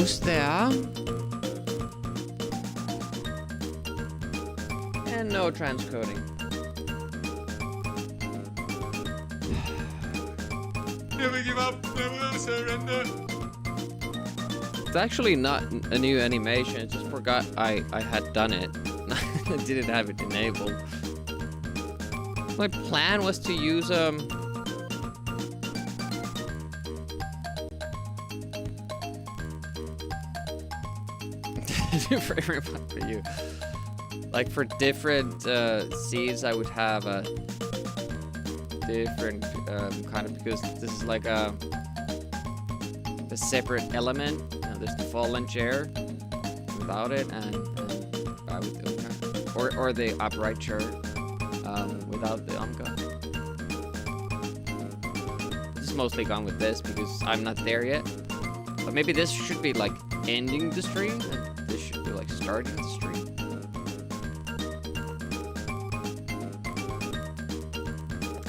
almost there. And no transcoding. Never give up, never surrender. It's actually not a new animation. I just forgot I had done it. I didn't have it enabled. My plan was to use for you. Like for different seeds, I would have a different kind of, because this is like a separate element. There's the fallen chair without it, and I would do or the upright chair without the Amiga. This is mostly gone with this because I'm not there yet. But maybe this should be like ending the stream, and this should be like starting the stream.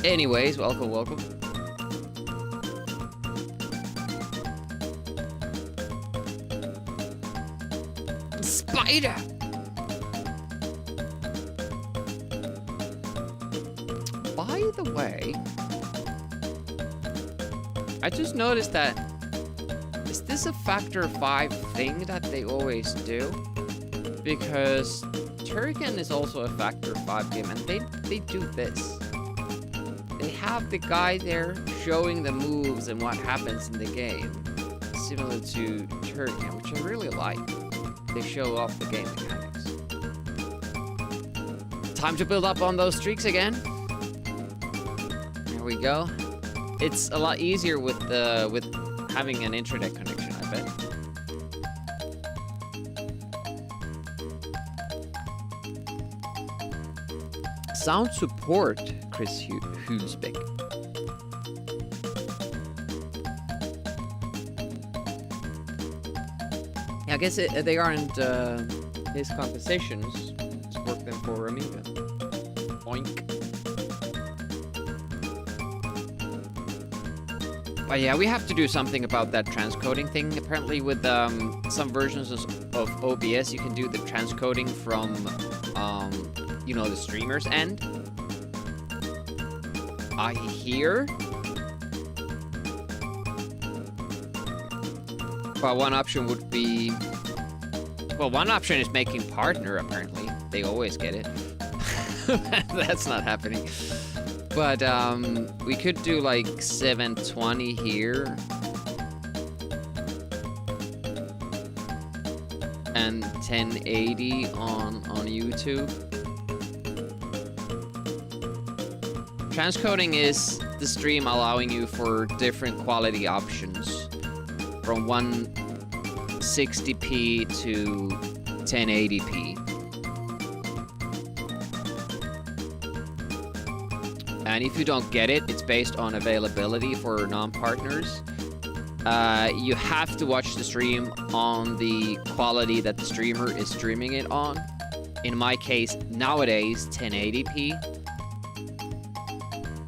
Anyways, welcome. Spider! By the way, I just noticed that, is this a Factor 5 thing that they always do? Because Turrican is also a Factor 5 game, and they do this. They have the guy there showing the moves and what happens in the game, similar to Turrican, which I really like. They show off the game mechanics. Time to build up on those streaks again. There we go. It's a lot easier with having an internet connection, I bet. Sound support, Chris Hulsbeck. I guess they aren't his compositions. Just work them for Amiga. Oink. But yeah, we have to do something about that transcoding thing. Apparently with some versions of OBS, you can do the transcoding from, you know, the streamer's end. I hear. But one option would be... Well, one option is making partner, apparently. They always get it. That's not happening. But we could do like 720 here. And 1080 on YouTube. Transcoding is the stream allowing you for different quality options. From 160p to 1080p. And if you don't get it, it's based on availability for non-partners. You have to watch the stream on the quality that the streamer is streaming it on. In my case, nowadays, 1080p.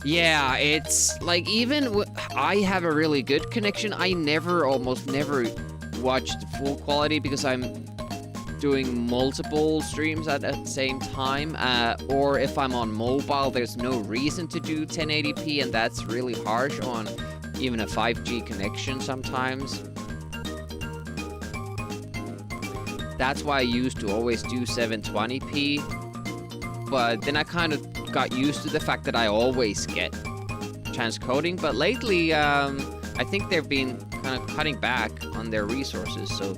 Yeah, it's like even I have a really good connection. I almost never watch the full quality because I'm doing multiple streams at the same time. Or if I'm on mobile, there's no reason to do 1080p, and that's really harsh on even a 5G connection sometimes. That's why I used to always do 720p. But then I kind of got used to the fact that I always get transcoding. But lately, I think they've been kind of cutting back on their resources. So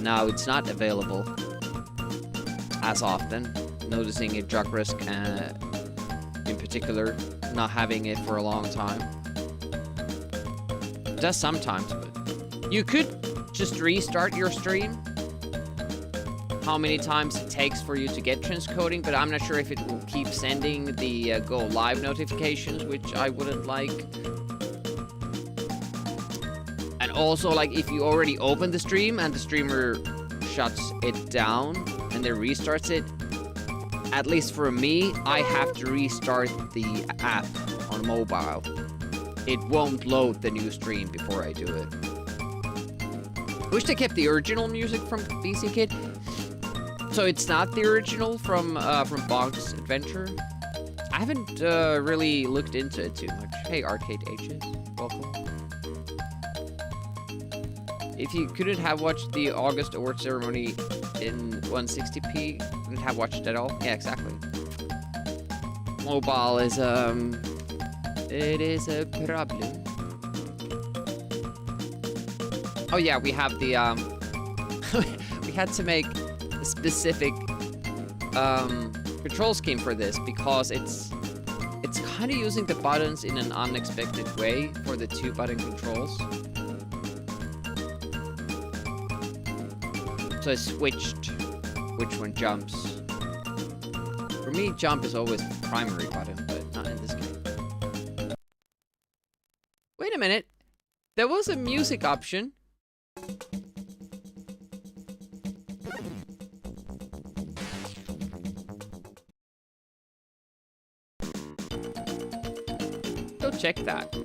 now it's not available as often. Noticing it, Jock Risk in particular, not having it for a long time. It does sometimes, but you could just restart your stream. How many times it takes for you to get transcoding, but I'm not sure if it will keep sending the go live notifications, which I wouldn't like. And also, like, if you already open the stream and the streamer shuts it down and then restarts it, at least for me, I have to restart the app on mobile. It won't load the new stream before I do it. Wish they kept the original music from BC Kid. So it's not the original from Bog's Adventure. I haven't really looked into it too much. Hey, Arcade Ages, welcome. If you couldn't have watched the August award ceremony in 160p, couldn't have watched it at all. Yeah, exactly. Mobile is it is a problem. Oh yeah, we have the we had to make a specific control scheme for this because it's kind of using the buttons in an unexpected way for the 2-button controls. So I switched which one jumps. For me, jump is always the primary button, but not in this case. Wait a minute. There was a music option. Go check that.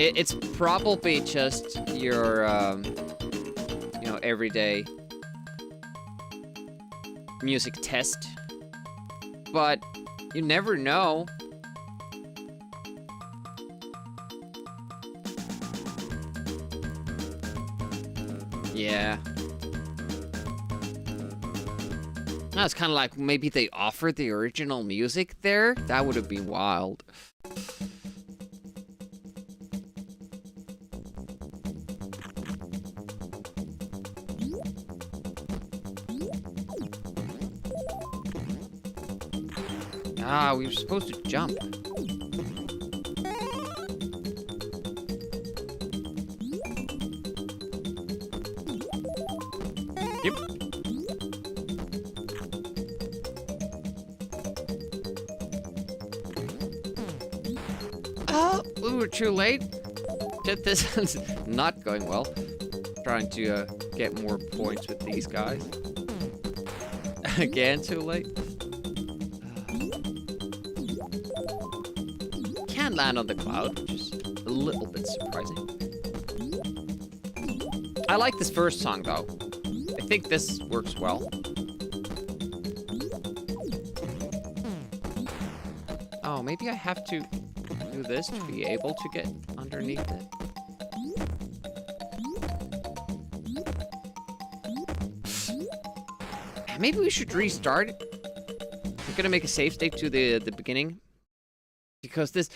It's probably just your, you know, everyday music test, but you never know. Yeah. Now it's kind of like maybe they offered the original music there. That would have been wild. Ah, we were supposed to jump. Yep. Oh, we were too late. This is not going well. Trying to get more points with these guys. Again, too late. Can land on the cloud, which is a little bit surprising. I like this first song though. I think this works well. Oh, maybe I have to do this to be able to get underneath it. Maybe we should restart it. I'm gonna make a save state to the beginning. Because this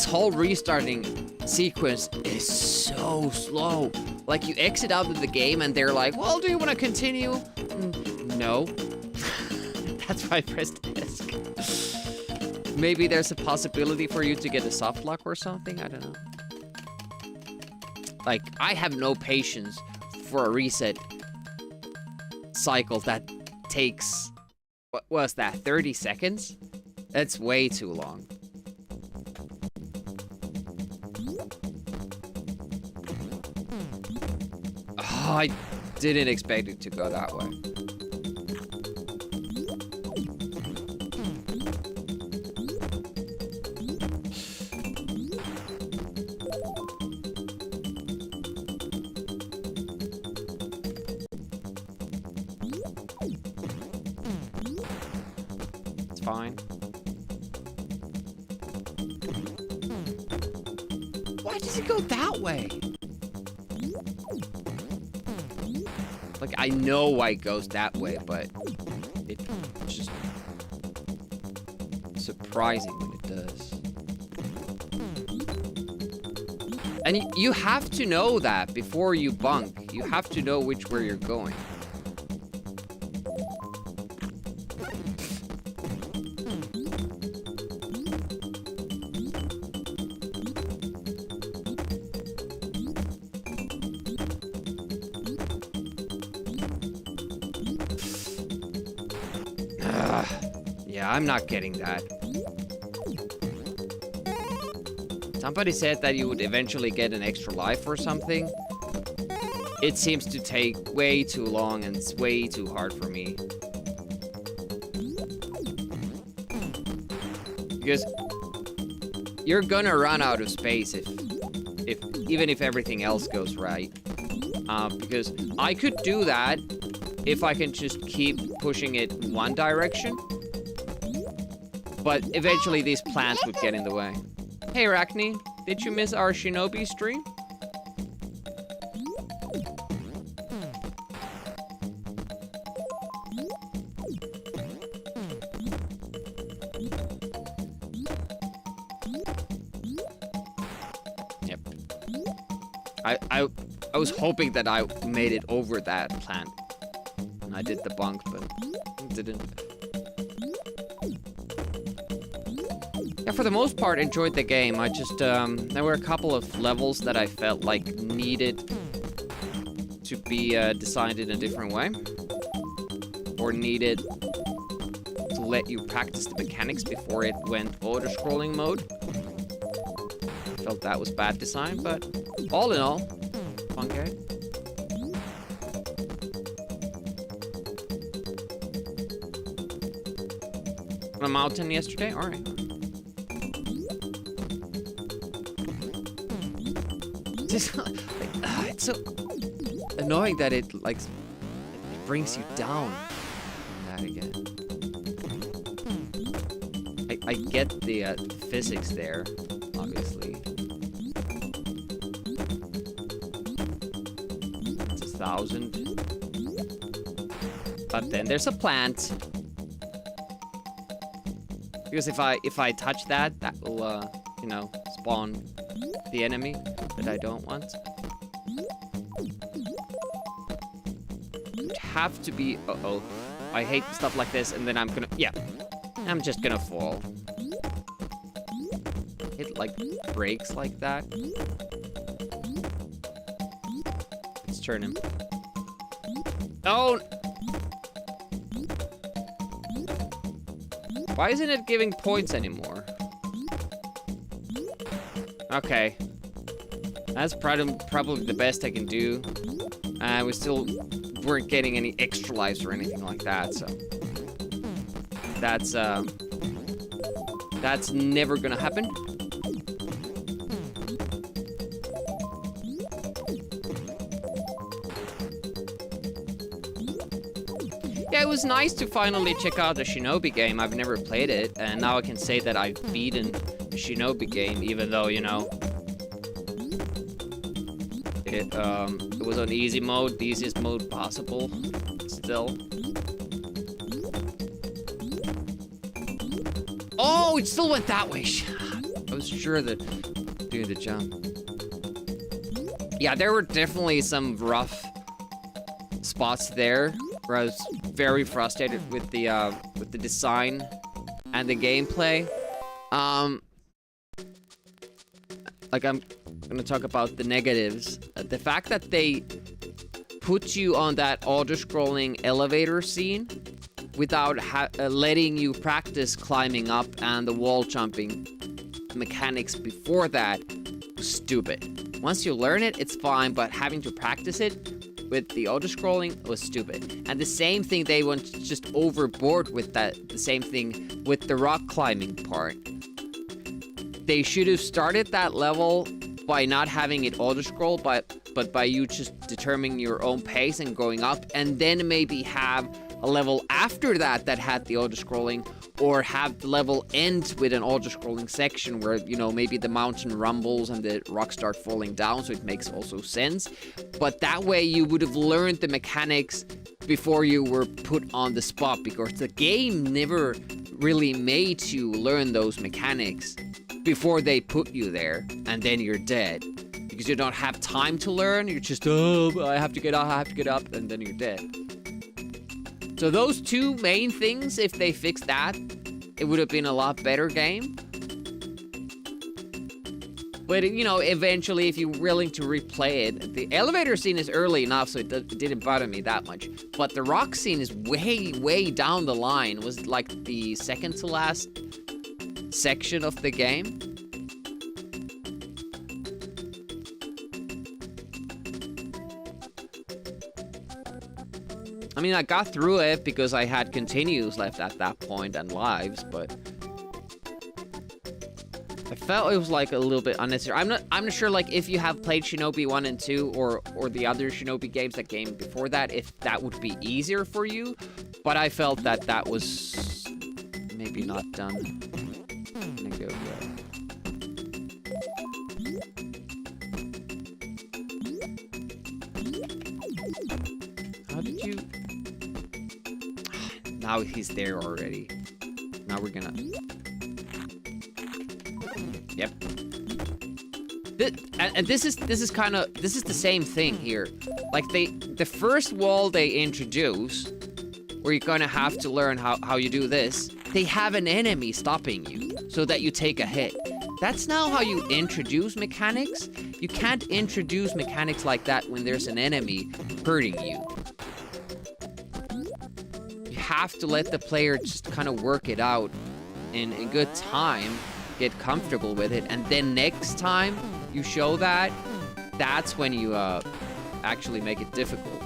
whole restarting sequence is so slow. Like, you exit out of the game and they're like, well, do you want to continue? No. That's why I pressed ESC. Maybe there's a possibility for you to get a soft lock or something? I don't know. Like, I have no patience for a reset cycle that takes, what was that, 30 seconds? That's way too long. Oh, I didn't expect it to go that way. It's fine. Why does it go that way? Like, I know why it goes that way, but it's just surprising when it does. And you have to know that before you bunk. You have to know which way you're going. Yeah, I'm not getting that. Somebody said that you would eventually get an extra life or something. It seems to take way too long and it's way too hard for me. Because you're gonna run out of space even if everything else goes right. Because I could do that if I can just keep pushing it one direction. But eventually these plants would get in the way. Hey, Arachne, did you miss our Shinobi stream? Yep. I was hoping that I made it over that plant. And I did the bunk, but didn't. Yeah, for the most part, enjoyed the game. I just, there were a couple of levels that I felt like needed to be designed in a different way. Or needed to let you practice the mechanics before it went auto-scrolling mode. Felt that was bad design, but all in all, fun game. On a mountain yesterday? Alright. Just, like, it's so annoying that it, like, it brings you down. That again. I get the physics there, obviously. It's 1,000. But then there's a plant. Because if I touch that, that will, you know, spawn the enemy that I don't want. It'd have to be... Uh-oh. I hate stuff like this, and then I'm gonna... Yeah. I'm just gonna fall. It, like, breaks like that. Let's turn him. Oh! Why isn't it giving points anymore? Okay. That's probably the best I can do. We still weren't getting any extra lives or anything like that, so... That's never gonna happen. Yeah, it was nice to finally check out the Shinobi game. I've never played it, and now I can say that I've beaten the Shinobi game, even though, you know, it was on easy mode, the easiest mode possible, still. Oh, it still went that way. I was sure that doing the jump. Yeah, there were definitely some rough spots there where I was very frustrated with the design and the gameplay. Like, I'm gonna talk about the negatives. The fact that they put you on that auto-scrolling elevator scene without letting you practice climbing up and the wall jumping mechanics before that was stupid. Once you learn it, it's fine, but having to practice it with the auto-scrolling was stupid. And the same thing they went just overboard with that, the same thing with the rock climbing part. They should have started that level by not having it auto-scroll, but by you just determining your own pace and going up, and then maybe have a level after that that had the auto-scrolling, or have the level end with an auto-scrolling section where, you know, maybe the mountain rumbles and the rocks start falling down, so it makes also sense. But that way you would have learned the mechanics before you were put on the spot, because the game never really made you learn those mechanics before they put you there, and then you're dead. Because you don't have time to learn, you're just, oh, I have to get up, and then you're dead. So those two main things, if they fixed that, it would have been a lot better game. But, you know, eventually, if you're willing to replay it, the elevator scene is early enough, so it didn't bother me that much. But the rock scene is way, way down the line. It was like the second to last section of the game. I mean, I got through it because I had continues left at that point and lives, but I felt it was like a little bit unnecessary. I'm not sure like if you have played Shinobi 1 and 2 or the other Shinobi games that came before that, if that would be easier for you, but I felt that that was maybe not done in a good way. How did you... Now he's there already. Now we're gonna... Yep. And this is the same thing here. Like the first wall they introduce, where you're gonna have to learn how you do this, they have an enemy stopping you so that you take a hit. That's now how you introduce mechanics. You can't introduce mechanics like that when there's an enemy hurting you. You have to let the player just kind of work it out in good time, get comfortable with it, and then next time you show that, that's when you actually make it difficult.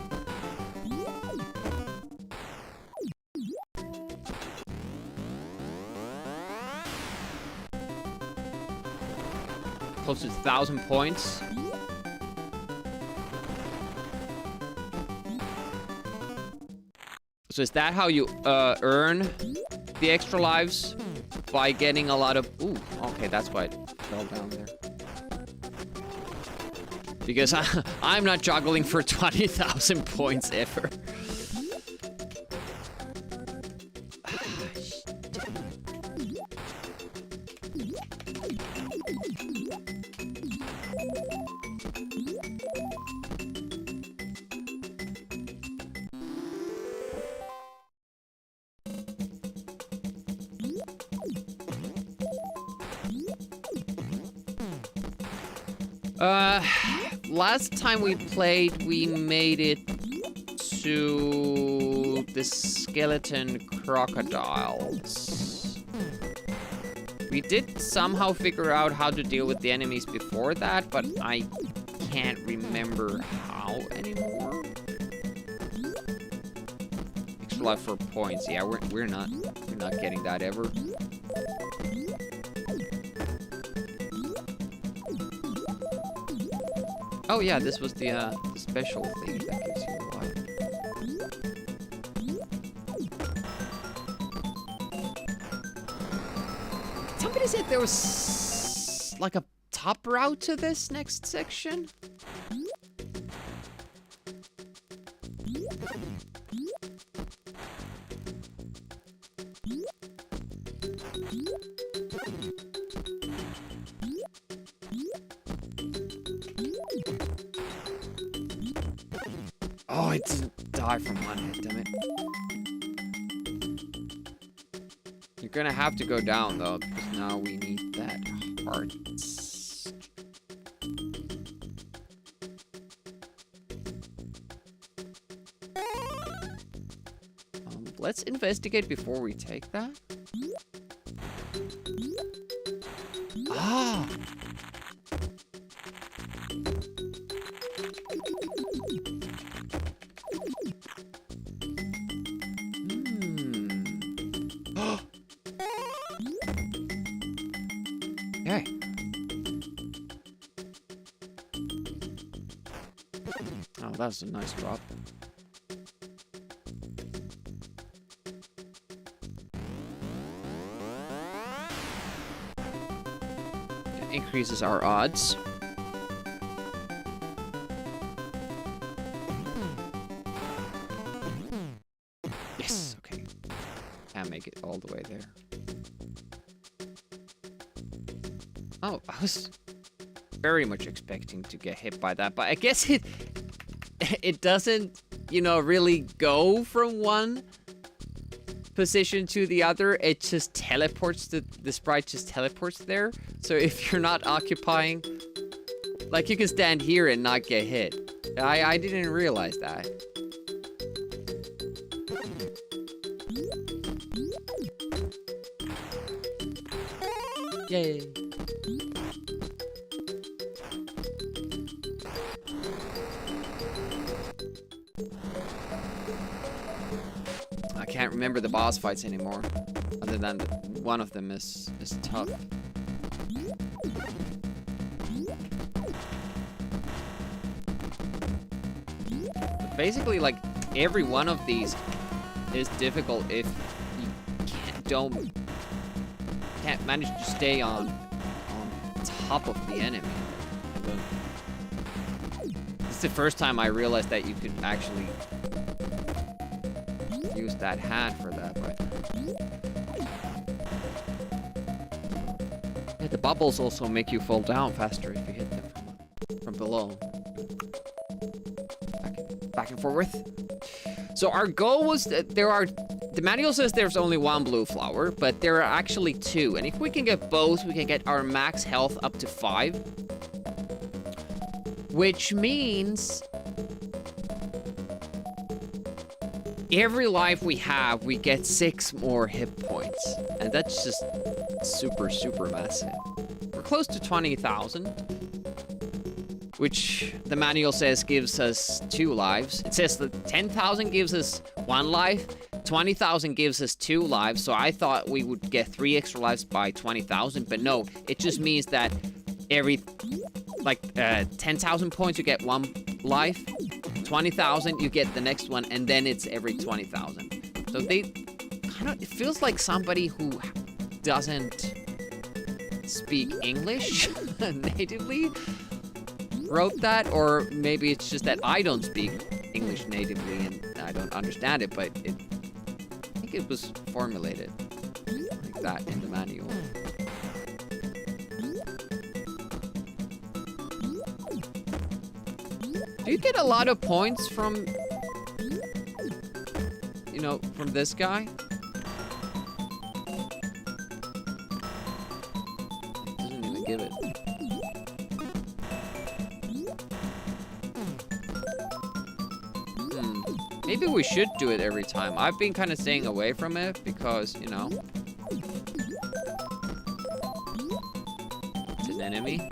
Close to 1,000 points. So is that how you earn the extra lives? By getting a lot of... Ooh, okay, that's why it fell down there. Because I'm not juggling for 20,000 points ever. Last time we played, we made it to the skeleton crocodiles. We did somehow figure out how to deal with the enemies before that, but I can't remember how anymore. Extra life for points. Yeah, we're not getting that ever. Oh yeah, this was the special thing that gives you a life. Somebody said there was like a top route to this next section. Oh, it didn't die from one hit, damn it. You're gonna have to go down, though, because now we need that heart. Let's investigate before we take that. Ah! Okay. Oh, that's a nice drop. It increases our odds. Yes, okay. Can't make it all the way there. Oh, I was very much expecting to get hit by that, but I guess it doesn't, you know, really go from one position to the other. It just teleports, the sprite just teleports there. So if you're not occupying, like you can stand here and not get hit. I didn't realize that. Yay. I can't remember the boss fights anymore, other than one of them is tough. Basically, like, every one of these is difficult if you can't manage to stay on top of the enemy. It's the first time I realized that you could actually use that hat for that, but yeah, the bubbles also make you fall down faster if you hit them from below. Back and forth. So our goal was that the manual says there's only one blue flower, but there are actually two. And if we can get both, we can get our max health up to 5. Which means every life we have, we get 6 more hit points. And that's just super, super massive. We're close to 20,000. Which the manual says gives us 2 lives. It says that 10,000 gives us 1 life, 20,000 gives us 2 lives, so I thought we would get 3 extra lives by 20,000, but no, it just means that every, like, 10,000 points you get 1 life, 20,000 you get the next one, and then it's every 20,000. So they kind of, it feels like somebody who doesn't speak English natively wrote that, or maybe it's just that I don't speak English natively and I don't understand it, but I think it was formulated like that in the manual. Do you get a lot of points from, you know, from this guy? It doesn't even give it. Maybe we should do it every time. I've been kind of staying away from it because, you know, it's an enemy.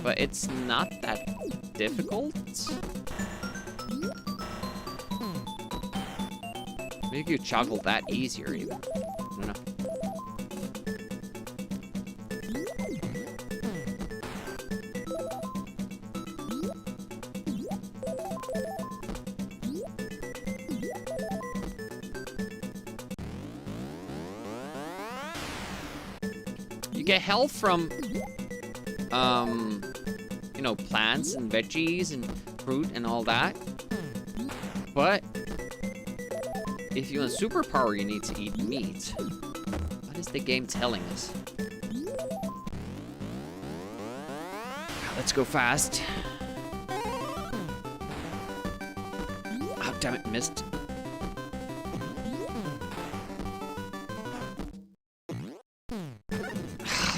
But it's not that difficult. Maybe you juggle that easier even. I don't know. Get health from, you know, plants and veggies and fruit and all that. But if you want superpower, you need to eat meat. What is the game telling us? Let's go fast. Oh, damn it, missed.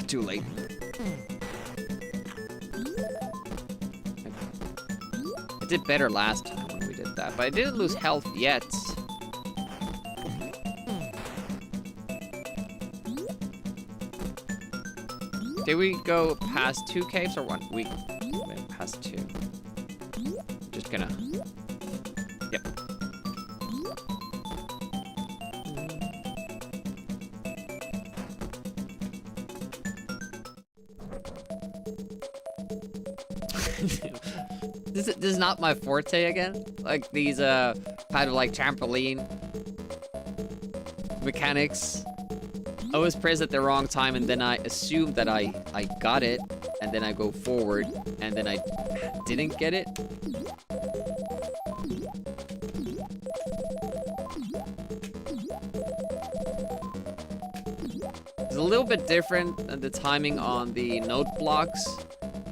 Too late. I did better last time when we did that, but I didn't lose health yet. Did we go past 2 caves or 1? We went past 2. Just gonna... Yep. This is not my forte again. Like these kind of like trampoline mechanics. I always press at the wrong time and then I assume that I got it and then I go forward and then I didn't get it. It's a little bit different than the timing on the note blocks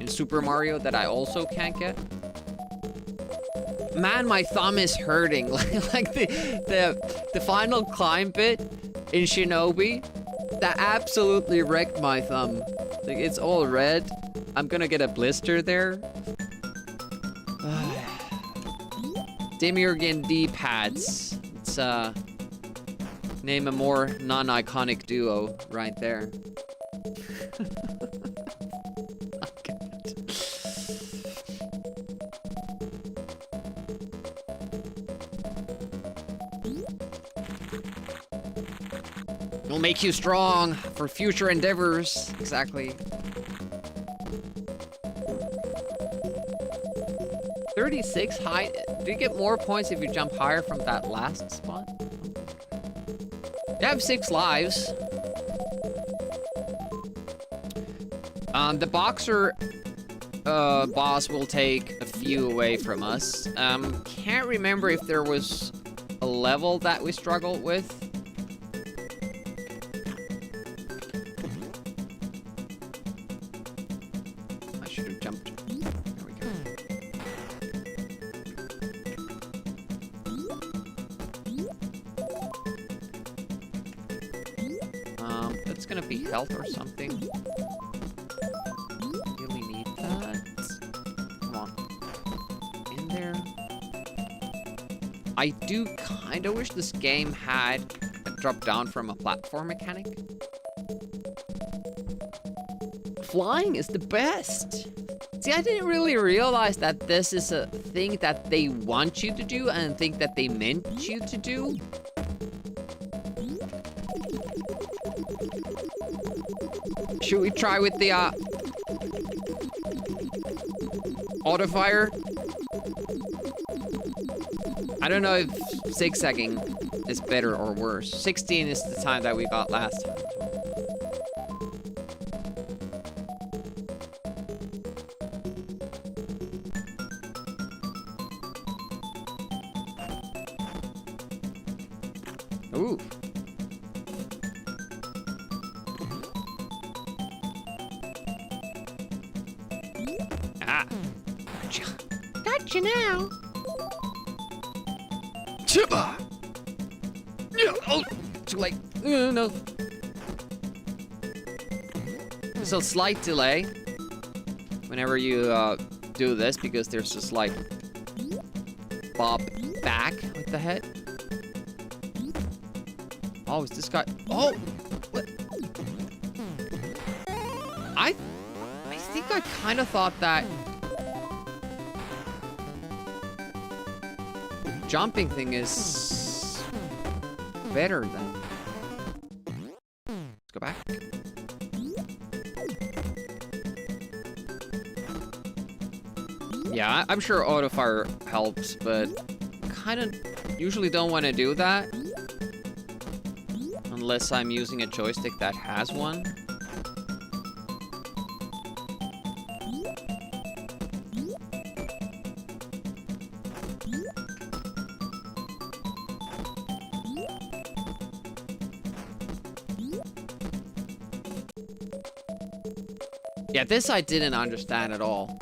in Super Mario that I also can't get. Man, my thumb is hurting. Like the final climb bit in Shinobi, that absolutely wrecked my thumb. Like it's all red. I'm gonna get a blister there. Demiurge and D-pads. It's name a more non-iconic duo right there. It'll make you strong for future endeavors. Exactly. 36 high. Do you get more points if you jump higher from that last spot? You have 6 lives. The boxer boss will take a few away from us. Can't remember if there was a level that we struggled with. I should have jumped. There we go. That's gonna be health or something. Really need that. Come on. In there. I do kind of wish this game had a drop down from a platform mechanic. Flying is the best. See, I didn't really realize that this is a thing that they want you to do and think that they meant you to do. Should we try with the auto-fire? I don't know if zigzagging is better or worse. 16 is the time that we got last time. Ooh. Ah. Gotcha. Gotcha now. Chippa! Yeah, oh, too late. No. There's a slight delay whenever you do this because there's a slight bob back with the head. Oh, is this guy? Oh, what? I think I kind of thought that jumping thing is better than. Let's go back. Yeah, I'm sure auto-fire helps, but kind of usually don't want to do that unless I'm using a joystick that has one. Yeah, this I didn't understand at all.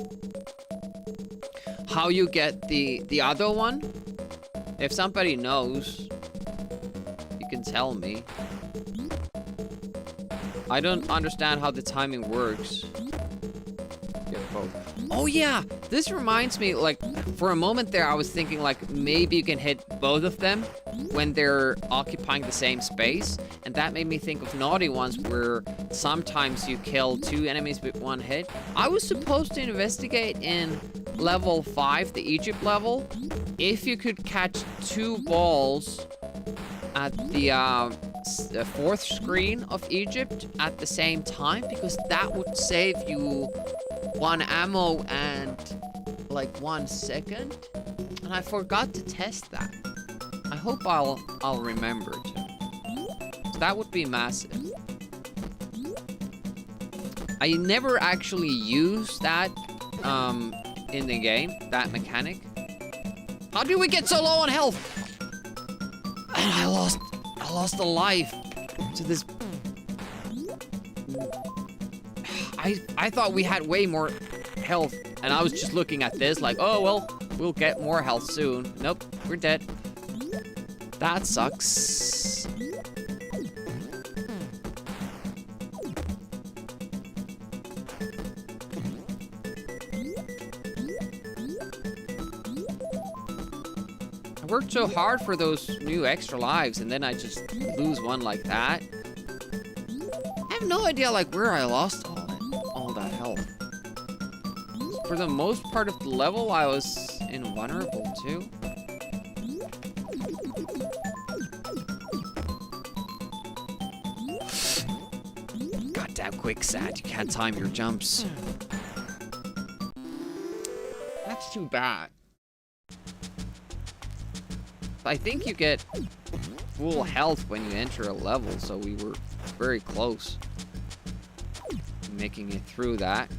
How you get the other one? If somebody knows, you can tell me. I don't understand how the timing works. Get both. Oh yeah, this reminds me, like, for a moment there I was thinking like maybe you can hit both of them when they're occupying the same space, and that made me think of Naughty Ones where sometimes you kill 2 enemies with 1 hit. I was supposed to investigate in level 5, the Egypt level, if you could catch 2 balls at the 4th screen of Egypt at the same time, because that would save you 1 ammo and like 1 second, and I forgot to test that. I hope I'll remember to. So that would be massive. I never actually used that in the game, that mechanic. How did we get so low on health? And I lost a life to this. I thought we had way more health, and I was just looking at this like, oh well, we'll get more health soon. Nope, we're dead. That sucks. I worked so hard for those new extra lives, and then I just lose one like that. I have no idea like where I lost all that health. For the most part of the level, I was invulnerable too. Damn quicksand, you can't time your jumps. That's too bad. I think you get full health when you enter a level, so we were very close to making it through that.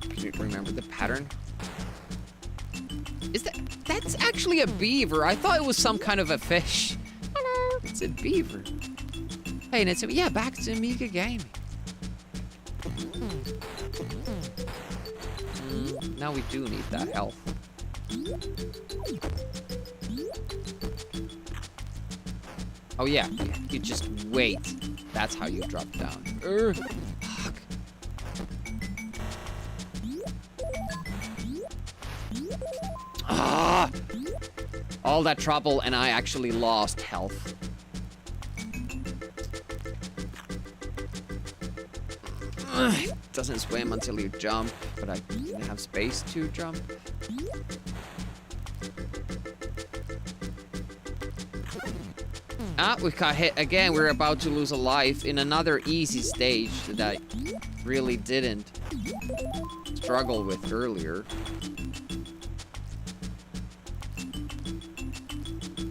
Can you remember the pattern? Is that's actually a beaver? I thought it was some kind of a fish. Hello. It's a beaver. Hey, and it's yeah, back to Amiga gaming. Now we do need that health. Oh yeah, you just wait. That's how you drop down. Fuck. Ah! All that trouble and I actually lost health. Doesn't swim until you jump, but I didn't have space to jump. Ah, we got hit again. We're about to lose a life in another easy stage that I really didn't struggle with earlier.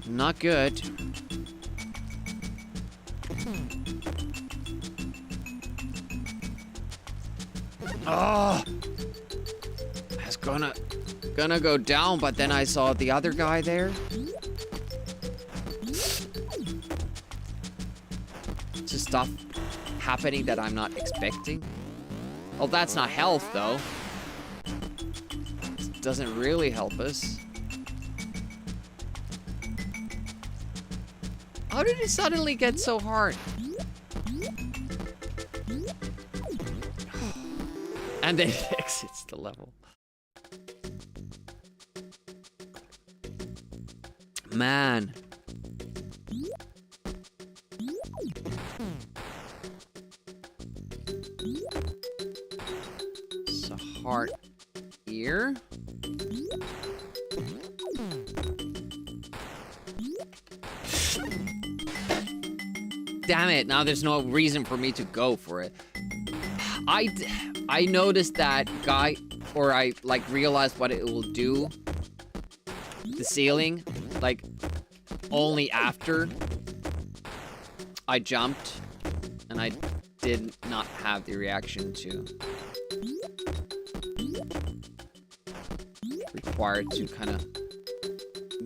Not good. Oh, I was gonna go down, but then I saw the other guy there. Just stuff happening that I'm not expecting. Oh, that's not health though. This doesn't really help us. How did it suddenly get so hard? And then it exits the level. Man. It's a heart here. Damn it, now there's no reason for me to go for it. I noticed that guy, or I like realized what it will do. The ceiling, like only after I jumped, and I did not have the reaction to required to kind of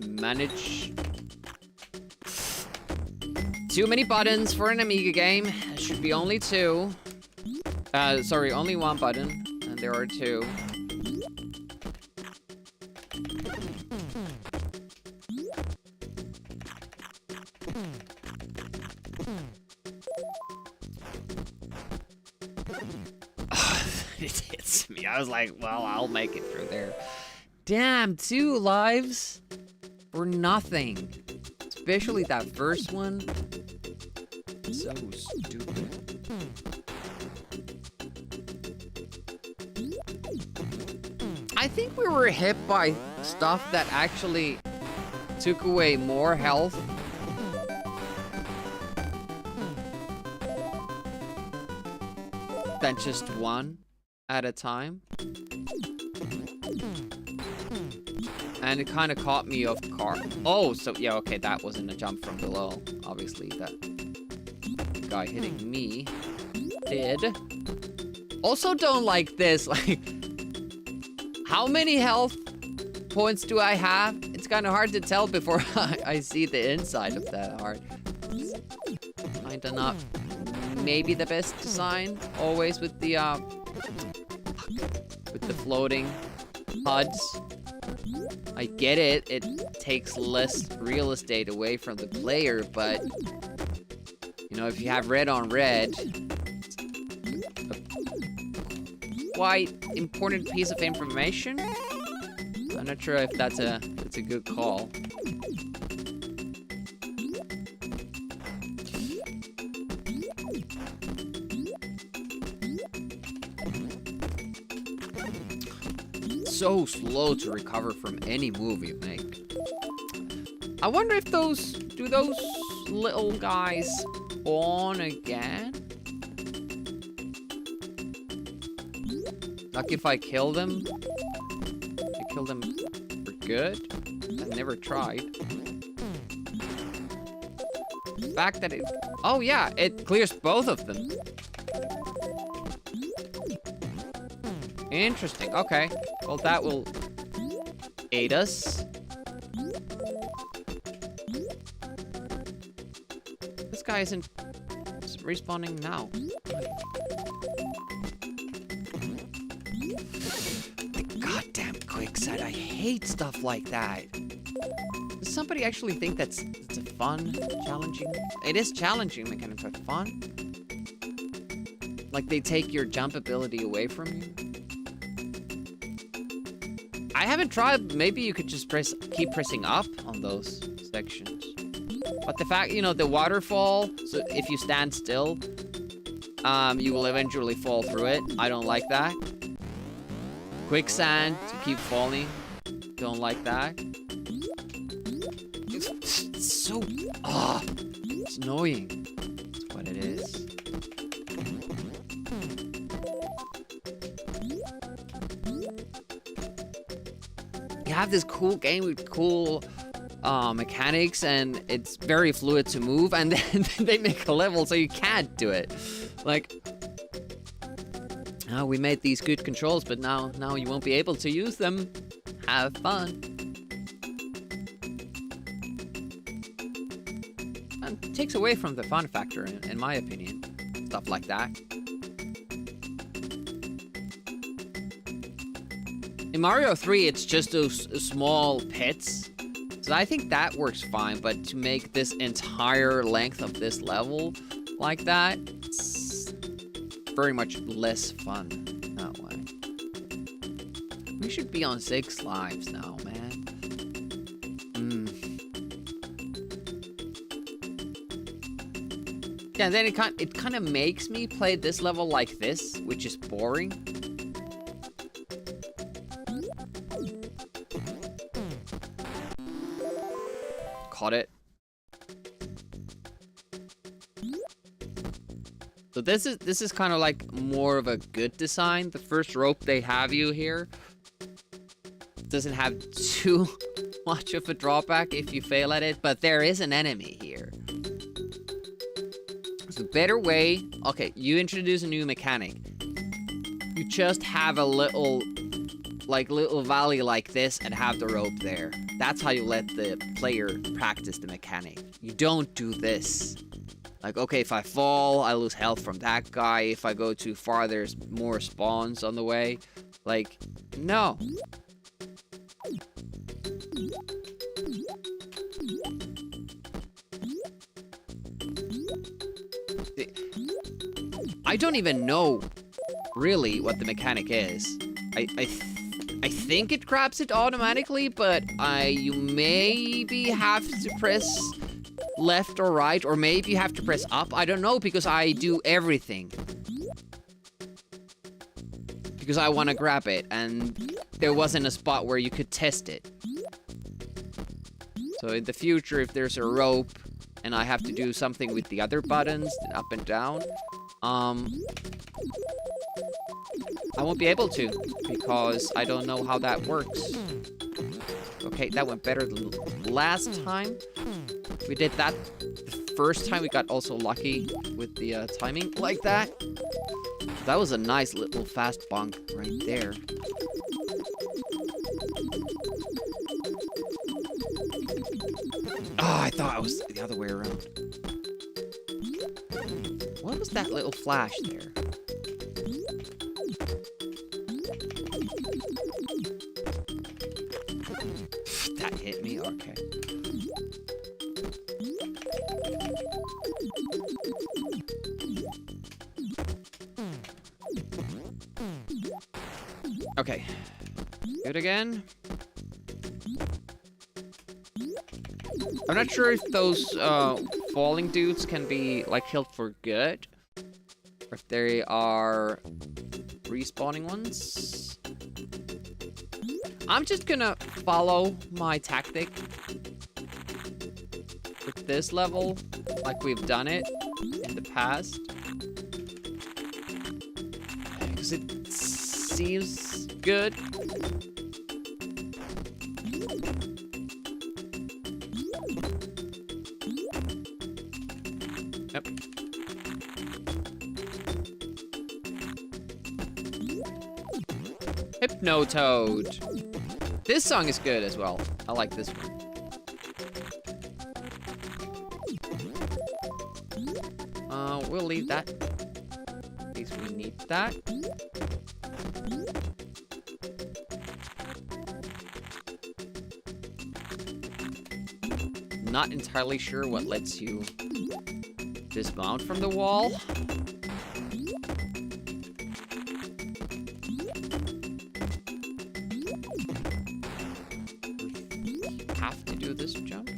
manage. Too many buttons for an Amiga game. It should be only two. Sorry, only one button, and there are two. It hits me. I was like, well, I'll make it through there. Damn, 2 lives for nothing. Especially that first one. So stupid. I think we were hit by stuff that actually took away more health. Than just one at a time. And it kind of caught me off guard. Oh, so yeah, okay, that wasn't a jump from below. Obviously, that guy hitting me did. Also don't like this, like, how many health points do I have? It's kind of hard to tell before I see the inside of that heart. Kinda not maybe the best design, always with the floating HUDs. I get it, it takes less real estate away from the player, but you know, if you have red on red, a quite important piece of information. I'm not sure if that's a good call. So slow to recover from any move you make. I wonder if those little guys spawn again? Like if I kill them? I kill them for good? I've never tried. The fact that it... Oh yeah, it clears both of them. Interesting, okay. Well, that will aid us. This guy isn't respawning now. The goddamn quicksand, I hate stuff like that. Does somebody actually think it's a fun, challenging? It is challenging mechanic, but fun? Like they take your jump ability away from you? I haven't tried. Maybe you could just keep pressing up on those sections. But the fact, you know, the waterfall, so if you stand still, you will eventually fall through it. I don't like that. Quicksand to keep falling. Don't like that. It's so... it's annoying. That's what it is. You have this cool game with cool mechanics, and it's very fluid to move, and then they make a level so you can't do it. Like, oh, we made these good controls, but now you won't be able to use them. Have fun. And it takes away from the fun factor, in my opinion. Stuff like that. In Mario 3, it's just those small pits. So I think that works fine, but to make this entire length of this level like that, it's very much less fun that way. We should be on 6 lives now, man. Yeah, and then it kind of makes me play this level like this, which is boring. Caught it. So this is kind of like more of a good design. The first rope they have you here doesn't have too much of a drawback if you fail at it, but there is an enemy here. It's a better way. Okay, you introduce a new mechanic. You just have a little valley like this and have the rope there. That's how you let the player practice the mechanic. You don't do this. Like, okay, if I fall, I lose health from that guy. If I go too far, there's more spawns on the way. Like, no. I don't even know, really, what the mechanic is. I think it grabs it automatically, but you maybe have to press left or right, or maybe you have to press up. I don't know, because I do everything. Because I want to grab it, and there wasn't a spot where you could test it. So in the future, if there's a rope, and I have to do something with the other buttons, up and down, I won't be able to, because I don't know how that works. Okay, that went better than last time. We did that the first time. We got also lucky with the timing like that. That was a nice little fast bunk right there. Oh, I thought it was the other way around. What was that little flash there? That hit me? Okay. Okay. Do it again. I'm not sure if those falling dudes can be like killed for good, or if they are respawning ones. I'm just gonna follow my tactic with this level, like we've done it in the past. Because it seems good. Yep. Hypnotoad. This song is good as well. I like this one. We'll leave that. In case we need that. Not entirely sure what lets you dismount from the wall. Have to do this jump.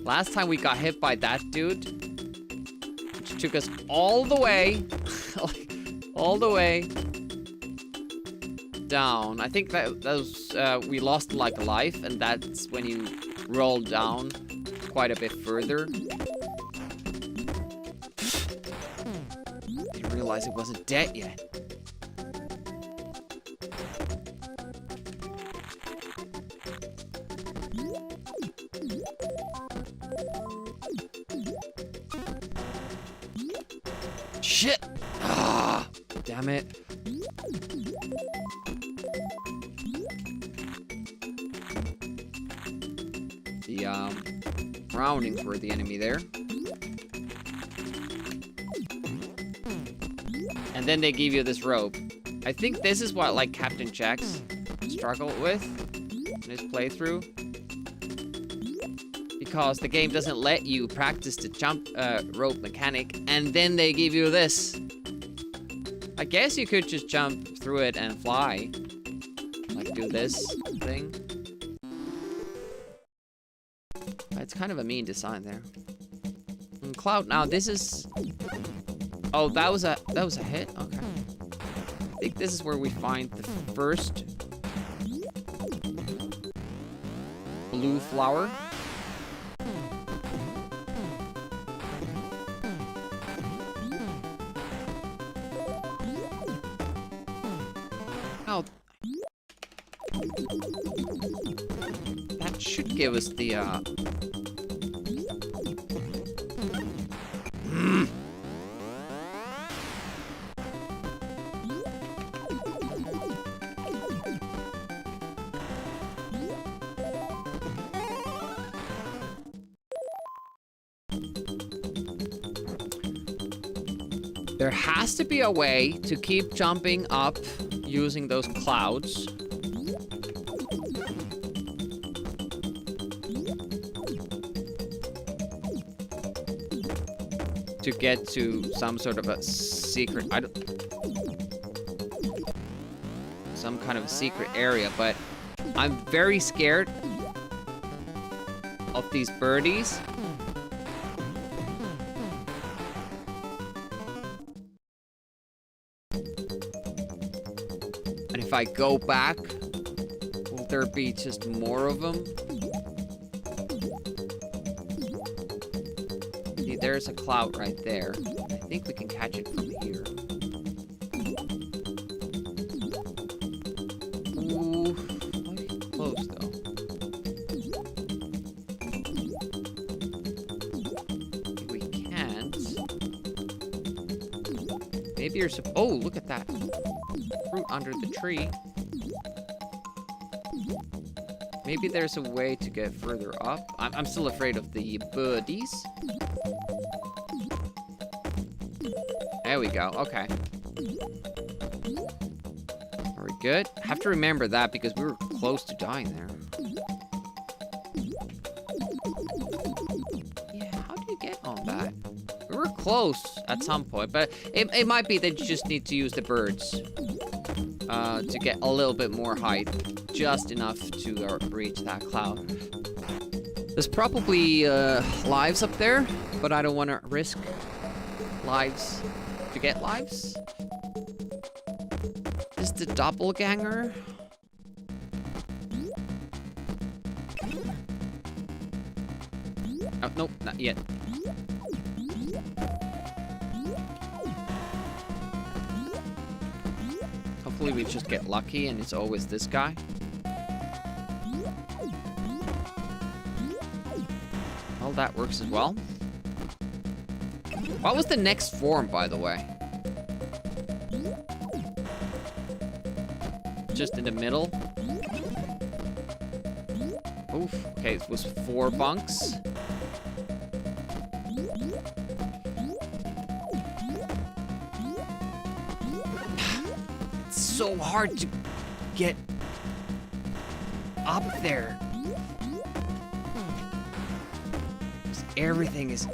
Last time we got hit by that dude, which took us all the way, all the way down. I think that was, we lost like a life, and that's when you roll down quite a bit further. Didn't realize it wasn't dead yet. Shit! Ah, damn it. The, rounding for the enemy there. And then they give you this rope. I think this is what, like, Captain Jack's struggled with in his playthrough. Because the game doesn't let you practice the jump rope mechanic, and then they give you this. I guess you could just jump through it and fly. Like, do this thing. It's kind of a mean design there. And Cloud, now this is... Oh, that was a hit? Okay. I think this is where we find the first blue flower. Oh. That should give us the, There has to be a way to keep jumping up using those clouds. To get to some sort of a secret, some kind of a secret area, but I'm very scared of these birdies. And if I go back, will there be just more of them? See, there's a cloud right there. I think we can catch it from here. Ooh, might be close though. Maybe we can't. Maybe you're oh, look at that. Fruit under the tree. Maybe there's a way to get further up. I'm still afraid of the birdies. There we go. Okay. Are we good? I have to remember that because we were close to dying there. Yeah, how do you get on that? We were close at some point, but it might be that you just need to use the birds. To get a little bit more height. Just enough to reach that cloud. There's probably lives up there, but I don't want to risk lives to get lives. the doppelganger? Oh, nope, not yet. Hopefully we just get lucky and it's always this guy. Well, that works as well. What was the next form, by the way? Just in the middle. Oof. Okay, it was 4 bunks. It's so hard to get up there. Everything is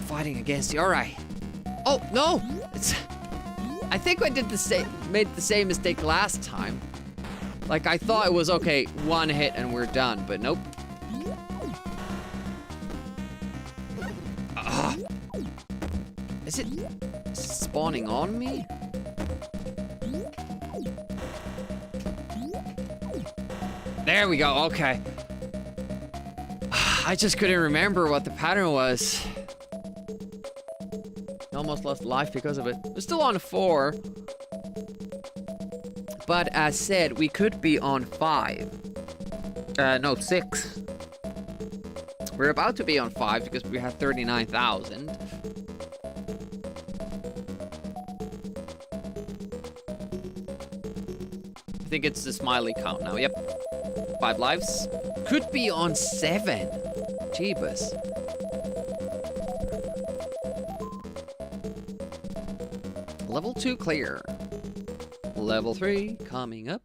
fighting against you. All right. Oh no! It's. I think I did made the same mistake last time. Like I thought it was okay, 1 hit and we're done, but nope. Is it spawning on me? There we go. Okay. I just couldn't remember what the pattern was. Almost lost life because of it. We're still on 4. But as said, we could be on 5. No, 6. We're about to be on 5 because we have 39,000. I think it's the smiley count now. Yep. 5 lives. Could be on 7. Jeebus. Level 2 clear. Level 3 coming up.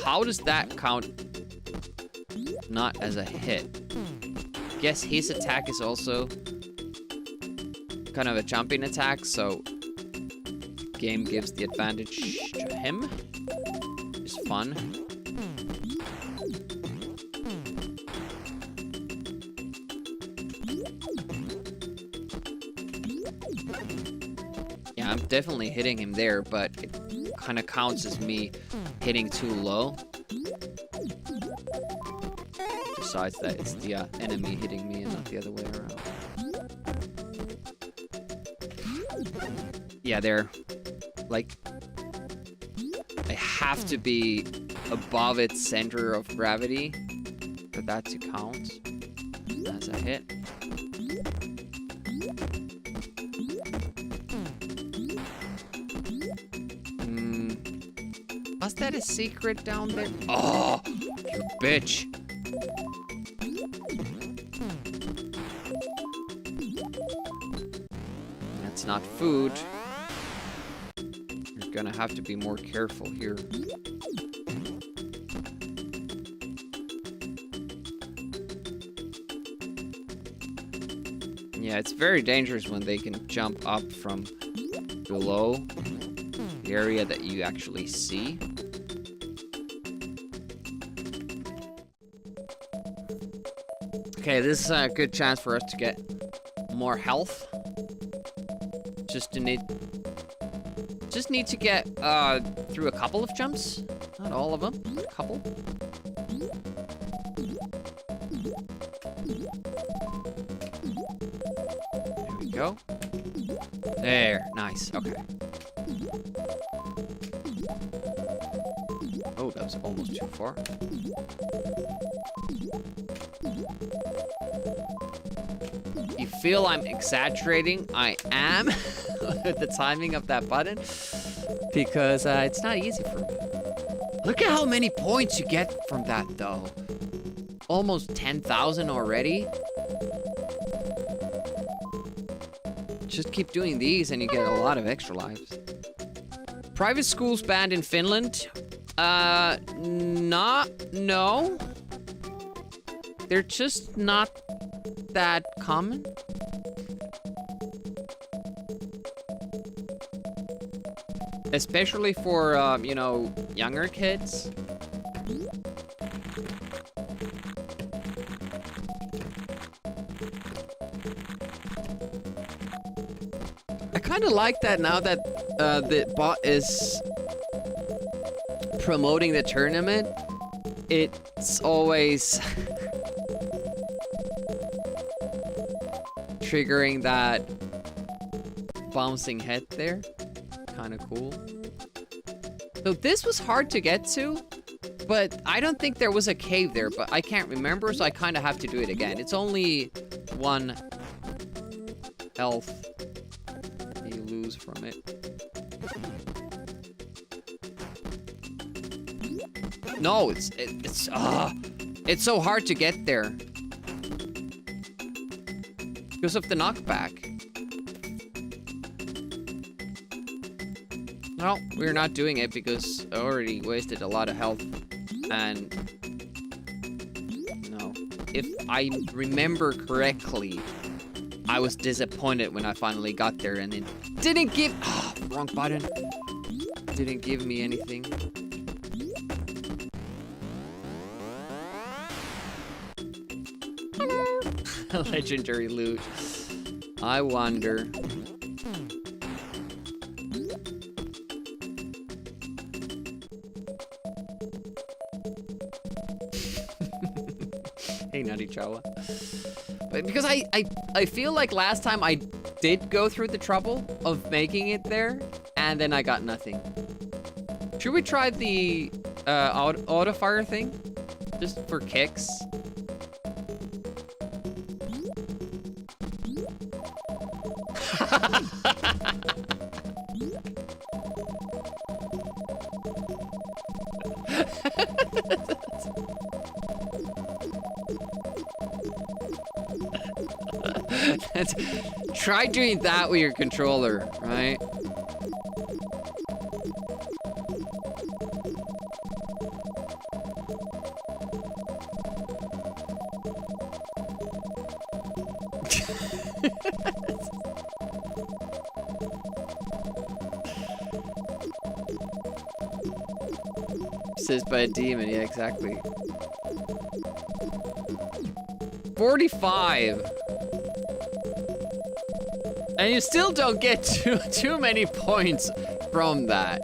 How does that count not as a hit? Guess his attack is also kind of a jumping attack, so game gives the advantage to him. It's fun. Yeah, I'm definitely hitting him there, but it kind of counts as me hitting too low. Besides that, it's the enemy hitting me and not the other way around. Yeah, they're like, I have to be above its center of gravity for that to count as a hit. Was that a secret down there? Oh, you bitch. That's not food. You're gonna have to be more careful here. Yeah, it's very dangerous when they can jump up from below the area that you actually see. Okay, this is a good chance for us to get more health. Just need to get through a couple of jumps. Not all of them, but a couple. There we go. There, nice, okay. Oh, that was almost too far. You feel I'm exaggerating? I am with the timing of that button because it's not easy for me. Look at how many points you get from that though. Almost 10,000 already. Just keep doing these and you get a lot of extra lives. Private schools banned in Finland? No. They're just not that common. Especially for, you know, younger kids. kind of like that now that the bot is promoting the tournament. It's always triggering that bouncing head there. Kind of cool. So this was hard to get to, but I don't think there was a cave there, but I can't remember, so I kind of have to do it again. It's only 1 health you lose from it. No, it's so hard to get there because of the knockback. No, we're not doing it because I already wasted a lot of health. And no, if I remember correctly, I was disappointed when I finally got there and it didn't give, wrong button. Didn't give me anything. Hello. Legendary loot. I wonder. Hey, Nutty Chawa. But because I feel like last time I did go through the trouble of making it there, and then I got nothing. Should we try the auto fire thing? Just for kicks? Try doing that with your controller, right? Says by a demon, yeah, exactly. 45. And you still don't get too many points from that.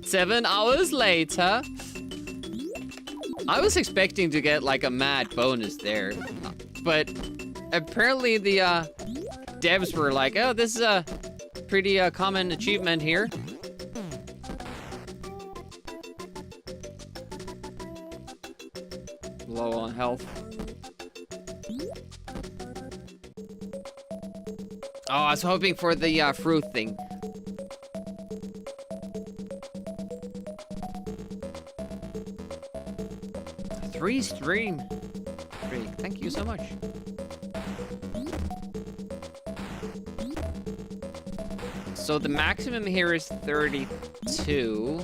Seven hours later. I was expecting to get like a mad bonus there, but apparently the devs were like, oh, this is a pretty common achievement here. Low on health. Oh, I was hoping for the fruit thing. Three stream. Great, thank you so much. So the maximum here is 32.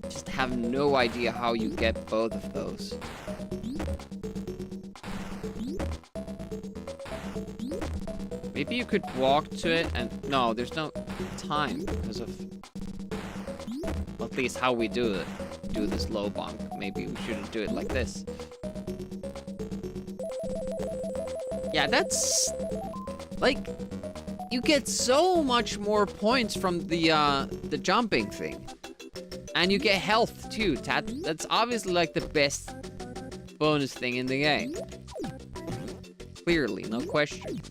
Just have no idea how you get both of those. Maybe you could walk to it and... No, there's no time because of... At least how we do it. Do this low bunk. Maybe we shouldn't do it like this. Yeah, that's... Like... You get so much more points from the jumping thing. And you get health too. That's obviously like the best bonus thing in the game. Clearly, no question.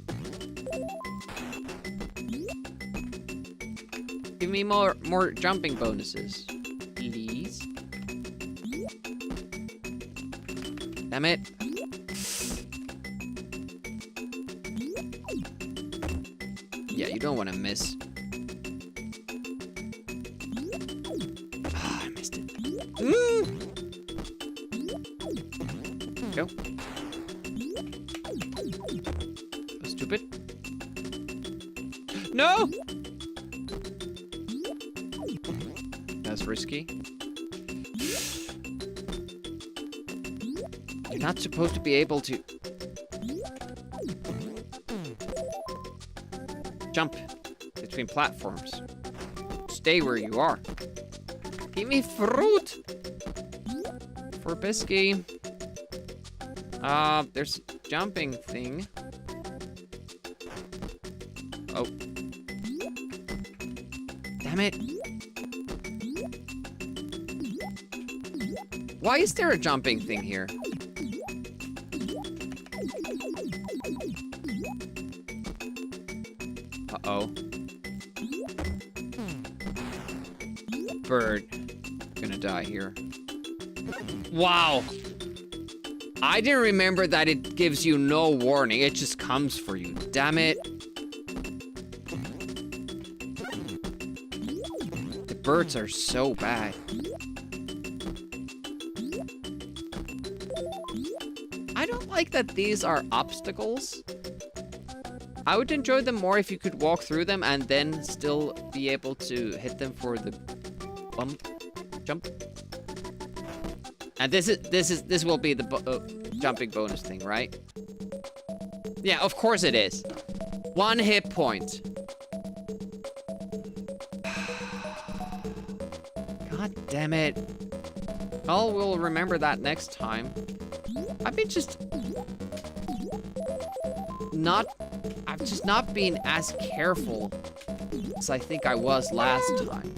Give me more jumping bonuses, please. Damn it. Yeah, you don't want to miss. Ah, I missed it. Go. So stupid. No! That's risky. You're not supposed to be able to jump between platforms. stay where you are. Give me fruit. For Bisky. There's a jumping thing. Oh. Damn it. Why is there a jumping thing here? Uh-oh. Bird. Gonna die here. Wow. I didn't remember that it gives you no warning. It just comes for you. Damn it. The birds are so bad. I don't like that these are obstacles. I would enjoy them more if you could walk through them and then still be able to hit them for the bump, jump. And this will be the jumping bonus thing, right? Yeah, of course it is. 1 hit point. God damn it. Oh, we'll remember that next time. I've been just not... I've just not been as careful as I think I was last time.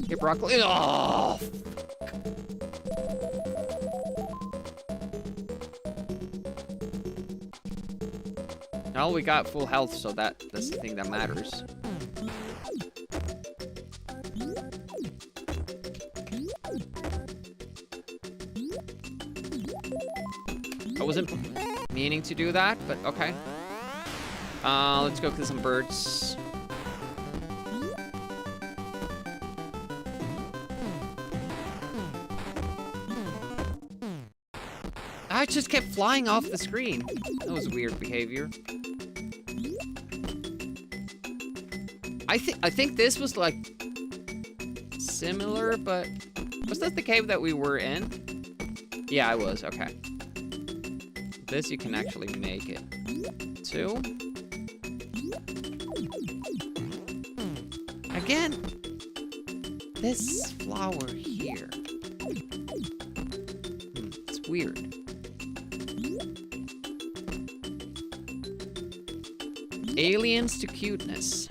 Hey, broccoli. Oh! Well, we got full health, so that's the thing that matters. I wasn't meaning to do that, but okay. Let's go kill some birds. I just kept flying off the screen. That was weird behavior. I think this was like similar, but was that the cave that we were in? Yeah, I was. Okay. This you can actually make it. 2. Again, this flower here. It's weird. Aliens to cuteness.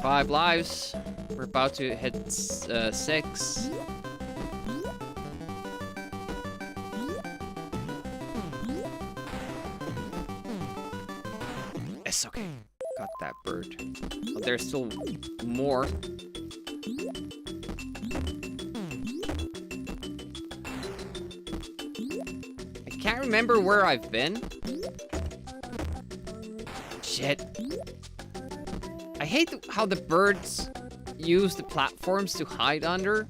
Five lives. We're about to hit 6. It's okay. Got that bird. Oh, there's still more. I can't remember where I've been. Shit. I hate how the birds use the platforms to hide under,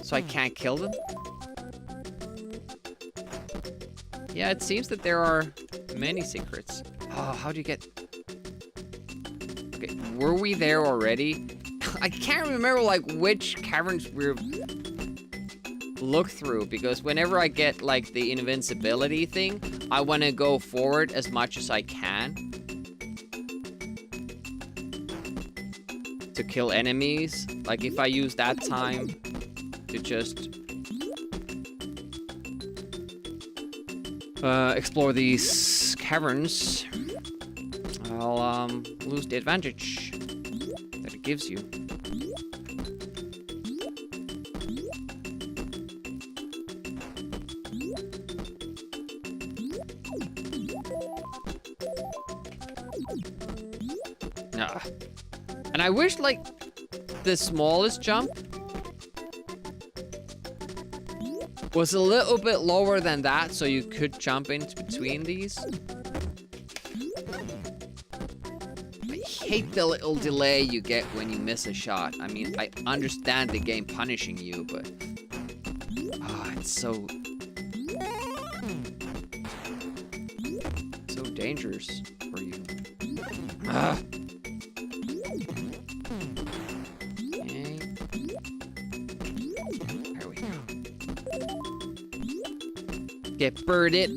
so I can't kill them. Yeah, it seems that there are many secrets. Oh, how do you get... Okay, were we there already? I can't remember, like, which caverns we've looked through, because whenever I get, like, the invincibility thing, I want to go forward as much as I can to kill enemies. Like, if I use that time to just explore these caverns, I'll lose the advantage that it gives you. And I wish, like, the smallest jump was a little bit lower than that, so you could jump in between these. I hate the little delay you get when you miss a shot. I mean, I understand the game punishing you, but... it's so dangerous for you. Okay. There we go. Get birded.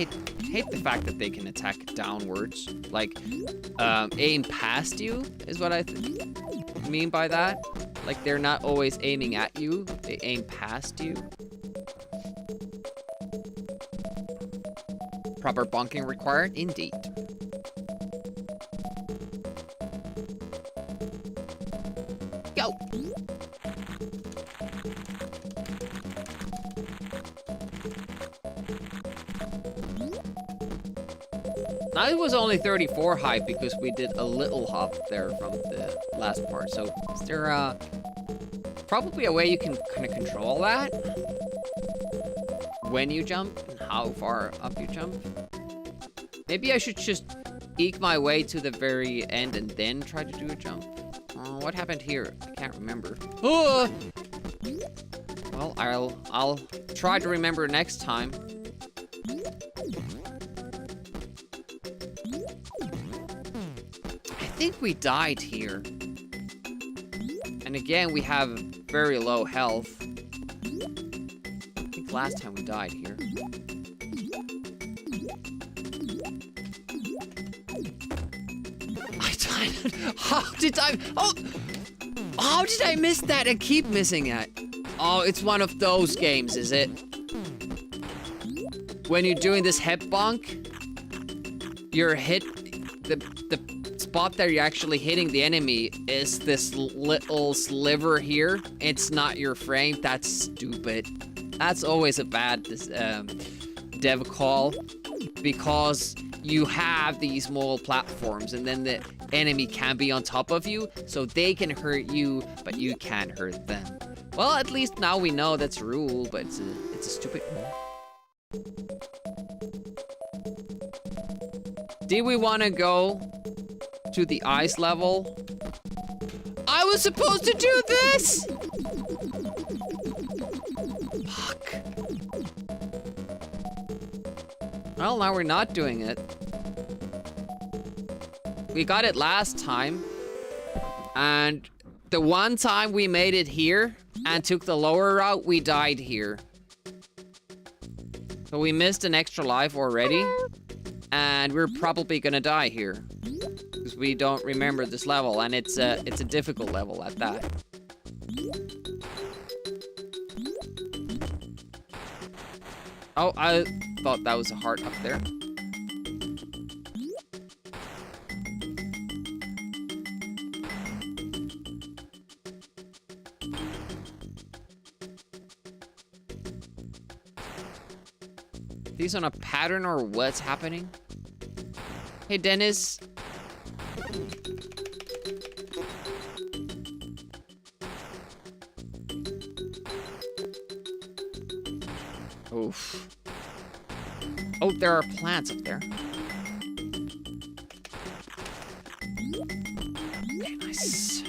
hate the fact that they can attack downwards. Like, aim past you is what I mean by that. Like, they're not always aiming at you, they aim past you. Proper bonking required? Indeed. Go! Now it was only 34 height because we did a little hop there from the last part. So is there probably a way you can kind of control that? When you jump and how far up you jump? Maybe I should just eke my way to the very end and then try to do a jump. What happened here? I can't remember. Oh! Well, I'll try to remember next time. I think we died here. And again, we have very low health. I think last time we died here. I died. How did I miss that and keep missing it? Oh, it's one of those games, is it? When you're doing this head bonk, you're hit, the spot that you're actually hitting the enemy is this little sliver here. It's not your frame. That's stupid. That's always a bad dev call, because you have these small platforms and then the enemy can be on top of you, so they can hurt you, but you can't hurt them. Well, at least now we know that's a rule, but it's a stupid rule. Did we want to go to the ice level? I was supposed to do this! Fuck. Well, now we're not doing it. We got it last time, and the one time we made it here and took the lower route, we died here. So we missed an extra life already, and we're probably gonna die here because we don't remember this level, and it's a difficult level at that. Oh, I thought that was a heart up there. These on a pattern or what's happening? Hey, Dennis. Oof. Oh, there are plants up there. Okay, nice.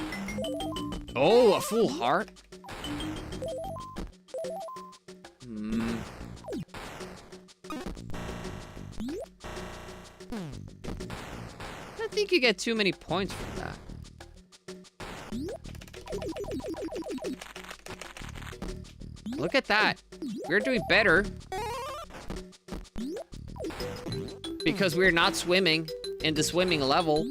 Oh, a full heart. I think you get too many points from that. Look at that. We're doing better. Because we're not swimming in the swimming level.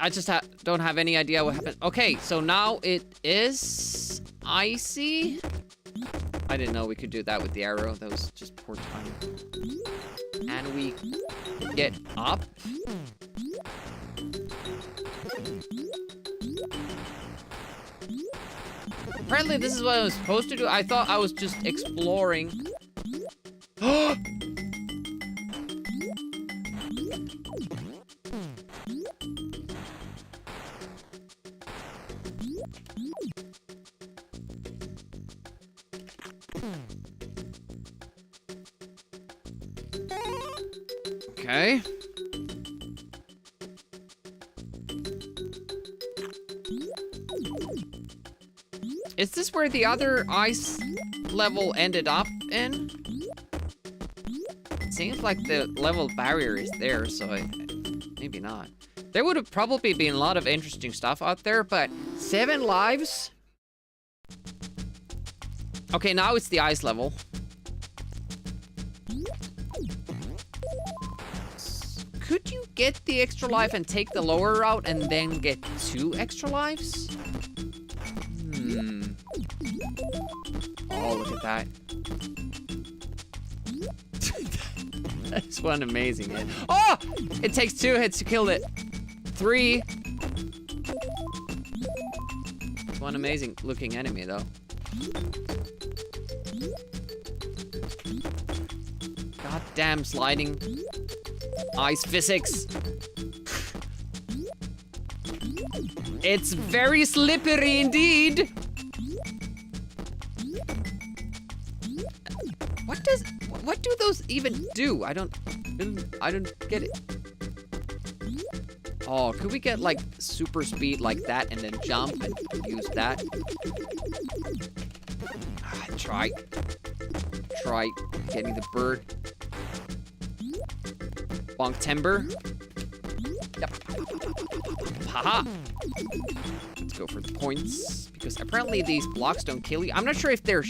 I just don't have any idea what happened. Okay, so now it is icy. I didn't know we could do that with the arrow. That was just poor timing. And we get up. Apparently this is what I was supposed to do. I thought I was just exploring. Okay. Is this where the other ice level ended up in? It seems like the level barrier is there, so maybe not. There would have probably been a lot of interesting stuff out there, but 7 lives? Okay, now it's the ice level. Could you get the extra life and take the lower route and then get 2 extra lives? Oh, look at that. That's one amazing hit. Oh! It takes 2 hits to kill it. 3. It's one amazing looking enemy though. Goddamn sliding ice physics. It's very slippery indeed. What do those even do? I don't get it. Oh, could we get like super speed like that and then jump and use that? Try getting the bird. Bonk timber. Yep. Haha. Let's go for the points because apparently these blocks don't kill you. I'm not sure if they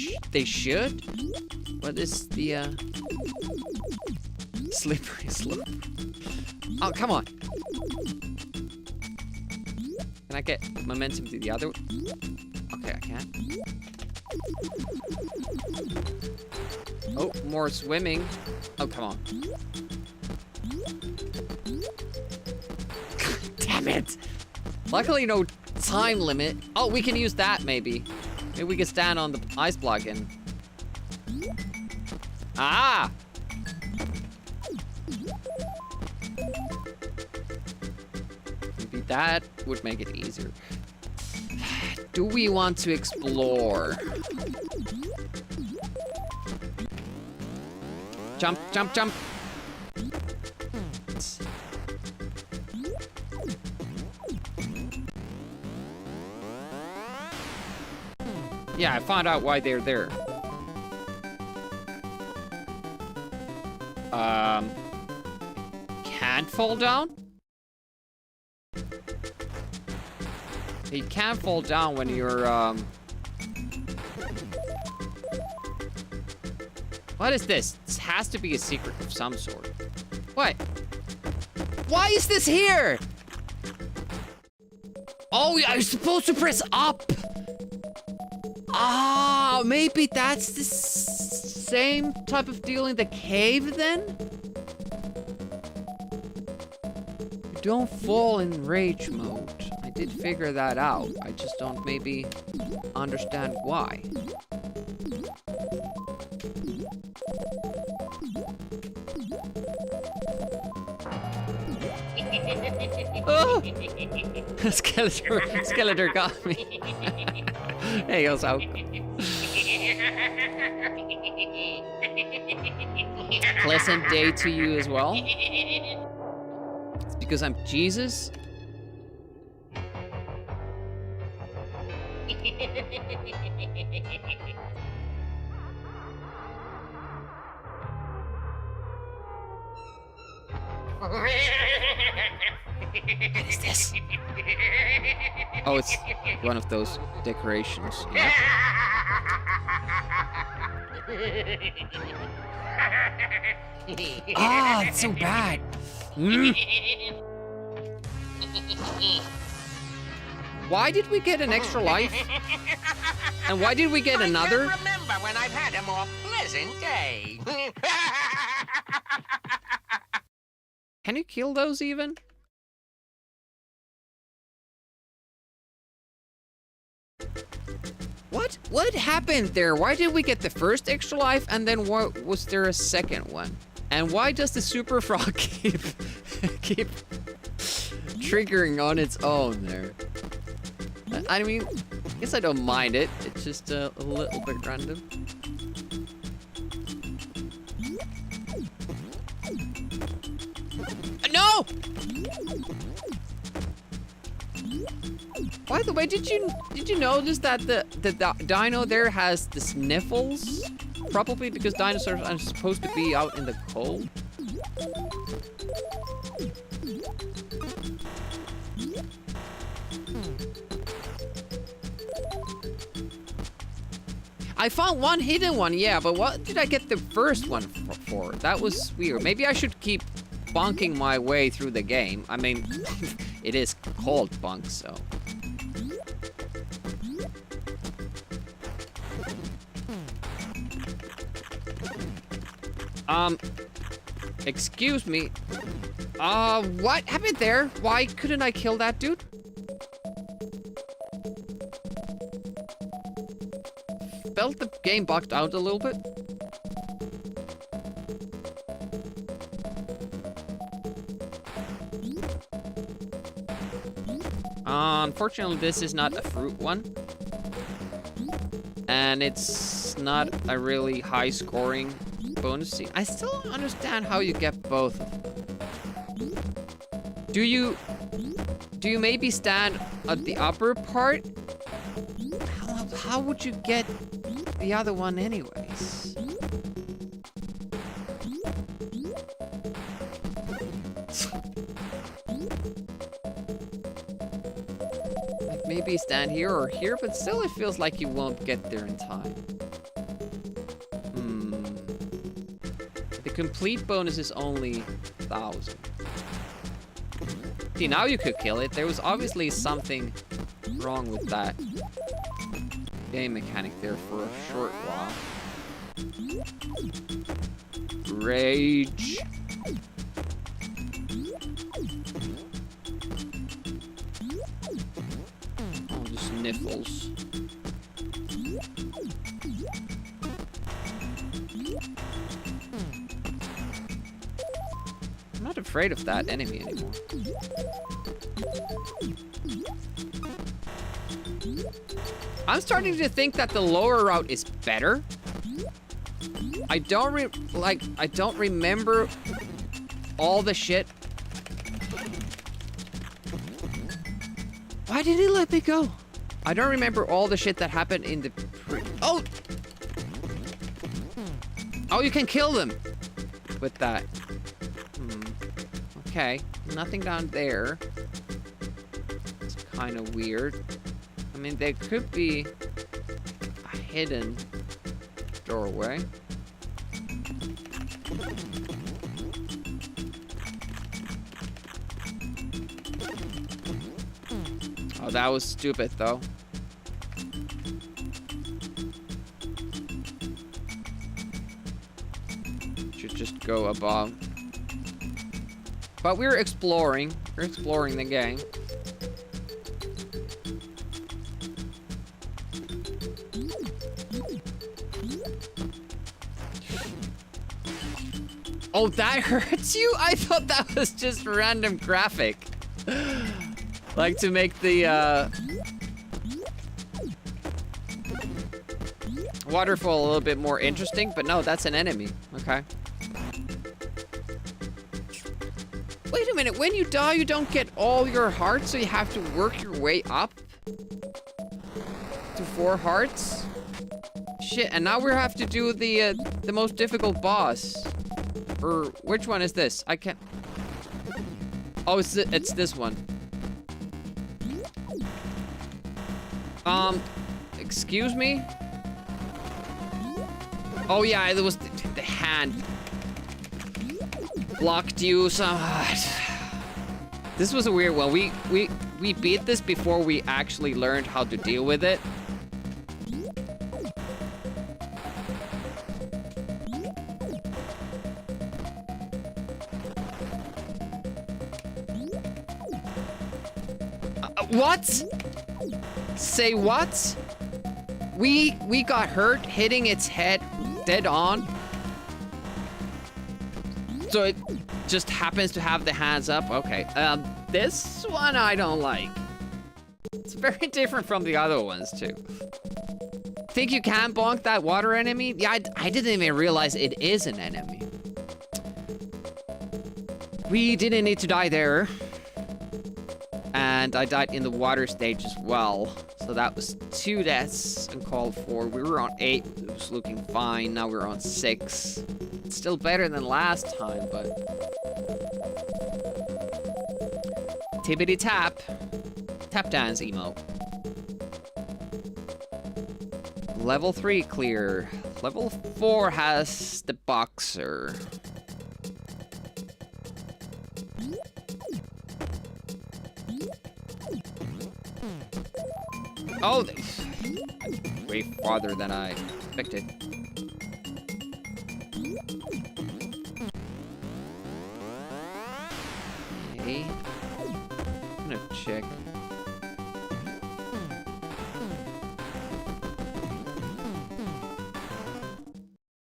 should. What is the slippery slope? Oh, come on. Can I get momentum to the other? Okay, I can. Oh, more swimming. Oh, come on. Damn it. Luckily, no time limit. Oh, we can use that, maybe. Maybe we can stand on the ice block and... Ah! Maybe that would make it easier. Do we want to explore? Jump, jump, jump! Yeah, I found out why they're there. Can't fall down? You can't fall down when you're, What is this? This has to be a secret of some sort. What? Why is this here? Oh, yeah, you're supposed to press up. Ah, maybe that's the same type of deal in the cave then? You don't fall in rage mode. I did figure that out. I just don't maybe understand why. Oh! Skeletor got me. Hey, goes out. Pleasant day to you as well. It's because I'm Jesus. What is this? Oh, it's one of those decorations. Yeah. Ah, it's so bad. Why did we get an extra life? And why did we get another? I can't remember when I've had a more pleasant day. Can you kill those even? What happened there? Why did we get the first extra life and then what was there a second one? And why does the super frog keep triggering on its own there? I mean, I guess I don't mind it. It's just a little bit random. No! By the way, did you notice that the dino there has the sniffles? Probably because dinosaurs are supposed to be out in the cold. I found one hidden one, yeah, but what did I get the first one for? That was weird. Maybe I should keep bonking my way through the game. I mean, it is called bunk, so. Excuse me. What happened there? Why couldn't I kill that dude? Felt the game bugged out a little bit. Unfortunately, this is not a fruit one. And it's not a really high scoring bonus scene. I still don't understand how you get both. Do you maybe stand at the upper part? How would you get the other one anyways? Like maybe stand here or here, but still it feels like you won't get there in time. The complete bonus is only 1,000. See, now you could kill it. There was obviously something wrong with that game mechanic there for a short while. Rage. Oh, the sniffles. I'm not afraid of that enemy anymore. I'm starting to think that the lower route is better. I don't remember all the shit. Why did he let me go? I don't remember all the shit that happened in the Oh! Oh, you can kill them with that. Okay, nothing down there. It's kind of weird. I mean, there could be a hidden doorway. Oh, that was stupid, though. Should just go above. But we're exploring. We're exploring the game. Oh, that hurts you? I thought that was just random graphic. Like to make the waterfall a little bit more interesting, but no, that's an enemy. Okay. Wait a minute, when you die, you don't get all your hearts, so you have to work your way up to 4 hearts? Shit, and now we have to do the most difficult boss. Or, which one is this? I can't... Oh, it's this one. Excuse me? Oh yeah, it was the hand blocked you so hard. This was a weird one. We beat this before we actually learned how to deal with it. What? Say what? We got hurt hitting its head dead on. So it just happens to have the hands up. Okay. This one I don't like. It's very different from the other ones too. Think you can bonk that water enemy? Yeah, I didn't even realize it is an enemy. We didn't need to die there. And I died in the water stage as well. So that was 2 deaths uncalled for. We were on 8. It was looking fine. Now we're on 6. It's still better than last time, but... Tippity tap. Tap dance emo. Level 3 clear. Level 4 has the boxer. Oh, way farther than I expected. Okay. I'm gonna check.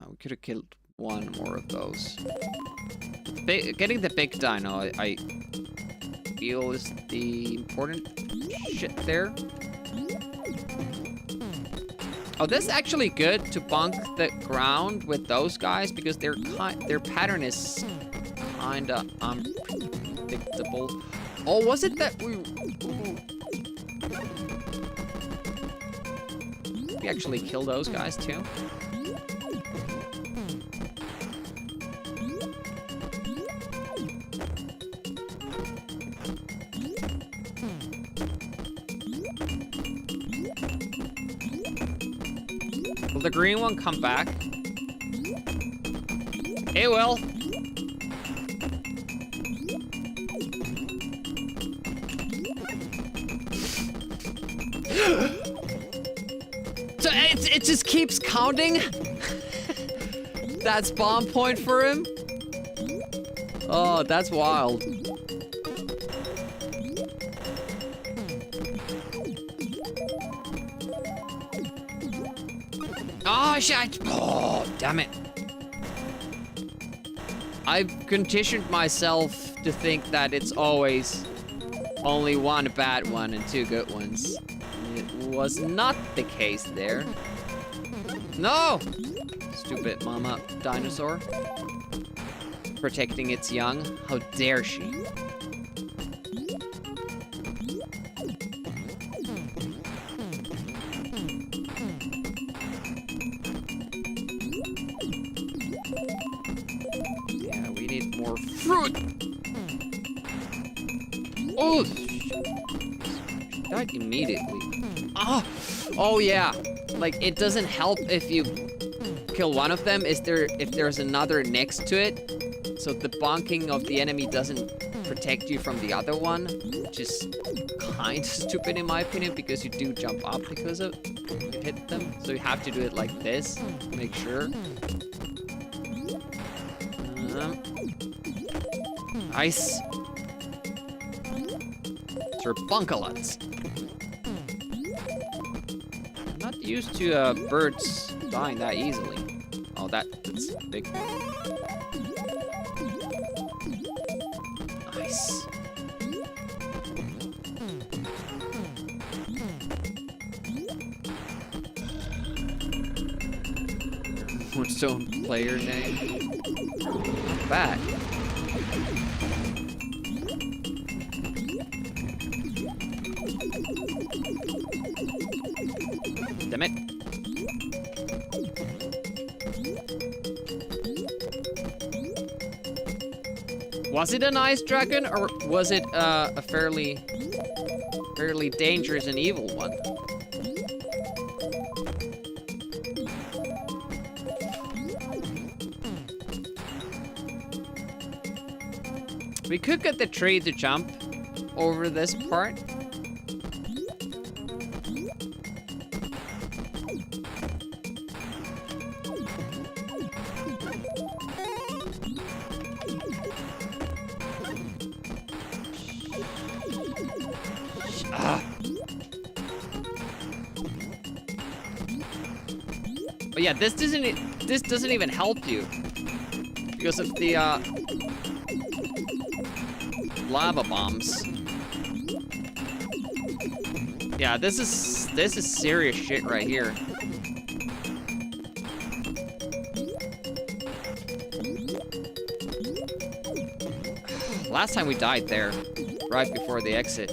Oh, we could have killed one more of those. Getting the big dino, I feel is the important shit there. Oh, this is actually good to bonk the ground with those guys because their pattern is kinda unpredictable. Oh, was it that we actually kill those guys too? Will the green one come back? It will. So it just keeps counting? That's spawn point for him? Oh, that's wild. Oh, shit! Oh, damn it. I've conditioned myself to think that it's always only one bad one and two good ones. It was not the case there. No! Stupid mama dinosaur. Protecting its young. How dare she? More fruit! Oh! Died immediately. Oh yeah. Like, it doesn't help if you kill one of them if there's another next to it. So the bonking of the enemy doesn't protect you from the other one. Which is kind of stupid in my opinion because you do jump up because of it hit them. So you have to do it like this. Make sure. Nice. Sir Bunkalots. I'm not used to birds dying that easily. Oh, that's big. Nice. Moonstone player name. Not bad. Damn it. Was it an ice dragon or was it a fairly dangerous and evil one? We could get the tree to jump over this part. But yeah, this doesn't even help you because of the lava bombs. Yeah, this is serious shit right here. Last time we died there, right before the exit.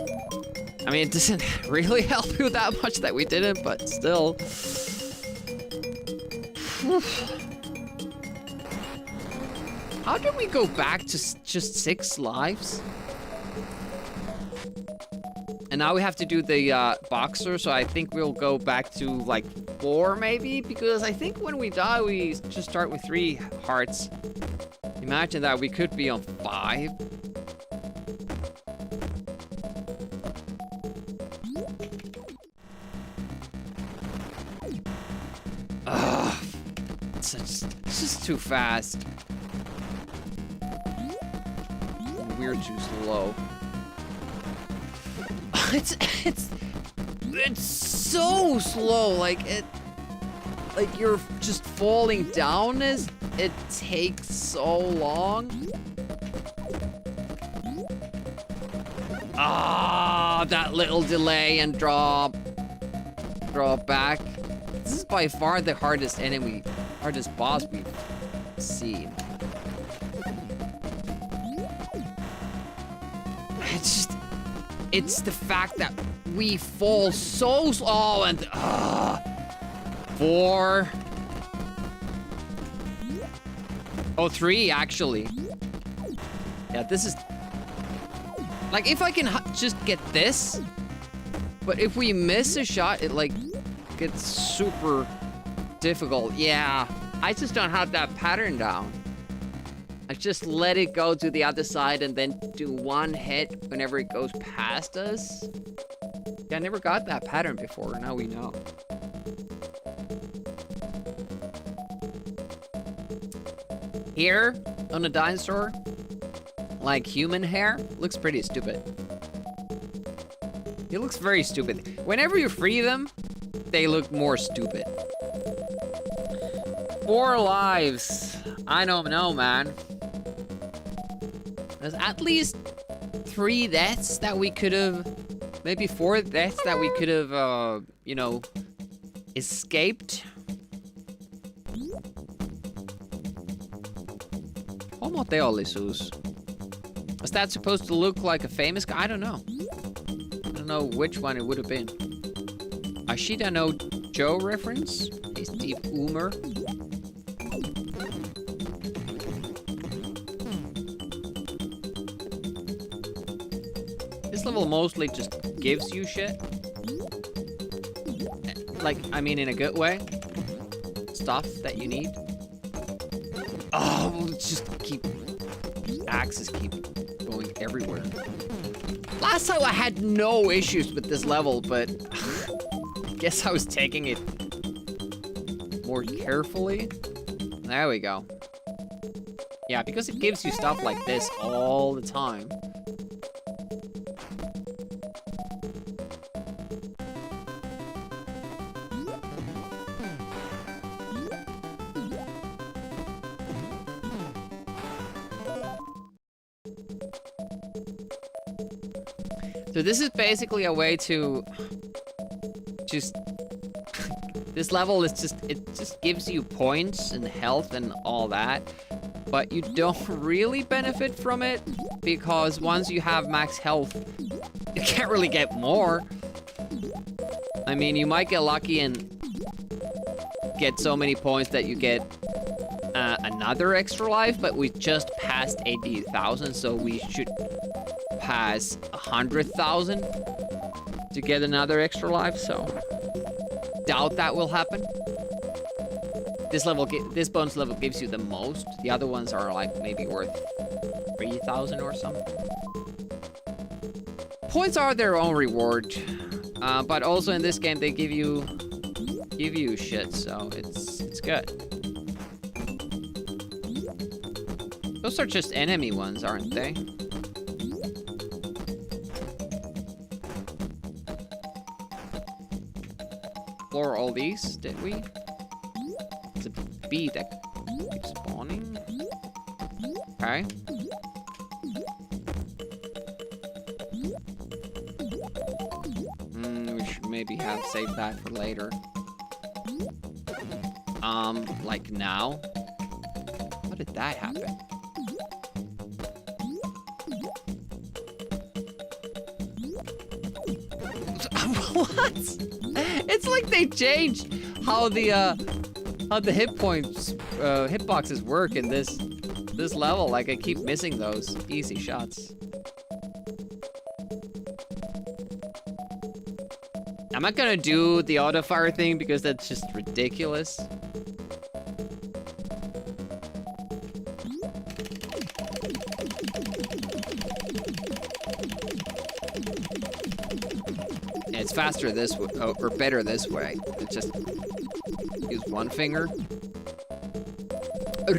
I mean, it doesn't really help you that much that we didn't, but still. How did we go back to just 6 lives? And now we have to do the boxer, so I think we'll go back to like 4 maybe, because I think when we die we just start with 3 hearts. Imagine that we could be on 5. Ugh. It's just too fast. We're too slow. It's so slow. Like you're just falling down. It takes so long. Ah, that little delay and draw back. This is by far the hardest boss we've seen. It's the fact that we fall so slow and 4. Oh, 3 actually. Yeah, this is like if I can just get this, but if we miss a shot, it like gets super difficult. Yeah, I just don't have that pattern down. I just let it go to the other side and then do 1 hit whenever it goes past us. Yeah, I never got that pattern before. Now we know. Here, on a dinosaur, like human hair, looks pretty stupid. It looks very stupid. Whenever you free them, they look more stupid. 4 lives. I don't know, man. There's at least 3 deaths that we could have, maybe 4 deaths that we could have, you know, escaped. Como teollisuus? Is that supposed to look like a famous guy? I don't know. I don't know which one it would have been. Ashita no Joe reference? A Steve Oomer? This level mostly just gives you shit. Like, I mean in a good way. Stuff that you need. Oh, just axes keep going everywhere. Last time I had no issues with this level, but guess I was taking it more carefully. There we go. Yeah, because it gives you stuff like this all the time. So this is basically a way to just... This level is just... It just gives you points and health and all that. But you don't really benefit from it. Because once you have max health, you can't really get more. I mean, you might get lucky and get so many points that you get another extra life. But we just passed 80,000, so we should pass 100,000 to get another extra life, so doubt that will happen. This bonus level gives you the most. The other ones are like maybe worth 3,000 or something. Points are their own reward, but also in this game they give you shit, so it's good. Those are just enemy ones, aren't they? Explore all these, did we? It's a bee that keeps spawning. Okay. We should maybe have saved that for later. Like now? How did that happen? What? It's like they changed how the hitboxes work in this level. Like I keep missing those easy shots. I'm not gonna do the auto fire thing because that's just ridiculous. Yeah, it's faster this way, or better this way. It's just use one finger.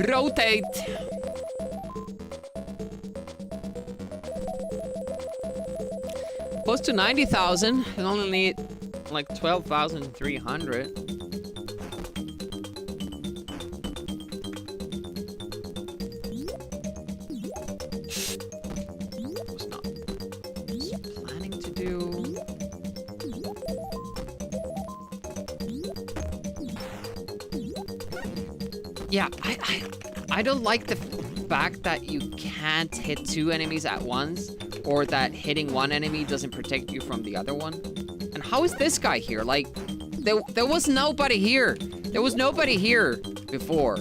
Rotate. Close to 90,000. I only need like 12,300. Was not planning to do. Yeah, I don't like the fact that you can't hit 2 enemies at once, or that hitting one enemy doesn't protect you from the other one. And how is this guy here? Like, there was nobody here. There was nobody here before.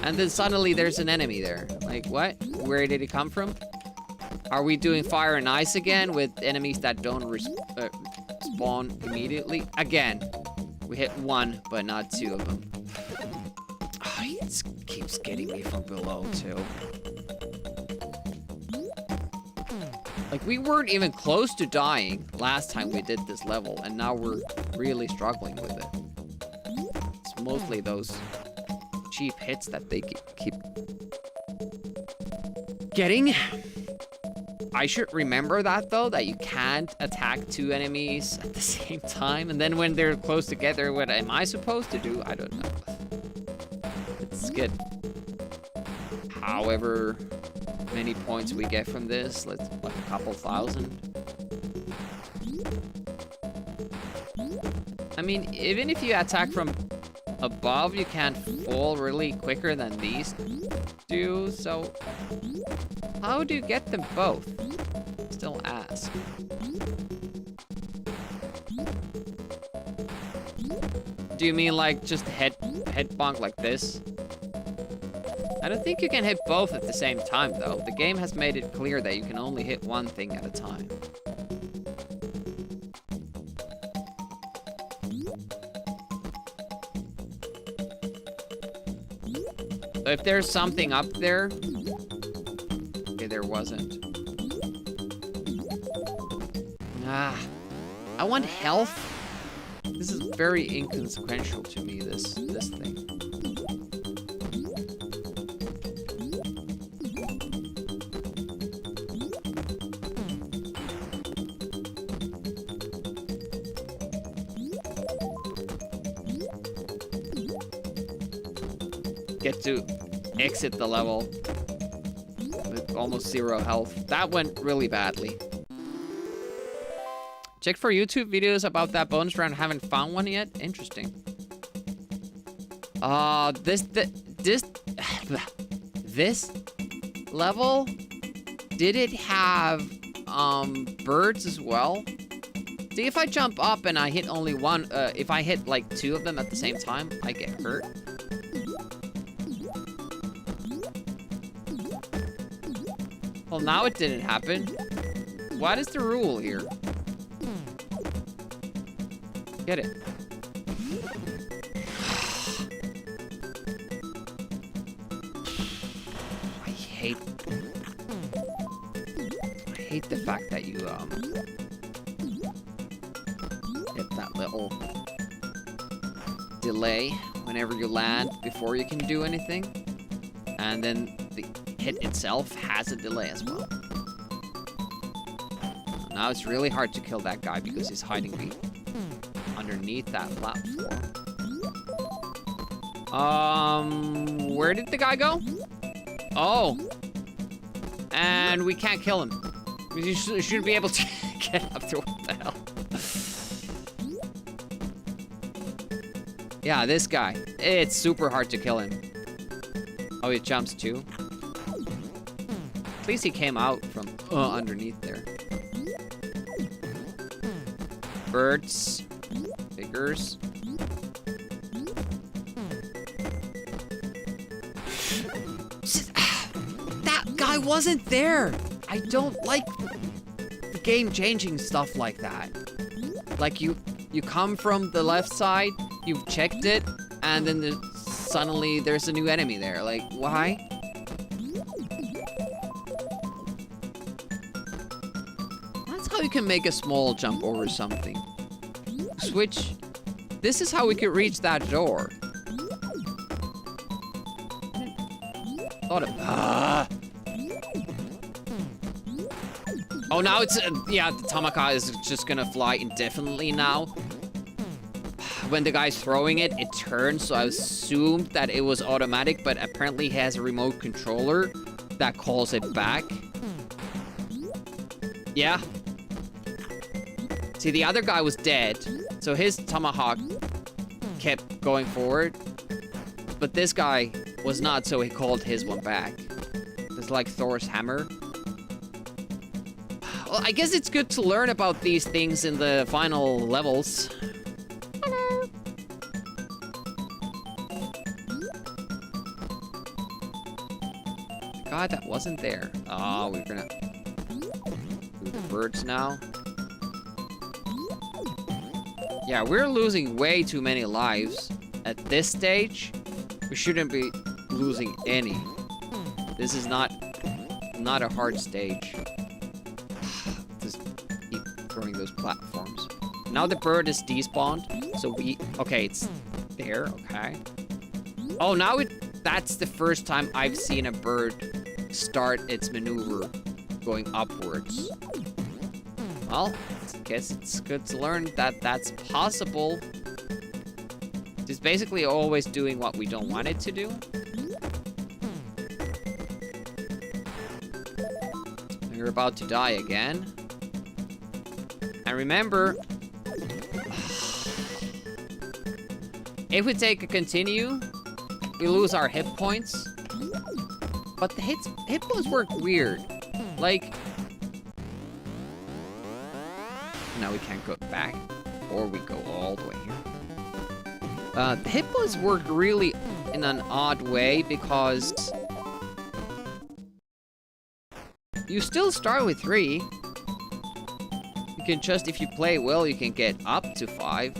And then suddenly there's an enemy there. Like, what? Where did it come from? Are we doing fire and ice again with enemies that don't spawn immediately? Again, we hit 1, but not 2 of them. Oh, he keeps getting me from below, too. Like, we weren't even close to dying last time we did this level, and now we're really struggling with it. It's mostly those cheap hits that they keep getting. I should remember that, though, that you can't attack 2 enemies at the same time. And then when they're close together, what am I supposed to do? I don't know. Let's get however many points we get from this. Let's like a couple thousand. I mean, even if you attack from above, you can't fall really quicker than these do. So how do you get them both? Still ask. Do you mean like just head bonk like this? I don't think you can hit both at the same time, though. The game has made it clear that you can only hit one thing at a time. So if there's something up there... Okay, there wasn't. Ah. I want health. This is very inconsequential to me, this thing. Get to exit the level with almost 0 health. That went really badly. Check for YouTube videos about that bonus round. Haven't found one yet. Interesting. This level, did it have birds as well? See, if I jump up and I hit only one, if I hit like 2 of them at the same time, I get hurt. Well, now it didn't happen. What is the rule here? Get it. I hate the fact that you get that little delay whenever you land before you can do anything. And then the hit itself has a delay as well. Now it's really hard to kill that guy because he's hiding underneath that platform. Where did the guy go? Oh. And we can't kill him. We should be able to get up there. What the hell? Yeah, this guy. It's super hard to kill him. Oh, he jumps too. At least he came out from underneath there. Birds. Figures. That guy wasn't there. I don't like the game-changing stuff like that. Like you come from the left side, you've checked it, and then suddenly there's a new enemy there. Like, why? That's how you can make a small jump over something. Switch. This is how we could reach that door. Thought of. Oh, now it's yeah. The Tamaka is just gonna fly indefinitely now. When the guy's throwing it, it turns. So I assumed that it was automatic, but apparently he has a remote controller that calls it back. Yeah. See, the other guy was dead, so his tomahawk kept going forward. But this guy was not, so he called his one back. It's like Thor's hammer. Well, I guess it's good to learn about these things in the final levels. Hello. The guy that wasn't there. Oh, we're gonna do the birds now. Yeah, we're losing way too many lives. At this stage, we shouldn't be losing any. This is not a hard stage. Just keep throwing those platforms. Now the bird is despawned, so okay, it's there, okay. Oh, now that's the first time I've seen a bird start its maneuver going upwards. Well, I guess it's good to learn that that's possible. It's basically always doing what we don't want it to do. We're about to die again. And remember, if we take a continue, we lose our hit points. But the hit points work weird. Like, now we can't go back, or we go all the way here. The hit points work really in an odd way because you still start with 3. You can just, if you play well, you can get up to 5.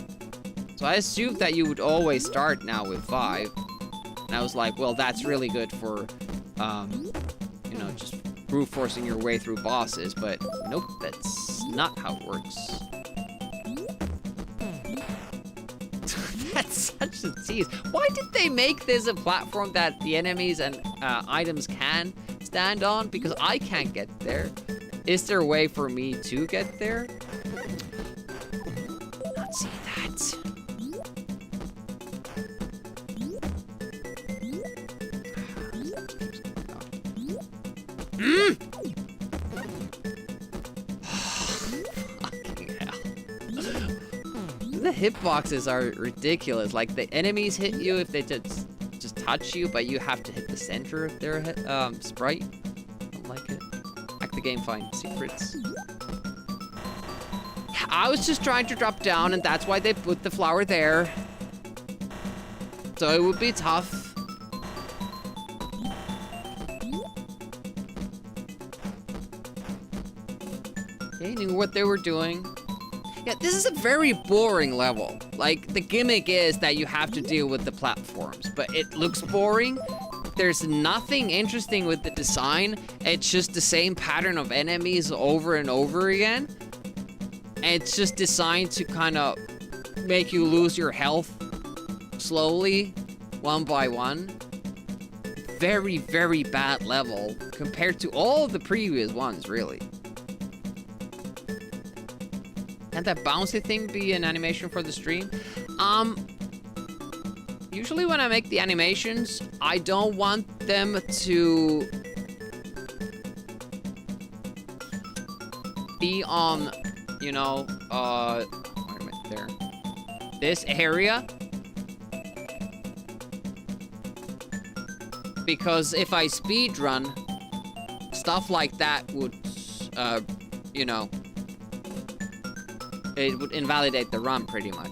So I assumed that you would always start now with 5. And I was like, well, that's really good for, you know, just brute forcing your way through bosses. But nope, that's not how it works. That's such a tease. Why did they make this a platform that the enemies and items can stand on? Because I can't get there. Is there a way for me to get there? Not see that. Fucking hell. The hitboxes are ridiculous. Like, the enemies hit you if they just touch you, but you have to hit the center of their sprite. I don't like it. Hack the game, find secrets. I was just trying to drop down, and that's why they put the flower there. So it would be tough. They knew what they were doing. Yeah, this is a very boring level. Like, the gimmick is that you have to deal with the platforms, but it looks boring. There's nothing interesting with the design. It's just the same pattern of enemies over and over again. And it's just designed to kind of make you lose your health slowly, one by one. Very, very bad level compared to all the previous ones, really. Can that bouncy thing be an animation for the stream? Usually when I make the animations, I don't want them to be on, you know, wait a minute, there. This area. Because if I speedrun, stuff like that would, you know, it would invalidate the run pretty much.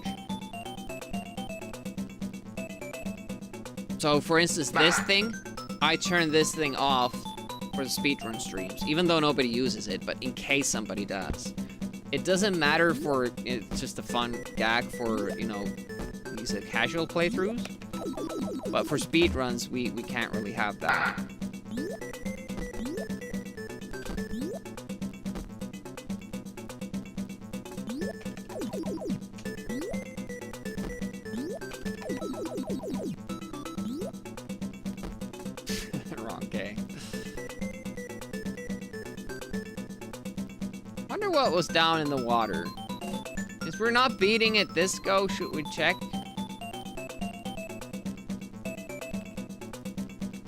So, for instance, this thing, I turn this thing off for the speedrun streams, even though nobody uses it, but in case somebody does. It doesn't matter for, it's just a fun gag for, you know, these casual playthroughs. But for speedruns, we can't really have that. Wrong game. Wonder what was down in the water. If we're not beating it this go, should we check?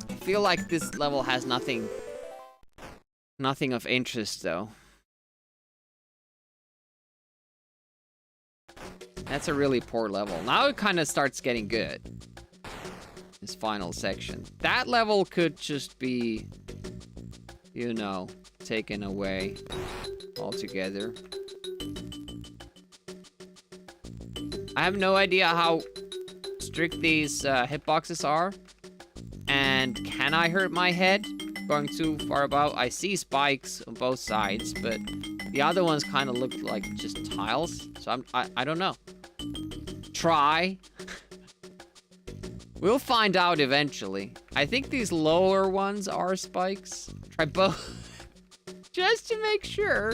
I feel like this level has nothing of interest though. That's a really poor level. Now it kind of starts getting good. This final section. That level could just be, you know, taken away altogether. I have no idea how strict these hitboxes are. And can I hurt my head going too far above? I see spikes on both sides, but the other ones kind of look like just tiles. So I don't know. Try. We'll find out eventually. I think these lower ones are spikes. Try both. Just to make sure.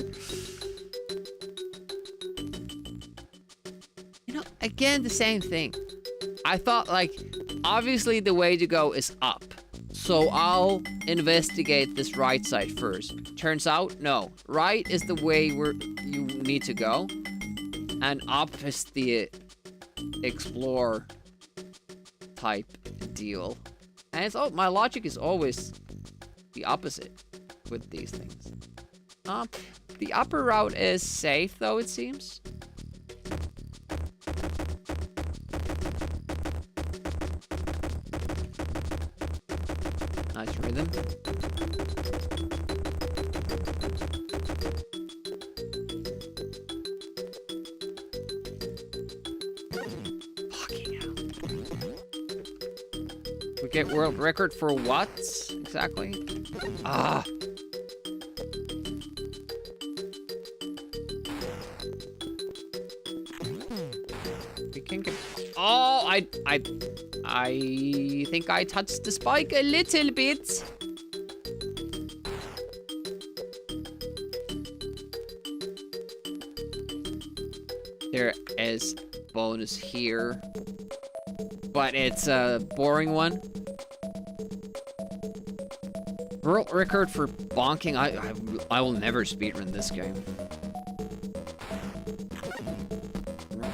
You know, again, the same thing. I thought, like, obviously the way to go is up. So I'll investigate this right side first. Turns out, no. Right is the way you need to go. And up is the explore type deal. And it's my logic is always the opposite with these things. The upper route is safe though, it seems. Nice rhythm. Fucking hell. We get world record for what? Exactly? Ah. We can get... Oh, I think I touched the spike a little bit. There is bonus here, but it's a boring one. World record for bonking. I will never speedrun this game.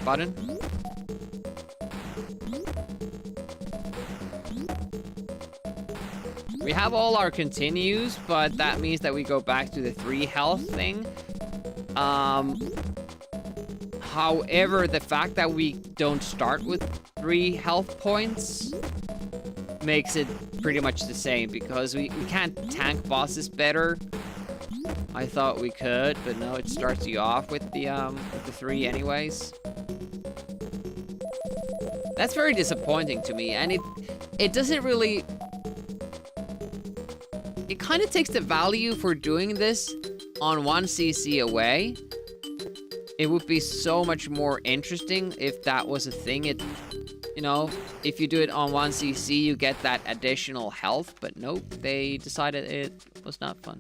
Button. We have all our continues, but that means that we go back to the 3 health thing. However, the fact that we don't start with 3 health points makes it pretty much the same, because we can't tank bosses better. I thought we could, but no, it starts you off with the 3 anyways. That's very disappointing to me, and it doesn't really... It kind of takes the value for doing this on 1cc away. It would be so much more interesting if that was a thing. You know, if you do it on 1cc, you get that additional health, but nope, they decided it was not fun.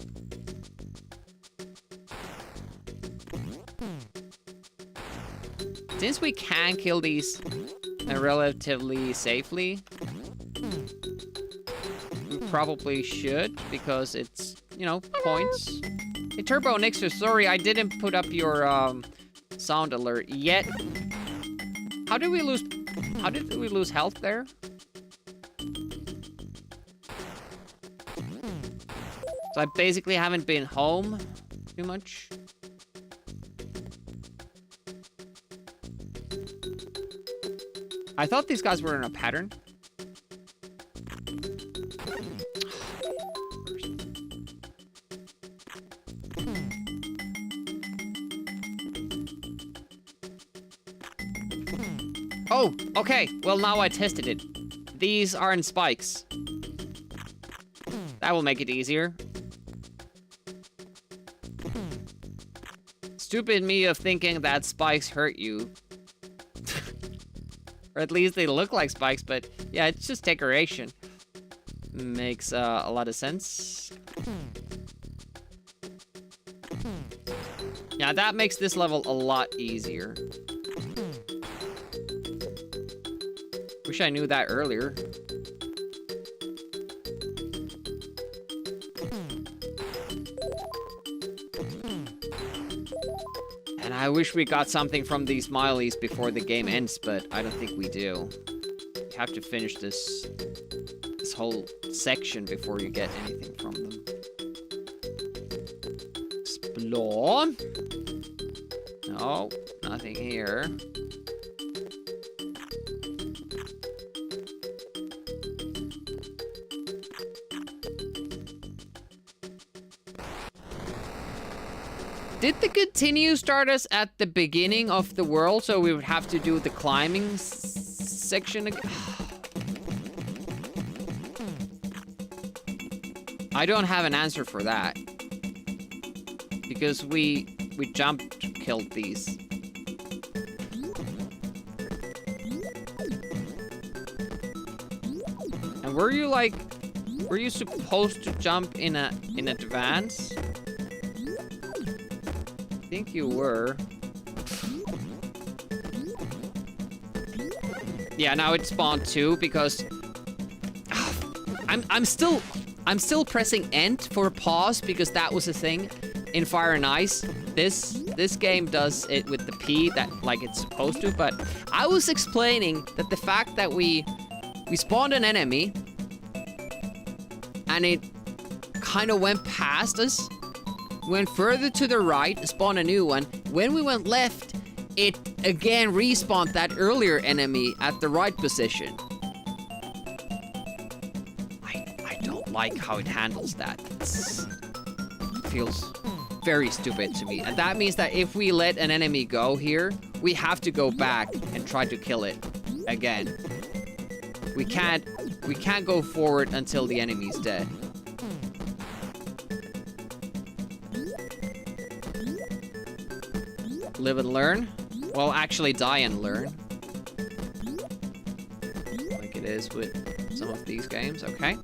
Since we can kill these relatively safely, we probably should, because it's, you know, points. Hey, Turbo Nixer, sorry, I didn't put up your sound alert yet. How did we lose health there? So I basically haven't been home too much. I thought these guys were in a pattern. Oh, okay. Well, now I tested it. These aren't spikes. That will make it easier. stupid me of thinking that spikes hurt you. Or at least they look like spikes, but yeah, it's just decoration. Makes a lot of sense. Yeah, that makes this level a lot easier. Wish I knew that earlier. And I wish we got something from these smileys before the game ends, but I don't think we do. You have to finish this whole section before you get anything from them. Explore. No, nothing here. Did the continue start us at the beginning of the world, so we would have to do the climbing section again? I don't have an answer for that. Because we jumped, killed these. And were you supposed to jump in advance? I think you were. Yeah, now it spawned two because I'm still pressing Ent for pause because that was a thing in Fire and Ice. This game does it with the P that like it's supposed to, but I was explaining that the fact that we spawned an enemy and it kind of went past us, went further to the right, spawned a new one. When we went left, it again respawned that earlier enemy at the right position. I don't like how it handles that. It feels very stupid to me. And that means that if we let an enemy go here, we have to go back and try to kill it again. We can't go forward until the enemy's dead. Live and learn? Well, actually die and learn. Like it is with some of these games, okay.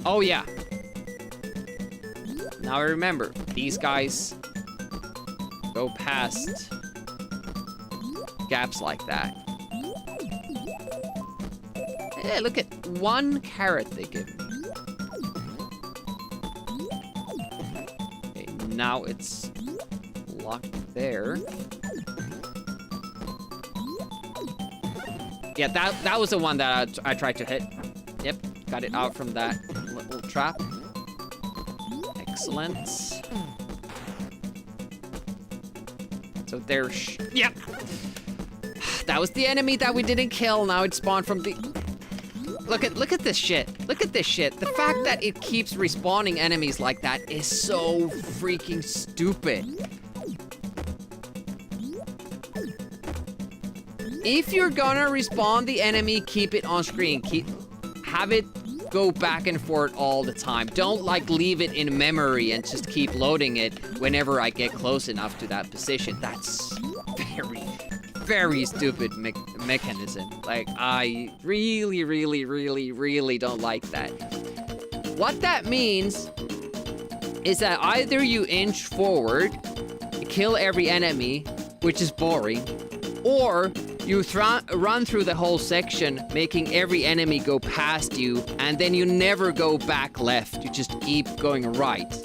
Oh yeah. Now I remember, these guys go past gaps like that. Yeah, look at 1 carrot they give me. Okay, now it's locked there. Yeah, that was the one that I tried to hit. Yep, got it out from that little trap. Excellent. So there's... Yep! That was the enemy that we didn't kill. Now it spawned from the... Look at this shit. Look at this shit. The fact that it keeps respawning enemies like that is so freaking stupid. If you're gonna respawn the enemy, keep it on screen. Have it go back and forth all the time. Don't like leave it in memory and just keep loading it whenever I get close enough to that position. That's very, very stupid mechanism. Like, I really, really, really, really don't like that. What that means is that either you inch forward, kill every enemy, which is boring, or you run through the whole section, making every enemy go past you, and then you never go back left. You just keep going right.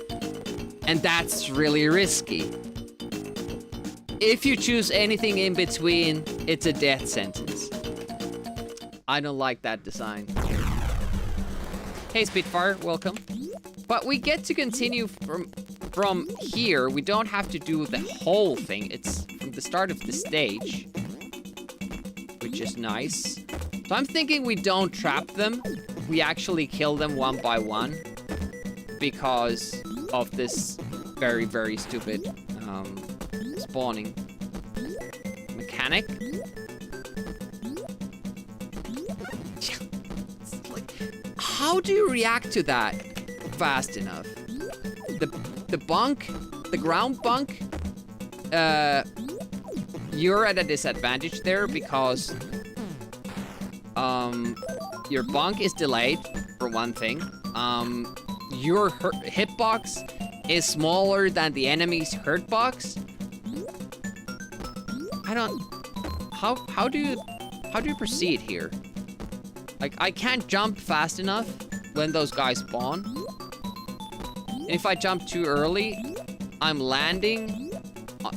And that's really risky. If you choose anything in between, it's a death sentence. I don't like that design. Hey, Spitfire, welcome. But we get to continue from here. We don't have to do the whole thing. It's from the start of the stage, which is nice. So I'm thinking we don't trap them. We actually kill them one by one because of this very, very stupid spawning mechanic. How do you react to that fast enough? the ground bunk, you're at a disadvantage there because your bunk is delayed for one thing. Your hitbox is smaller than the enemy's hurt box. I don't. How do you proceed here? Like, I can't jump fast enough when those guys spawn. And if I jump too early, I'm landing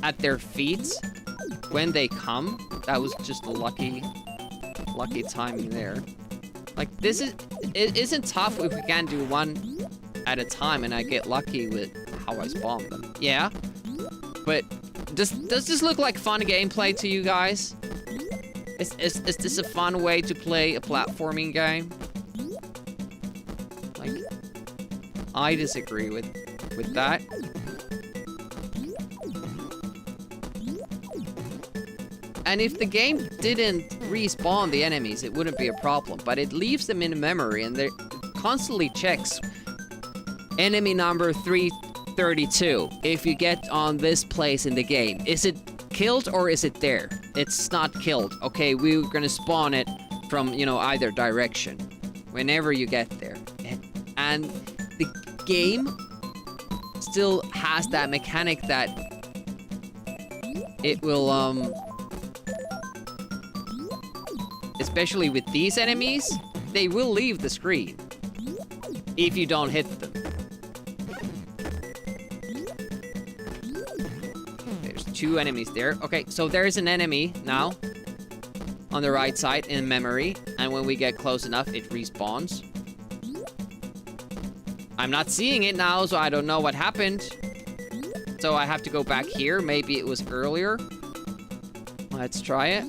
at their feet when they come. That was just a lucky timing there. Like, it isn't tough if we can do one at a time and I get lucky with how I spawn them. Yeah, but does this look like fun gameplay to you guys? Is this a fun way to play a platforming game? Like, I disagree with that. And if the game didn't respawn the enemies, it wouldn't be a problem. But it leaves them in memory, and it constantly checks enemy number 332. If you get on this place in the game, is it killed or is it there? It's not killed. Okay, we're gonna spawn it from, you know, either direction whenever you get there. And the game still has that mechanic that it will, especially with these enemies, they will leave the screen if you don't hit them. There's 2 enemies there. Okay, so there's an enemy now on the right side in memory, and when we get close enough, it respawns. I'm not seeing it now, so I don't know what happened. So I have to go back here. Maybe it was earlier. Let's try it.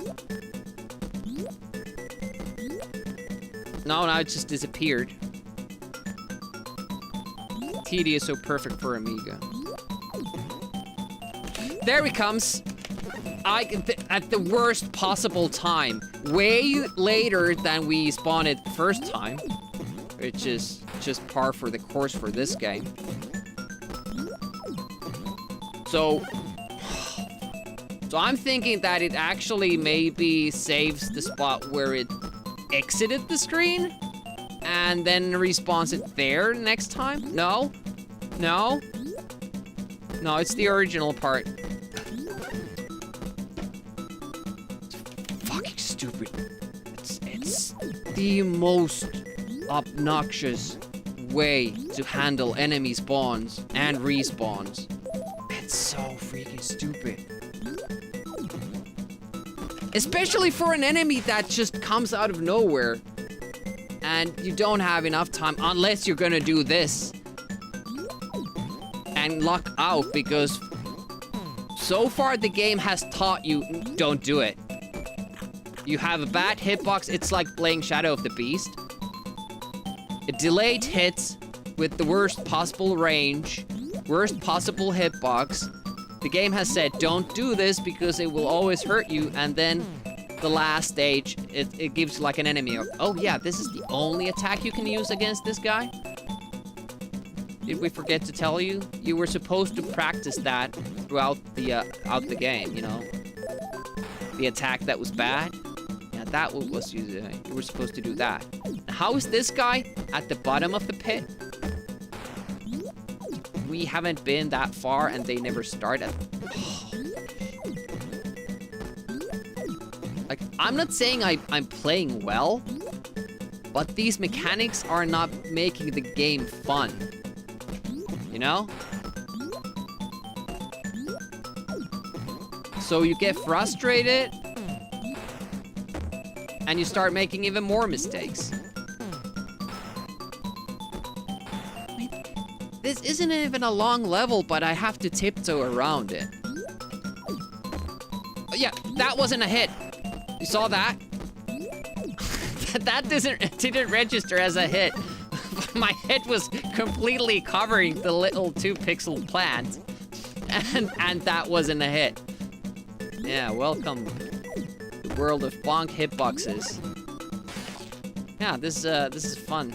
No, now it just disappeared. TD is so perfect for Amiga. There he comes. At the worst possible time. Way later than we spawned it the first time. Which is just par for the course for this game. So I'm thinking that it actually maybe saves the spot where it exited the screen and then respawns it there next time? No? No? No, it's the original part. It's fucking stupid. It's the most obnoxious way to handle enemy spawns and respawns. It's so freaking stupid. Especially for an enemy that just comes out of nowhere. And you don't have enough time unless you're gonna do this. And luck out, because so far the game has taught you, don't do it. You have a bad hitbox, it's like playing Shadow of the Beast. It delayed hits with the worst possible range, worst possible hitbox. The game has said, don't do this because it will always hurt you, and then the last stage, it gives like an enemy. Oh yeah, this is the only attack you can use against this guy? Did we forget to tell you? You were supposed to practice that throughout the game, you know? The attack that was bad? Yeah, that was you were supposed to do that. How is this guy at the bottom of the pit? We haven't been that far and they never started. Like, I'm not saying I'm playing well, but these mechanics are not making the game fun. You know? So you get frustrated and you start making even more mistakes. This isn't even a long level, but I have to tiptoe around it. Oh, yeah, that wasn't a hit. You saw that? That didn't register as a hit. My head was completely covering the little 2-pixel plant. And that wasn't a hit. Yeah, welcome to the world of bonk hitboxes. Yeah, this is fun.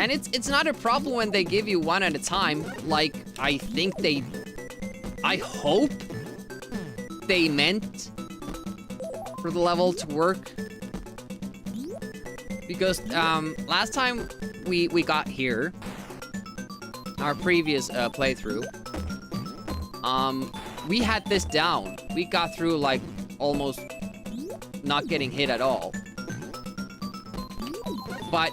And it's not a problem when they give you one at a time. Like, I hope they meant for the level to work. Because last time we got here, our previous playthrough, we had this down. We got through like almost not getting hit at all. But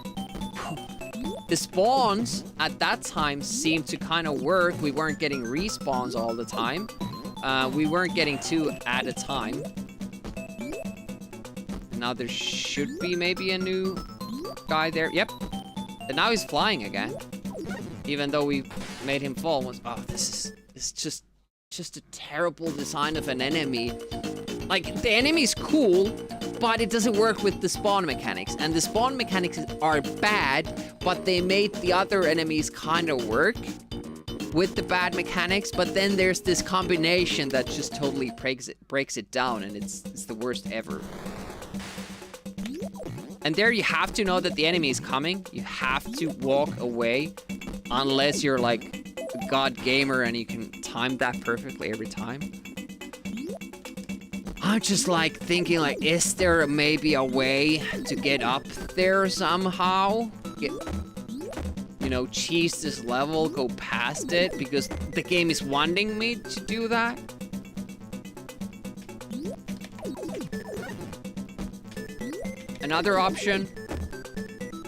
the spawns at that time seemed to kind of work. We weren't getting respawns all the time. We weren't getting 2 at a time. Now there should be maybe a new guy there. Yep. And now he's flying again. Even though we made him fall. Oh, this is just a terrible design of an enemy. Like, the enemy's cool, but it doesn't work with the spawn mechanics. And the spawn mechanics are bad, but they made the other enemies kind of work with the bad mechanics. But then there's this combination that just totally breaks it down, and it's the worst ever. And there you have to know that the enemy is coming. You have to walk away, unless you're like a god gamer and you can time that perfectly every time. I'm just like thinking like, is there maybe a way to get up there somehow? You know, cheese this level, go past it, because the game is wanting me to do that. Another option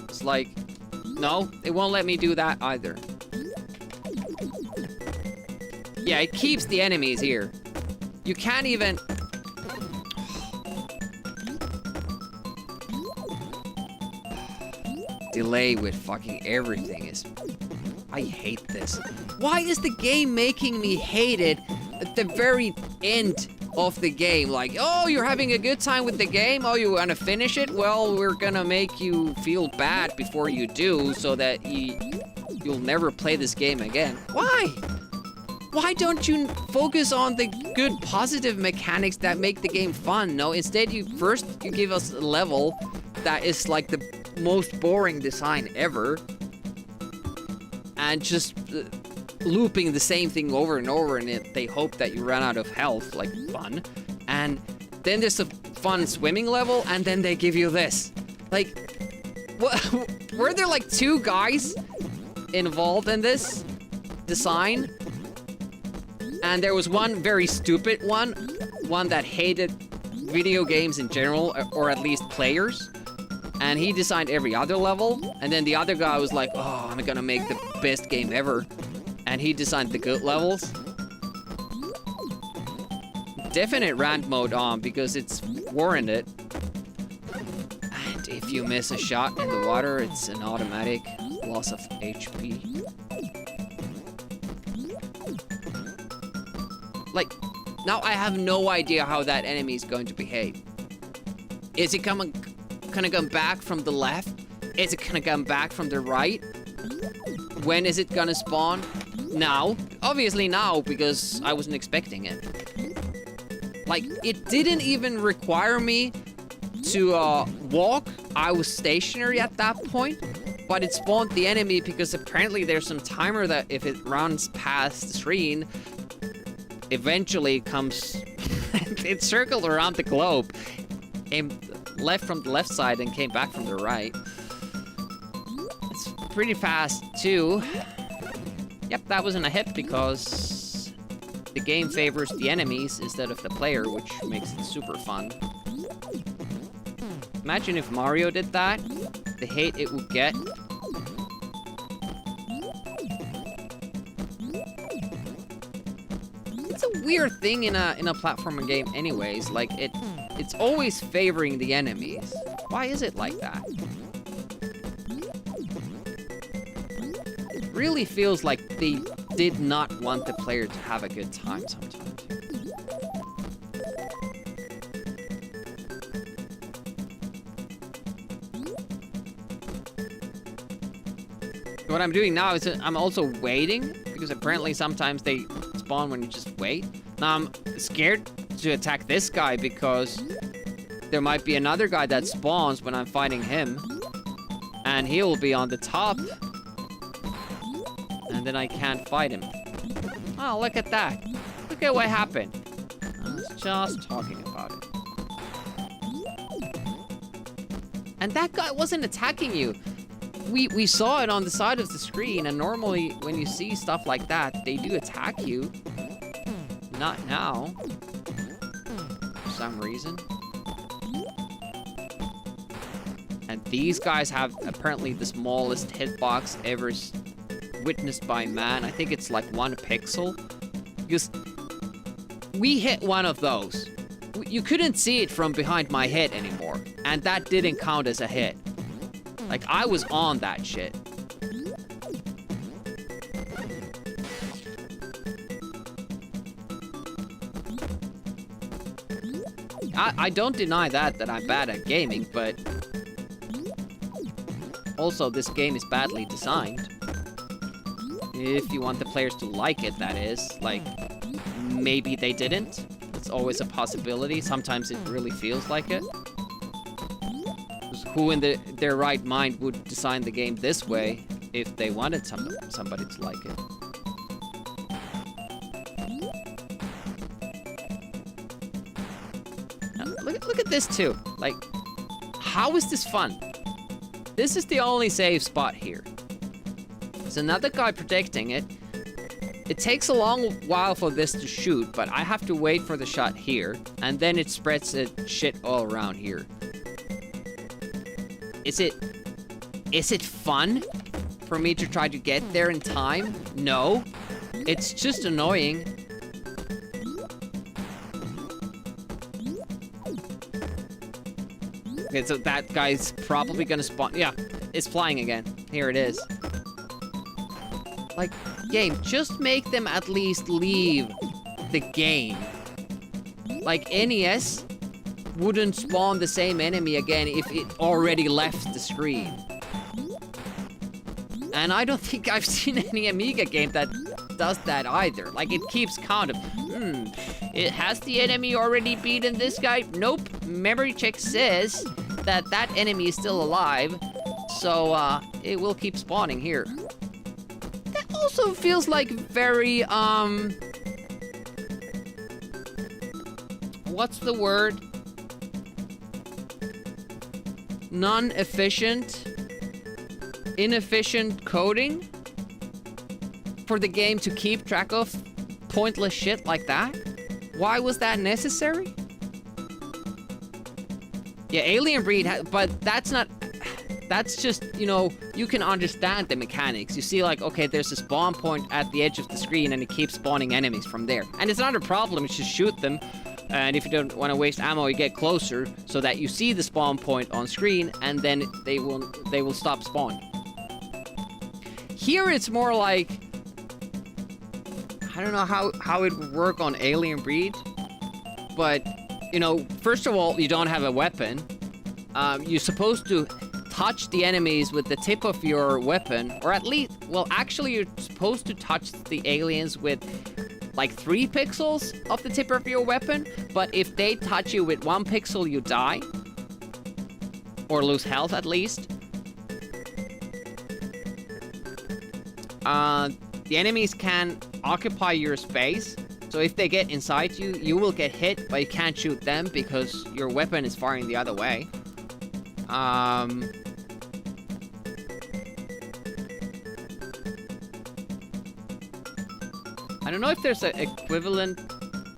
is like, no, it won't let me do that either. Yeah, it keeps the enemies here. You can't even... Delay with fucking everything is... I hate this. Why is the game making me hate it at the very end of the game? Like, oh, you're having a good time with the game? Oh, you want to finish it? Well, we're gonna make you feel bad before you do, so that you'll never play this game again. Why? Why don't you focus on the good, positive mechanics that make the game fun? No, instead you give us a level that is like the most boring design ever, and just looping the same thing over and over, and they hope that you run out of health, like fun. And then there's a fun swimming level, and then they give you this. Like, what? Were there like 2 guys involved in this design? And there was one very stupid one that hated video games in general, or at least players. And he designed every other level. And then the other guy was like, oh, I'm gonna make the best game ever. And he designed the good levels. Definite rant mode on, because it's warranted. And if you miss a shot in the water, it's an automatic loss of HP. Like, now I have no idea how that enemy is going to behave. Is it gonna come back from the left? Is it gonna come back from the right? When is it gonna spawn? Now. Obviously now, because I wasn't expecting it. Like, it didn't even require me to walk. I was stationary at that point. But it spawned the enemy because apparently there's some timer that if it runs past the screen, eventually comes... It circled around the globe. Came left from the left side and came back from the right. It's pretty fast too. Yep, that wasn't a hit because the game favors the enemies instead of the player, which makes it super fun. Imagine if Mario did that, the hate it would get. It's a weird thing in a platformer game anyways, like it's always favoring the enemies. Why is it like that? It really feels like they did not want the player to have a good time sometimes. What I'm doing now is I'm also waiting, because apparently sometimes they spawn when you just wait. Now I'm scared to attack this guy because there might be another guy that spawns when I'm fighting him, and he'll be on the top And then I can't fight him. Oh, look at that. Look at what happened. I was just talking about it. And that guy wasn't attacking you. We saw it on the side of the screen, and normally when you see stuff like that, they do attack you. Not now. For some reason. And these guys have apparently the smallest hitbox ever witnessed by man. I think it's like 1 pixel. Because we hit one of those. You couldn't see it from behind my head anymore. And that didn't count as a hit. Like, I was on that shit. I don't deny that I'm bad at gaming, but... also, this game is badly designed. If you want the players to like it, that is. Like, maybe they didn't. It's always a possibility. Sometimes it really feels like it. Who in their right mind would design the game this way if they wanted somebody to like it? Now, look at this too. Like, how is this fun? This is the only safe spot here. There's another guy protecting it. It takes a long while for this to shoot, but I have to wait for the shot here, and then it spreads shit all around here. Is it fun for me to try to get there in time? No. It's just annoying. Okay, so that guy's probably gonna spawn. Yeah, it's flying again. Here it is. Like, game, just make them at least leave the game. Like, NES wouldn't spawn the same enemy again if it already left the screen. And I don't think I've seen any Amiga game that does that either. Like, it keeps count of, it has the enemy already beaten this guy? Nope. Memory check says that that enemy is still alive. So, it will keep spawning here. That also feels like very, what's the word? Non-efficient, inefficient coding for the game to keep track of pointless shit like that? Why was that necessary? Yeah, Alien Breed, but that's not... That's just, you know, you can understand the mechanics. You see, like, okay, there's a spawn point at the edge of the screen and it keeps spawning enemies from there. And it's not a problem, it's just shoot them. And if you don't want to waste ammo, you get closer so that you see the spawn point on screen, and then they will stop spawning. Here it's more like, I don't know how it would work on Alien Breed, but you know, first of all, you don't have a weapon. You're supposed to touch the enemies with the tip of your weapon, or at least, well, actually, you're supposed to touch the aliens with like 3 pixels of the tip of your weapon, but if they touch you with 1 pixel, you die. Or lose health, at least. The enemies can occupy your space, so if they get inside you, you will get hit, but you can't shoot them because your weapon is firing the other way. I don't know if there's an equivalent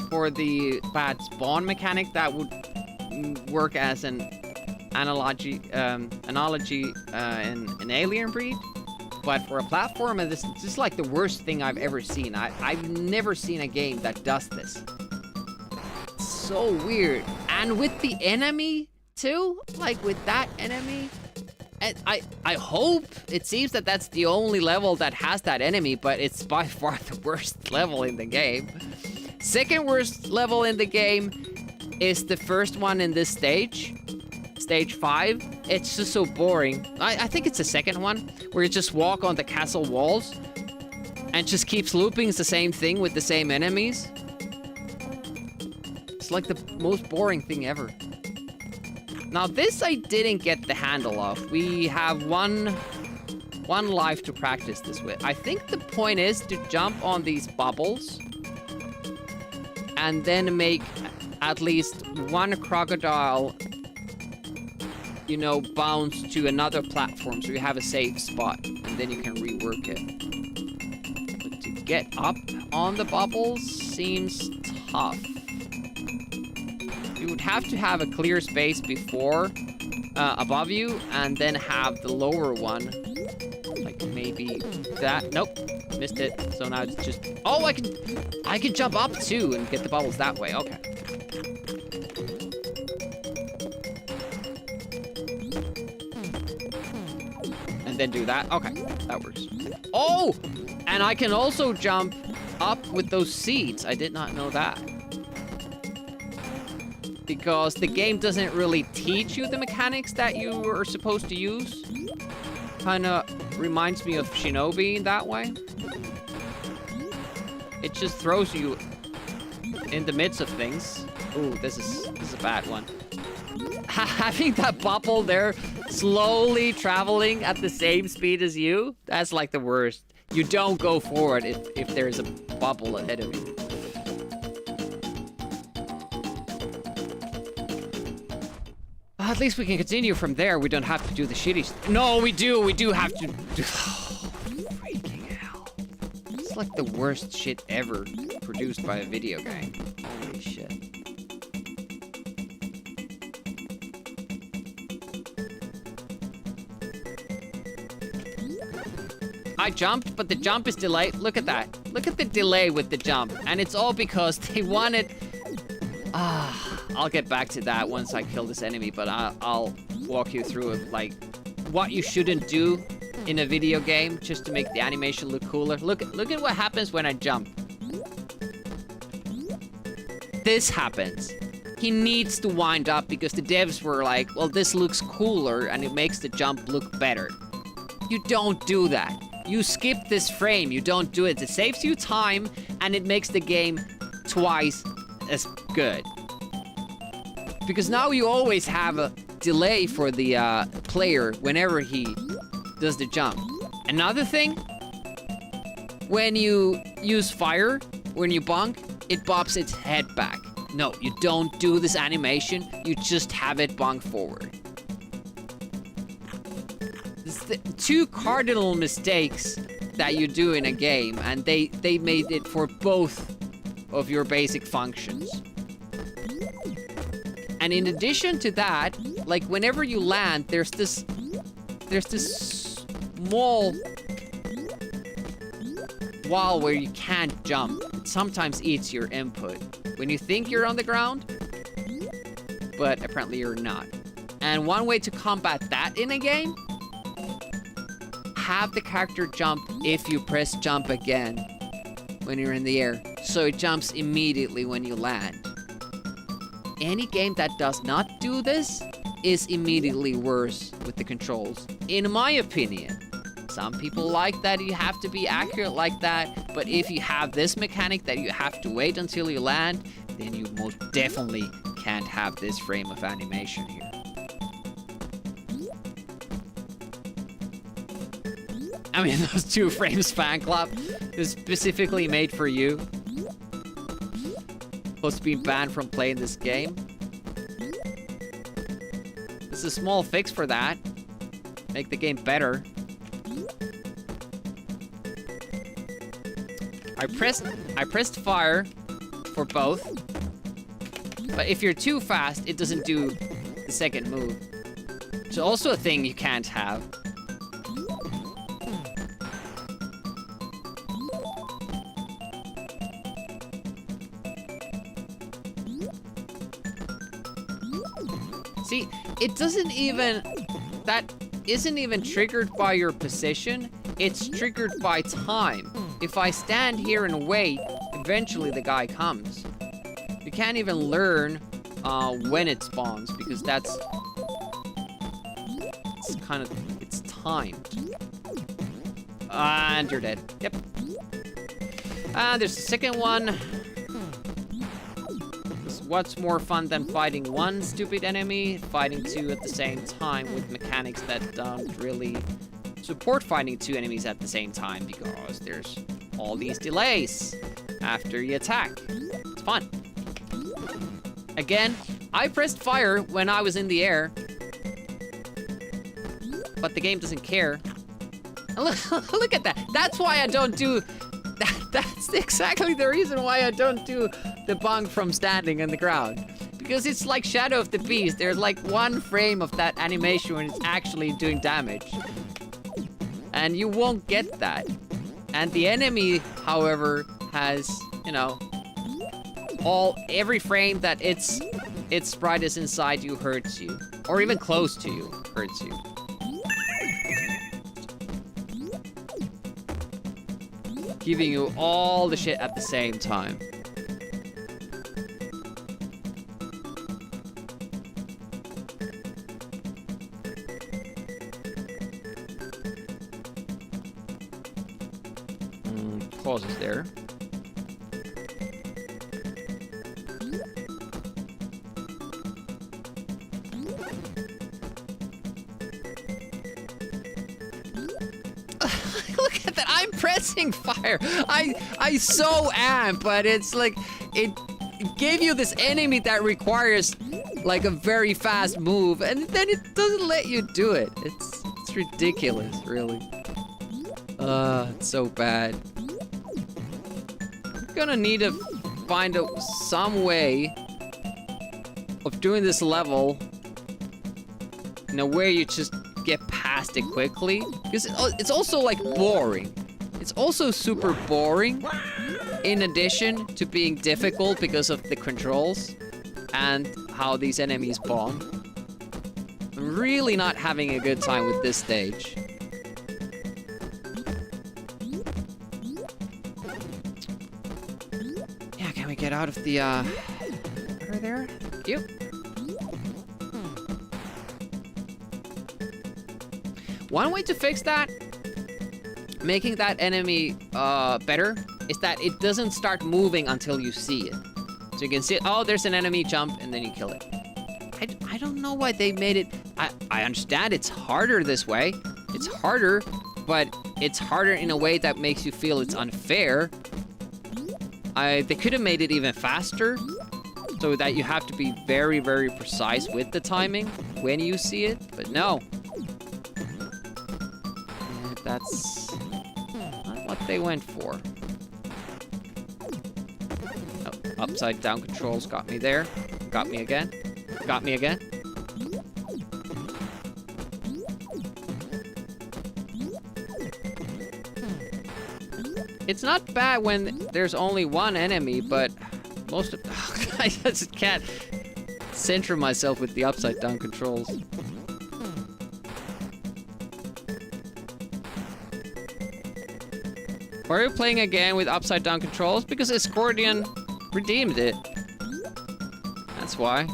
for the bad spawn mechanic that would work as an analogy in Alien Breed, but for a platformer, this is like the worst thing I've ever seen. I've never seen a game that does this. It's so weird. And with the enemy too, like with that enemy, and I hope, it seems that that's the only level that has that enemy, but it's by far the worst level in the game. Second worst level in the game is the first one in this stage. Stage 5. It's just so boring. I think it's the second one, where you just walk on the castle walls and just keeps looping the same thing with the same enemies. It's like the most boring thing ever. Now this I didn't get the handle of. We have one one life to practice this with. I think the point is to jump on these bubbles and then make at least one crocodile, you know, bounce to another platform so you have a safe spot and then you can rework it. But to get up on the bubbles seems tough. You would have to have a clear space before above you and then have the lower one. Like maybe that. Nope, missed it. So now it's just, oh, I can jump up too and get the bubbles that way. Okay. And then do that. Okay, that works. Oh, and I can also jump up with those seeds. I did not know that. Because the game doesn't really teach you the mechanics that you are supposed to use. Kinda reminds me of Shinobi in that way. It just throws you in the midst of things. Ooh, this is a bad one. Having that bubble there slowly traveling at the same speed as you, that's like the worst. You don't go forward if there's a bubble ahead of you. At least we can continue from there. We don't have to do the shitty No, we do. We do have to do... Freaking hell. It's like the worst shit ever produced by a video game. Holy shit. I jumped, but the jump is delayed. Look at that. Look at the delay with the jump. And it's all because they wanted... I'll get back to that once I kill this enemy, but I'll walk you through it, like, what you shouldn't do in a video game just to make the animation look cooler. Look at what happens when I jump. This happens. He needs to wind up because the devs were like, well, this looks cooler and it makes the jump look better. You don't do that. You skip this frame. You don't do it. It saves you time and it makes the game twice as good. Because now you always have a delay for the player whenever he does the jump. Another thing, when you use fire, when you bonk, it bops its head back. No, you don't do this animation, you just have it bonk forward. It's the two cardinal mistakes that you do in a game, and they made it for both of your basic functions. And in addition to that, like whenever you land, there's this small wall where you can't jump. It sometimes eats your input when you think you're on the ground, but apparently you're not. And one way to combat that in a game, have the character jump if you press jump again when you're in the air, so it jumps immediately when you land. Any game that does not do this is immediately worse with the controls, in my opinion. Some people like that you have to be accurate like that, but if you have this mechanic that you have to wait until you land, then you most definitely can't have this frame of animation here. I mean, those 2 frames fan club is specifically made for you. Supposed to be banned from playing this game. This is a small fix for that. Make the game better. I pressed fire for both. But if you're too fast, it doesn't do the second move. It's also a thing you can't have. See, it doesn't even... That isn't even triggered by your position. It's triggered by time. If I stand here and wait, eventually the guy comes. You can't even learn when it spawns, because that's... It's kind of... It's timed. And you're dead. Yep. And there's the second one. What's more fun than fighting one stupid enemy? Fighting 2 at the same time with mechanics that don't really support fighting 2 enemies at the same time because there's all these delays after you attack. It's fun. Again, I pressed fire when I was in the air, but the game doesn't care. Look at that. That's why I don't do... That's exactly the reason why I don't do the bong from standing on the ground. Because it's like Shadow of the Beast. There's like 1 frame of that animation when it's actually doing damage. And you won't get that. And the enemy, however, has, you know, every frame that its sprite is inside you hurts you. Or even close to you hurts you. Giving you all the shit at the same time. Pauses there. Look at that, I'm pressing fire. I so am, but it's like, it gave you this enemy that requires like a very fast move, and then it doesn't let you do it. It's ridiculous, really. It's so bad. I'm gonna need to find some way of doing this level in a way you just get past it quickly. Because it's also like boring. It's also super boring in addition to being difficult because of the controls and how these enemies spawn. I'm really not having a good time with this stage. Get out of the water there. Thank you. One way to fix that, making that enemy better, is that it doesn't start moving until you see it. So you can see, oh, there's an enemy, jump, and then you kill it. I don't know why they made it. I understand it's harder this way. It's harder, but it's harder in a way that makes you feel it's unfair. They could have made it even faster, so that you have to be very, very precise with the timing when you see it, but no. That's not what they went for. Oh, upside down controls got me there. Got me again. Got me again. It's not bad when there's only 1 enemy, but most of... I just can't center myself with the upside down controls. Why are you playing again with upside down controls? Because Escordian redeemed it. That's why.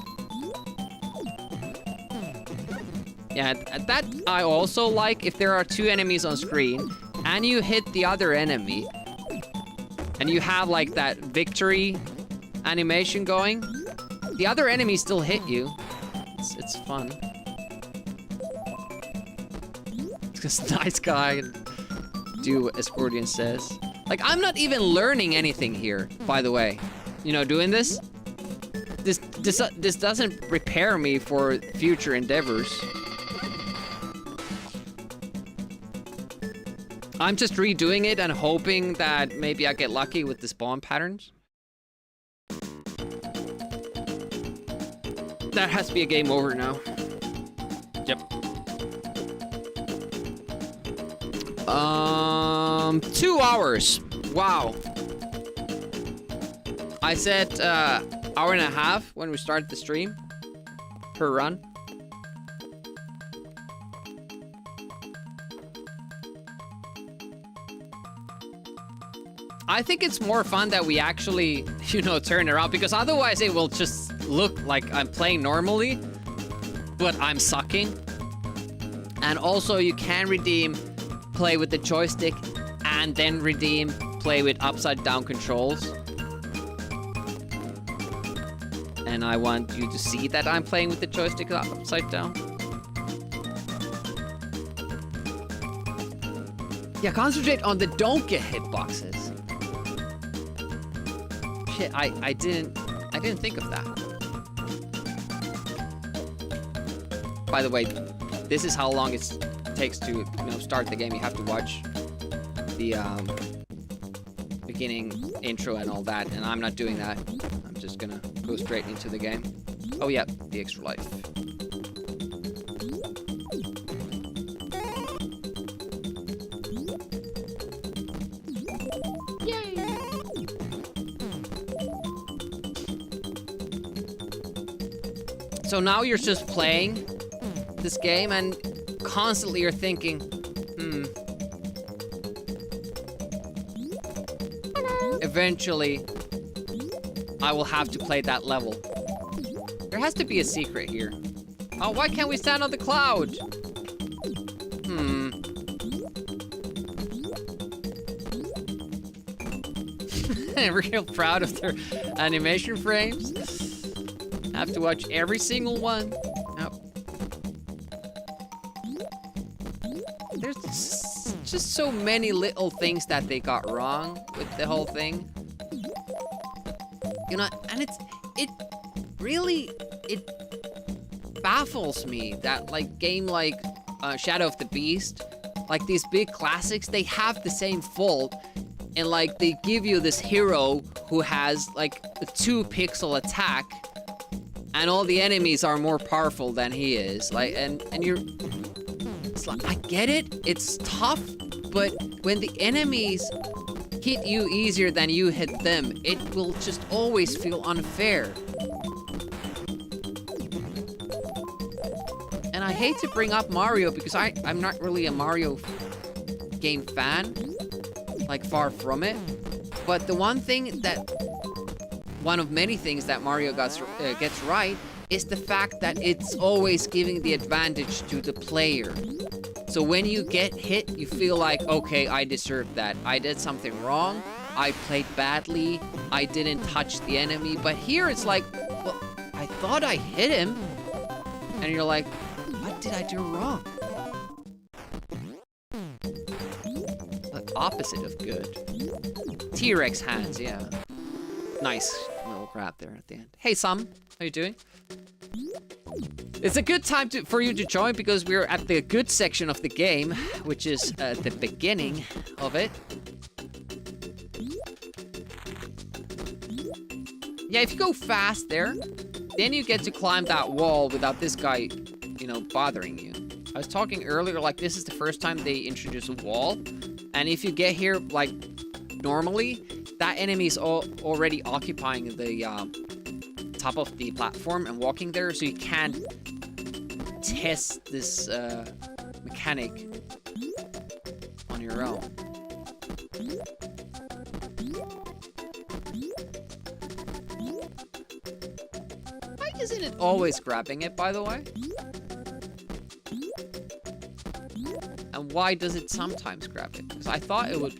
Yeah, that I also like. If there are 2 enemies on screen and you hit the other enemy, and you have like that victory animation going, the other enemies still hit you. It's fun. Just nice guy, do what Escordian says. Like, I'm not even learning anything here, by the way. You know, doing this. This doesn't prepare me for future endeavors. I'm just redoing it and hoping that maybe I get lucky with the spawn patterns. That has to be a game over now. Yep. 2 hours. Wow. I said hour and a half when we started the stream per run. I think it's more fun that we actually, you know, turn around, because otherwise it will just look like I'm playing normally, but I'm sucking. And also you can redeem play with the joystick and then redeem play with upside down controls. And I want you to see that I'm playing with the joystick upside down. Yeah, concentrate on the don't get hitboxes. Shit, I didn't think of that. By the way, this is how long it takes to, start the game. You have to watch the beginning intro and all that, and I'm not doing that. I'm just gonna go straight into the game. Oh yeah, the extra life. So now you're just playing this game and constantly you're thinking, eventually I will have to play that level. There has to be a secret here. Oh, why can't we stand on the cloud? Real proud of their animation frames. Have to watch every single one. Oh. There's just so many little things that they got wrong with the whole thing. And it really baffles me that game like Shadow of the Beast, like these big classics, they have the same fault. And they give you this hero who has a 2-pixel attack, and all the enemies are more powerful than he is. And you're, it's like, I get it, it's tough, but when the enemies hit you easier than you hit them, it will just always feel unfair. And I hate to bring up Mario because I'm not really a Mario game fan. Far from it. But the one of many things that Mario gets right is the fact that it's always giving the advantage to the player. So when you get hit, you feel like, okay, I deserved that. I did something wrong. I played badly. I didn't touch the enemy. But here it's like, well, I thought I hit him. And you're like, what did I do wrong? Opposite of good. T-Rex hands, yeah. Nice little grab there at the end. Hey, Sam, how you doing? It's a good time for you to join because we're at the good section of the game, which is the beginning of it. Yeah, if you go fast there, then you get to climb that wall without this guy, bothering you. I was talking earlier, this is the first time they introduce a wall. And if you get here, normally, that enemy is already occupying the top of the platform and walking there, so you can't test this mechanic on your own. Why isn't it always grabbing it, by the way? And why does it sometimes grab it? Because I thought it would...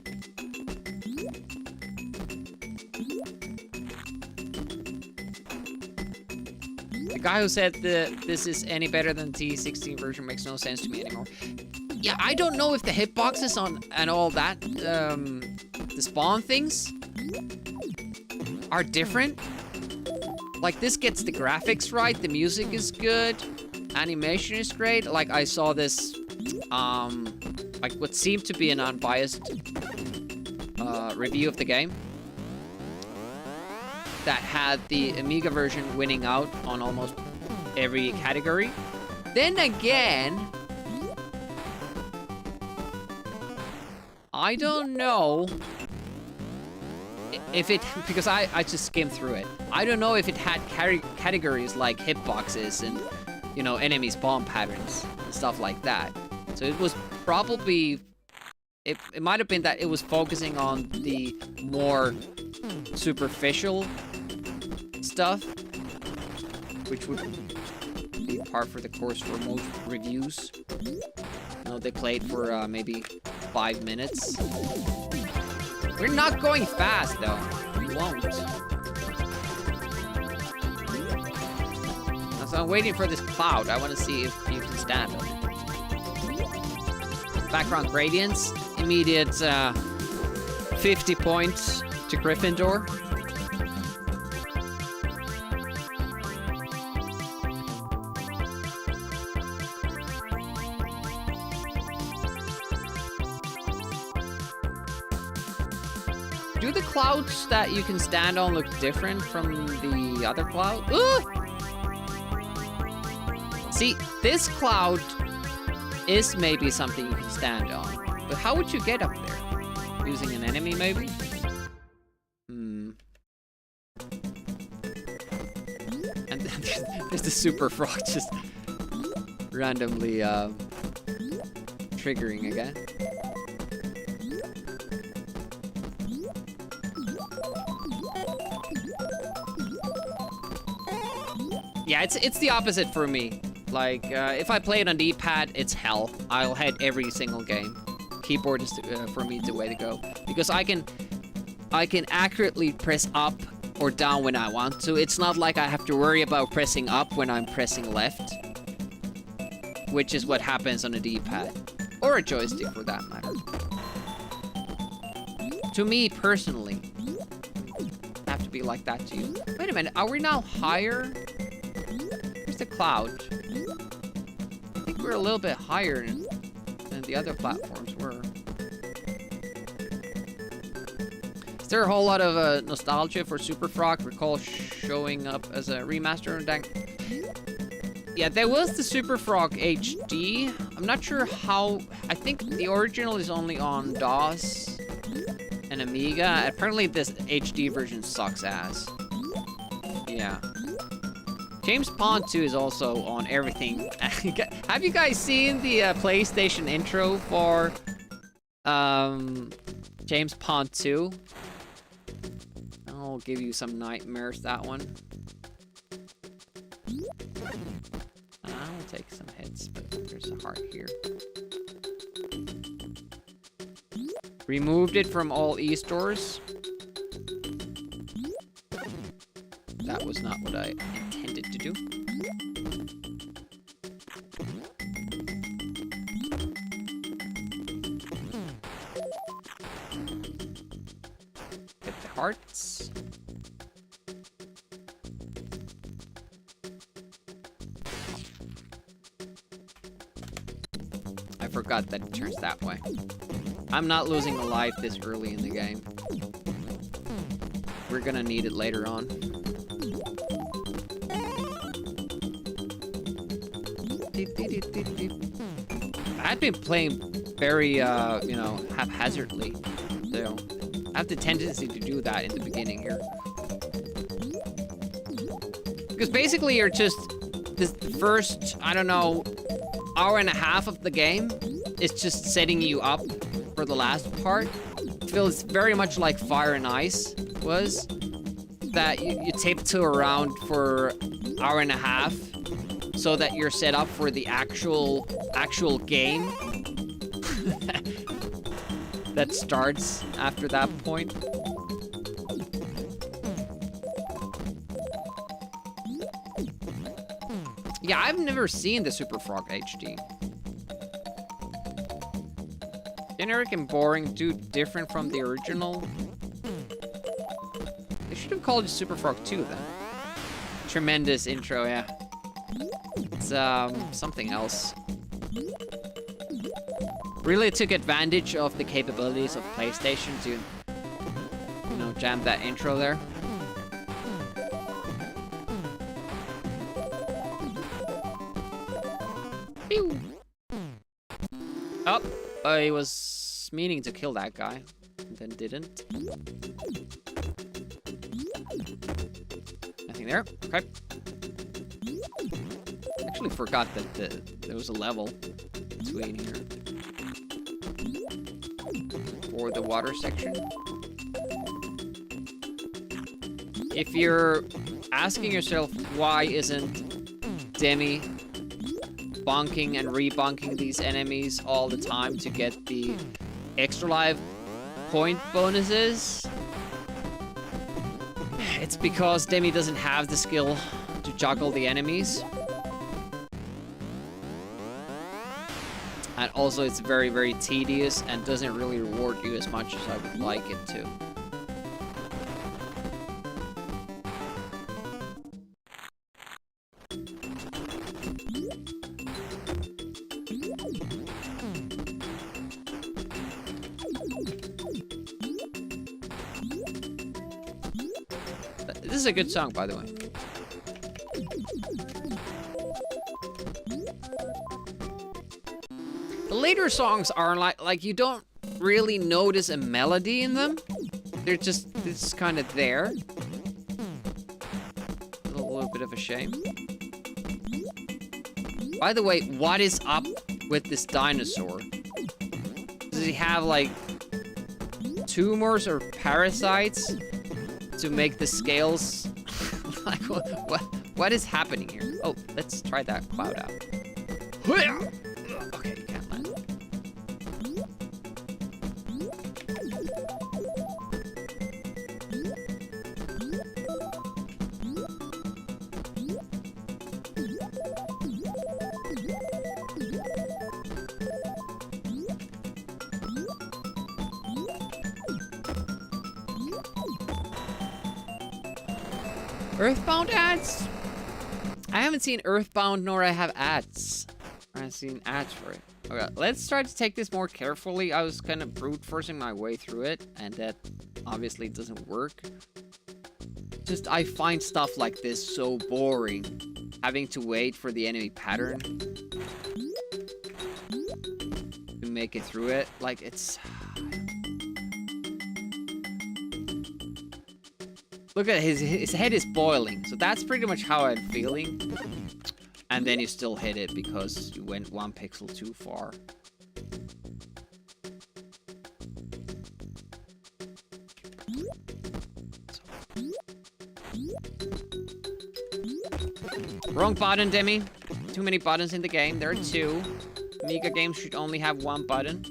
The guy who said that this is any better than the T16 version makes no sense to me anymore. Yeah, I don't know if the hitboxes on and all that, the spawn things are different. This gets the graphics right, the music is good, animation is great. I saw this... what seemed to be an unbiased review of the game that had the Amiga version winning out on almost every category. Then again, I don't know if it, because I just skimmed through it. I don't know if it had categories like hitboxes and, enemy spawn patterns and stuff like that. So it was probably, it might have been that it was focusing on the more superficial stuff, which would be par for the course for most reviews. They played for maybe 5 minutes. We're not going fast though. We won't. So I'm waiting for this cloud. I want to see if you can stand it. Background gradients. In immediate 50 points to Gryffindor. Do the clouds that you can stand on look different from the other cloud? Ooh! See, this cloud is maybe something you can stand on. But how would you get up there? Using an enemy, maybe? Hmm. And then there's the super frog just randomly triggering again. Yeah, it's the opposite for me. Like, if I play it on D-pad, it's hell. I'll hit every single game. Keyboard is for me the way to go because I can accurately press up or down when I want to. It's not like I have to worry about pressing up when I'm pressing left, which is what happens on a D-pad or a joystick for that matter. To me personally, I have to be like that to you. Wait a minute, are we now higher? Where's the cloud? I think we're a little bit higher than the other platforms were. Is there a whole lot of nostalgia for Super Frog? Recall showing up as a remaster? Yeah, there was the Super Frog HD. I'm not sure how... I think the original is only on DOS and Amiga. Apparently this HD version sucks ass. Yeah. James Pond 2 is also on everything. Have you guys seen the PlayStation intro for James Pond 2? I'll give you some nightmares, that one. I'll take some hits, but there's a heart here. Removed it from all e-stores. That was not what I intended to do. Get the hearts. I forgot that it turns that way. I'm not losing a life this early in the game. We're gonna need it later on. I've been playing very, you know, haphazardly. So I have the tendency to do that in the beginning here. Because basically you're just, this first, I don't know, hour and a half of the game is just setting you up for the last part. It feels very much like Fire and Ice was. That you tiptoe around for an hour and a half so that you're set up for the actual game that starts after that point. Yeah, I've never seen the Super Frog HD. Generic and boring, too different from the original. They should have called it Super Frog 2 then. Tremendous intro, yeah. It's something else. Really took advantage of the capabilities of PlayStation to, you know, jam that intro there. Pew! Oh, I was meaning to kill that guy, then didn't. Nothing there. Okay. Actually forgot that there was a level between here. For the water section. If you're asking yourself why isn't Demi bonking and rebonking these enemies all the time to get the extra life point bonuses, it's because Demi doesn't have the skill to juggle the enemies. And also it's very, very tedious and doesn't really reward you as much as I would like it to. This is a good song, by the way. The later songs are like you don't really notice a melody in them. They're just, it's kind of there. A little bit of a shame. By the way, what is up with this dinosaur? Does he have like tumors or parasites to make the scales? Like what is happening here? Oh, let's try that cloud out. Okay, you can't land. Earthbound ads? I haven't seen Earthbound nor I have ads. I've seen ads for it. Okay, let's try to take this more carefully. I was kind of brute forcing my way through it, and that obviously doesn't work. Just, I find stuff like this so boring. Having to wait for the enemy pattern to make it through it. Like, it's... Look at his head is boiling, so that's pretty much how I'm feeling. And then you still hit it because you went 1 pixel too far. Wrong button, Demi. Too many buttons in the game. There are 2. Amiga games should only have 1 button.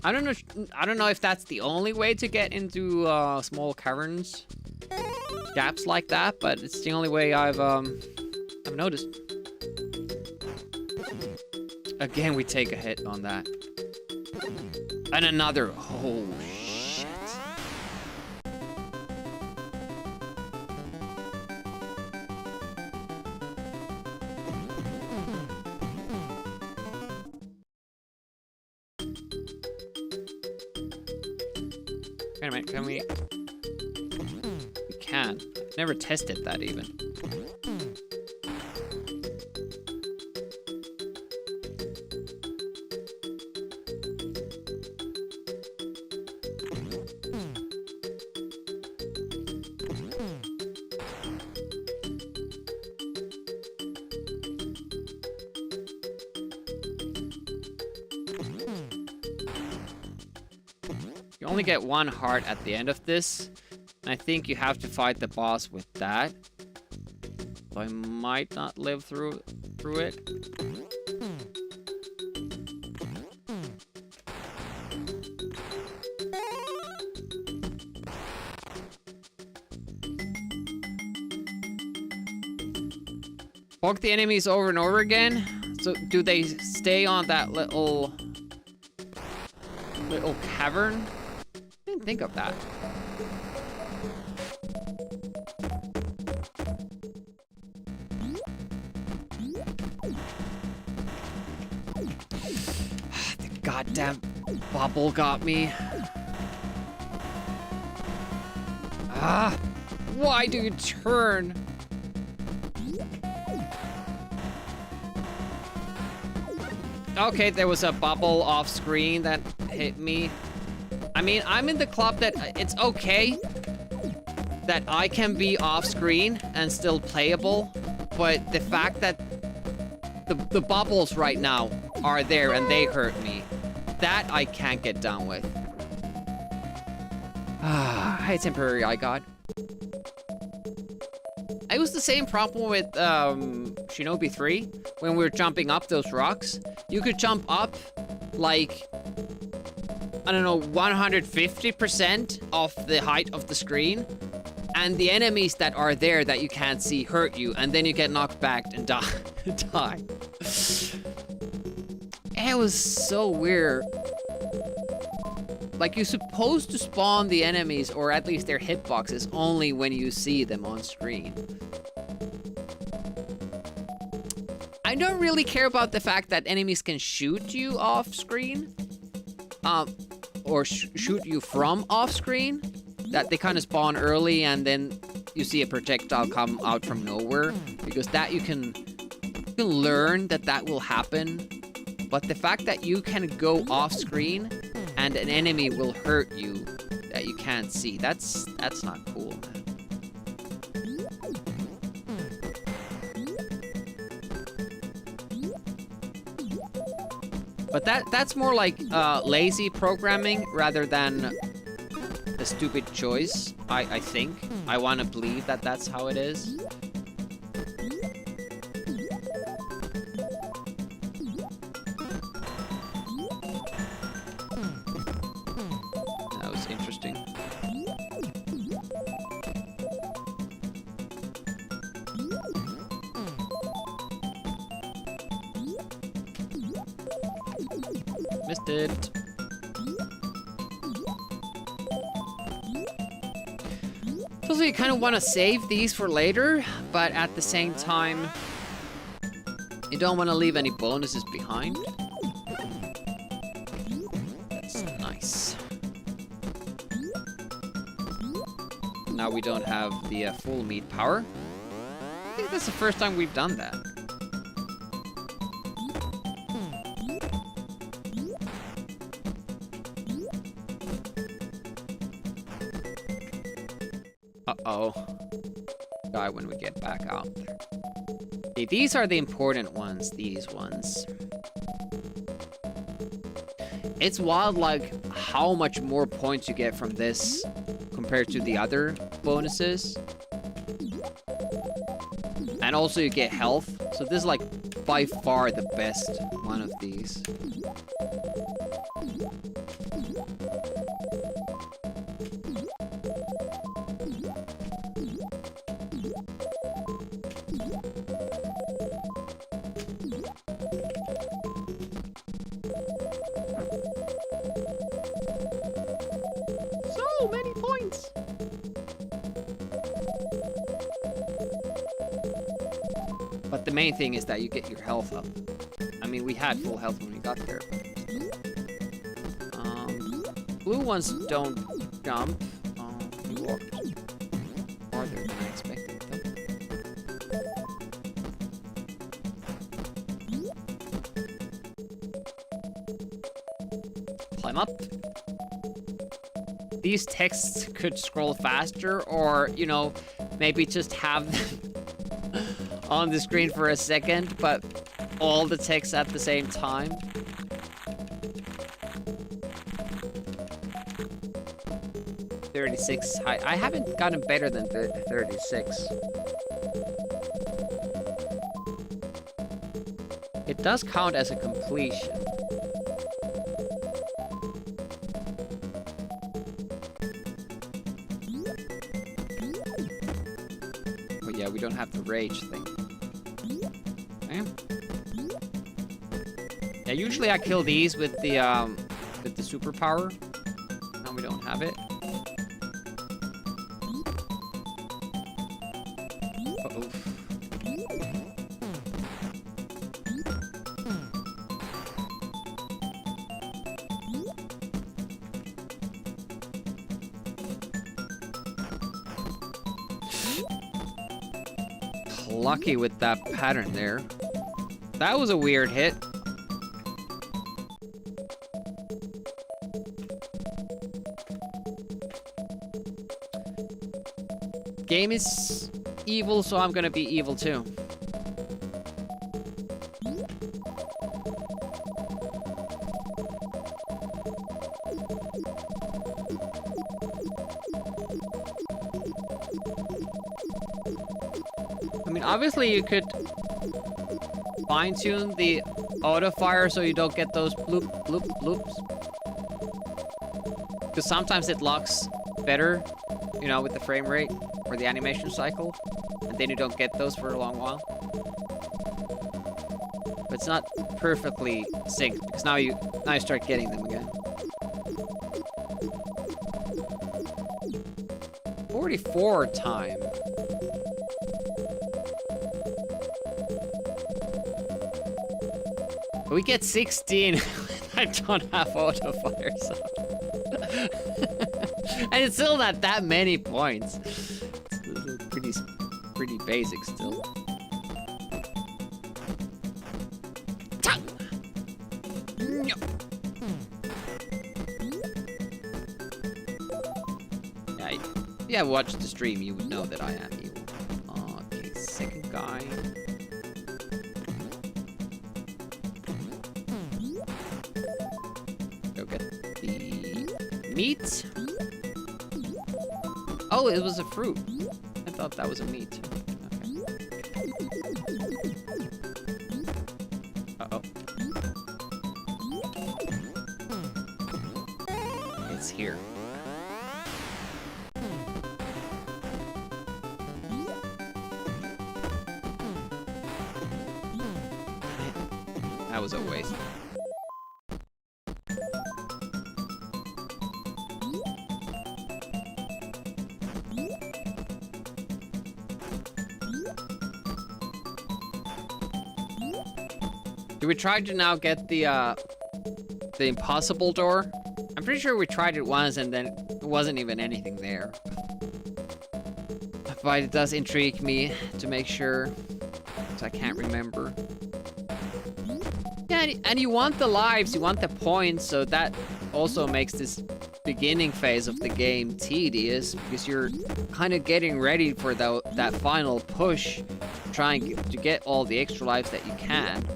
I don't know if that's the only way to get into small caverns, gaps like that, but it's the only way I've noticed. Again, we take a hit on that, and another. Oh shit! Wait a minute, can we... We can. Never tested that even. You only get 1 heart at the end of this. And I think you have to fight the boss with that. So I might not live through it. Poke the enemies over and over again. So do they stay on that little cavern? I didn't think of that. The goddamn bubble got me. Ah, why do you turn? Okay, there was a bubble off screen that hit me. I mean, I'm in the club that it's okay that I can be off screen and still playable, but the fact that the bubbles right now are there and they hurt me, that I can't get down with. Hi, temporary eye god. It was the same problem with Shinobi 3 when we were jumping up those rocks. You could jump up like, I don't know, 150% of the height of the screen, and the enemies that are there that you can't see hurt you, and then you get knocked back and die. It was so weird. Like, you're supposed to spawn the enemies, or at least their hitboxes, only when you see them on screen. I don't really care about the fact that enemies can shoot you off screen. Or shoot you from off screen. That they kind of spawn early and then you see a projectile come out from nowhere. Because that you can learn that will happen. But the fact that you can go off screen and an enemy will hurt you that you can't see, that's not cool, man. But that's more like lazy programming rather than a stupid choice, I think. I want to believe that that's how it is. That was interesting. Missed it. So you kind of want to save these for later, but at the same time, you don't want to leave any bonuses behind. That's nice. Now we don't have the full meat power. I think that's the first time we've done that. Uh-oh. Die when we get back out there. Okay, these are the important ones, these ones. It's wild, like, how much more points you get from this compared to the other bonuses. And also you get health. So this is, like, by far the best one of these. So many points! But the main thing is that you get your health up. I mean, we had full health when we got there. Blue ones don't jump. We walked farther than I expected, though. Climb up. These texts could scroll faster, or, you know, maybe just have them on the screen for a second, but all the text at the same time. .36 height. I haven't gotten better than 36. It does count as a completion. But yeah, we don't have the rage thing. Okay. Yeah, usually I kill these with the superpower. Now we don't have it. Lucky with that pattern there. That was a weird hit. Game is evil, so I'm gonna be evil too. I mean, obviously you could fine-tune the auto-fire so you don't get those bloop, bloop, bloops. Because sometimes it locks better, you know, with the frame rate or the animation cycle. And then you don't get those for a long while. But it's not perfectly synced, because now you start getting them again. 44 time. We get 16. I don't have auto fire, so. And it's still not that many points. It's pretty basic still. Yeah, watch the stream, you would know that I am evil. Okay, second guy. Go get the meat. Oh, it was a fruit. I thought that was a meat. Okay. Uh-oh. It's here. That was a waste. Do we try to now get the impossible door? I'm pretty sure we tried it once and then it wasn't even anything there. But it does intrigue me to make sure, because I can't remember. Yeah, and you want the lives, you want the points, so that also makes this beginning phase of the game tedious, because you're kind of getting ready for that final push, trying to get all the extra lives that you can.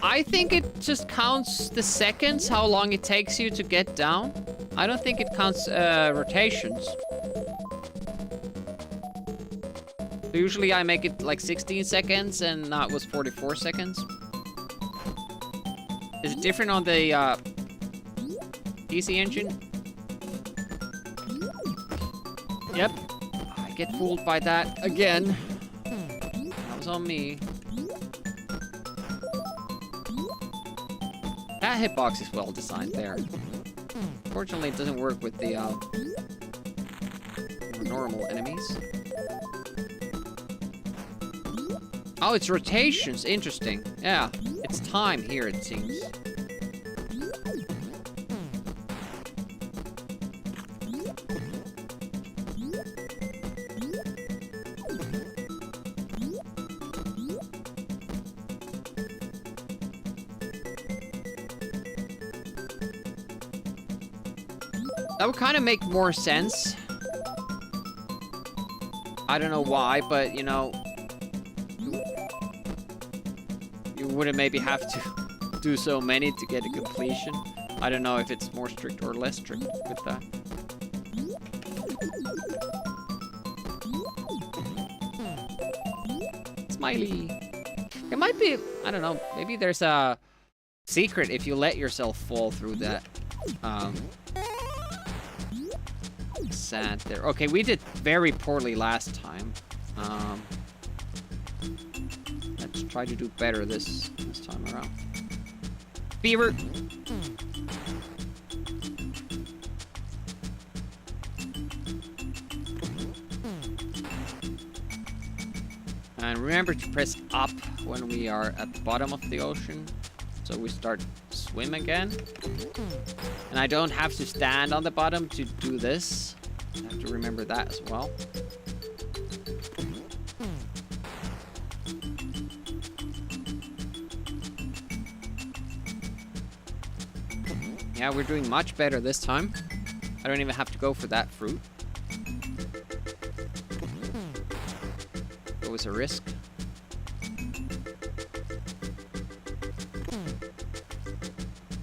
I think it just counts the seconds, how long it takes you to get down. I don't think it counts rotations. So usually I make it like 16 seconds, and now it was 44 seconds. Is it different on the PC engine? Yep. I get fooled by that again. That was on me. That hitbox is well designed there. Fortunately, it doesn't work with the more normal enemies. Oh, it's rotations. Interesting. Yeah, it's time here, it seems. That would kind of make more sense. I don't know why, but you know, you wouldn't maybe have to do so many to get a completion. I don't know if it's more strict or less strict with that. Smiley. It might be, I don't know, maybe there's a secret if you let yourself fall through that. Sand there. Okay, we did very poorly last time. Let's try to do better this time around. Beaver! And remember to press up when we are at the bottom of the ocean. So we start swim again. And I don't have to stand on the bottom to do this. I have to remember that as well. Yeah, we're doing much better this time. I don't even have to go for that fruit. It was a risk.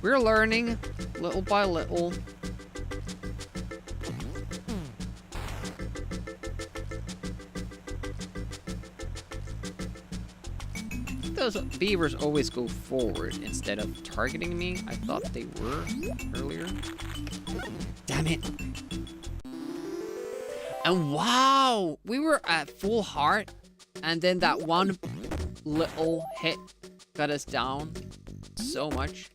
We're learning little by little. Those beavers always go forward instead of targeting me. I thought they were earlier. Damn it. And wow, we were at full heart, and then that one little hit got us down so much.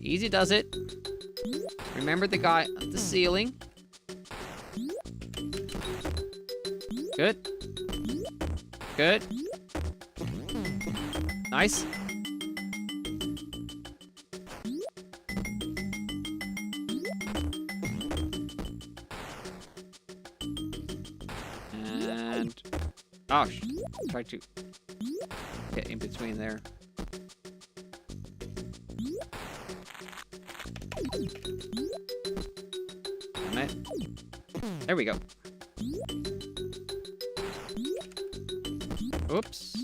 Easy does it. Remember the guy at the ceiling. Good. Good. Nice. And... gosh. Try to get in between there. Damn it. There we go. Oops.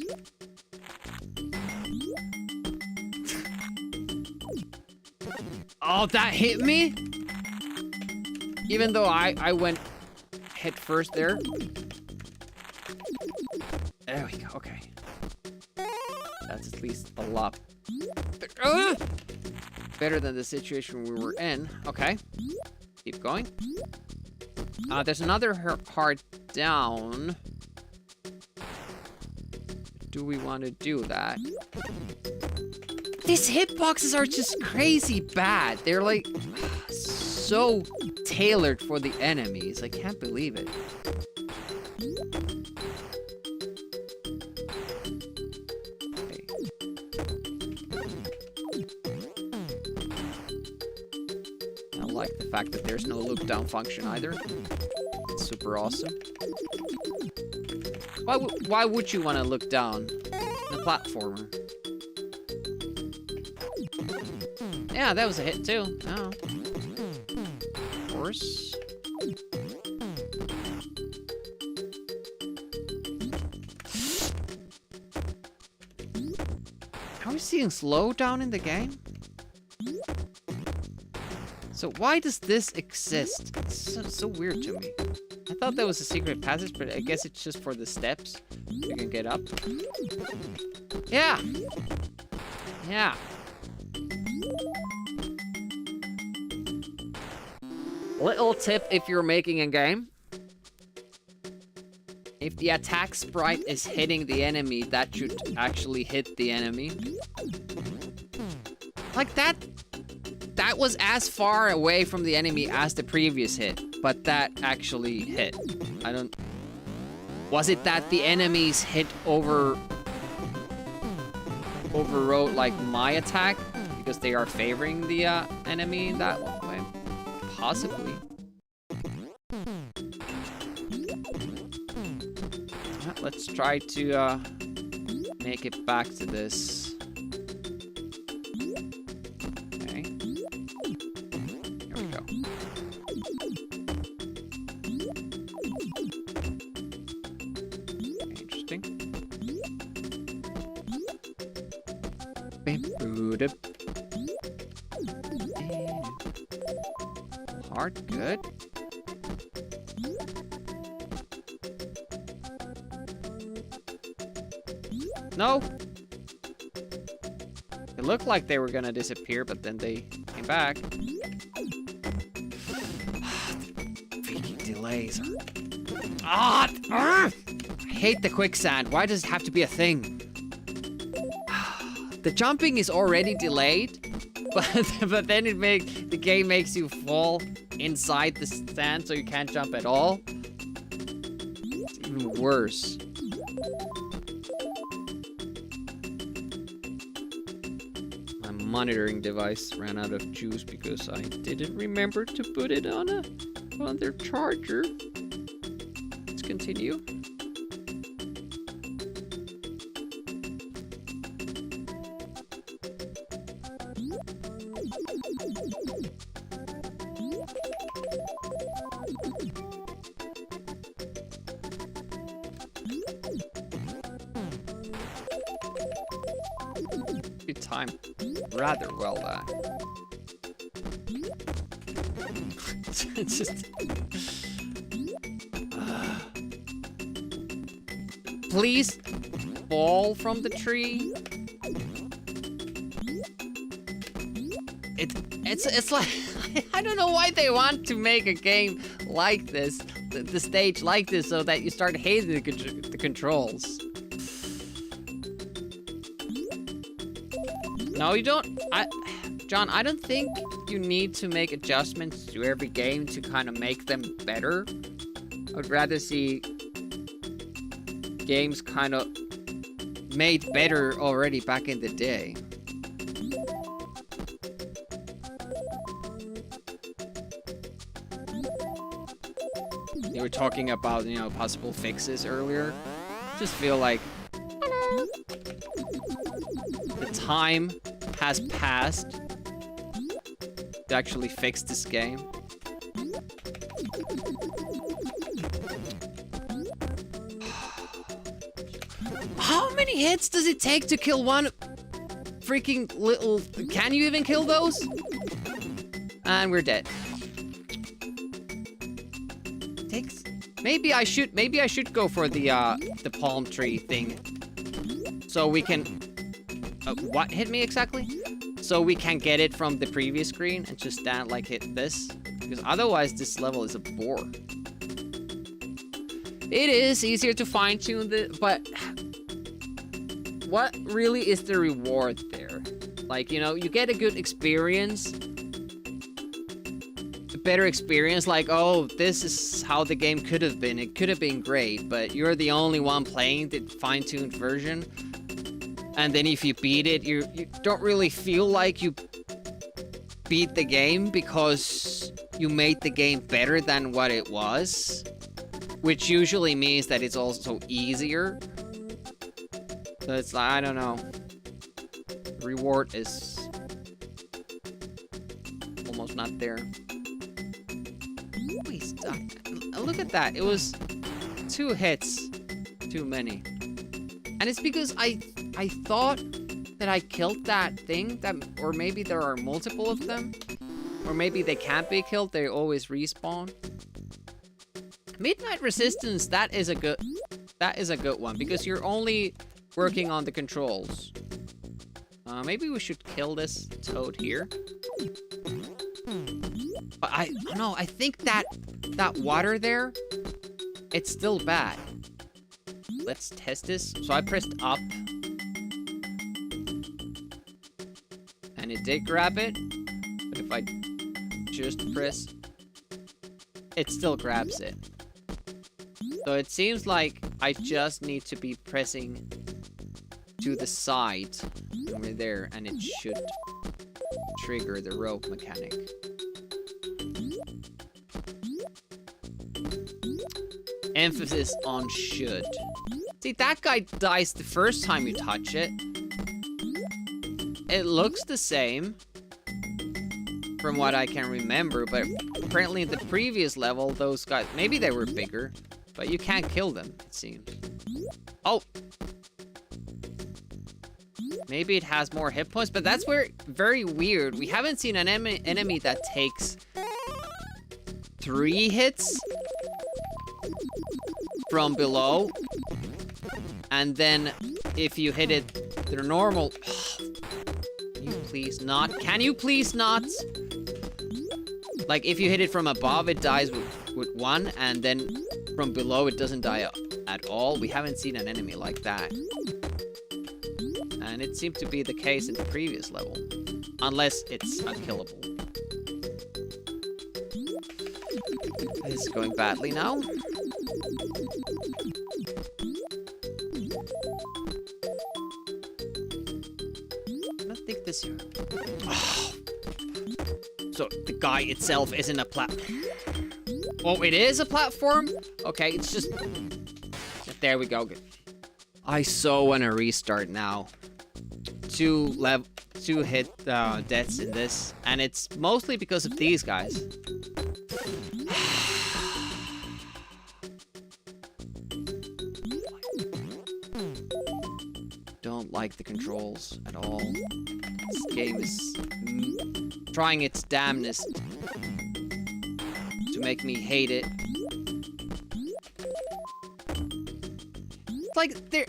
Oh, that hit me? Even though I went head first there. There we go, okay. That's at least a lot better than the situation we were in. Okay. Keep going. There's another heart down. Do we want to do that? These hitboxes are just crazy bad. They're like so tailored for the enemies. I can't believe it. Okay. I like the fact that there's no look down function either. It's super awesome. Why would you want to look down the platformer? Yeah, that was a hit too. Oh. Of course. Are we seeing slowdown in the game? So why does this exist? It's so weird to me. I thought that was a secret passage, but I guess it's just for the steps. You can get up. Yeah! Yeah. Little tip if you're making a game. If the attack sprite is hitting the enemy, that should actually hit the enemy. Like that was as far away from the enemy as the previous hit, but that actually hit. Was it that the enemies hit overrode like my attack because they are favoring the enemy in that way? Possibly. Let's try to make it back to this. Okay. Here we go. Interesting. Hard, good. No! It looked like they were gonna disappear, but then they came back. Freaking delays. I hate the quicksand. Why does it have to be a thing? The jumping is already delayed, but then the game makes you fall inside the sand so you can't jump at all. It's even worse. My monitoring device ran out of juice because I didn't remember to put it on their charger. Let's continue. time rather well that. It's just... Please fall from the tree. It's like... I don't know why they want to make a game like this, the stage like this, so that you start hating the controls. No, you don't. John, I don't think you need to make adjustments to every game to kind of make them better. I would rather see games kind of made better already back in the day. You were talking about, you know, possible fixes earlier. Just feel like the time has passed to actually fix this game. How many hits does it take to kill one freaking little... Can you even kill those? And we're dead. Takes... Maybe I should go for the palm tree thing. So we can... what hit me exactly? So we can get it from the previous screen and just stand like hit this. Because otherwise this level is a bore. It is easier to fine-tune the... But... what really is the reward there? Like, you know, you get a good experience. A better experience, like, oh, this is how the game could have been. It could have been great, but you're the only one playing the fine-tuned version. And then if you beat it, you don't really feel like you beat the game because you made the game better than what it was. Which usually means that it's also easier. So it's like, I don't know. The reward is almost not there. Please, look at that. It was 2 hits too many. And it's because I thought that I killed that thing, or maybe there are multiple of them. Or maybe they can't be killed, they always respawn. Midnight Resistance, that is a good one, because you're only working on the controls. Maybe we should kill this toad here. But I don't know, I think that water there, it's still bad. Let's test this. So I pressed up. And it did grab it. But if I just press, it still grabs it. So it seems like I just need to be pressing to the side over there, and it should trigger the rope mechanic. Emphasis on should. See, that guy dies the first time you touch it. It looks the same from what I can remember, but apparently in the previous level, those guys, maybe they were bigger, but you can't kill them, it seems. Oh! Maybe it has more hit points, but that's very weird. We haven't seen an enemy that takes 3 hits from below. And then if you hit it the normal... Can you please not? Can you please not? Like, if you hit it from above, it dies with 1, and then from below, it doesn't die at all. We haven't seen an enemy like that. And it seemed to be the case in the previous level. Unless it's unkillable. This is going badly now. I don't think this... Oh. So the guy itself isn't a platform. Oh, it is a platform? Okay, it's just... There we go. I so want to restart now. 2 hit deaths in this, and it's mostly because of these guys. don't like the controls at all. This game is trying its damnedest to make me hate it. It's like they're...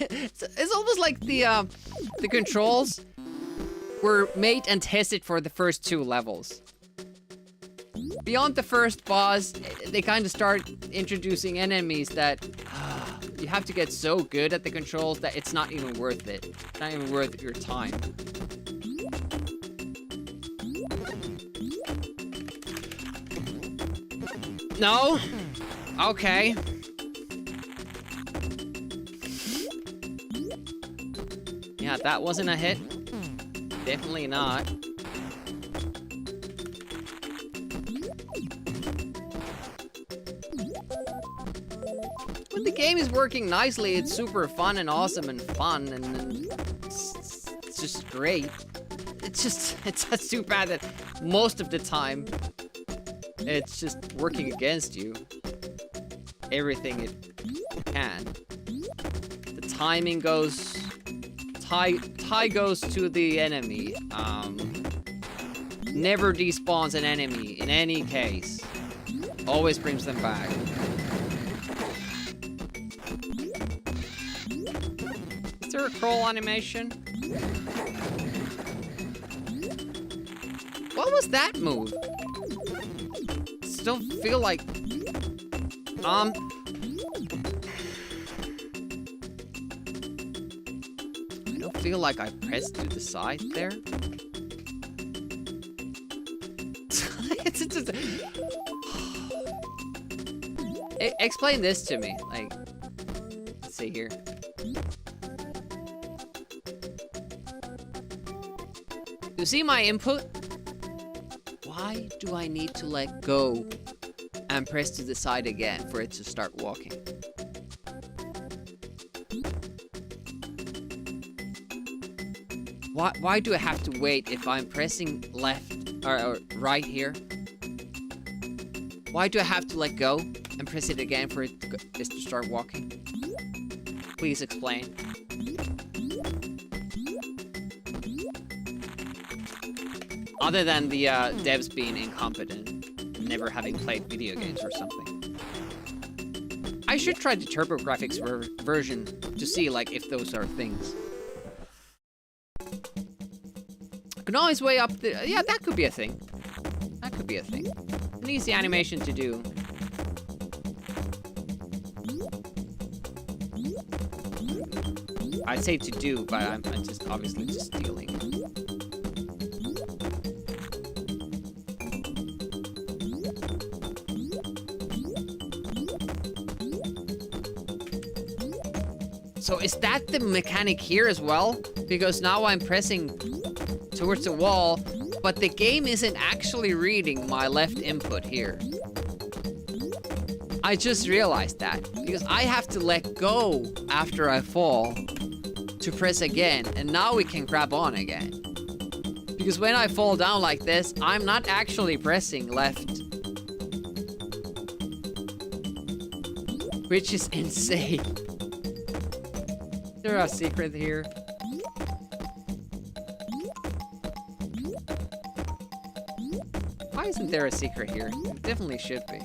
it's almost like the controls were made and tested for the first 2 levels. Beyond the first boss, they kind of start introducing enemies that you have to get so good at the controls that it's not even worth it. It's not even worth your time. No? Okay. Yeah, that wasn't a hit. Definitely not. When the game is working nicely, it's super fun and awesome and fun, and it's just great. It's just too bad that most of the time, it's just working against you. Everything it can. The timing goes... Tie goes to the enemy. Never despawns an enemy in any case. Always brings them back. Is there a crawl animation? What was that move? Still feel like... I don't feel like I pressed to the side there. It's just... Explain this to me. Like, let's see here. You see my input? Why do I need to let go and press to the side again for it to start walking? Why do I have to wait if I'm pressing left or right here? Why do I have to let go and press it again for it to start walking? Please explain. Other than the devs being incompetent, never having played video games or something. I should try the TurboGrafx version to see like if those are things. I can always weigh up the... Yeah, that could be a thing. That could be a thing. An easy animation to do. I'd say to do, but I'm just obviously just stealing. So is that the mechanic here as well? Because now I'm pressing towards the wall, but the game isn't actually reading my left input here. I just realized that, because I have to let go after I fall to press again, and now we can grab on again. Because when I fall down like this, I'm not actually pressing left. Which is insane. Is there a secret here? Why isn't there a secret here? There definitely should be.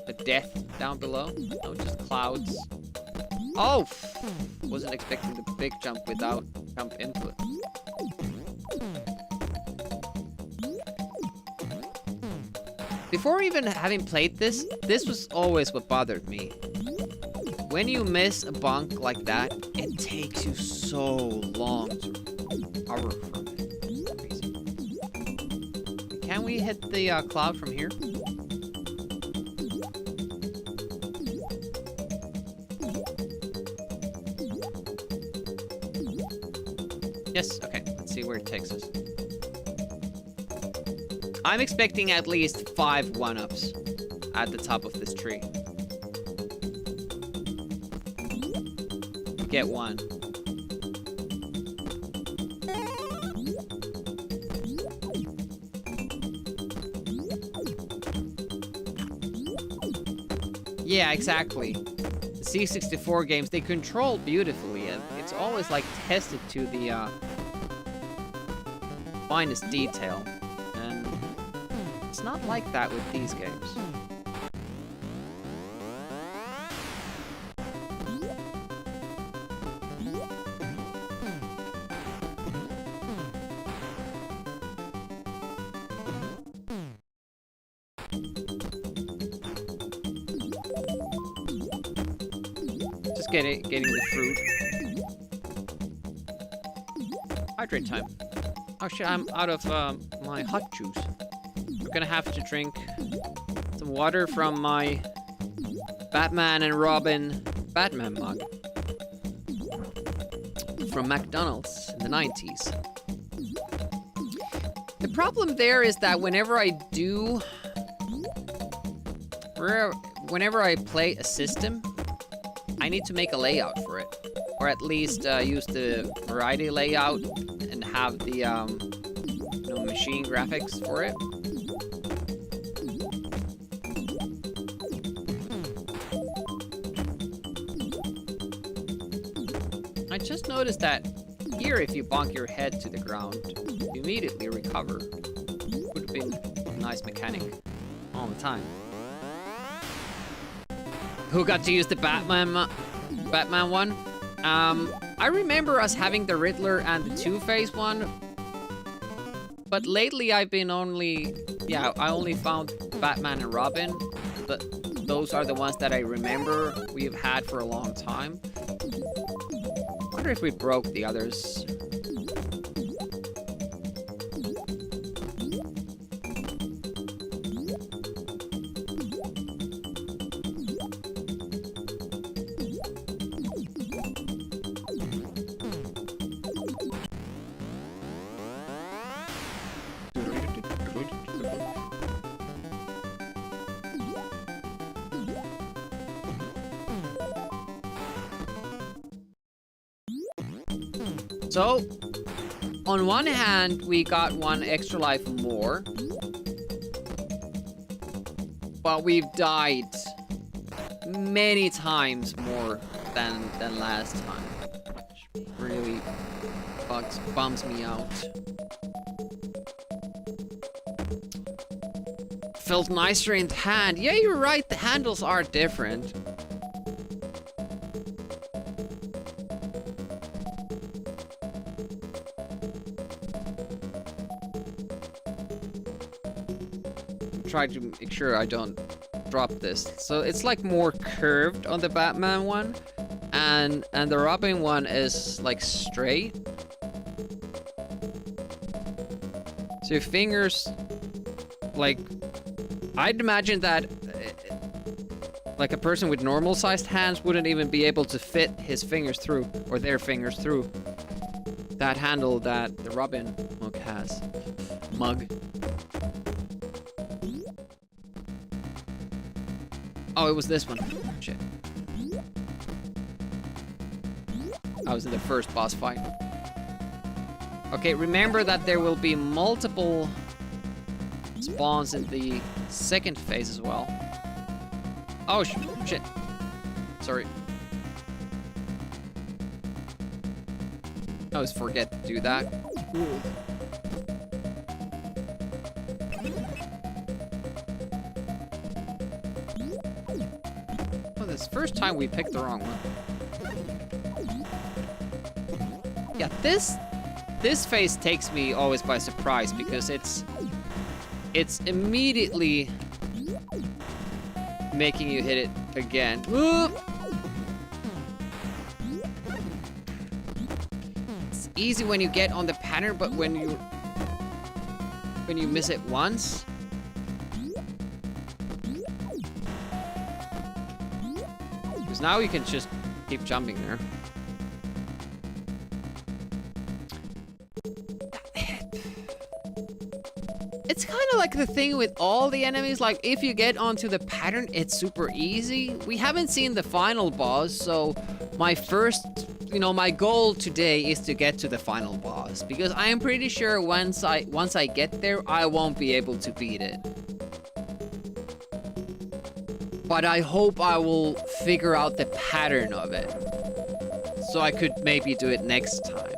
A death down below? No, just clouds. Oh! Wasn't expecting the big jump without jump input. Before even having played this, this was always what bothered me. When you miss a bunk like that, it takes you so long to recover from it. Crazy. Can we hit the cloud from here? Yes, okay. Let's see where it takes us. I'm expecting at least 5 1-ups at the top of this tree. Get one. Yeah, exactly. The C64 games, they control beautifully, and it's always like tested to the finest detail. And it's not like that with these games. Getting the fruit. Hydrate time. Oh shit, I'm out of my hot juice. I'm gonna have to drink some water from my Batman and Robin Batman mug from McDonald's in the 90s. The problem there is that whenever I play a system, I need to make a layout for it, or at least use the variety layout and have the machine graphics for it. I just noticed that here, if you bonk your head to the ground, you immediately recover. Would have been a nice mechanic all the time. Who got to use the Batman one? I remember us having the Riddler and the Two-Face one, but lately I've been I only found Batman and Robin, but those are the ones that I remember we've had for a long time. I wonder if we broke the others. So, on one hand, we got one extra life more, but we've died many times more than last time, which really bums me out. Felt nicer in the hand. Yeah, you're right, the handles are different. Try to make sure I don't drop this. So it's like more curved on the Batman one, and the Robin one is like straight. So your fingers, like, I'd imagine that like a person with normal sized hands wouldn't even be able to fit his fingers through, or their fingers through that handle that the Robin mug has. Oh, it was this one. Shit. I was in the first boss fight. Okay, remember that there will be multiple spawns in the second phase as well. Oh, shit. Sorry. I always forget to do that. Ooh. Oh, this is the first time we picked the wrong one. Yeah, this phase takes me always by surprise because it's immediately making you hit it again. Whoop! It's easy when you get on the pattern, but when you miss it once, because now you can just keep jumping there. It's kind of like the thing with all the enemies, like if you get onto the pattern, it's super easy. We haven't seen the final boss, so my goal today is to get to the final boss, because I am pretty sure once I get there, I won't be able to beat it. But I hope I will figure out the pattern of it. So I could maybe do it next time.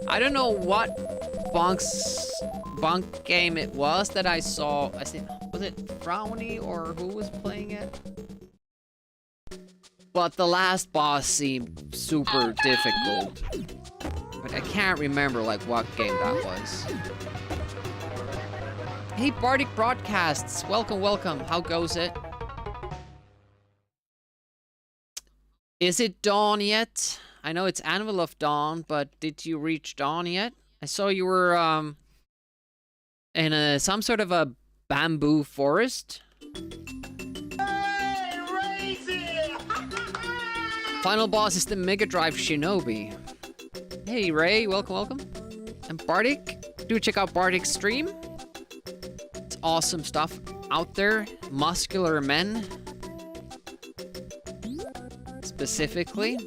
I don't know what bunk game it was that I saw. Was it Brownie or who was playing it? But the last boss seemed super difficult. But I can't remember like what game that was. Hey, Bardic Broadcasts, welcome, welcome. How goes it? Is it dawn yet? I know it's Anvil of Dawn, but did you reach dawn yet? I saw you were in some sort of a bamboo forest. Hey, Razy! Final boss is the Mega Drive Shinobi. Hey Ray, welcome, welcome. And Bardic, do check out Bardic's stream. It's awesome stuff out there. Muscular men. Specifically.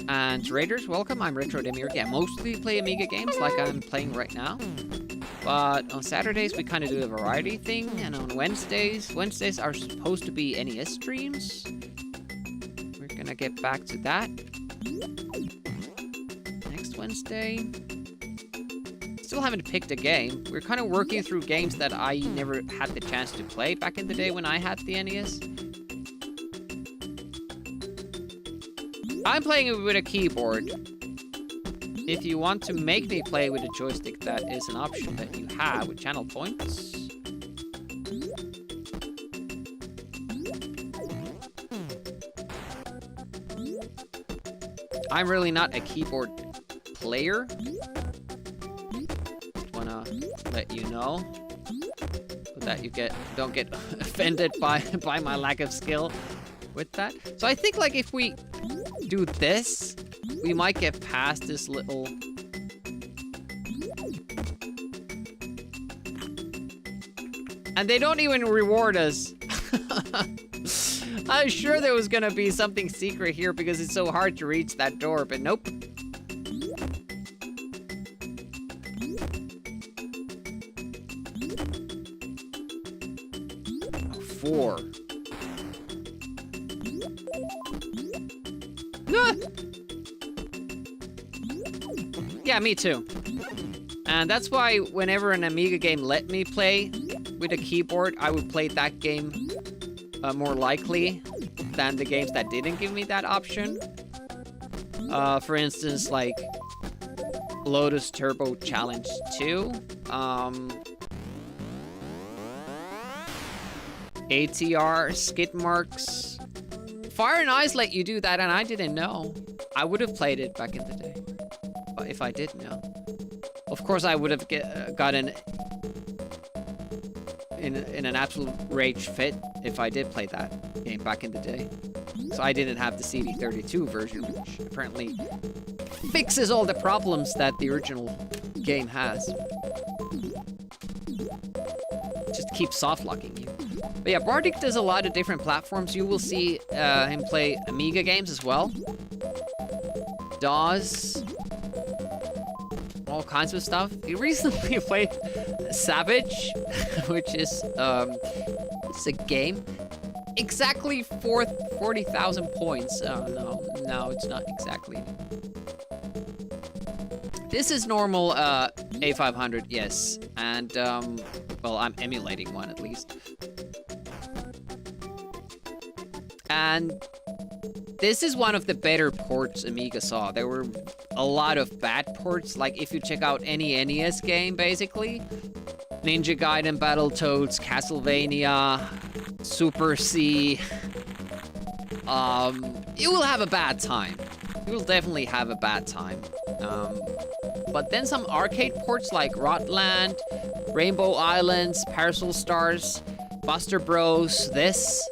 And Raiders, welcome. I'm Retro Demir. Yeah, mostly play Amiga games like I'm playing right now. But on Saturdays, we kind of do a variety thing. And on Wednesdays are supposed to be NES streams. We're gonna get back to that next Wednesday. Still haven't picked a game. We're kind of working through games that I never had the chance to play back in the day when I had the NES. I'm playing it with a keyboard. If you want to make me play with a joystick, that is an option that you have with channel points. I'm really not a keyboard player. Just wanna let you know so that you don't get offended by my lack of skill with that. So I think like if we do this, we might get past this little... And they don't even reward us. I was sure there was gonna be something secret here because it's so hard to reach that door, but nope. Oh, 4. Ah! Yeah, me too. And that's why whenever an Amiga game let me play with a keyboard, I would play that game more likely than the games that didn't give me that option. For instance, like Lotus Turbo Challenge 2. ATR, skid marks. Fire and Ice let you do that, and I didn't know. I would have played it back in the day. But if I did know. Of course, I would have gotten in an absolute rage fit if I did play that game back in the day. So I didn't have the CD32 version, which apparently fixes all the problems that the original game has. Just keeps soft-locking you. But yeah, Bardic does a lot of different platforms. You will see him play Amiga games as well. DOS. All kinds of stuff. He recently played Savage, which is it's a game. Exactly 40,000 points. Oh no, it's not exactly. This is normal A500, yes. And well, I'm emulating one at least. And this is one of the better ports Amiga saw. There were a lot of bad ports. Like if you check out any NES game, basically, Ninja Gaiden, Battletoads, Castlevania, Super C, you will have a bad time. You will definitely have a bad time. But then some arcade ports like Rotland, Rainbow Islands, Parcel Stars, Buster Bros, this.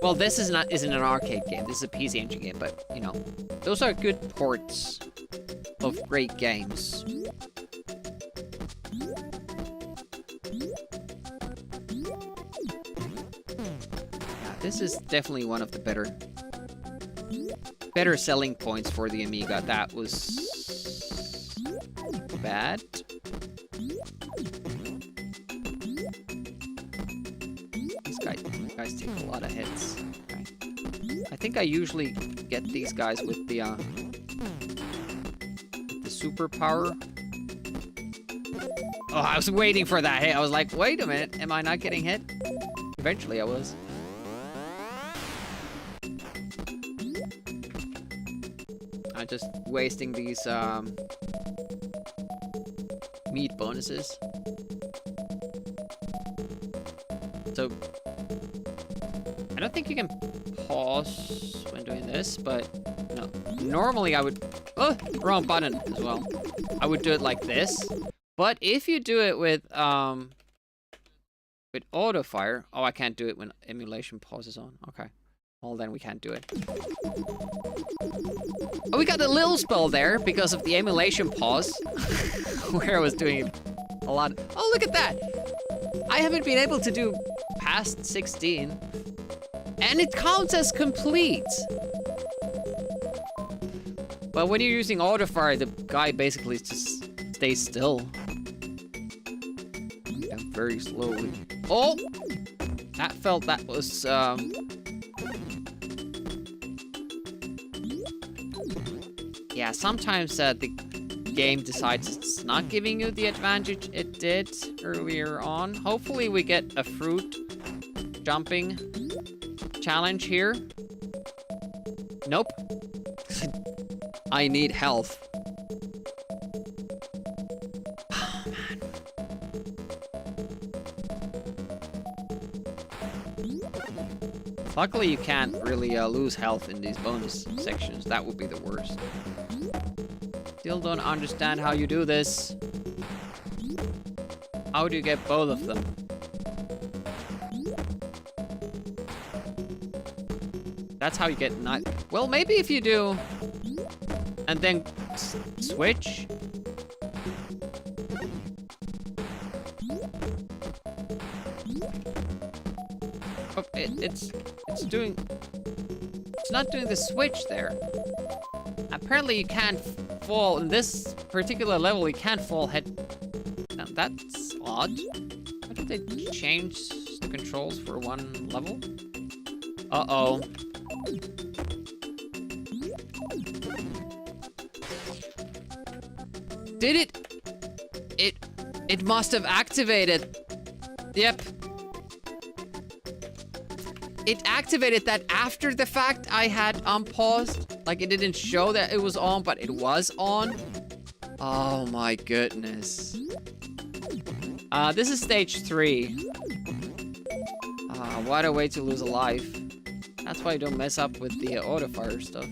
Well, this isn't an arcade game. This is a PC Engine game, but, you know, those are good ports of great games. Yeah, this is definitely one of the better selling points for the Amiga. That was bad. guys take a lot of hits. Okay. I think I usually get these guys with the superpower. Oh, I was waiting for that hit. I was like, wait a minute, am I not getting hit? Eventually I was. I'm just wasting these meat bonuses. So I don't think you can pause when doing this, but no. Normally I would, oh, wrong button as well. I would do it like this, but if you do it with auto fire, oh, I can't do it when emulation pause is on. Okay, well then we can't do it. Oh, we got a little spell there because of the emulation pause, where I was doing a lot. Oh, look at that! I haven't been able to do past 16, and it counts as complete. But when you're using auto fire, the guy basically just stays still. Yeah, very slowly. Oh! That felt that was, yeah, sometimes the game decides it's not giving you the advantage it did earlier on. Hopefully we get a fruit jumping challenge here. Nope. I need health. Oh, man. Luckily, you can't really lose health in these bonus sections. That would be the worst. Still don't understand how you do this. How do you get both of them? That's how you get not. Well, maybe if you do, and then switch. Oh, it's doing. It's not doing the switch there. Apparently, you can't fall in this particular level. You can't fall head. Now, that's odd. Why did they change the controls for one level? Uh-oh. Did it? It must have activated. Yep. It activated that after the fact I had unpaused. Like, it didn't show that it was on, but it was on. Oh my goodness. This is stage 3. What a way to lose a life. That's why you don't mess up with the auto-fire stuff.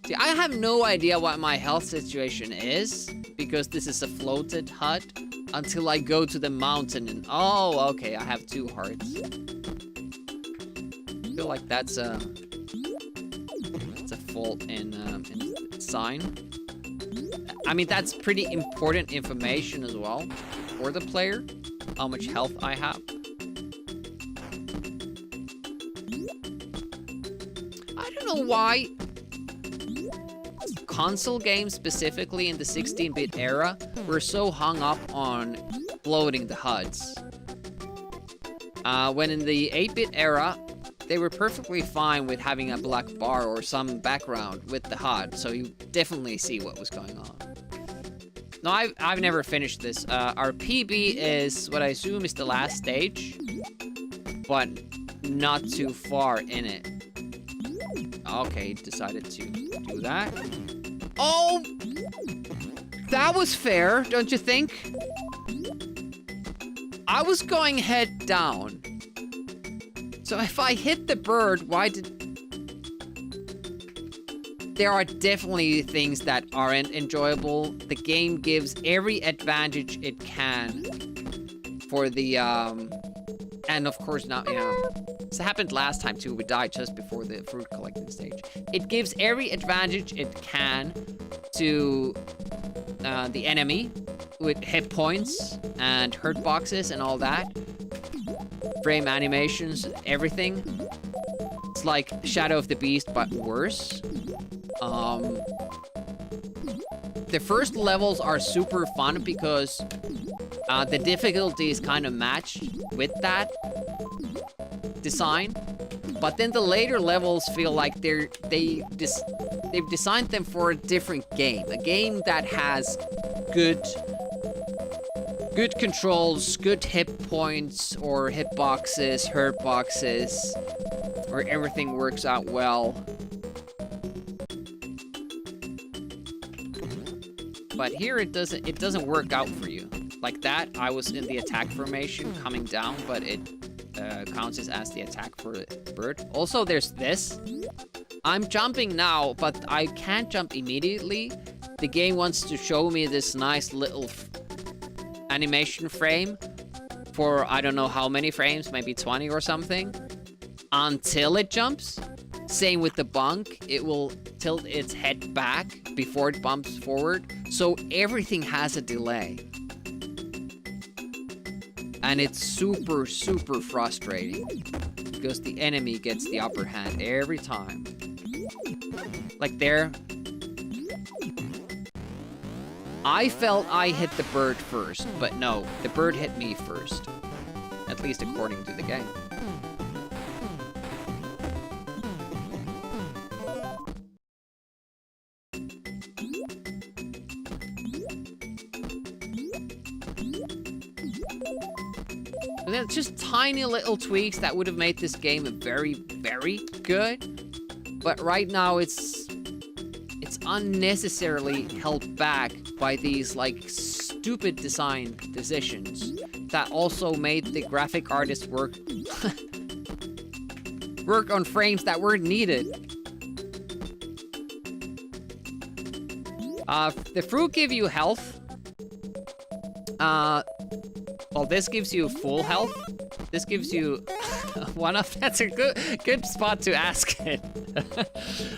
See, I have no idea what my health situation is, because this is a floated hut, until I go to the mountain and... Oh, okay, I have 2 hearts. I feel like that's a fault in sign. I mean, that's pretty important information as well for the player, how much health I have. I don't know why console games, specifically in the 16-bit era, were so hung up on floating the HUDs. When in the 8-bit era, they were perfectly fine with having a black bar or some background with the HUD, so you definitely see what was going on. No, I've never finished this. Our PB is what I assume is the last stage, but not too far in it. Okay, decided to do that. Oh! That was fair, don't you think? I was going head down. So if I hit the bird, why did... There are definitely things that aren't enjoyable. The game gives every advantage it can for the, and of course not, you know, this happened last time too. We died just before the fruit collecting stage. It gives every advantage it can to the enemy with hit points and hurt boxes and all that. Frame animations, everything. It's like Shadow of the Beast, but worse. The first levels are super fun because The difficulty is kind of matched with that design, but then the later levels feel like they've designed them for a different game, a game that has good controls, good hit points or hitboxes, hurt boxes, where everything works out well. But here it doesn't work out for you. Like that, I was in the attack formation coming down, but it counts as the attack for the bird. Also, there's this. I'm jumping now, but I can't jump immediately. The game wants to show me this nice little animation frame for I don't know how many frames, maybe 20 or something, until it jumps. Same with the bunk, it will tilt its head back before it bumps forward. So everything has a delay. And it's super, super frustrating because the enemy gets the upper hand every time. Like there. I felt I hit the bird first, but no, the bird hit me first. At least according to the game. And then just tiny little tweaks that would have made this game very, very good. But right now it's unnecessarily held back by these like stupid design decisions that also made the graphic artists work on frames that weren't needed. The fruit give you health. Well, this gives you full health. This gives you one of. That's a good spot to ask it.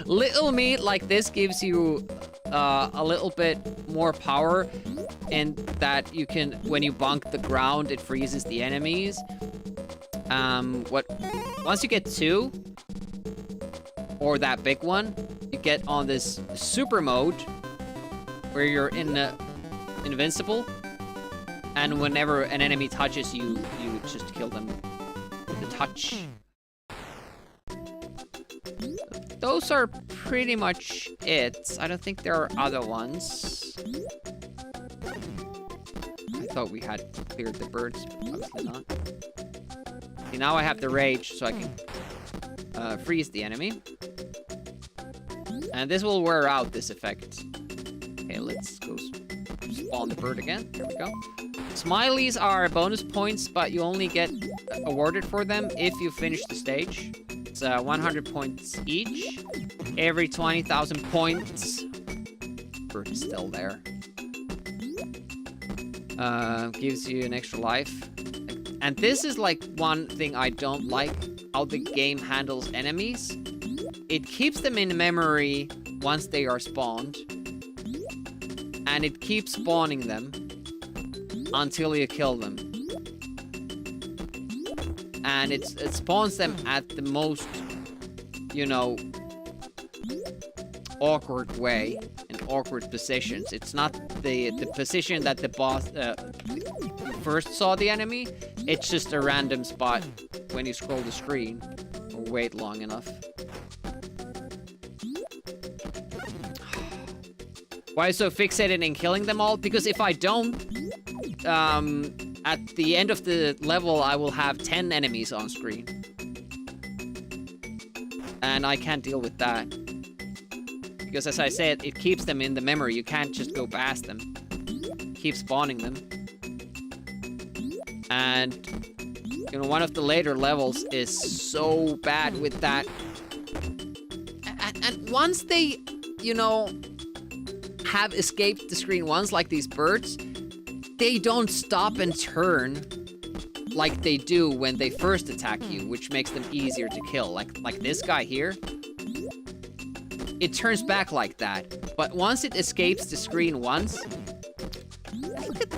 Little meat like this gives you a little bit more power, in that you can, when you bonk the ground, it freezes the enemies. Once you get 2, or that big one, you get on this super mode where you're invincible. And whenever an enemy touches you, you just kill them with a touch. Those are pretty much it. I don't think there are other ones. I thought we had cleared the birds, obviously not. See, now I have the rage, so I can freeze the enemy. And this will wear out this effect. Okay, let's go spawn the bird again. There we go. Smileys are bonus points, but you only get awarded for them if you finish the stage. It's 100 points each. Every 20,000 points. Bird is still there. Gives you an extra life. And this is like one thing I don't like, how the game handles enemies. It keeps them in memory once they are spawned. And it keeps spawning them until you kill them. And it spawns them at the most, you know, awkward way, in awkward positions. It's not the position that the boss first saw the enemy. It's just a random spot when you scroll the screen or wait long enough. Why so fixated in killing them all? Because if I don't, at the end of the level, I will have 10 enemies on screen. And I can't deal with that. Because as I said, it keeps them in the memory. You can't just go past them. Keep spawning them. And, you know, one of the later levels is so bad with that. And once they, you know, have escaped the screen once, like these birds, they don't stop and turn like they do when they first attack you, which makes them easier to kill. Like this guy here. It turns back like that. But once it escapes the screen once... Look at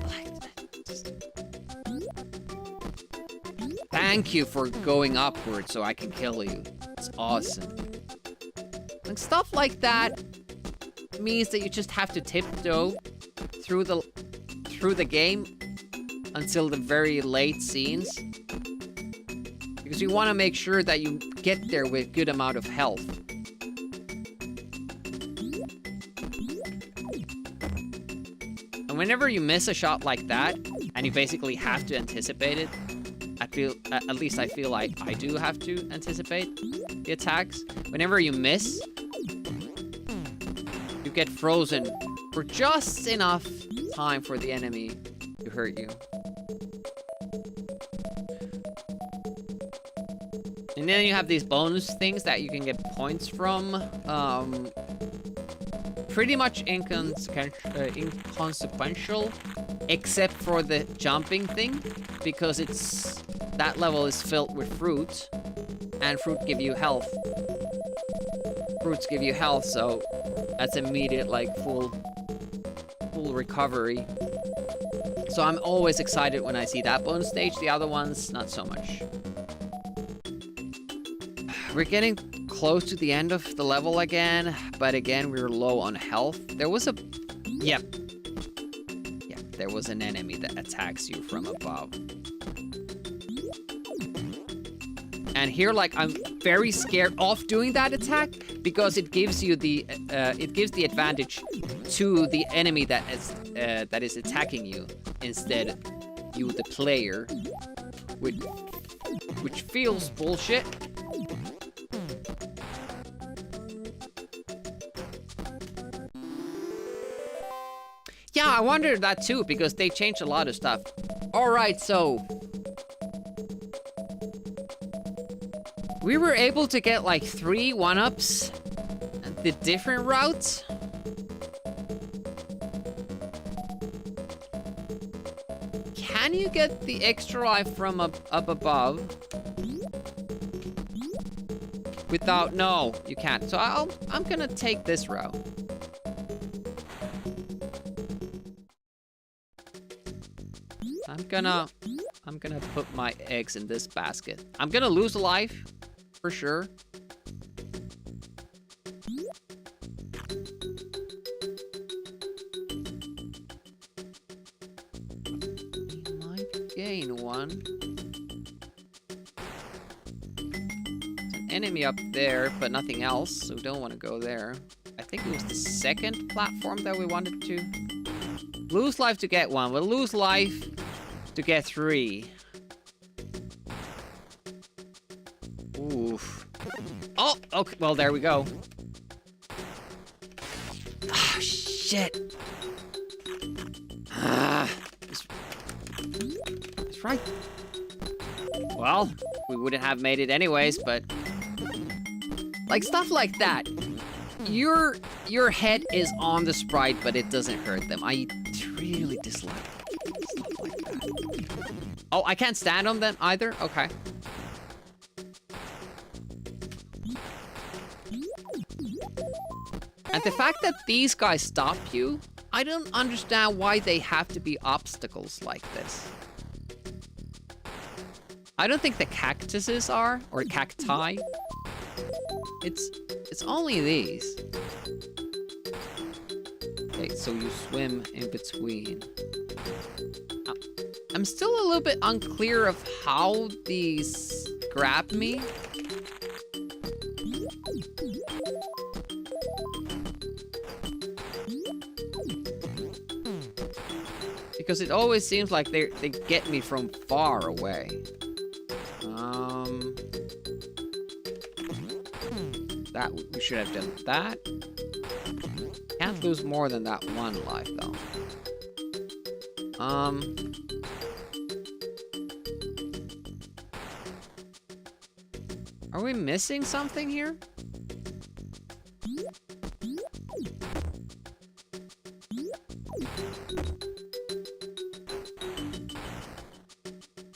Thank you for going upward so I can kill you. It's awesome. And stuff like that means that you just have to tiptoe through the game until the very late scenes. Because you want to make sure that you get there with good amount of health. And whenever you miss a shot like that, and you basically have to anticipate it, at least I feel like I do have to anticipate the attacks. Whenever you miss, you get frozen for just enough time for the enemy to hurt you. And then you have these bonus things that you can get points from. Pretty much inconsequential, except for the jumping thing, because that level is filled with fruit, and fruit give you health. Fruits give you health, so that's immediate, like, full recovery. So I'm always excited when I see that bonus stage. The other ones, not so much. We're getting close to the end of the level again, but again, we're low on health. There was a... Yep. Yep, there was an enemy that attacks you from above. And here, like, I'm very scared of doing that attack because it gives you the advantage to the enemy that is attacking you instead you the player, which feels bullshit. Yeah, I wondered that too because they changed a lot of stuff. All right, so we were able to get like 3 1-ups the different routes. Can you get the extra life from up above? Without, no, you can't. So I'm gonna take this route. I'm gonna put my eggs in this basket. I'm gonna lose a life, for sure. We might gain one. There's an enemy up there, but nothing else, so we don't want to go there. I think it was the second platform that we wanted to. Lose life to get one. We'll lose life to get 3. Oof. Oh, okay. Well, there we go. Ah, shit. Ah. That's right. Well, we wouldn't have made it anyways, but... like, stuff like that. Your head is on the sprite, but it doesn't hurt them. I really dislike stuff like that. Oh, I can't stand on them either? Okay. And the fact that these guys stop you, I don't understand why they have to be obstacles like this. I don't think the cactuses are, or cacti. It's only these. Okay, so you swim in between. I'm still a little bit unclear of how these grab me. Because it always seems like they get me from far away. That we should have done that. Can't lose more than that 1 life though. Are we missing something here?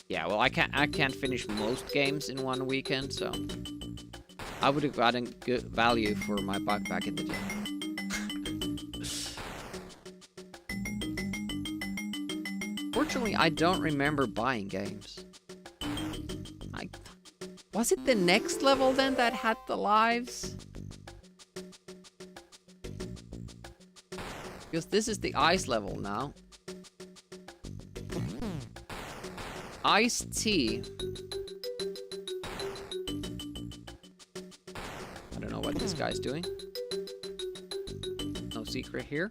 Yeah, well, I can't finish most games in 1 weekend, so I would have gotten good value for my buck back in the day. Fortunately, I don't remember buying games. Was it the next level then that had the lives? Because this is the ice level now. iced tea. I don't know what this guy's doing. No secret here.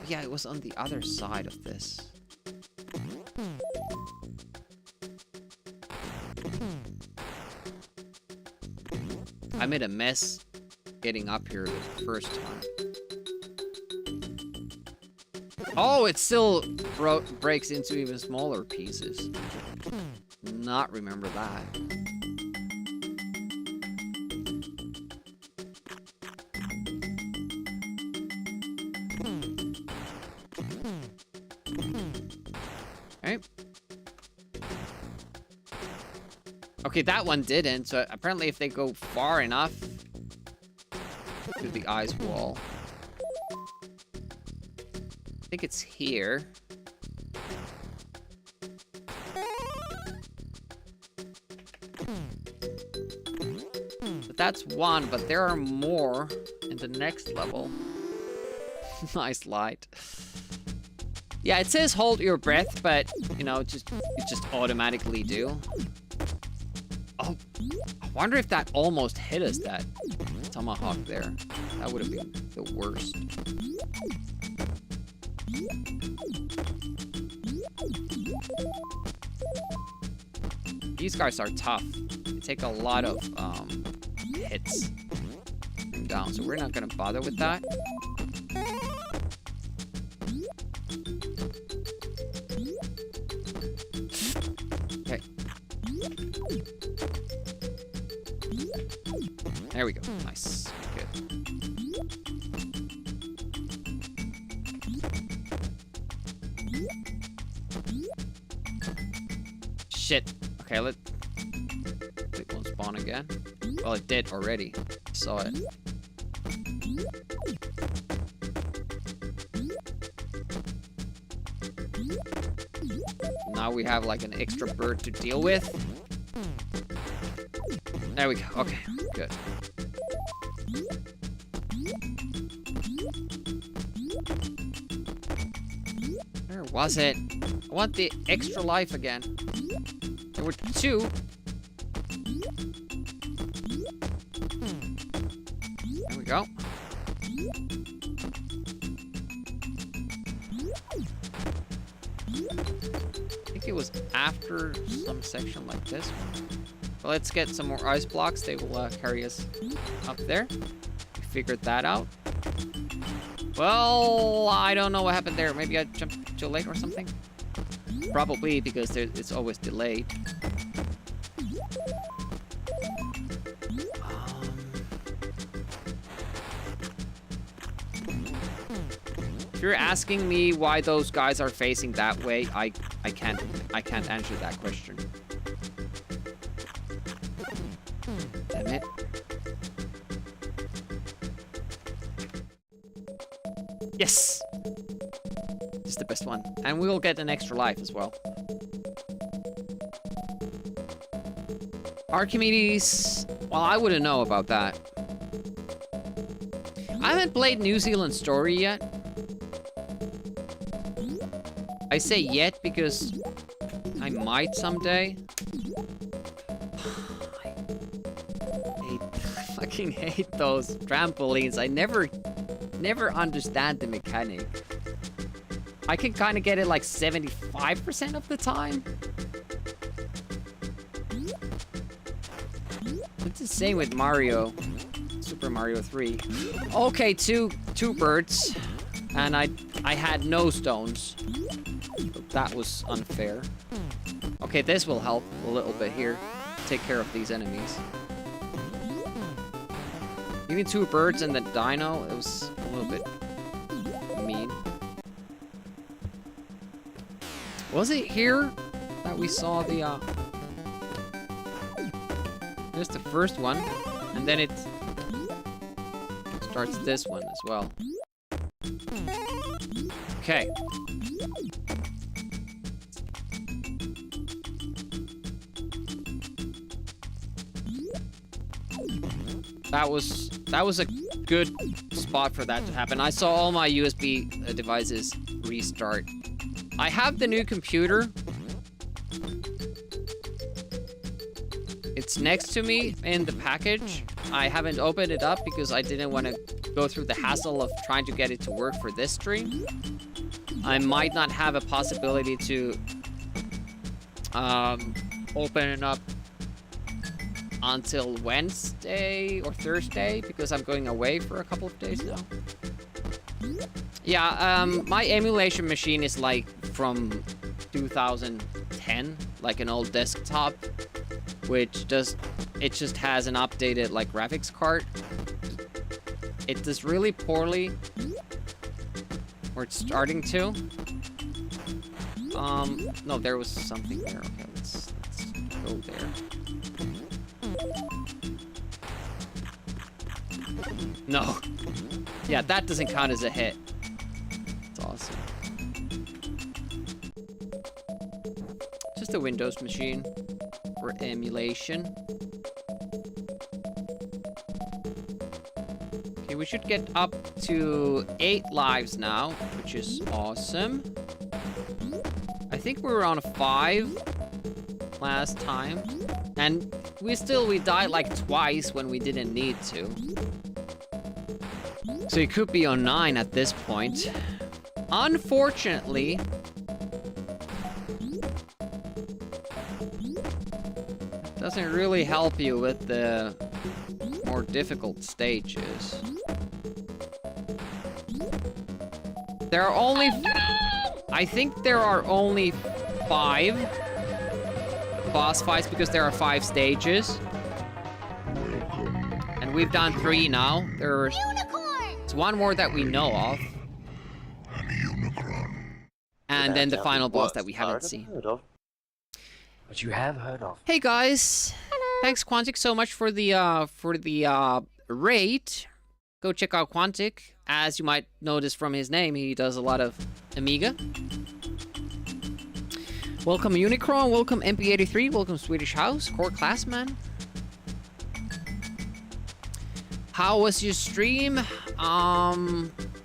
Yeah, it was on the other side of this. I made a mess getting up here the first time. Oh, it still breaks into even smaller pieces. Not remember that. Okay. Okay, that one didn't, so apparently if they go far enough to the ice wall. I think it's here. But that's one, but there are more in the next level. Nice light. Yeah, it says hold your breath, but you know, it just automatically do. Oh, I wonder if that almost hit us, that tomahawk there. That would have been the worst. These guys are tough. They take a lot of hits down, so we're not gonna bother with that. Okay. There we go. Nice. Good. Shit. Okay, it won't spawn again. Well, it did already. Saw it. Now we have like an extra bird to deal with. There we go. Okay, good. Where was it? I want the extra life again. There were two. There we go. I think it was after some section like this one. Well, let's get some more ice blocks. They will carry us up there. We figured that out. Well, I don't know what happened there. Maybe I jumped too late or something? Probably, because it's always delayed. If you're asking me why those guys are facing that way, I can't answer that question. Damn it. Yes! This is the best one. And we will get an extra life as well. Archimedes... Well, I wouldn't know about that. I haven't played New Zealand Story yet. I say yet because I might someday. I fucking hate those trampolines. I never understand the mechanic. I can kind of get it like 75% of the time. It's the same with Mario. Super Mario 3. Okay, two birds. And I had no stones. That was unfair. Okay, this will help a little bit here. Take care of these enemies. Even two birds and the dino, it was a little bit mean. Was it here that we saw the, There's the first one, and then it starts this one as well. Okay. that was a good spot for that to happen. I saw all my USB devices restart. I have the new computer. It's next to me in the package. I haven't opened it up because I didn't want to go through the hassle of trying to get it to work for this stream. I might not have a possibility to open it up until Wednesday or Thursday because I'm going away for a couple of days now. Yeah, my emulation machine is like from 2010, like an old desktop, which just has an updated like graphics card. It does really poorly, or it's starting to. No, there was something there. Okay, let's go there. No. Yeah, that doesn't count as a hit. It's awesome. Just a Windows machine for emulation. Okay, we should get up to 8 lives now, which is awesome. I think we were on 5 last time. And we died like twice when we didn't need to. So it could be on 9 at this point. Unfortunately, it doesn't really help you with the more difficult stages. There are only... I think there are only 5 boss fights because there are 5 stages. And we've done 3 now. There's one more that we know of. And then the final boss that we haven't seen. But you have heard of. Hey guys. Hello. Thanks Quantic so much for the raid. Go check out Quantic. As you might notice from his name, he does a lot of Amiga. Welcome Unicron, welcome MP83, welcome Swedish House, Core Classman. How was your stream?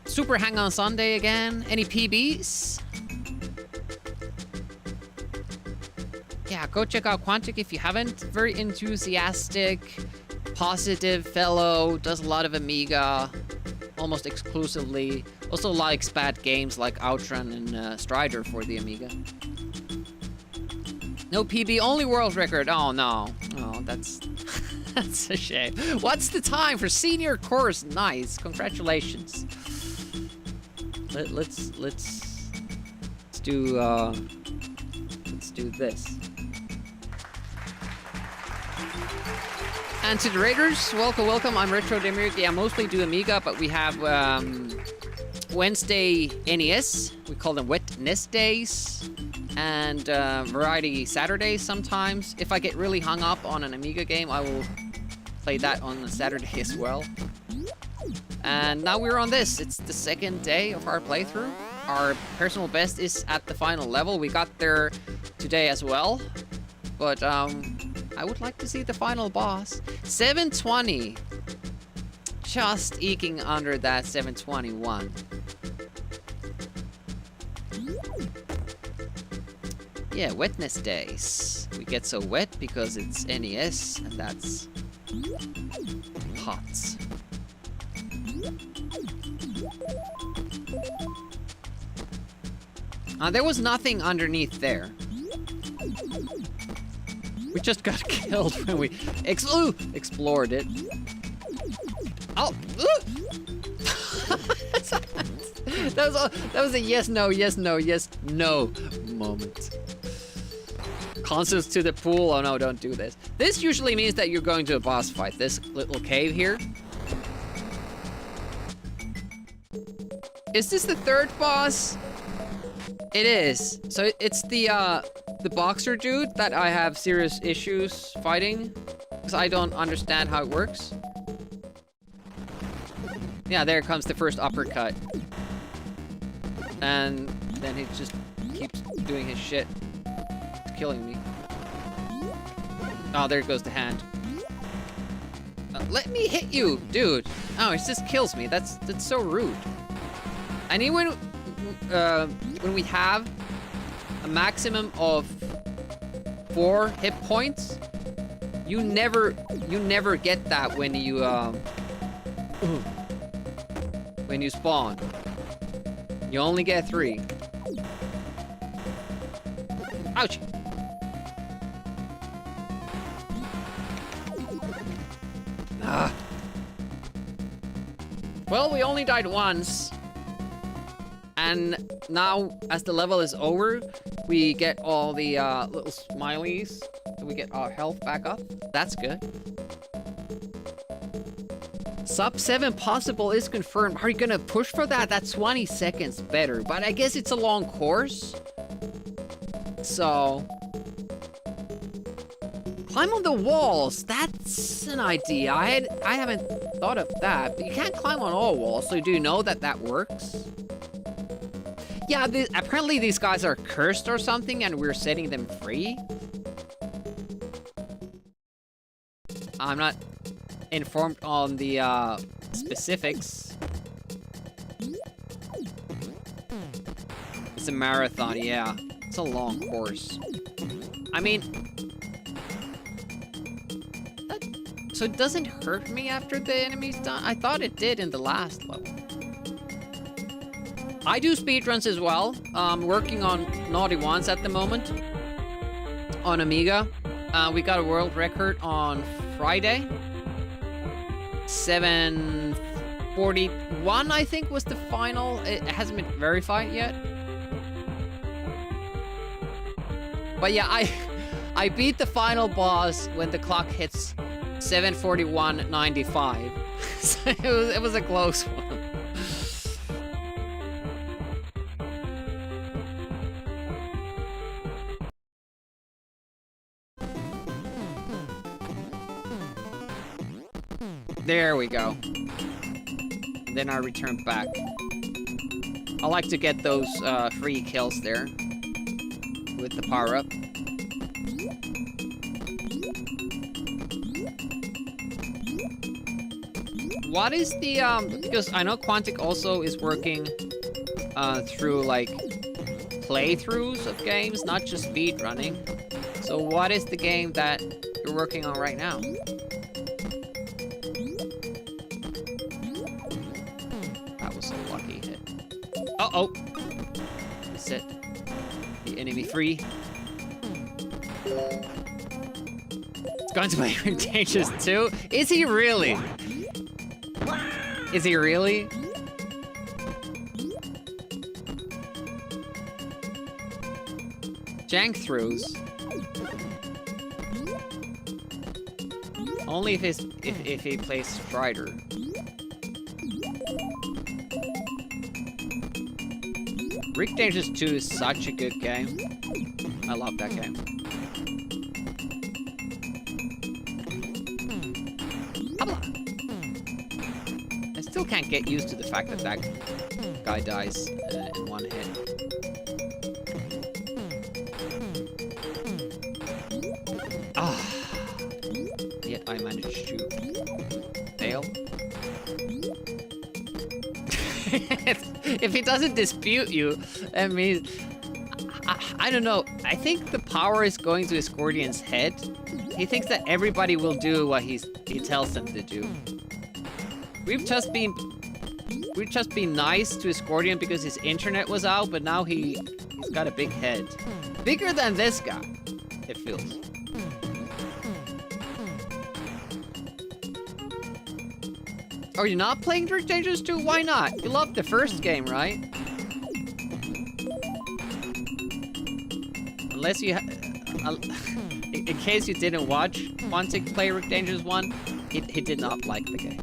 Super hang on Sunday again. Any PBs? Yeah, go check out Quantic if you haven't. Very enthusiastic, positive fellow, does a lot of Amiga, almost exclusively. Also likes bad games like Outrun and Strider for the Amiga. No PB, only world record. Oh no. Oh, that's that's a shame. What's the time for senior course? Nice. Congratulations. Let's do this. And to the Raiders, welcome. I'm Retro Demiurge. I mostly do Amiga, but we have Wednesday NES. We call them Wet NES Days. And Variety Saturdays sometimes. If I get really hung up on an Amiga game, I will play that on a Saturday as well. And now we're on this. It's the 2nd day of our playthrough. Our personal best is at the final level. We got there today as well. But I would like to see the final boss. 720. Just eking under that 721. Yeah, wetness days. We get so wet because it's NES, and that's hot. There was nothing underneath there. We just got killed when we explored it. Oh! that was a yes, no moment. Concerts to the pool. Oh no, don't do this. This usually means that you're going to a boss fight. This little cave here. Is this the 3rd boss? It is. So it's the boxer dude that I have serious issues fighting because I don't understand how it works. Yeah, there comes the first uppercut. And then he just keeps doing his shit. It's killing me. Oh, there goes the hand. Let me hit you, dude. Oh, it just kills me. That's so rude. I need when we have a maximum of 4 hit points, you never get that when you spawn. You only get 3. Ouch. Ah. Well, we only died once. And now, as the level is over, we get all the little smileys. So we get our health back up. That's good. Sub 7 possible is confirmed. Are you gonna push for that? That's 20 seconds better. But I guess it's a long course. So... climb on the walls. That's an idea. I haven't thought of that. But you can't climb on all walls. So do you know that that works? Yeah, apparently these guys are cursed or something, and we're setting them free. I'm not informed on the specifics. It's a marathon, yeah. It's a long course. I mean... so it doesn't hurt me after the enemy's done? I thought it did in the last level. I do speedruns as well. Working on Naughty Ones at the moment. On Amiga. We got a world record on Friday. 7:41, I think, was the final. It hasn't been verified yet. But yeah, I beat the final boss when the clock hits 7:41.95. So it was a close one. There we go. And then I return back. I like to get those free kills there with the power-up. What is the because I know Quantic also is working through like playthroughs of games, not just speed running. So what is the game that you're working on right now? Uh-oh. Set the enemy free. It's going to play Dangerous too? Is he really? Is he really? Jank throughs. Only if he plays Strider. Rick Dangerous 2 is such a good game. I love that game. I still can't get used to the fact that that guy dies in one hit. Ah. Yet I managed to fail. If he doesn't dispute you, that means... I don't know. I think the power is going to Escordian's head. He thinks that everybody will do what he tells them to do. We've just been nice to Escordian because his internet was out, but now he's got a big head. Bigger than this guy, it feels. Are you not playing Rick Dangerous 2? Why not? You loved the first game, right? Unless you in case you didn't watch Quantic play Rick Dangerous 1, he did not like the game.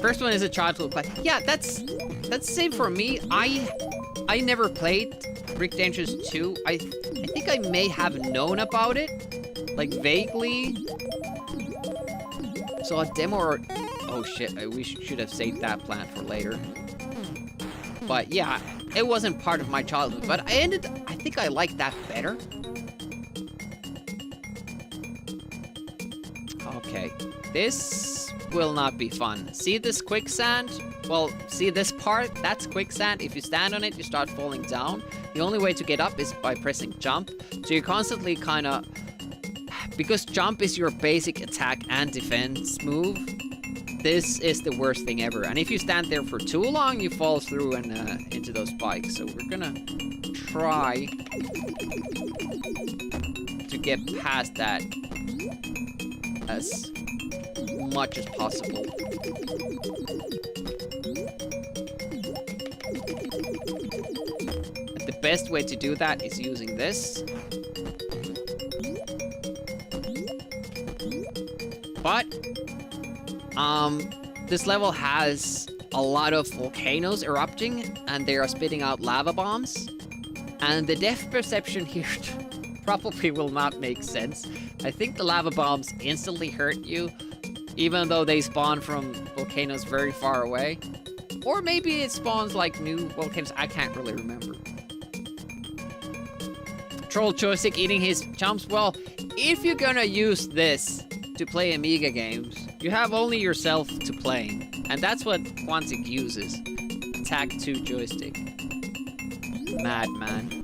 First one is a childhood play. Yeah, that's the same for me. I never played Rick Dangerous 2. I think I may have known about it, like vaguely. So a demo or... oh shit, we should have saved that plan for later. But yeah, it wasn't part of my childhood. But I think I like that better. Okay, this will not be fun. See this quicksand? Well, see this part? That's quicksand. If you stand on it, you start falling down. The only way to get up is by pressing jump. So you're constantly kind of... Because jump is your basic attack and defense move, this is the worst thing ever. And if you stand there for too long, you fall through and into those spikes. So we're gonna try to get past that as much as possible. And the best way to do that is using this. But, this level has a lot of volcanoes erupting, and they are spitting out lava bombs. And the depth perception here probably will not make sense. I think the lava bombs instantly hurt you, even though they spawn from volcanoes very far away. Or maybe it spawns like new volcanoes, I can't really remember. Troll Joystick eating his jumps. Well, if you're gonna use this to play Amiga games, you have only yourself to blame. And that's what Quantic uses. Attack 2 joystick. Madman.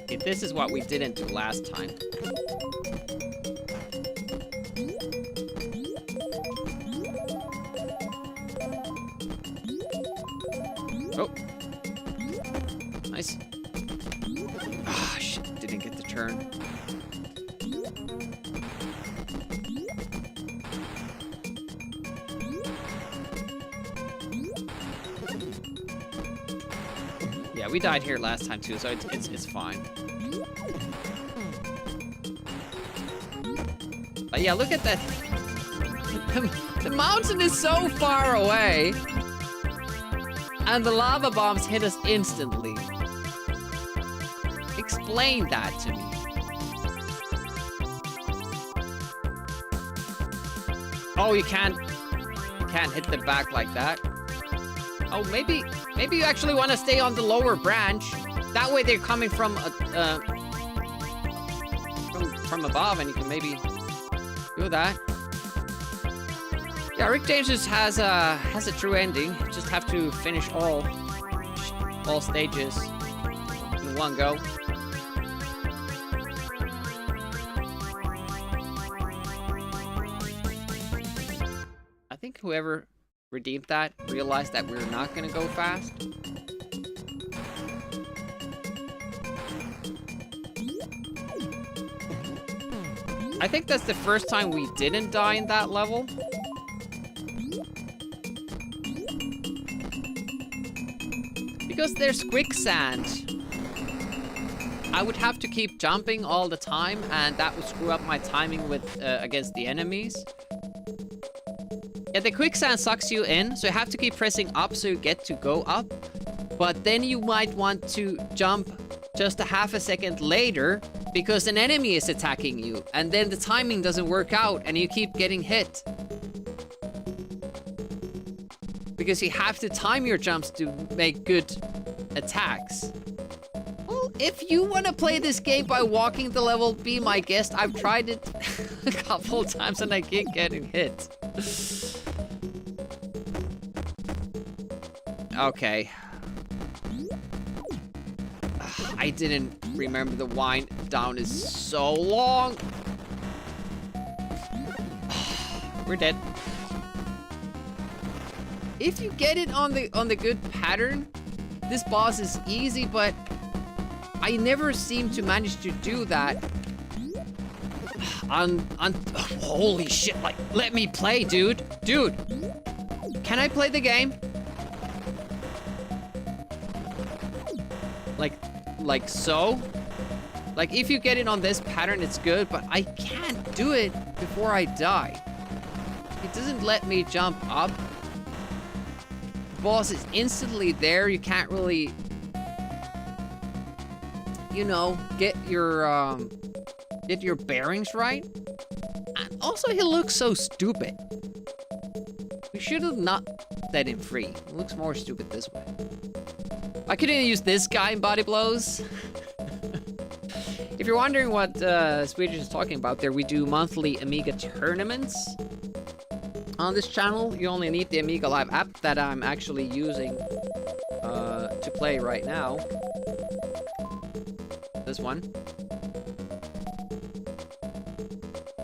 Okay, this is what we didn't do last time. Oh. Nice. Ah, shit. Didn't get the turn. Yeah, we died here last time too, so it's fine. But yeah, look at that. The mountain is so far away. And the lava bombs hit us instantly. Explain that to me. Oh, you can't hit the back like that. Oh, maybe you actually want to stay on the lower branch. That way they're coming from above, and you can maybe do that. Yeah, Rick James just has a true ending. Just have to finish all stages in one go. I think whoever redeemed that realized that we're not gonna go fast. I think that's the first time we didn't die in that level. Because there's quicksand. I would have to keep jumping all the time, and that would screw up my timing with against the enemies. Yeah, the quicksand sucks you in, so you have to keep pressing up so you get to go up. But then you might want to jump just a half a second later because an enemy is attacking you, and then the timing doesn't work out and you keep getting hit. Because you have to time your jumps to make good attacks. Well, if you want to play this game by walking the level, be my guest. I've tried it a couple of times and I keep getting hit. Okay. I didn't remember the wind down is so long. We're dead. If you get it on the good pattern, this boss is easy, but I never seem to manage to do that. Holy shit, like, let me play, dude. Dude, can I play the game? Like so? Like, if you get it on this pattern, it's good, but I can't do it before I die. It doesn't let me jump up. The boss is instantly there. You can't really you know, get your bearings right. And also, he looks so stupid. We should have not set him free. He looks more stupid this way. I could even use this guy in body blows. If you're wondering what Swedish is talking about there, we do monthly Amiga tournaments on this channel. You only need the Amiga Live app that I'm actually using to play right now. This one.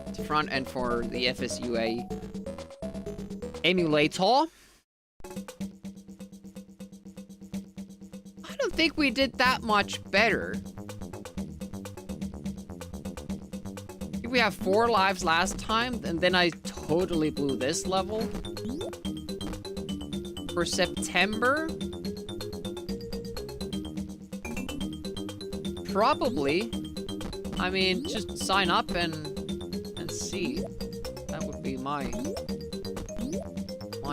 It's front end for the FSUA emulator. I don't think we did that much better. We have 4 lives last time, and then I totally blew this level. For September? Probably. I mean, just sign up and see. That would be my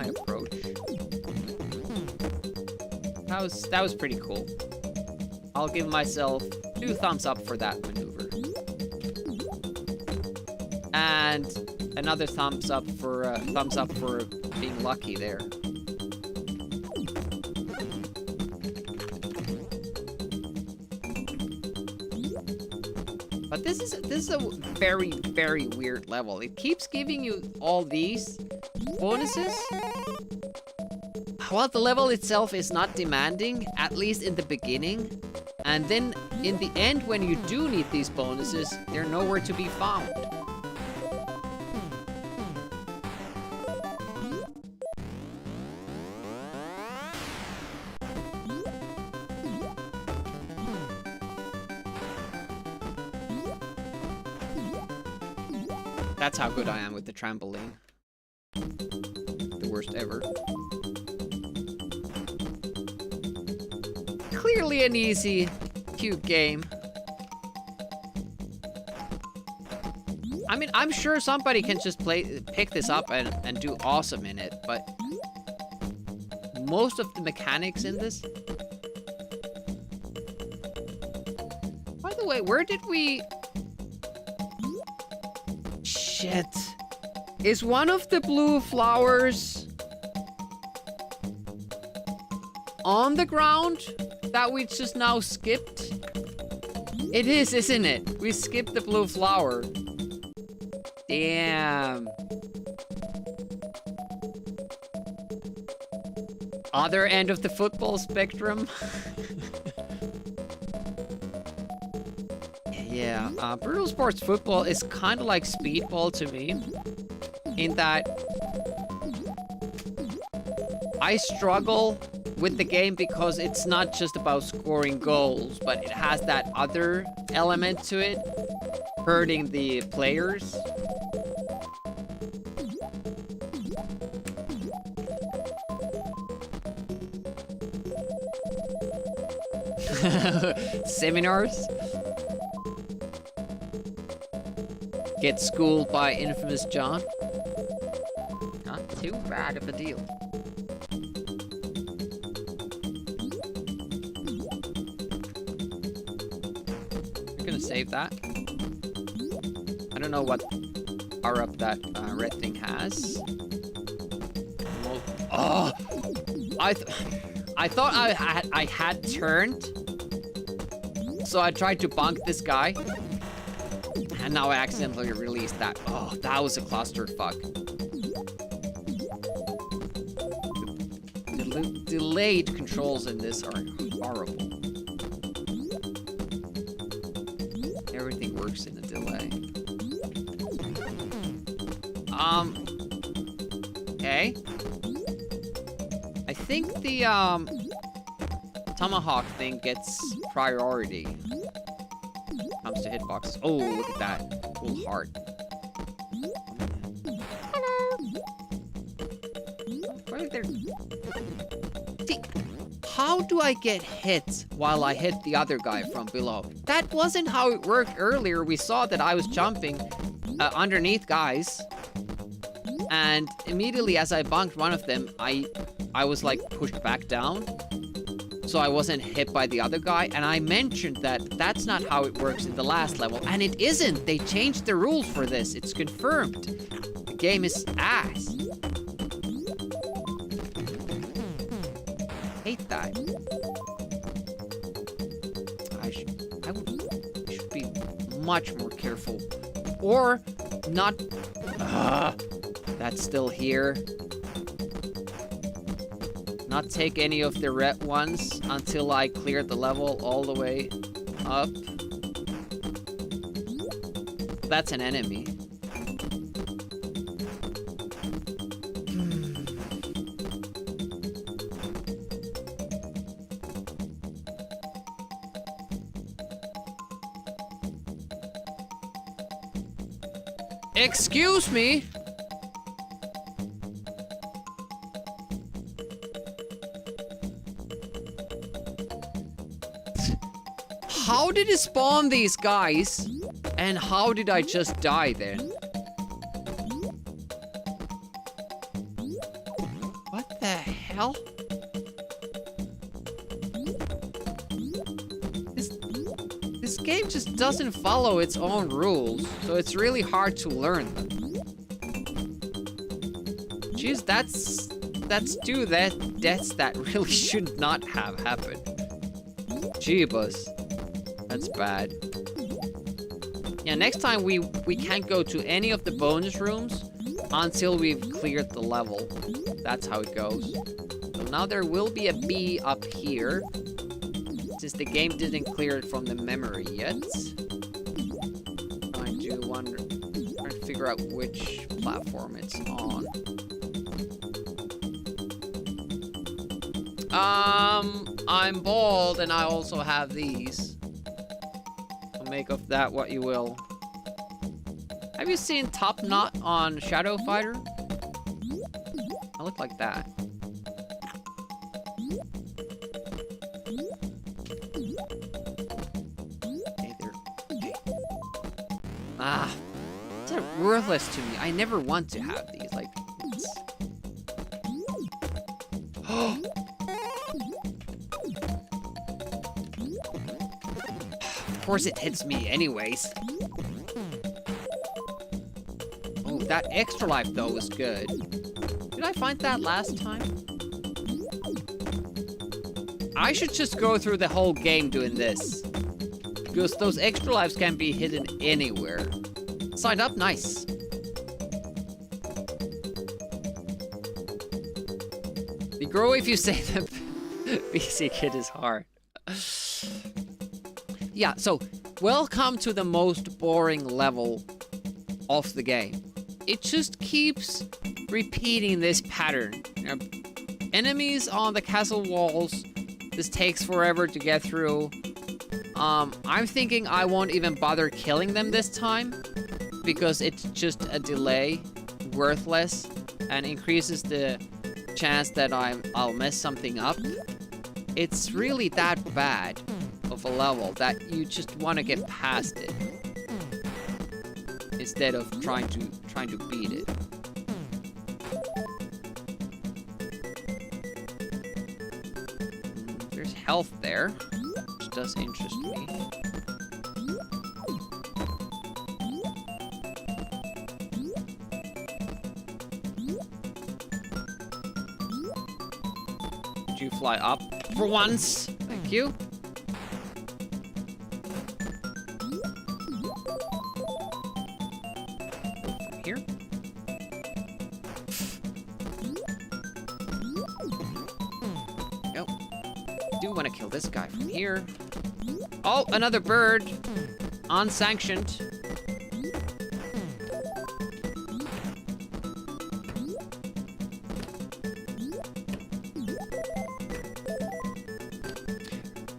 approach. That was pretty cool. I'll give myself 2 thumbs up for that maneuver. And another thumbs up for being lucky there. But this is a very, very weird level. It keeps giving you all these bonuses. While the level itself is not demanding, at least in the beginning. And then in the end, when you do need these bonuses, they're nowhere to be found. That's how good I am with the trampoline. The worst ever. Clearly an easy, cute game. I mean, I'm sure somebody can just pick this up and do awesome in it, but most of the mechanics in this... By the way, where did we... Shit. Is one of the blue flowers on the ground that we just now skipped? It is, isn't it? We skipped the blue flower. Damn. Other end of the football spectrum. Yeah, Brutal Sports Football is kind of like Speedball to me, in that I struggle with the game because it's not just about scoring goals, but it has that other element to it, hurting the players. Seminars? Get schooled by infamous John? Not too bad of a deal. We're gonna save that. I don't know what power-up that red thing has. Oh! I thought I had turned, so I tried to bonk this guy. And now I accidentally released that. Oh, that was a clusterfuck. The delayed controls in this are horrible. Everything works in a delay. Okay. I think the, Tomahawk thing gets priority. Comes to hitboxes. Oh, look at that. Cool heart. Hello. Why are there... See, how do I get hit while I hit the other guy from below? That wasn't how it worked earlier. We saw that I was jumping underneath guys. And immediately as I bunked one of them, I was like pushed back down. so I wasn't hit by the other guy, and I mentioned that that's not how it works in the last level, and it isn't. They changed the rules for this. It's confirmed. The game is ass. Hate that. I should be much more careful. Or not. That's still here. Not take any of the red ones until I clear the level all the way up. That's an enemy. Excuse me? How did it spawn these guys? And how did I just die then? What the hell? This game just doesn't follow its own rules, so it's really hard to learn them. Jeez, that's two deaths that really should not have happened. Jeebus. That's bad. Yeah, next time we can't go to any of the bonus rooms until we've cleared the level. That's how it goes. So now there will be a bee up here, since the game didn't clear it from the memory yet. Trying to figure out which platform it's on. I'm bald and I also have these. Make of that what you will. Have you seen Top Knot on Shadow Fighter? I look like that. Hey there. Hey. Ah, they're worthless to me. I never want to have these. Like, of course it hits me anyways. Oh, that extra life though was good. Did I find that last time? I should just go through the whole game doing this. Because those extra lives can be hidden anywhere. Signed up, nice. You grow if you say the BC kid is hard. Yeah, so, welcome to the most boring level of the game. It just keeps repeating this pattern. You know, enemies on the castle walls. This takes forever to get through. I'm thinking I won't even bother killing them this time, because it's just a delay, worthless, and increases the chance that I'll mess something up. It's really that bad of a level that you just want to get past it instead of trying to beat it. There's health there, which does interest me. Did you fly up for once? Thank you. Here. Go. I do want to kill this guy from here. Oh, another bird. Unsanctioned.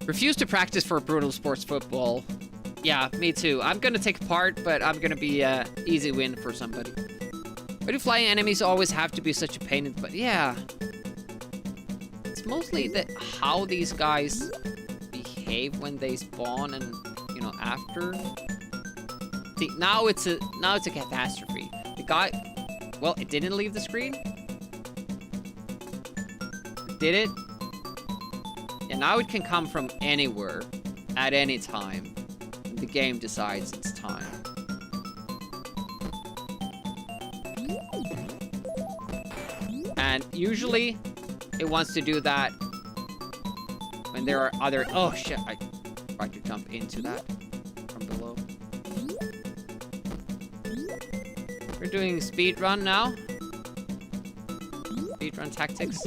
Refuse to practice for brutal sports football. Yeah, me too. I'm gonna take part, but I'm gonna be a easy win for somebody. Why do flying enemies always have to be such a pain in the butt? Yeah. It's mostly how these guys behave when they spawn and, you know, after. See, now it's a catastrophe. The guy, well, it didn't leave the screen. Did it? And now it can come from anywhere, at any time. The game decides it's time. And usually, it wants to do that when there are other... Oh shit, I tried to jump into that from below. We're doing speedrun now. Speedrun tactics.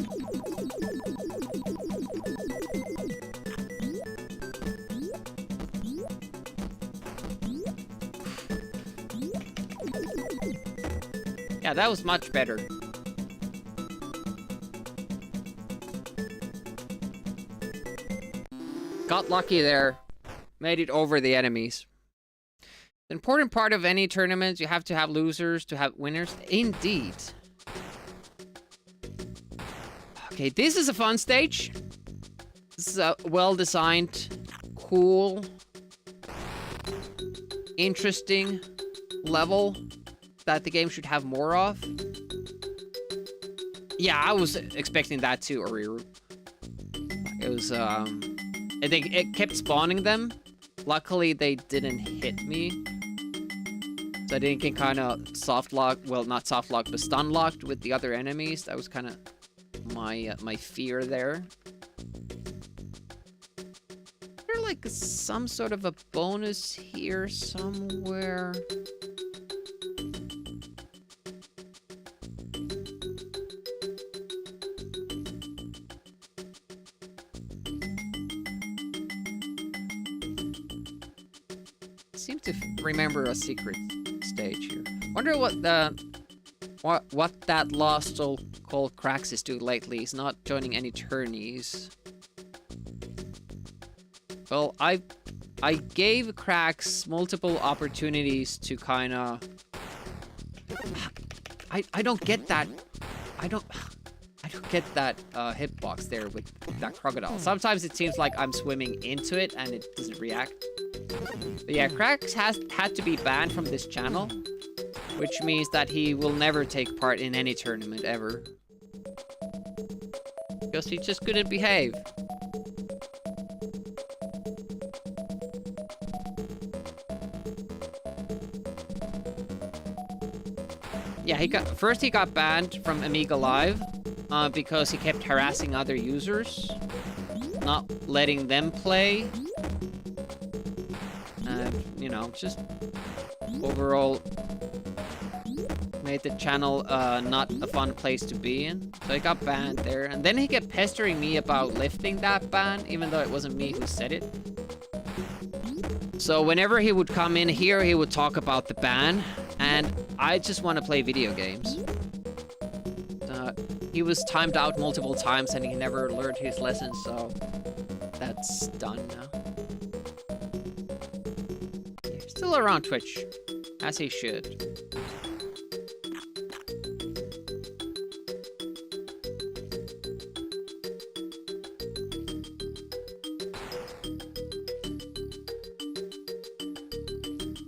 Yeah, that was much better. Got lucky there. Made it over the enemies. The important part of any tournament, you have to have losers to have winners. Indeed. Okay, this is a fun stage. This is a well-designed, cool, interesting level that the game should have more of. Yeah, I was expecting that too, Oriru. It was, I think it kept spawning them. Luckily, they didn't hit me. So I didn't get kind of soft locked, well, not soft locked, but stun locked with the other enemies. That was kind of my fear there. Is there like some sort of a bonus here somewhere? Seem to remember a secret stage here. Wonder what that lost soul called Krax is doing lately. He's not joining any tourneys. Well, I gave Krax multiple opportunities to kind of... I don't get that. I don't get that hitbox there with that crocodile. Sometimes it seems like I'm swimming into it and it doesn't react. But yeah, Krax had to be banned from this channel, which means that he will never take part in any tournament ever. Because he just couldn't behave. Yeah, he got banned from Amiga Live because he kept harassing other users, not letting them play. You know, just overall made the channel not a fun place to be in. So he got banned there. And then he kept pestering me about lifting that ban, even though it wasn't me who said it. So whenever he would come in here, he would talk about the ban. And I just want to play video games. He was timed out multiple times and he never learned his lesson, so that's done now. Still around Twitch, as he should.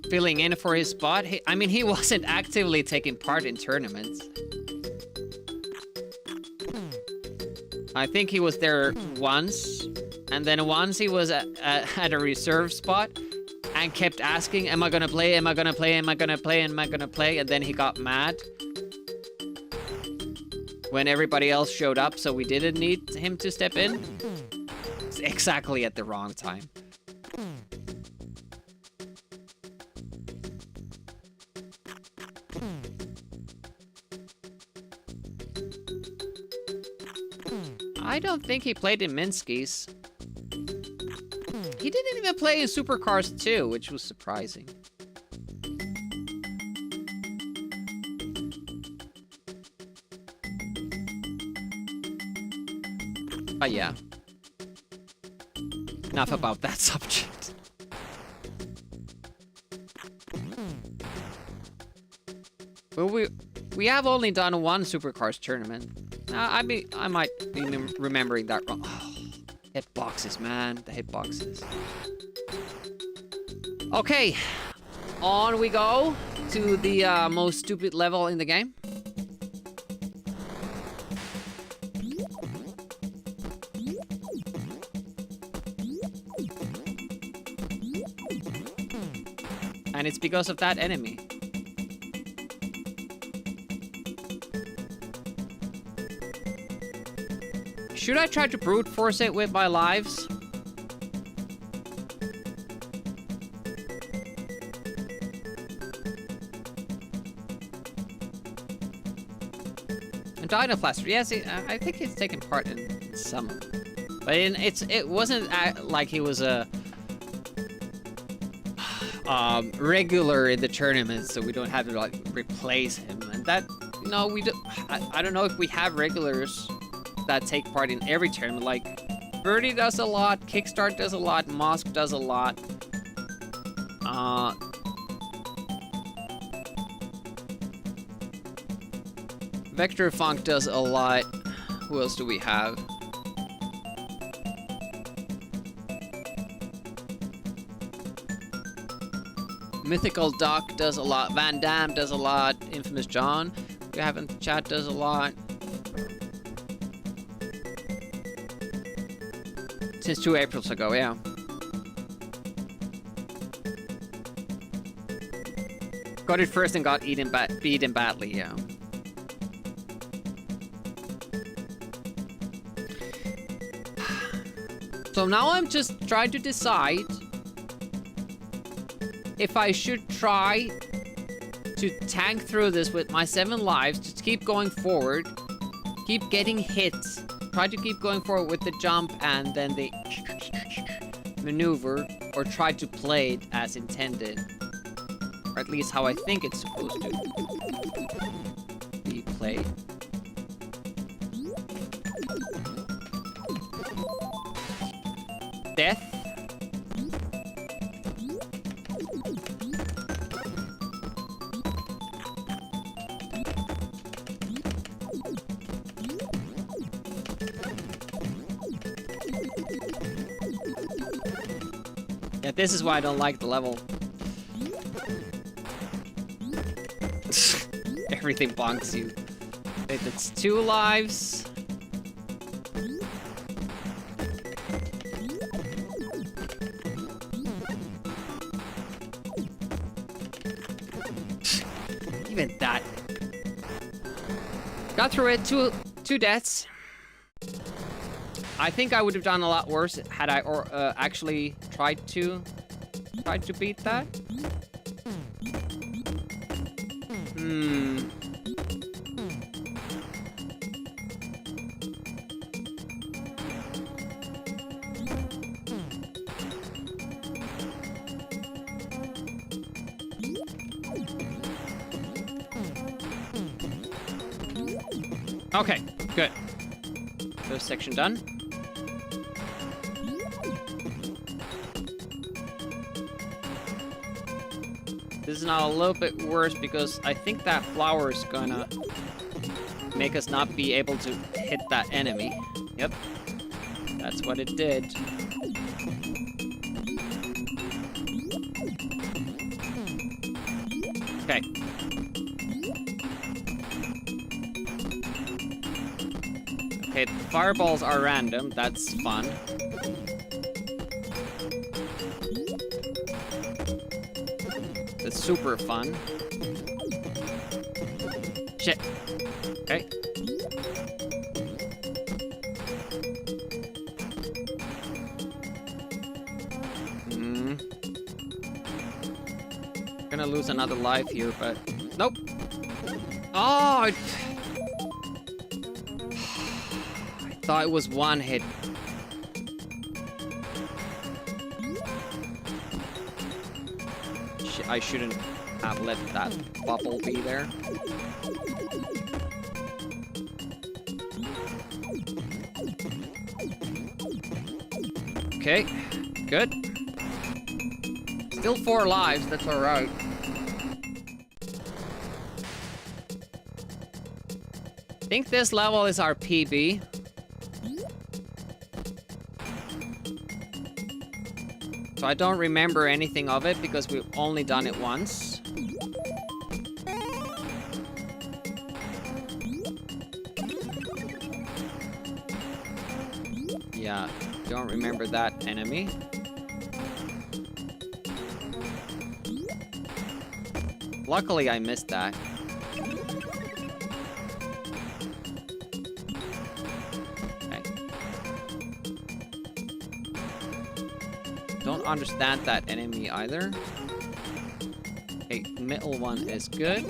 Filling in for his spot. I mean, he wasn't actively taking part in tournaments. I think he was there once, and then once he was at a reserve spot. And kept asking, am I gonna play, am I gonna play, am I gonna play, am I gonna play? And then he got mad when everybody else showed up, so we didn't need him to step in. It's exactly at the wrong time. I don't think he played in Minsky's. He didn't even play in Supercars 2, which was surprising. But yeah. Enough about that subject. Well, we have only done one Supercars tournament. I might be remembering that wrong. Oh. Hitboxes, man. The hitboxes. Okay. On we go to the most stupid level in the game. And it's because of that enemy. Should I try to brute force it with my lives? And Dinoplaster, yes, I think he's taken part in some of them. But it wasn't like he was a regular in the tournament, so we don't have to like replace him. And that, no, we do. I don't know if we have regulars that take part in every tournament. Like Birdie does a lot, Kickstart does a lot, Mosk does a lot. Vector Funk does a lot. Who else do we have? Mythical Doc does a lot. Van Damme does a lot. Infamous John, we have in the chat, does a lot. Since 2 Aprils ago, yeah. Got it first and got beaten badly, yeah. So now I'm just trying to decide if I should try to tank through this with my 7 lives, just keep going forward, keep getting hits, try to keep going forward with the jump and then the maneuver, or try to play it as intended. Or at least how I think it's supposed to be played. Death. Yeah, this is why I don't like the level. Everything bonks you. It's 2 lives. Even that. Got through it. Two deaths. I think I would have done a lot worse had I actually tried to beat that. Okay, good. First section done. This is now a little bit worse because I think that flower is gonna make us not be able to hit that enemy. Yep, that's what it did. Okay. Okay, the fireballs are random, that's fun. That's super fun. Shit. Okay. Gonna lose another life here, but nope. Oh, I thought it was 1 hit. I shouldn't have let that bubble be there. Okay, good. Still 4 lives, that's alright. I think this level is our PB. So I don't remember anything of it because we've only done it once. Yeah, don't remember that enemy. Luckily, I missed that. Okay. Don't understand that enemy either. Okay, middle one is good.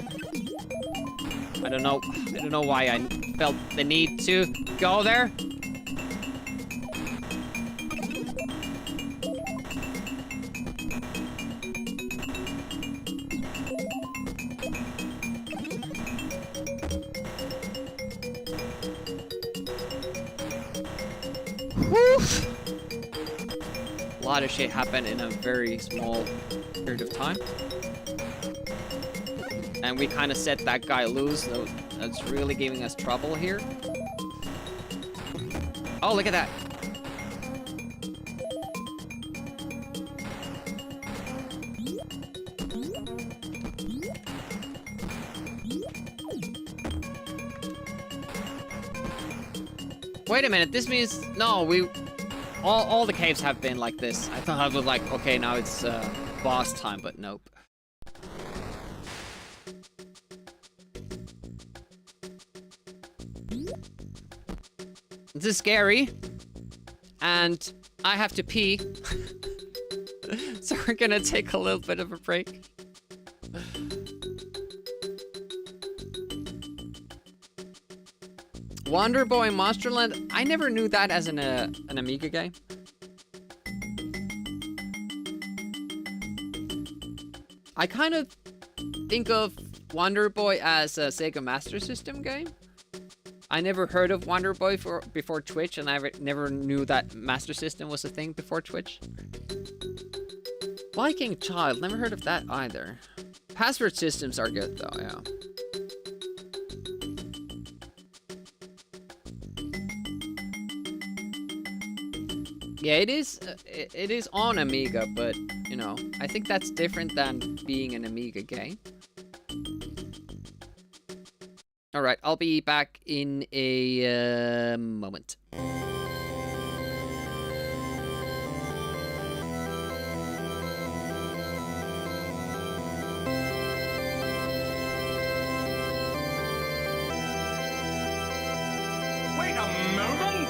I don't know why I felt the need to go there. A lot of shit happened in a very small period of time. And we kind of set that guy loose, so that's really giving us trouble here. Oh, look at that. Wait a minute, this means... No, all the caves have been like this. I thought I was like, okay, now it's boss time, but nope. This is scary. And I have to pee. So we're gonna take a little bit of a break. Wonder Boy Monsterland. I never knew that as an Amiga game. I kind of think of Wonder Boy as a Sega Master System game. I never heard of Wonder Boy before Twitch, and I never knew that Master System was a thing before Twitch. Viking Child, never heard of that either. Password systems are good though, yeah. Yeah, it is on Amiga, but, you know, I think that's different than being an Amiga game. Alright, I'll be back in a moment. Wait a moment!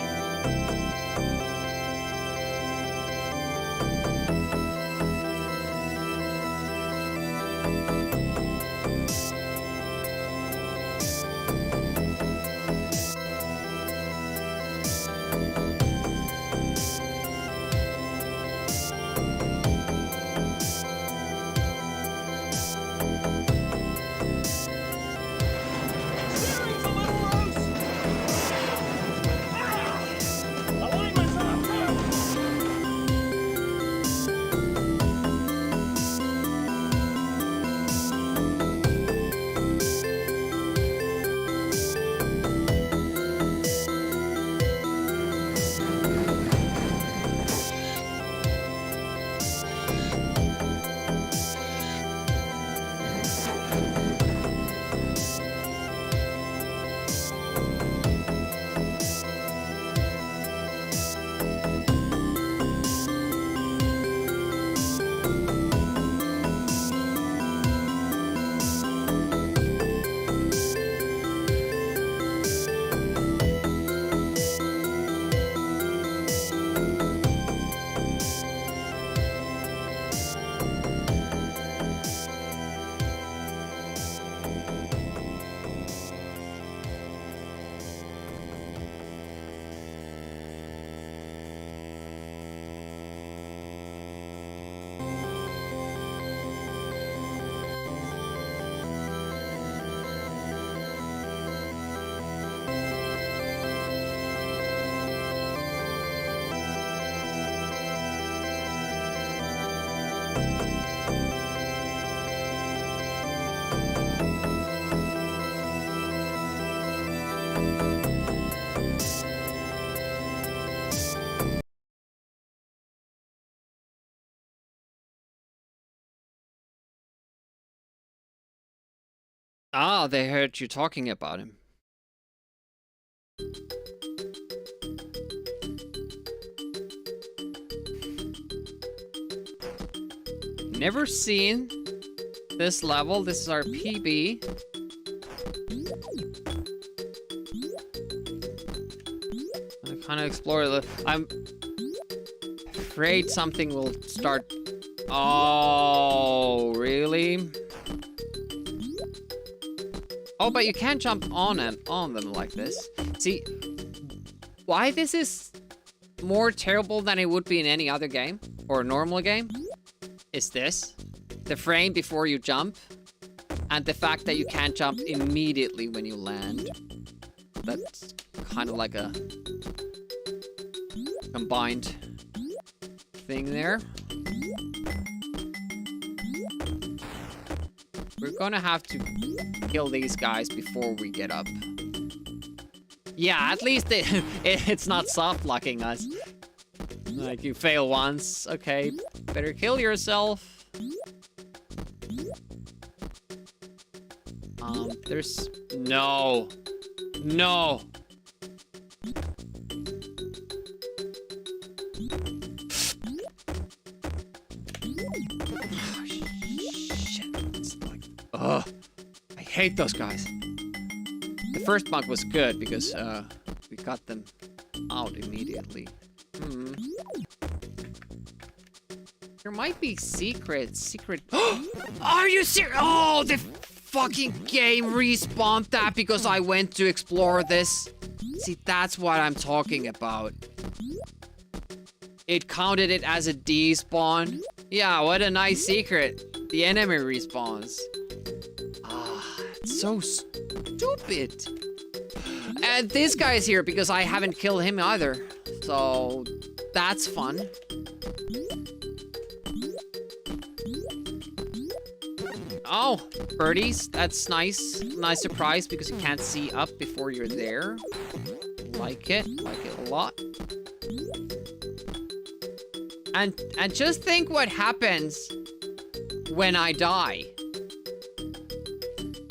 Ah, they heard you talking about him. Never seen this level. This is our PB. I kind of explore the... I'm afraid something will start... Oh, really? Oh, but you can't jump on them like this. See, why this is more terrible than it would be in any other game, or a normal game, is this. The frame before you jump, and the fact that you can't jump immediately when you land. That's kind of like a combined thing there. We're gonna have to kill these guys before we get up. Yeah, at least it's not soft locking us. Like, you fail once. Okay, better kill yourself. There's... No. No. Oh, shit. It's like... Ugh. I hate those guys. The first bug was good because we got them out immediately. There might be secret. Are you serious? Oh, the fucking game respawned that because I went to explore this. See, that's what I'm talking about. It counted it as a despawn. Yeah, what a nice secret. The enemy respawns. It's so stupid. And this guy's here because I haven't killed him either. So, that's fun. Oh, birdies. That's nice. Nice surprise because you can't see up before you're there. Like it a lot. And just think what happens when I die.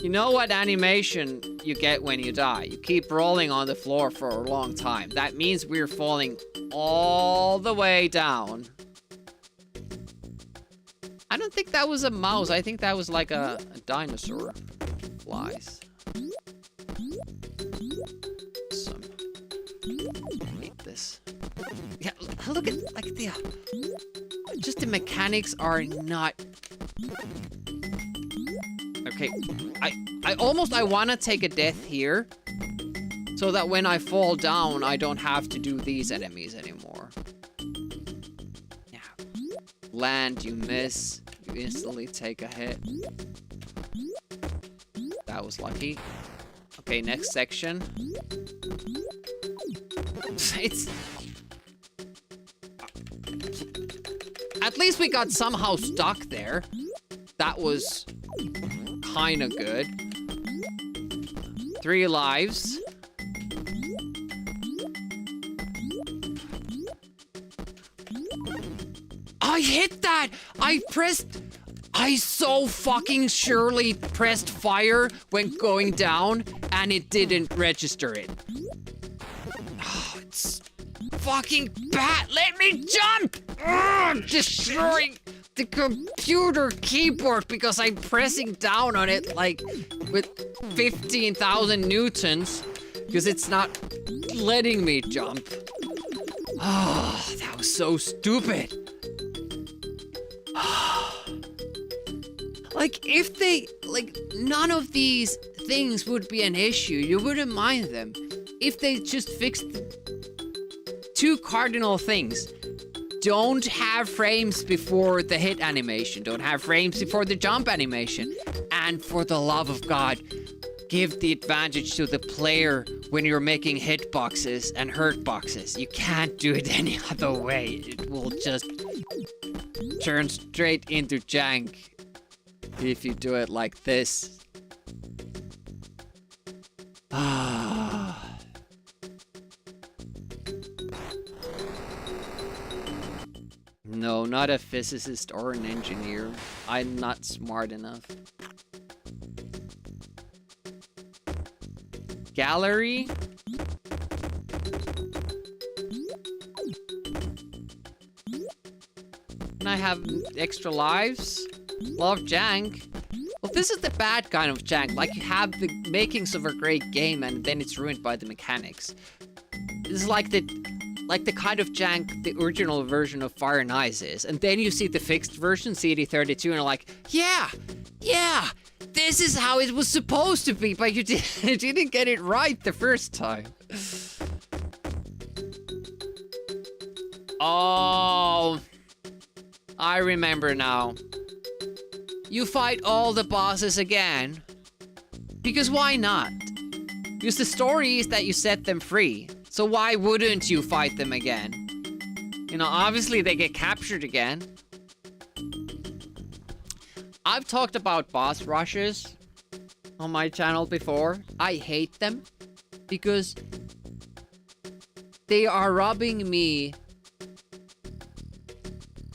You know what animation you get when you die? You keep rolling on the floor for a long time. That means we're falling all the way down. I don't think that was a mouse. I think that was like a dinosaur. Flies. Awesome. I hate this. Yeah, look at, like, the... Just the mechanics are not... Okay, I want to take a death here. So that when I fall down, I don't have to do these enemies anymore. Yeah. Land, you miss. You instantly take a hit. That was lucky. Okay, next section. It's... At least we got somehow stuck there. That was kind of good. 3 lives. I hit that! I so fucking surely pressed fire when going down, and it didn't register it. Oh, it's fucking bad. Let me jump! Ugh, destroying the computer keyboard because I'm pressing down on it like with 15,000 newtons because it's not letting me jump. Oh, that was so stupid. Like, if they, like, none of these things would be an issue. You wouldn't mind them. If they just fixed 2 cardinal things. Don't have frames before the hit animation. Don't have frames before the jump animation. And for the love of God, give the advantage to the player when you're making hitboxes and hurtboxes. You can't do it any other way. It will just turn straight into jank if you do it like this. No, not a physicist or an engineer. I'm not smart enough. Gallery? Can I have extra lives? Love jank. Well, this is the bad kind of jank. Like, you have the makings of a great game and then it's ruined by the mechanics. This is like the kind of jank the original version of Fire and Ice is. And then you see the fixed version, CD32, and you're like, yeah, this is how it was supposed to be, but you didn't get it right the first time. Oh, I remember now. You fight all the bosses again. Because why not? Because the story is that you set them free. So why wouldn't you fight them again? You know, obviously they get captured again. I've talked about boss rushes on my channel before. I hate them because they are robbing me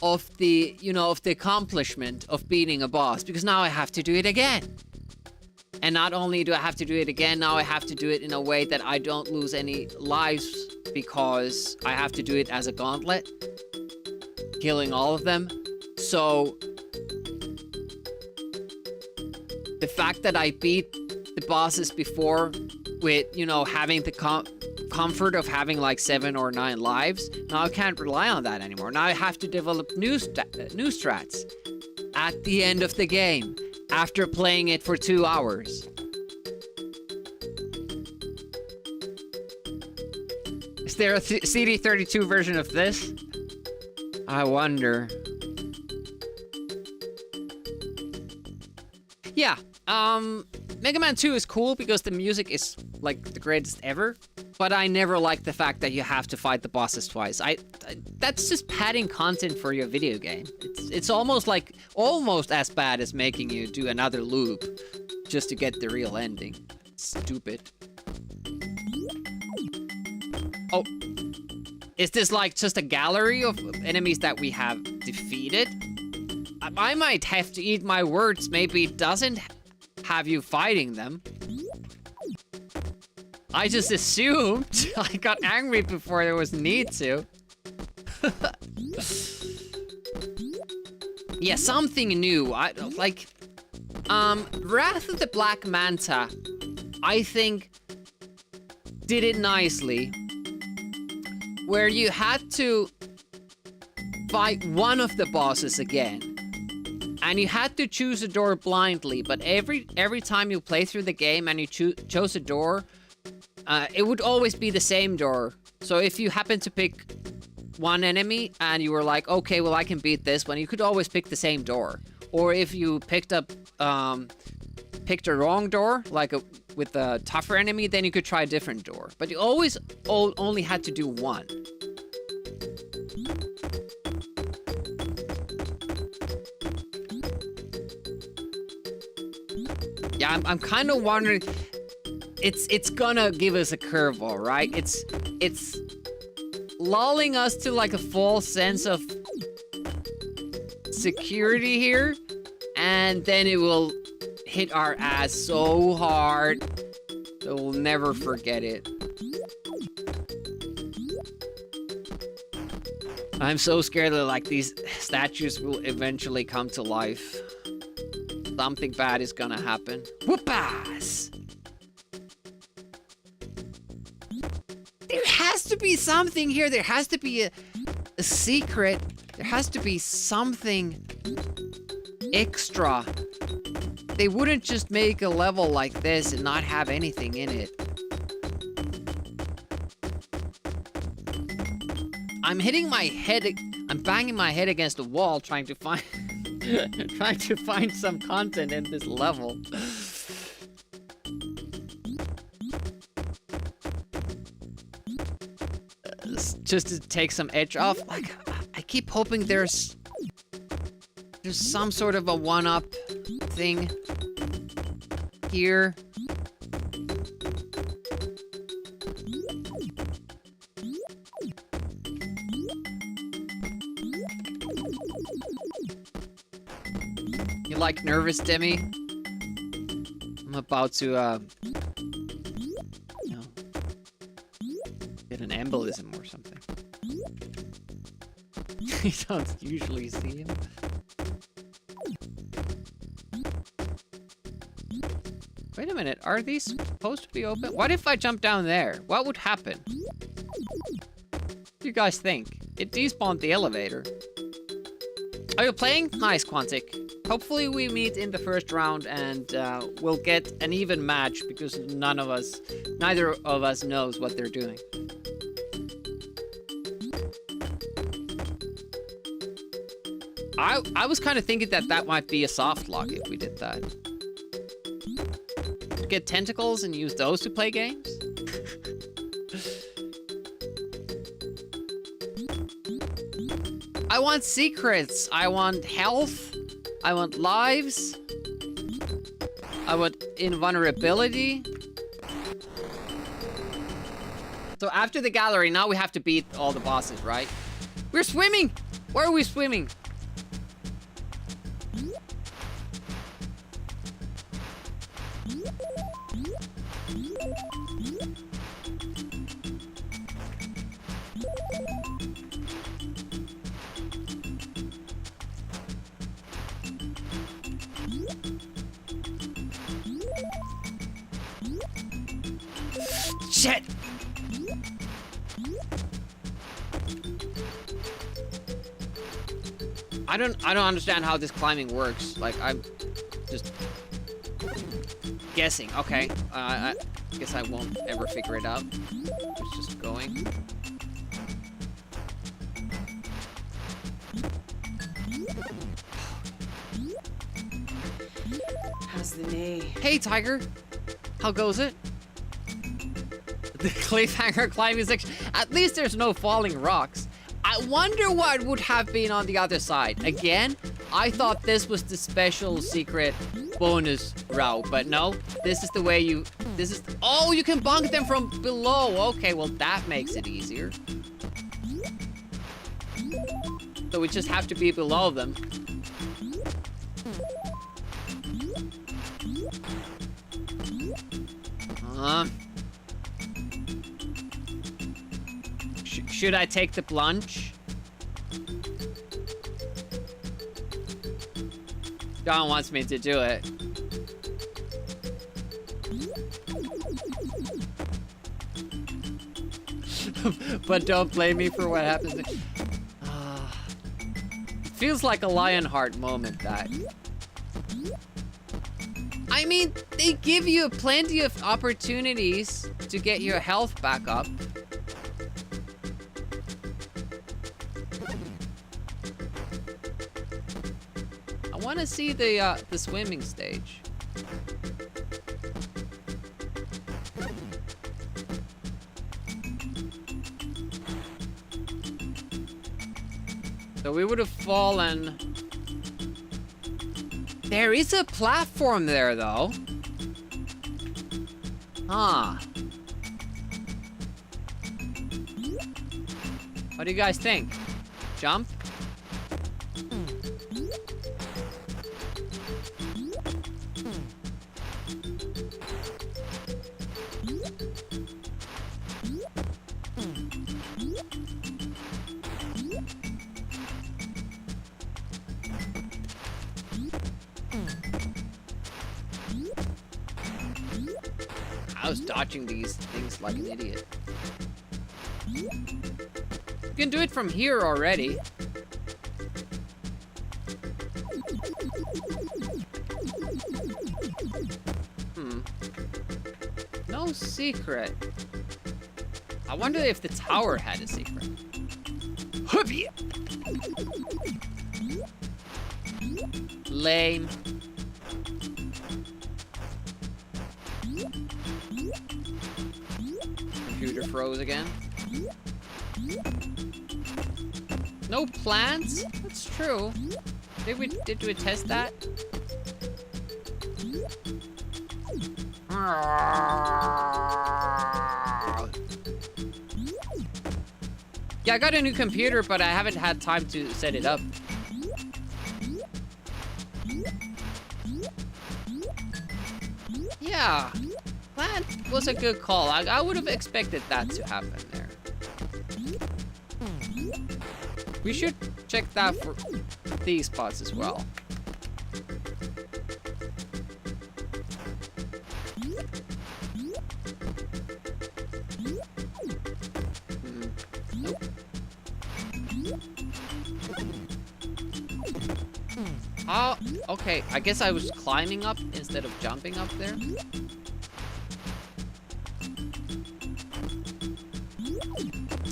of the, of the accomplishment of beating a boss, because now I have to do it again. And not only do I have to do it again, now I have to do it in a way that I don't lose any lives, because I have to do it as a gauntlet, killing all of them. So the fact that I beat the bosses before with, having the comfort of having like 7 or 9 lives, now I can't rely on that anymore. Now I have to develop new strats at the end of the game, after playing it for 2 hours. Is there a CD32 version of this? I wonder. Yeah, Mega Man 2 is cool because the music is like the greatest ever, but I never liked the fact that you have to fight the bosses twice. That's just padding content for your video game. It's almost as bad as making you do another loop just to get the real ending. Stupid. Oh, is this like just a gallery of enemies that we have defeated? I might have to eat my words. Maybe it doesn't have you fighting them. I just assumed. I got angry before there was need to. Yeah, something new. Wrath of the Black Manta, I think, did it nicely. Where you had to fight one of the bosses again. And you had to choose a door blindly, but every time you play through the game and you chose a door, it would always be the same door. So if you happen to pick one enemy and you were like, okay, well, I can beat this one, you could always pick the same door. Or if you picked a wrong door, like with a tougher enemy, then you could try a different door. But you always only had to do one. Yeah, I'm kind of wondering. It's gonna give us a curveball, right? It's lulling us to like a false sense of security here, and then it will hit our ass so hard that we'll never forget it. I'm so scared that like these statues will eventually come to life. Something bad is gonna happen. Whoop-ass! There has to be something here. There has to be a secret. There has to be something extra. They wouldn't just make a level like this and not have anything in it. I'm hitting my head. I'm banging my head against the wall trying to find some content in this level. Just to take some edge off. Like, I keep hoping there's some sort of a one-up thing here. You like nervous, Demi? I'm about to, get an embolism or something. You don't usually see him. Wait a minute, are these supposed to be open? What if I jump down there? What would happen? What do you guys think? It despawned the elevator. Are you playing? Nice, Quantic. Hopefully we meet in the first round and we'll get an even match because neither of us knows what they're doing. I was kind of thinking that might be a soft lock if we did that. Get tentacles and use those to play games? I want secrets. I want health. I want lives. I want invulnerability. So after the gallery, now we have to beat all the bosses, right? We're swimming! Where are we swimming? Shit! I don't understand how this climbing works. Like, I'm just guessing. Okay, I guess I won't ever figure it out. It's just going. How's the knee? Hey, Tiger. How goes it? The cliffhanger climbing section. At least there's no falling rocks. I wonder what would have been on the other side. Again, I thought this was the special secret bonus route, but no, this is the way you, oh, you can bonk them from below. Okay, well that makes it easier. So we just have to be below them. Should I take the plunge? John wants me to do it. But don't blame me for what happens. It feels like a Lionheart moment, that. I mean, they give you plenty of opportunities to get your health back up. I want to see the swimming stage. So we would have fallen. There is a platform there, though. Huh. What do you guys think? Jump? I was dodging these things like an idiot. You can do it from here already. No secret. I wonder if the tower had a secret. Whoopee! Lame. Computer froze again. No plants? That's true. Did we test that? Yeah, I got a new computer, but I haven't had time to set it up. Yeah, that was a good call. I would have expected that to happen there. We should check that for these spots as well. Oh, okay. I guess I was climbing up instead of jumping up there.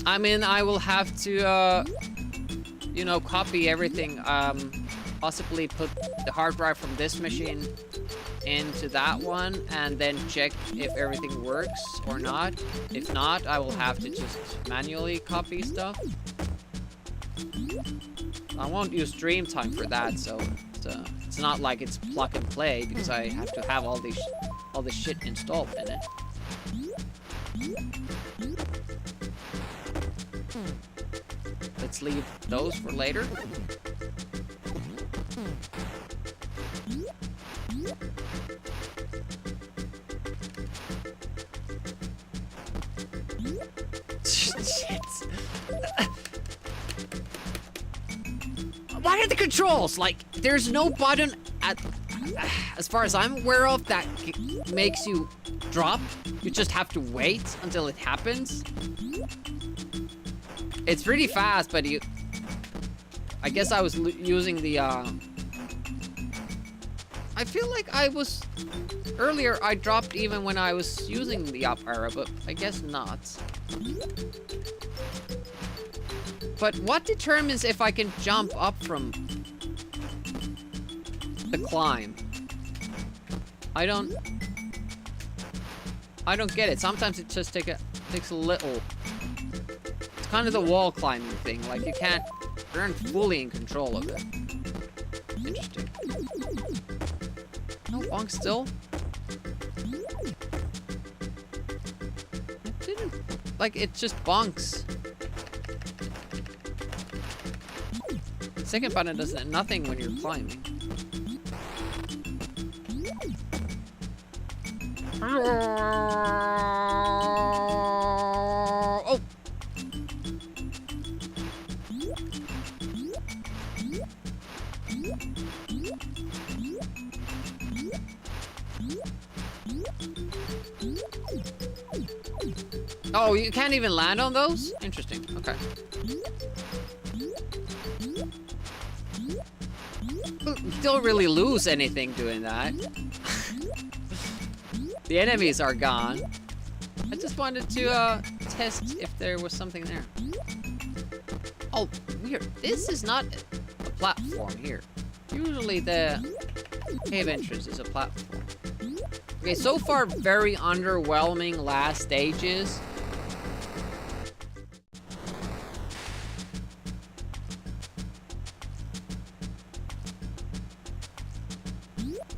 I mean, I will have to, you know, copy everything. Possibly put the hard drive from this machine into that one and then check if everything works or not. If not, I will have to just manually copy stuff. I won't use stream time for that, so it's not like it's plug and play because I have to have all this shit installed in it. Let's leave those for later. What are the controls? Like, there's no button as far as I'm aware of, that makes you drop. You just have to wait until it happens. It's pretty fast, but I guess I was using the, I feel like earlier I dropped even when I was using the up arrow, but I guess not. But what determines if I can jump up from the climb? I don't get it. Sometimes it just takes a little. It's kind of the wall climbing thing. Like you aren't fully in control of it. Interesting. No bonk still. It didn't. Like it just bonks. Second button does nothing when you're climbing. Oh! Oh, you can't even land on those? Interesting. Okay. You don't really lose anything doing that. The enemies are gone. I just wanted to test if there was something there. Oh, weird. This is not a platform here. Usually the cave entrance is a platform. Okay, so far very underwhelming last stages.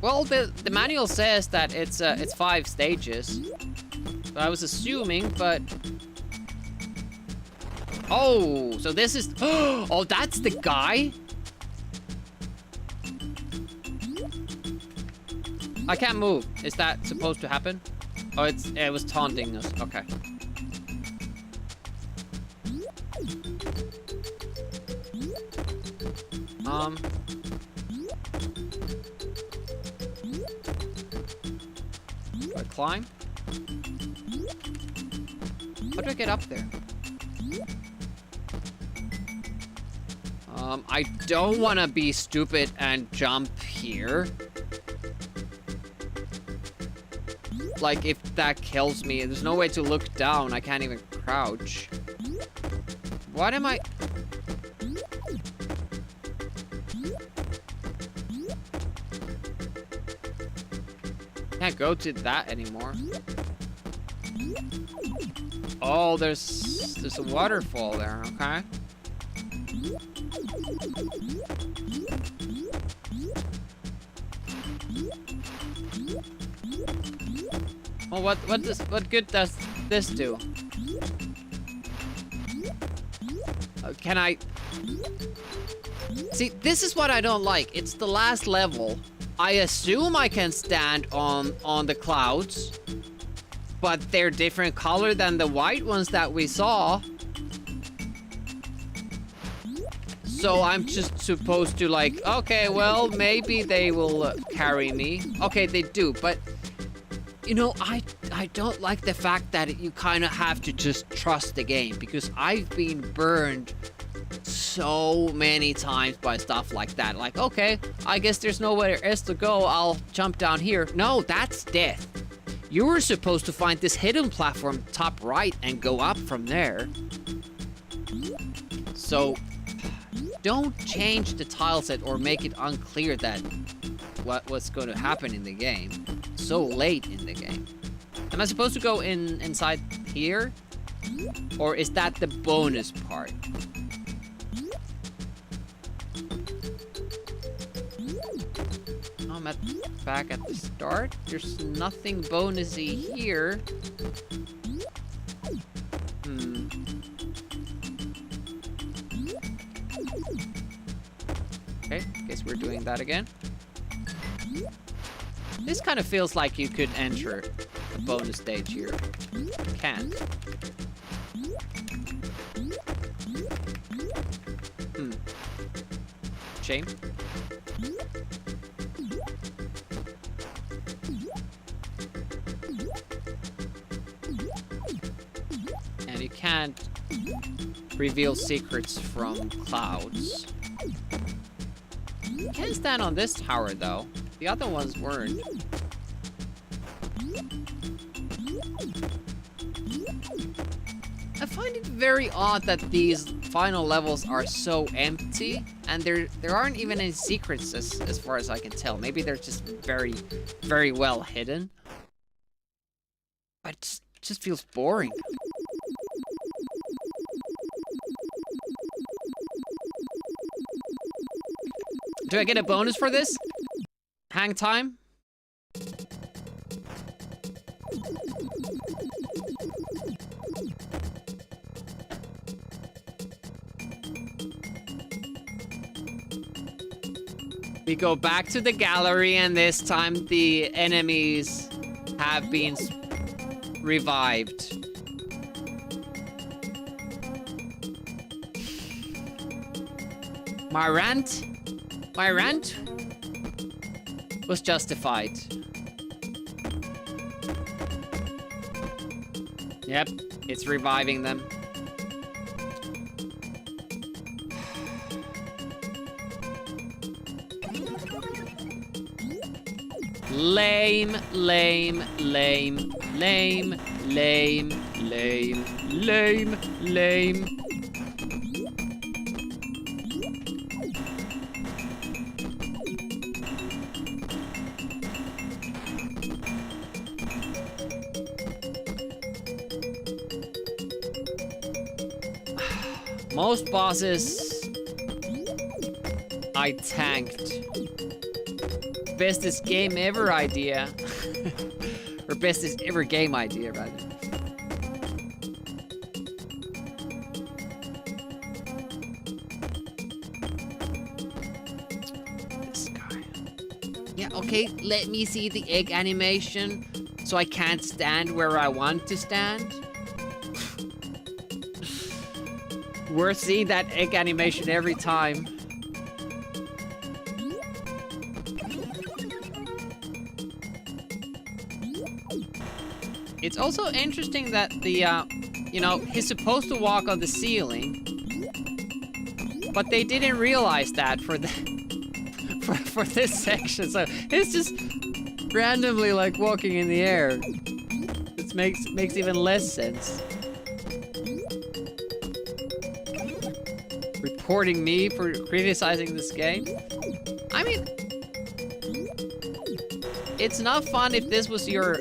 Well, the manual says that it's 5 stages. So I was assuming, but oh, so this is oh, that's the guy. I can't move. Is that supposed to happen? Oh, it was taunting us. Okay. Do I climb? How do I get up there? I don't want to be stupid and jump here. Like, if that kills me, there's no way to look down. I can't even crouch. What am I... Can't go to that anymore. Oh, there's a waterfall there, okay. Well, what good does this do? Can I... See, this is what I don't like. It's the last level. I assume I can stand on the clouds, but they're different color than the white ones that we saw. So I'm just supposed to like, okay, well, maybe they will carry me. Okay, they do, but you know, I don't like the fact that you kind of have to just trust the game, because I've been burned so many times by stuff like that. Like, okay, I guess there's nowhere else to go. I'll jump down here. No, that's death. You were supposed to find this hidden platform top right and go up from there. So, don't change the tile set or make it unclear that what's going to happen in the game so late in the game. Am I supposed to go inside here? Or is that the bonus part? I'm back at the start. There's nothing bonusy here. Okay, guess we're doing that again. This kind of feels like you could enter a bonus stage here. You can't. Shame. And you can't reveal secrets from clouds. You can stand on this tower though. The other ones weren't. I find it very odd that these final levels are so empty, and there aren't even any secrets as far as I can tell. Maybe they're just very, very well hidden. But it just feels boring. Do I get a bonus for this? Hang time? We go back to the gallery, and this time the enemies have been revived. My rant was justified. Yep, it's reviving them. Lame, lame, lame, lame, lame, lame, lame, lame. Most bosses I tanked. Bestest game ever idea. Or bestest ever game idea, rather. This guy. Yeah, okay, let me see the egg animation so I can't stand where I want to stand. Worth seeing that egg animation every time. It's also interesting that the, you know, he's supposed to walk on the ceiling, but they didn't realize that for the for this section. So it's just randomly like walking in the air. It makes even less sense. Reporting me for criticizing this game. I mean, it's not fun if this was your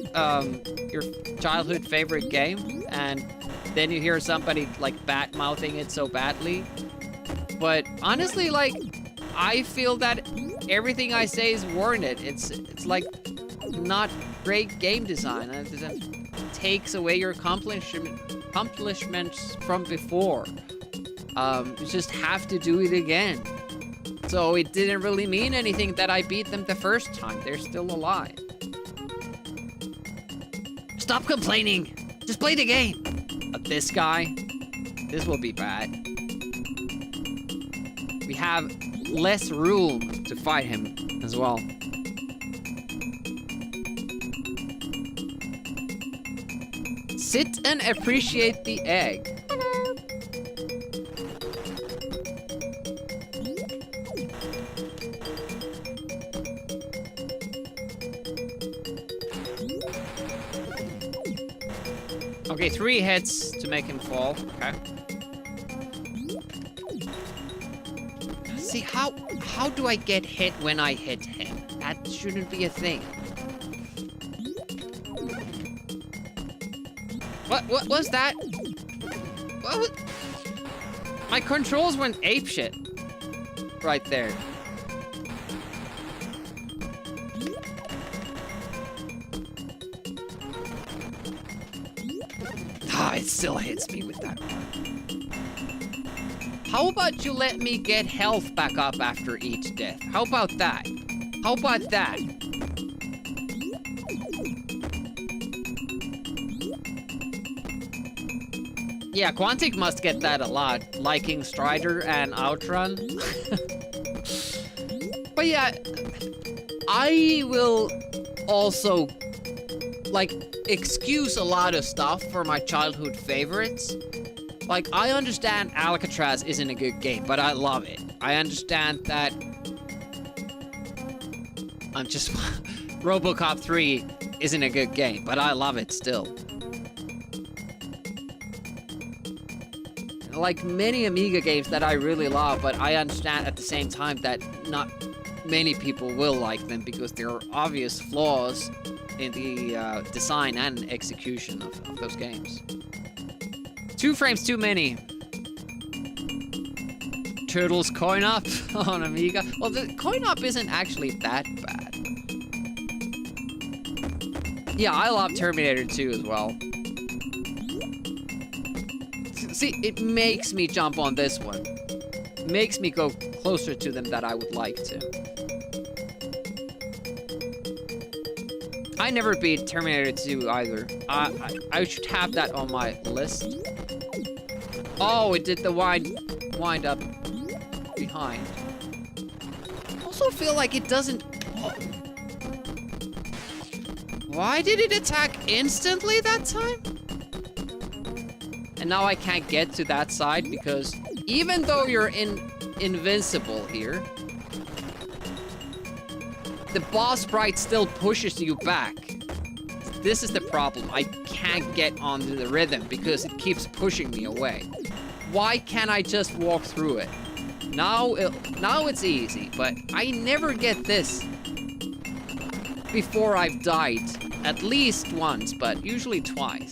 childhood favorite game, and then you hear somebody like bad-mouthing it so badly. But honestly, like, I feel that everything I say is warranted. It's like not great game design. It takes away your accomplishments from before. You just have to do it again. So it didn't really mean anything that I beat them the first time. They're still alive. Stop complaining! Just play the game! But this guy, this will be bad. We have less room to fight him as well. Sit and appreciate the egg. Okay, 3 hits to make him fall. Okay. See, how do I get hit when I hit him? That shouldn't be a thing. What was that? What was... My controls went apeshit. Right there. Ah, it still hits me with that one. How about you let me get health back up after each death? How about that? How about that? Yeah, Quantic must get that a lot, liking Strider and Outrun. But yeah, I will also, like, excuse a lot of stuff for my childhood favorites. Like, I understand Alcatraz isn't a good game, but I love it. I understand that... RoboCop 3 isn't a good game, but I love it still. Like many Amiga games that I really love, but I understand at the same time that not many people will like them because there are obvious flaws in the design and execution of those games. 2 frames too many. Turtles coin up on Amiga. Well, the coin up isn't actually that bad. Yeah, I love Terminator 2 as well. See, it makes me jump on this one. It makes me go closer to them than I would like to. I never beat Terminator 2 either. I should have that on my list. Oh, it did the wind up behind. Also feel like it doesn't... Oh. Why did it attack instantly that time? And now I can't get to that side because even though you're invincible here, the boss sprite still pushes you back. This is the problem. I can't get onto the rhythm because it keeps pushing me away. Why can't I just walk through it? Now it's easy, but I never get this before I've died. At least once, but usually twice.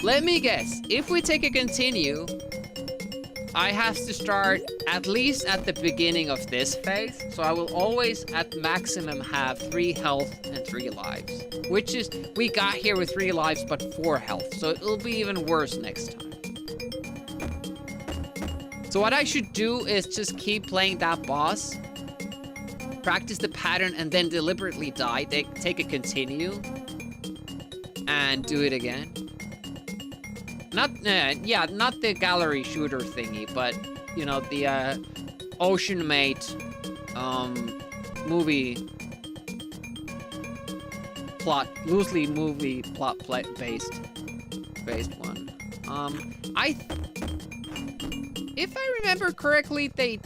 Let me guess, if we take a continue, I have to start at least at the beginning of this phase, so I will always at maximum have 3 health and 3 lives. Which is, we got here with 3 lives but 4 health, so it'll be even worse next time. So what I should do is just keep playing that boss, practice the pattern, and then deliberately die, take a continue, and do it again. Not the gallery shooter thingy, but, you know, the, Ocean Mate, movie plot, loosely movie plot based one. If I remember correctly, they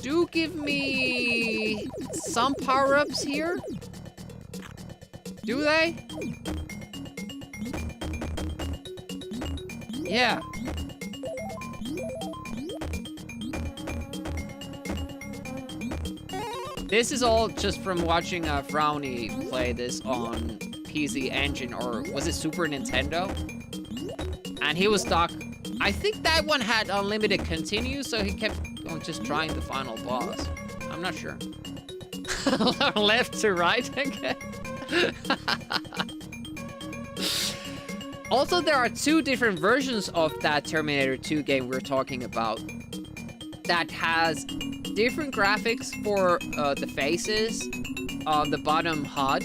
do give me some power-ups here. Do they? Yeah. This is all just from watching Frowny play this on PC Engine, or was it Super Nintendo? And he was stuck. I think that one had unlimited continue, so he kept on just trying the final boss. I'm not sure. Left to right again. Also, there are 2 different versions of that Terminator 2 game we're talking about that has different graphics for the faces on the bottom HUD,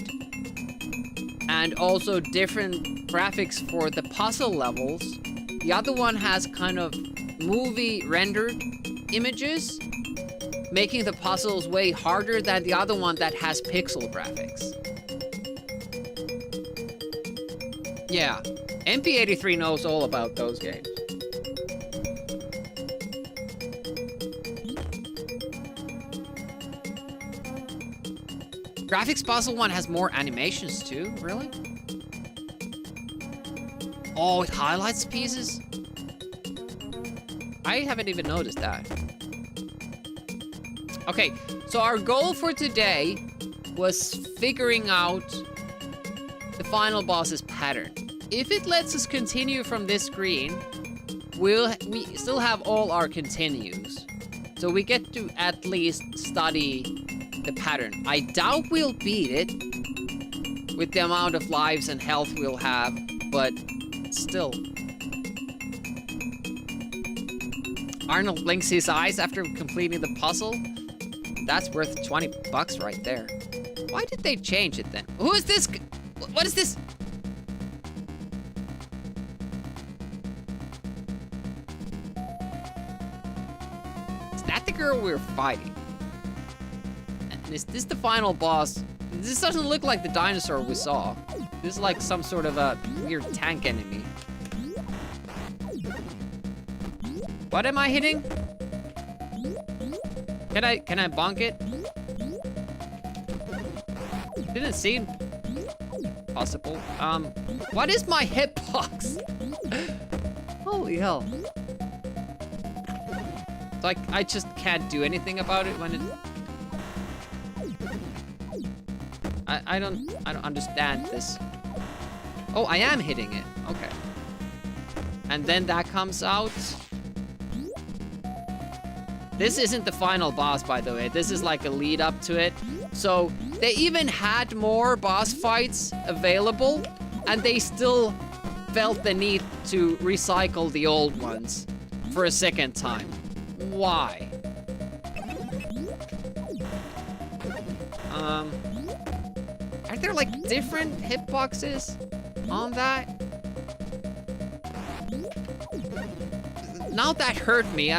and also different graphics for the puzzle levels. The other one has kind of movie rendered images, making the puzzles way harder than the other one that has pixel graphics. Yeah, MP83 knows all about those games. Graphics Puzzle one has more animations too, really? Oh, it highlights pieces? I haven't even noticed that. Okay, so our goal for today was figuring out the final boss's pattern. If it lets us continue from this screen, we still have all our continues. So we get to at least study the pattern. I doubt we'll beat it with the amount of lives and health we'll have, but still. Arnold blinks his eyes after completing the puzzle. That's worth $20 right there. Why did they change it then? Who is this? What is this? Is that the girl we were fighting? And is this the final boss? This doesn't look like the dinosaur we saw. This is like some sort of a weird tank enemy. What am I hitting? Can I bonk it? Didn't seem possible. What is my hitbox? Holy hell. Like, I just can't do anything about it when it... I don't understand this. Oh, I am hitting it. Okay. And then that comes out. This isn't the final boss, by the way. This is like a lead up to it. So they even had more boss fights available, and they still felt the need to recycle the old ones for a second time. Why? Are there like different hitboxes on that? Now that hurt me.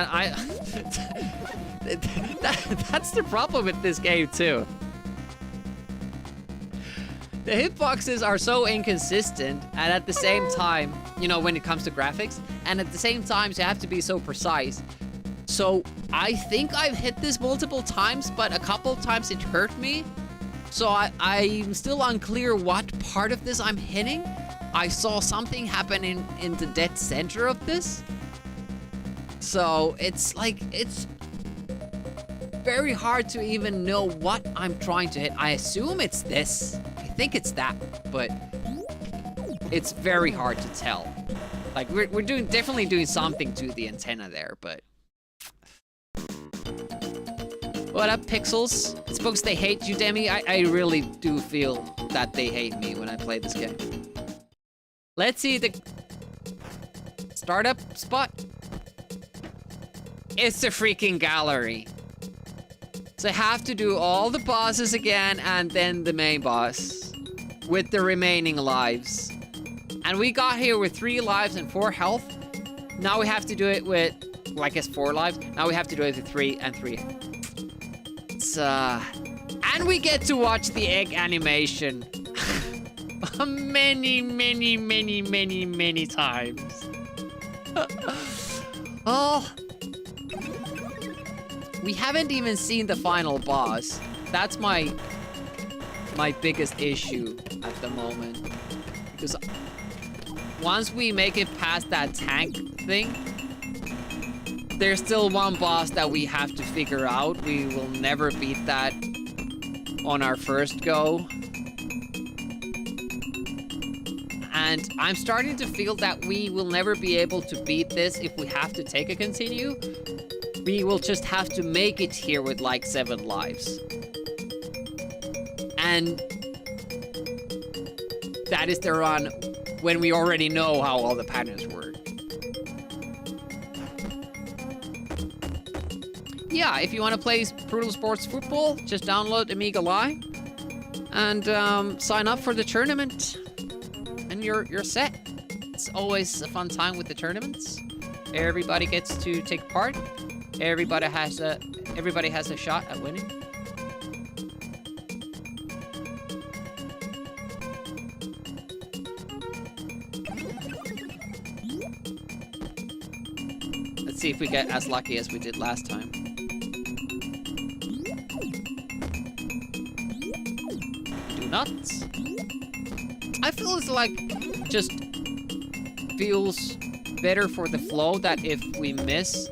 That's the problem with this game too. The hitboxes are so inconsistent, and at the same time, you know, when it comes to graphics, and at the same time, you have to be so precise. So I think I've hit this multiple times, but a couple times it hurt me. So I'm still unclear what part of this I'm hitting. I saw something happening in the dead center of this. So it's like, it's very hard to even know what I'm trying to hit. I assume it's this. I think it's that, but it's very hard to tell. Like, we're definitely doing something to the antenna there, but... What up, Pixels? It's because they hate you, Demi. I really do feel that they hate me when I play this game. Let's see the startup spot. It's the freaking gallery. So I have to do all the bosses again and then the main boss with the remaining lives. And we got here with 3 lives and 4 health. Now we have to do it with, well, I guess 4 lives. Now we have to do it with 3 and 3. It's, and we get to watch the egg animation. many times. Oh. We haven't even seen the final boss. That's my biggest issue at the moment. Because once we make it past that tank thing, there's still one boss that we have to figure out. We will never beat that on our first go. And I'm starting to feel that we will never be able to beat this if we have to take a continue. We will just have to make it here with like 7 lives. And that is the run when we already know how all the patterns work. Yeah, if you want to play Brutal Sports Football, just download Amiga Live and sign up for the tournament. And you're set. It's always a fun time with the tournaments. Everybody gets to take part. Everybody has a shot at winning. Let's see if we get as lucky as we did last time. nuts. I feel it's like just feels better for the flow that if we miss,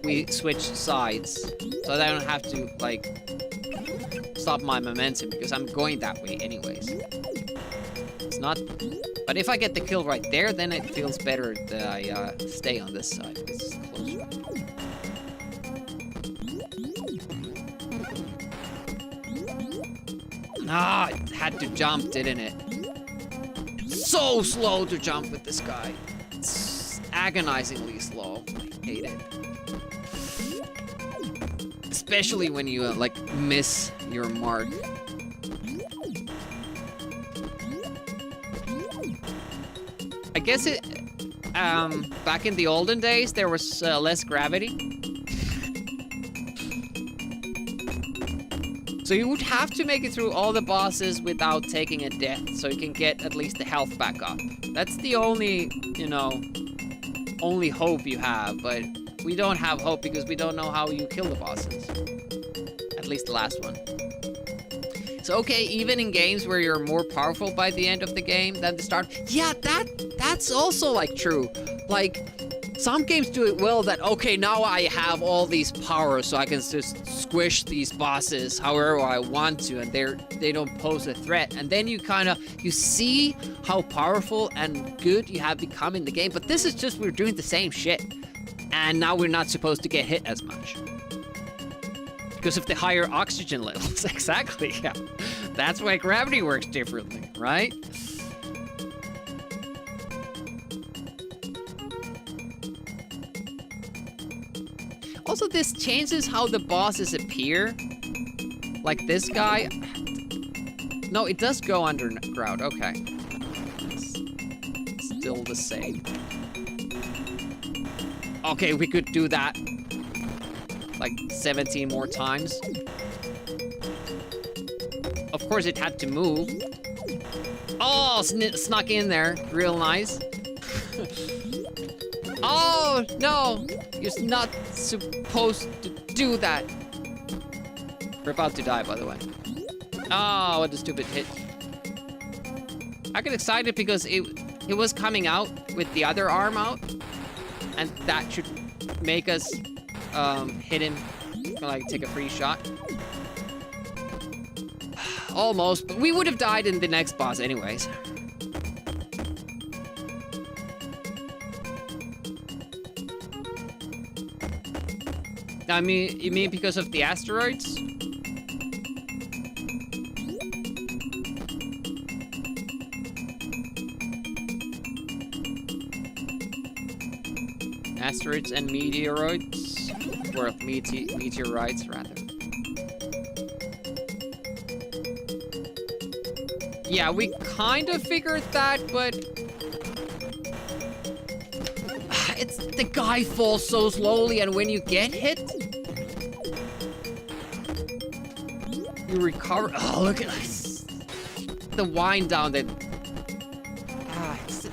we switch sides. So that I don't have to like stop my momentum because I'm going that way anyways. It's not, but if I get the kill right there, then it feels better that I stay on this side. It's closer. Ah, it had to jump, didn't it? So slow to jump with this guy. It's agonizingly slow. I hate it. Especially when you like miss your mark. I guess it back in the olden days there was less gravity. So you would have to make it through all the bosses without taking a death, so you can get at least the health back up. That's the only, you know, only hope you have, but we don't have hope because we don't know how you kill the bosses. At least the last one. So okay, even in games where you're more powerful by the end of the game than the start, yeah, that's also like true. Like, some games do it well that, okay, now I have all these powers so I can just squish these bosses however I want to and they don't pose a threat. And then you you see how powerful and good you have become in the game. But this is just, we're doing the same shit. And now we're not supposed to get hit as much. Because of the higher oxygen levels. Exactly, yeah. That's why gravity works differently, right? Also, this changes how the bosses appear. Like this guy. No, it does go underground. Okay. It's still the same. Okay, we could do that like 17 more times. Of course, it had to move. Oh, snuck in there. Real nice. Oh, no. You're not supposed to do that. We're about to die, by the way. Oh, what a stupid hit. I get excited because it was coming out with the other arm out. And that should make us hit him, like take a free shot. Almost, but we would have died in the next boss anyways. I mean, you mean because of the asteroids? Asteroids and meteoroids? Or meteorites, rather. Yeah, we kind of figured that, but... It's the guy falls so slowly, and when you get hit... You recover... Oh, look at this. The wind down that...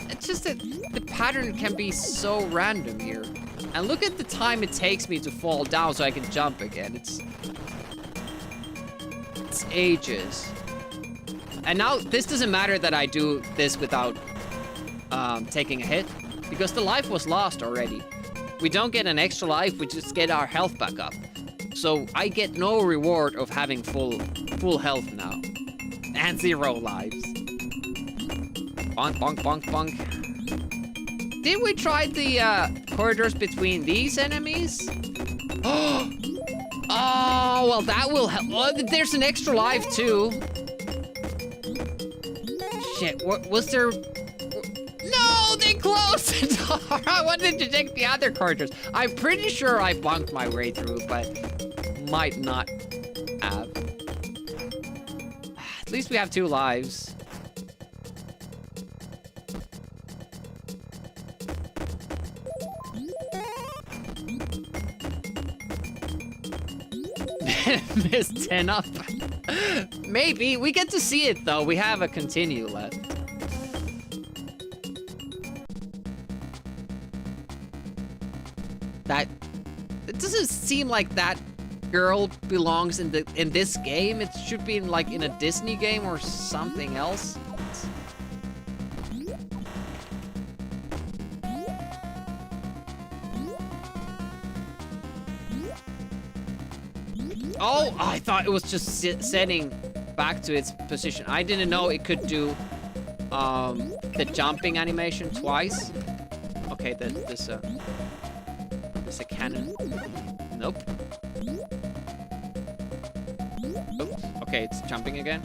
It's just that the pattern can be so random here. And look at the time it takes me to fall down so I can jump again. It's ages. And now, this doesn't matter that I do this without taking a hit, because the life was lost already. We don't get an extra life, we just get our health back up. So I get no reward of having full health now. And 0 lives. Bonk, bonk, bonk, bonk. Did we try the corridors between these enemies? Oh, well, that will help. Oh, there's an extra life, too. Shit, what was there? No, they closed the door. I wanted to take the other corridors. I'm pretty sure I bunked my way through, but might not have. At least we have 2 lives. Missed 10 up. Maybe. We get to see it, though. We have a continue left. It doesn't seem like that girl belongs in this game. It should be like in a Disney game or something else. Oh, I thought it was just setting back to its position. I didn't know it could do the jumping animation twice. Okay, there's a cannon. Nope. Oops. Okay, it's jumping again.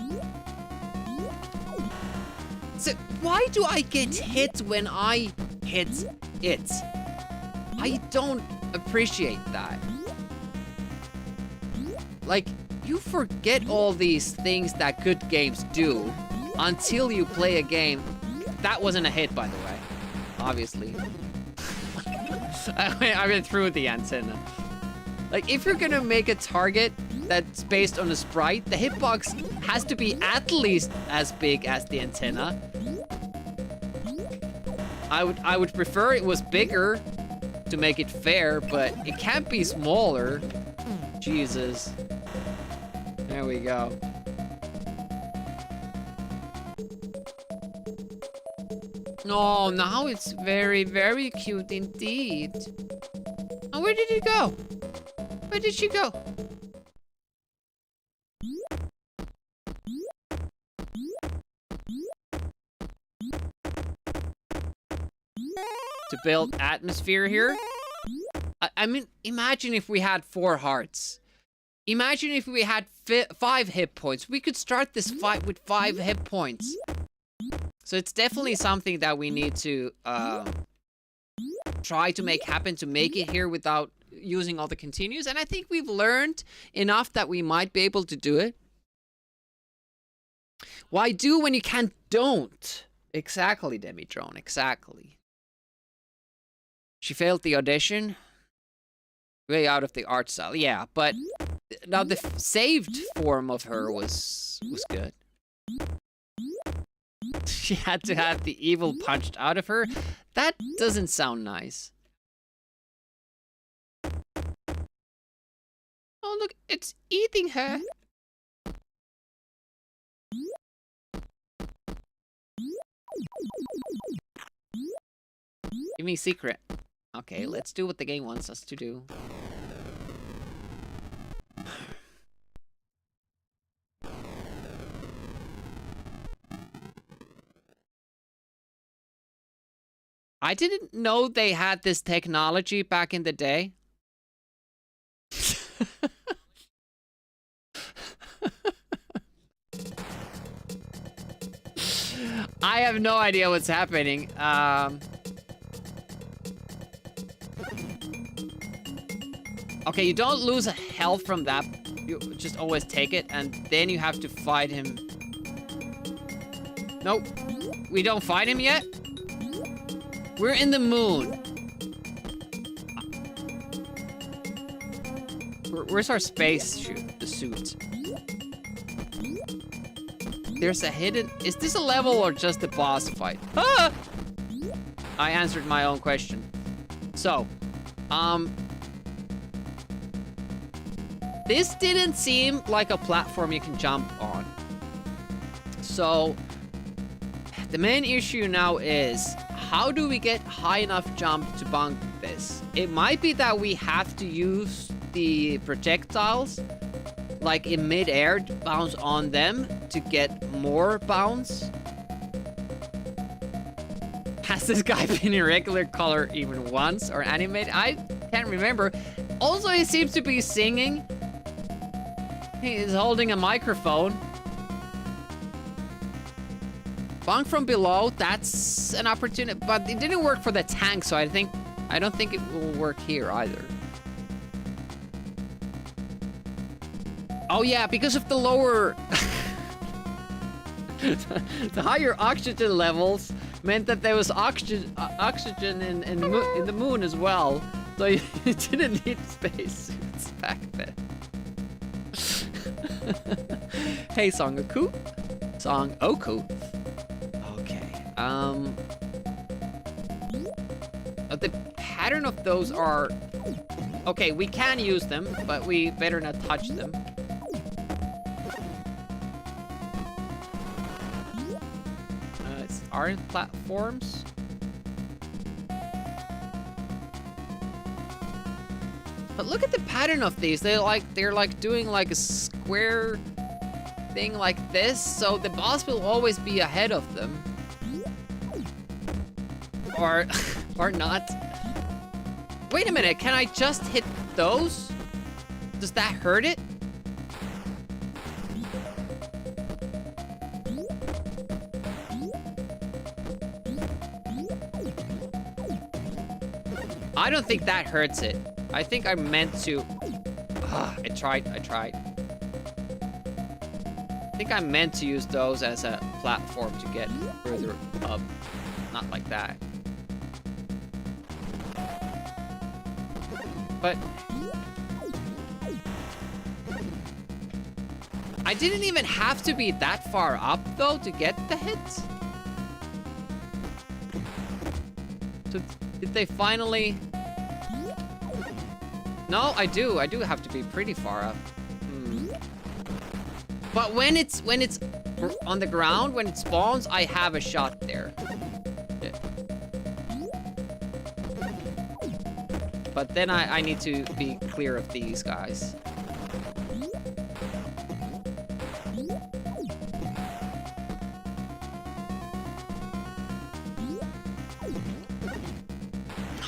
So why do I get hit when I hit it? I don't appreciate that. Like, you forget all these things that good games do until you play a game. That wasn't a hit, by the way. Obviously. I went through the antenna. Like, if you're gonna make a target that's based on a sprite, the hitbox has to be at least as big as the antenna. I would prefer it was bigger to make it fair, but it can't be smaller. Jesus. There we go. Oh, now it's very, very cute indeed. Oh, where did it go? Where did she go? To build atmosphere here? I mean, imagine if we had 4 hearts. Imagine if we had 5 hit points. We could start this fight with 5 hit points. So it's definitely something that we need to try to make happen, to make it here without using all the continues. And I think we've learned enough that we might be able to do it. Why do when you can't don't? Exactly, Demi-Drone, exactly. She failed the audition. Way out of the art style, yeah, but now the saved form of her was good. She had to have the evil punched out of her. That doesn't sound nice. Oh look, it's eating her. Give me a secret. Okay, let's do what the game wants us to do. I didn't know they had this technology back in the day. I have no idea what's happening. Okay, you don't lose a health from that. You just always take it, and then you have to fight him. Nope. We don't fight him yet? We're in the moon. Where's our space suit? There's a hidden... Is this a level or just a boss fight? Ah! I answered my own question. So, this didn't seem like a platform you can jump on. So, the main issue now is, how do we get high enough jump to bunk this? It might be that we have to use the projectiles, like in mid-air, bounce on them to get more bounce. Has this guy been in regular color even once or animated? I can't remember. Also, he seems to be singing. He is holding a microphone. Bunk from below, that's an opportunity, but it didn't work for the tank, so I don't think it will work here either. Oh yeah, because of the lower... the higher oxygen levels meant that there was oxygen in the moon as well, so you didn't need spacesuits back then. Hey, Songoku. Songoku. Okay. The pattern of those are... Okay, we can use them, but we better not touch them. It's aren't platforms. But look at the pattern of these. They're like doing like a square thing like this, so the boss will always be ahead of them. Or or not. Wait a minute, can I just hit those? Does that hurt it? I don't think that hurts it. I think I meant to. I tried. I think I meant to use those as a platform to get further up. Not like that. But I didn't even have to be that far up though to get the hits. So did they finally? No, I do have to be pretty far up. But when it's on the ground, when it spawns, I have a shot there. But then I need to be clear of these guys.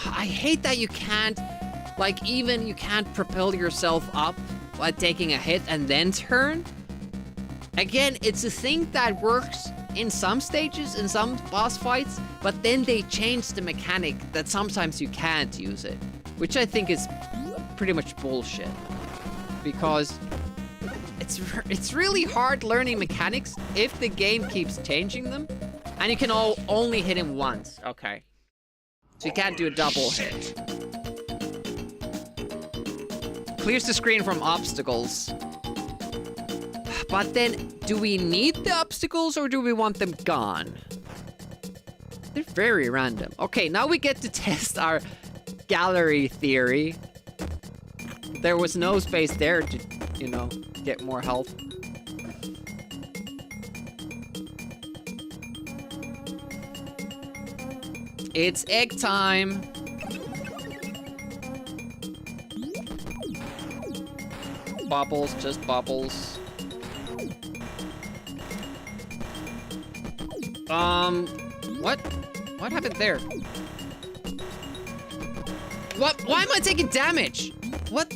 I hate that you can't, like, even you can't propel yourself up by taking a hit and then turn. Again, it's a thing that works in some stages, in some boss fights, but then they change the mechanic that sometimes you can't use it, which I think is pretty much bullshit. Because it's really hard learning mechanics if the game keeps changing them, and you can only hit him once. Okay. So you can't do a double hit. Clears the screen from obstacles. But then, do we need the obstacles or do we want them gone? They're very random. Okay, now we get to test our gallery theory. There was no space there to, you know, get more health. It's egg time. Bubbles, just bubbles. What? What happened there? What? Why am I taking damage? What?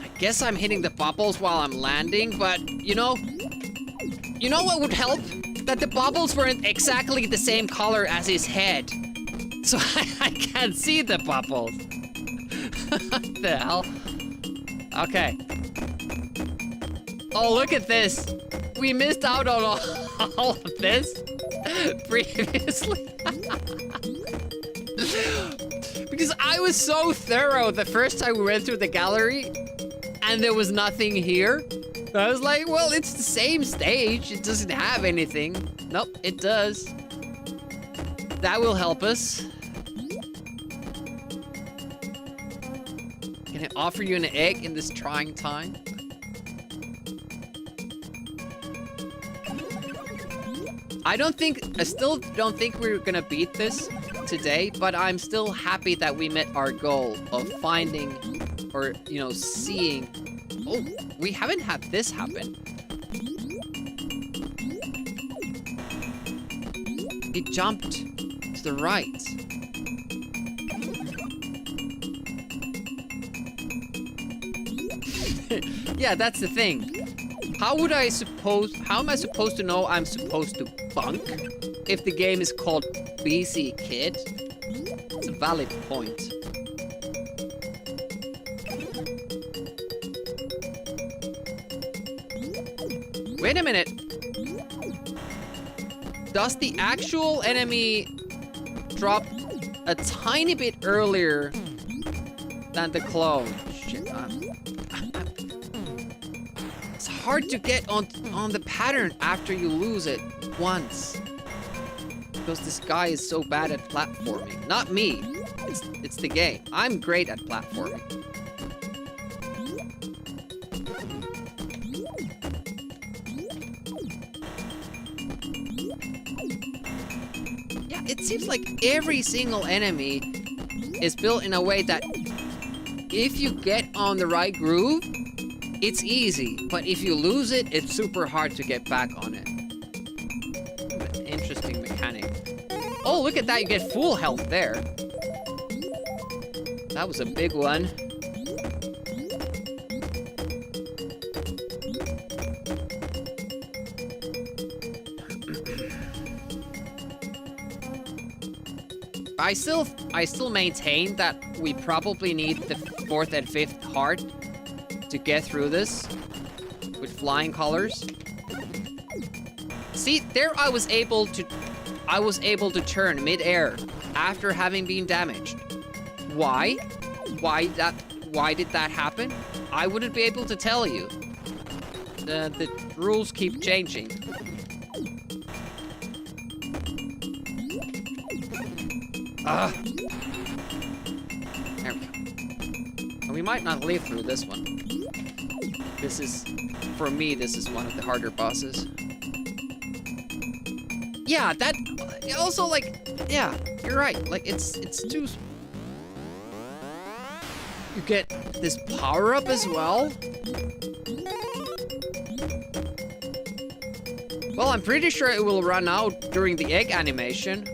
I guess I'm hitting the bubbles while I'm landing, but you know what would help? That the bubbles weren't exactly the same color as his head. So I can't see the bubbles. What the hell? Okay. Oh, look at this. We missed out on all of this previously. Because I was so thorough the first time we went through the gallery and there was nothing here. I was like, well, it's the same stage. It doesn't have anything. Nope, it does. That will help us. Can I offer you an egg in this trying time? I still don't think we're gonna beat this today, but I'm still happy that we met our goal of finding, or, you know, seeing. Oh, we haven't had this happen. It jumped to the right. Yeah, that's the thing. How am I supposed to know I'm supposed to bunk if the game is called BC Kid? It's a valid point. Wait a minute. Does the actual enemy drop a tiny bit earlier than the clone? Shit, it's hard to get on the pattern after you lose it once. because this guy is so bad at platforming. Not me. It's the game. I'm great at platforming. Yeah, it seems like every single enemy is built in a way that if you get on the right groove, it's easy. But if you lose it, it's super hard to get back on it. Interesting mechanic. Oh, look at that. You get full health there. That was a big one. I still maintain that we probably need the 4th and 5th heart to get through this with flying colors. See, there I was able to turn mid-air after having been damaged. Why? Why did that happen? I wouldn't be able to tell you. The rules keep changing. Ugh. There we go. And we might not live through this one. This is, for me, this is one of the harder bosses. Yeah, that also, like, yeah, you're right. Like, it's too. You get this power up as well. Well, I'm pretty sure it will run out during the egg animation.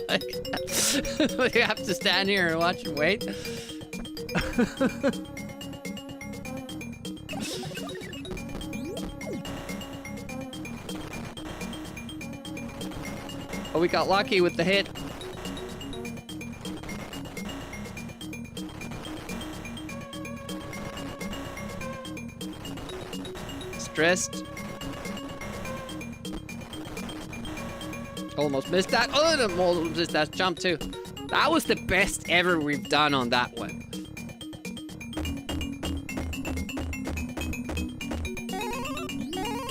Like, you have to stand here and watch and wait. Oh, we got lucky with the hit. Stressed. Almost missed that. Oh, I almost missed that jump too. That was the best ever we've done on that one.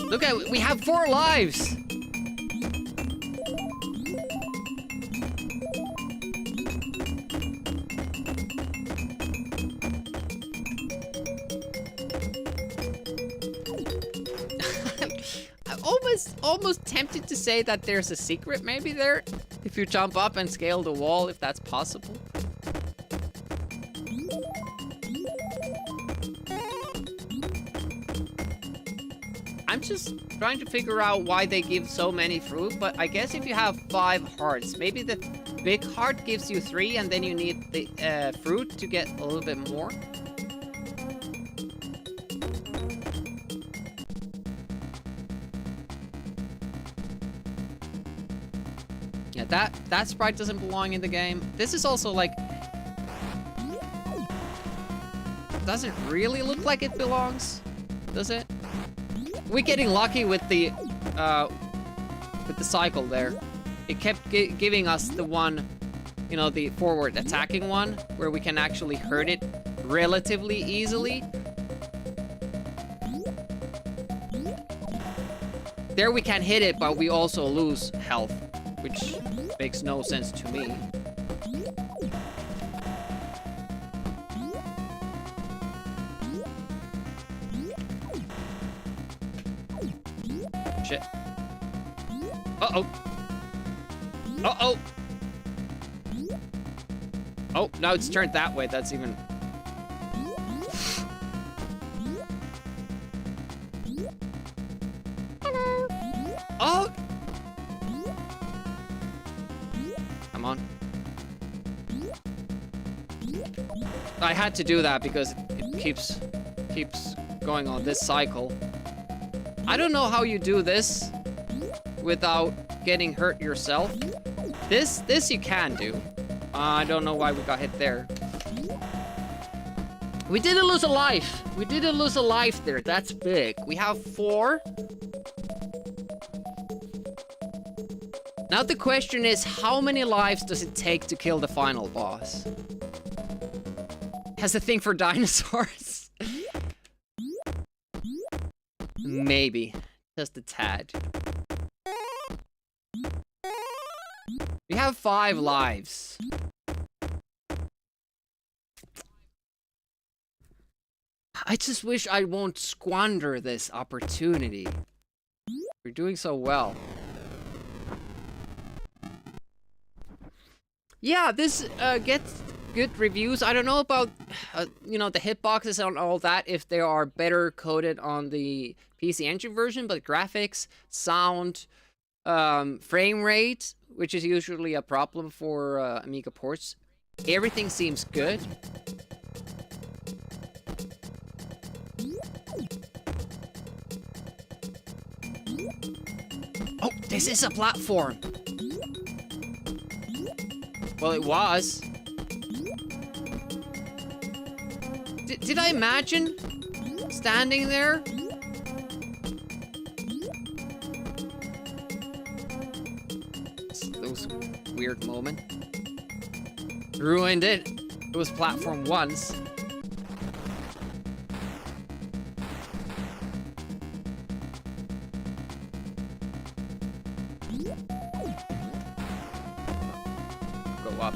Look at, we have 4 lives. Almost tempted to say that there's a secret maybe there. If you jump up and scale the wall, if that's possible. I'm just trying to figure out why they give so many fruit, but I guess if you have 5 hearts, maybe the big heart gives you 3 and then you need the fruit to get a little bit more. Yeah, that sprite doesn't belong in the game. This is also like, doesn't really look like it belongs, does it? We're getting lucky with the cycle there. It kept giving us the one, you know, the forward attacking one, where we can actually hurt it relatively easily. There we can hit it, but we also lose health, which makes no sense to me. Shit. Uh-oh. Uh-oh. Oh, now it's turned that way. That's even... Hello. Oh! Come on. I had to do that because it keeps going on this cycle. I don't know how you do this without getting hurt yourself. This you can do. I don't know why we got hit there. We didn't lose a life. We didn't lose a life there. That's big. We have 4. Now the question is, how many lives does it take to kill the final boss? Has a thing for dinosaurs? Maybe. Just a tad. We have 5 lives. I just wish I won't squander this opportunity. We're doing so well. Yeah, this gets good reviews. I don't know about, you know, the hitboxes and all that, if they are better coded on the PC Engine version, but graphics, sound, frame rate, which is usually a problem for Amiga ports, everything seems good. Oh, this is a platform. Well, it was. Did I imagine standing there? Those weird moment. Ruined it. It was platform once. Go up.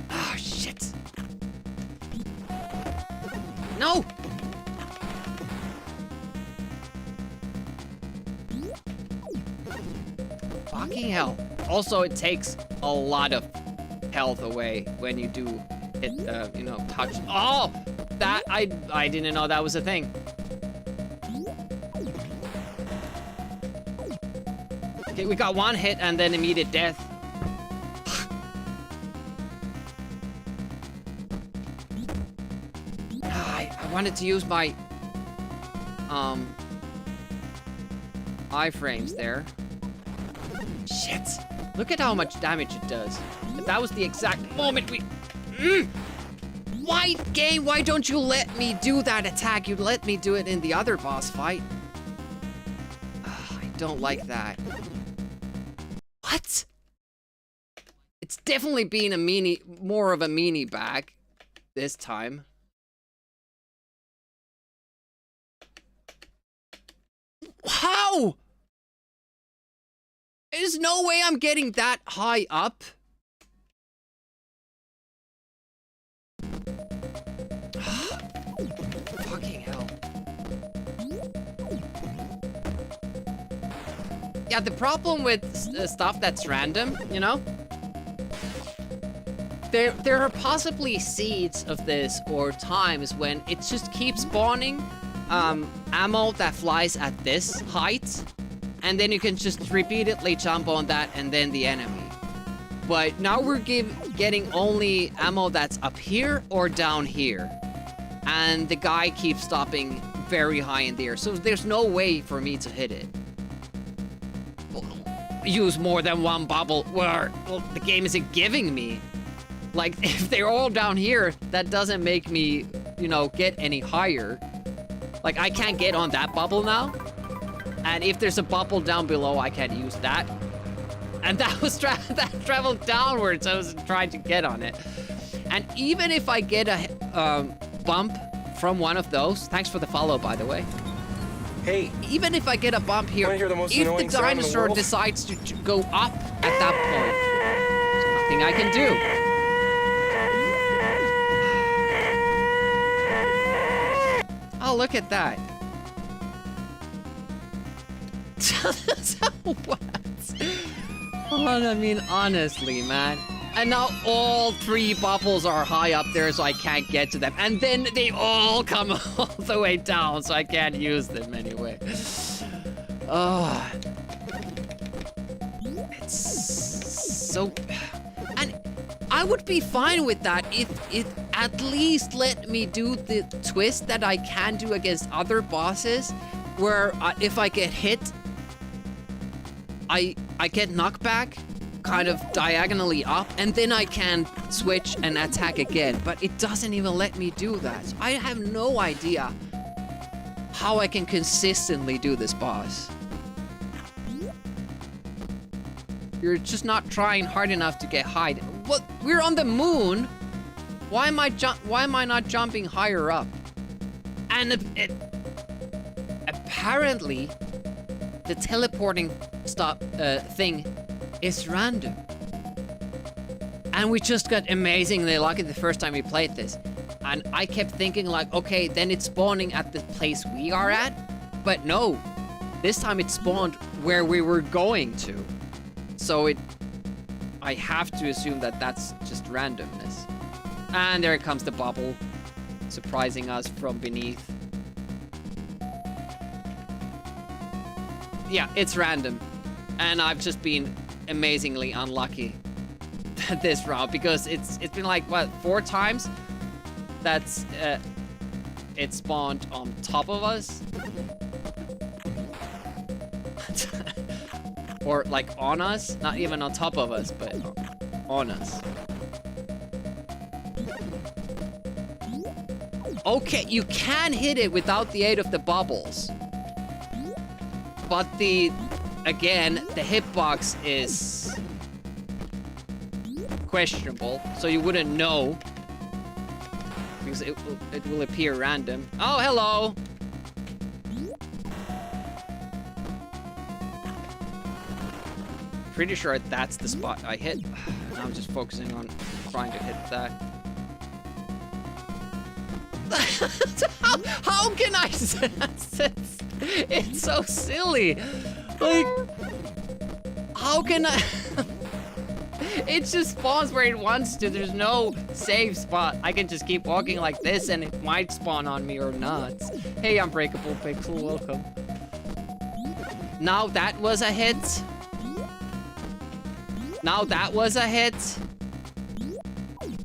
Ah, shit. No! Fucking hell. Also, it takes a lot of health away when you do hit, you know, touch. Oh! That, I didn't know that was a thing. Okay, we got 1 hit and then immediate death. I wanted to use my iframes there. Shit! Look at how much damage it does. If that was the exact moment we... Why, game, why don't you let me do that attack? You let me do it in the other boss fight. I don't like that. What? It's definitely been a more of a meanie bag this time. How? There's no way I'm getting that high up. Fucking hell. Yeah, the problem with stuff that's random, you know? There are possibly seeds of this or times when it just keeps spawning ammo that flies at this height, and then you can just repeatedly jump on that and then the enemy. But now we're getting only ammo that's up here or down here, and the guy keeps stopping very high in the air, so there's no way for me to hit it. Use more than 1 bubble where the game isn't giving me. Like, if they're all down here, that doesn't make me, you know, get any higher. Like, I can't get on that bubble now. And if there's a bubble down below, I can't use that. And that was that traveled downwards. I was trying to get on it. And even if I get a bump from one of those, thanks for the follow, by the way. Hey, even if I get a bump here, wanna hear the most if the annoying sound in the dinosaur world? decides to go up at that point, there's nothing I can do. Oh, look at that. What? Oh, I mean, honestly, man. And now all 3 bubbles are high up there, so I can't get to them. And then they all come all the way down, so I can't use them anyway. Oh. It's so... And I would be fine with that if it at least let me do the twist that I can do against other bosses, where if I get hit, I get knockback kind of diagonally up, and then I can switch and attack again, but it doesn't even let me do that. So I have no idea how I can consistently do this boss. You're just not trying hard enough to get high. What? We're on the moon. Why am I not jumping higher up? And apparently the teleporting thing is random. And we just got amazingly lucky the first time we played this. And I kept thinking like, okay, then it's spawning at the place we are at. But no, this time it spawned where we were going to. So I have to assume that that's just randomness. And there comes the bubble, surprising us from beneath. Yeah, it's random. And I've just been amazingly unlucky this round because it's been like, what, 4 times? That's, it spawned on top of us. Or like on us, not even on top of us, but on us. Okay, you can hit it without the aid of the bubbles. But again, the hitbox is questionable, so you wouldn't know. Because it will appear random. Oh, hello! Pretty sure that's the spot I hit. Now I'm just focusing on trying to hit that. How can I sense it? It's so silly. Like, how can I? It just spawns where it wants to. There's no save spot. I can just keep walking like this and it might spawn on me or not. Hey, Unbreakable Pixel, welcome. Now that was a hit. Now that was a hit.